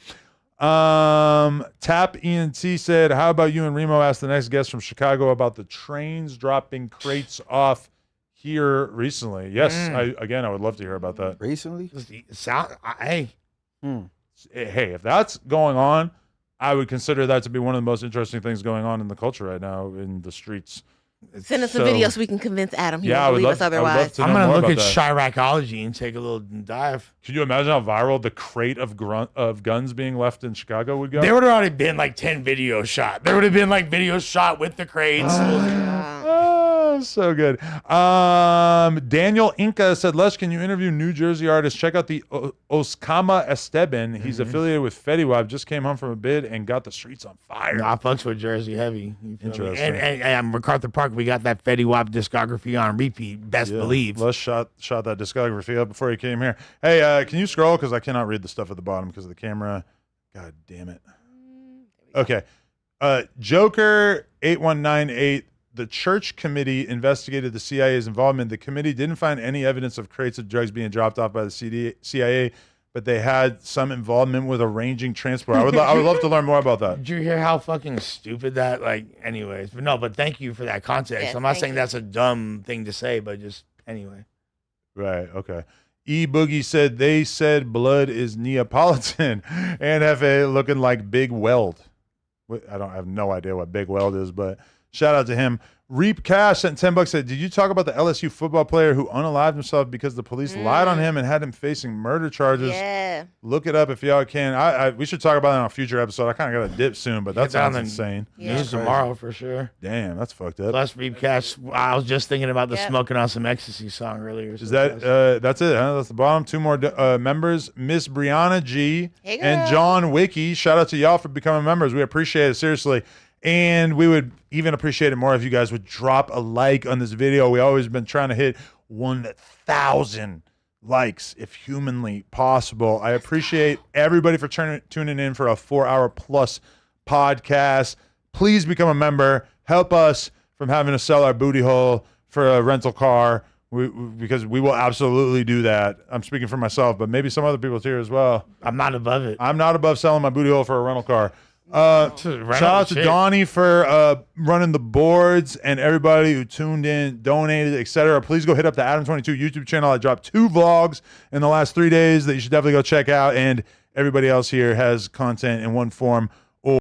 Speaker 1: Tap ENT said, how about you and Remo asked the next guest from Chicago about the trains dropping crates off here recently? Yes, I would love to hear about that.
Speaker 7: Recently?
Speaker 1: Hey, if that's going on, I would consider that to be one of the most interesting things going on in the culture right now in the streets.
Speaker 2: Send us a video so we can convince Adam he
Speaker 1: Yeah, I
Speaker 2: won't
Speaker 1: would
Speaker 2: believe
Speaker 1: love-
Speaker 2: us
Speaker 1: I would love
Speaker 2: otherwise.
Speaker 1: to know
Speaker 3: I'm gonna
Speaker 1: more
Speaker 3: look
Speaker 1: about
Speaker 3: at
Speaker 1: that.
Speaker 3: Chiracology and take a little dive.
Speaker 1: Can you imagine how viral the crate of guns being left in Chicago would go?
Speaker 3: There would have already been like 10 videos shot. There would have been like videos shot with the crates.
Speaker 1: so good. Daniel Inca said, Les, can you interview New Jersey artists? Check out the Oskama Esteban. He's affiliated with Fetty Wap. Just came home from a bid and got the streets on fire.
Speaker 3: No, I fucks with Jersey heavy.
Speaker 1: Interesting.
Speaker 3: And MacArthur Park, we got that Fetty Wap discography on repeat. Best believe.
Speaker 1: Les shot that discography up before he came here. Hey, can you scroll? Because I cannot read the stuff at the bottom because of the camera. God damn it. Okay. Joker 8198. The church committee investigated the CIA's involvement. The committee didn't find any evidence of crates of drugs being dropped off by the CIA, but they had some involvement with arranging transport. I would love to learn more about that.
Speaker 3: Did you hear how fucking stupid that, anyways? But no, but thank you for that context.
Speaker 2: Yes,
Speaker 3: I'm not saying
Speaker 2: you.
Speaker 3: that's a dumb thing to say, but just anyway.
Speaker 1: Right, okay. E Boogie said they said blood is Neapolitan and F.A. looking like Big Weld. I have no idea what Big Weld is, but shout out to him. Reap Cash sent $10. Said, did you talk about the LSU football player who unalived himself because the police lied on him and had him facing murder charges?
Speaker 2: Yeah.
Speaker 1: Look it up if y'all can. We should talk about it on a future episode. I kind of got a dip soon, but that sounds insane.
Speaker 3: News tomorrow for sure.
Speaker 1: Damn, that's fucked up.
Speaker 3: Plus Reap Cash, I was just thinking about the Smoking on Some Ecstasy song earlier.
Speaker 1: Is that that's it? Huh? That's the bottom. Two more members, Miss Brianna G and John Wiki. Shout out to y'all for becoming members. We appreciate it, seriously. And we would even appreciate it more if you guys would drop a like on this video. We always been trying to hit 1,000 likes if humanly possible. I appreciate everybody for tuning in for a 4-hour plus podcast. Please become a member. Help us from having to sell our booty hole for a rental car, because we will absolutely do that. I'm speaking for myself, but maybe some other people here as well.
Speaker 3: I'm not above it.
Speaker 1: I'm not above selling my booty hole for a rental car. Shout out to Donnie for running the boards and everybody who tuned in, donated, etc. Please go hit up the Adam22 YouTube channel. I dropped 2 vlogs in the last 3 days that you should definitely go check out, and everybody else here has content in one form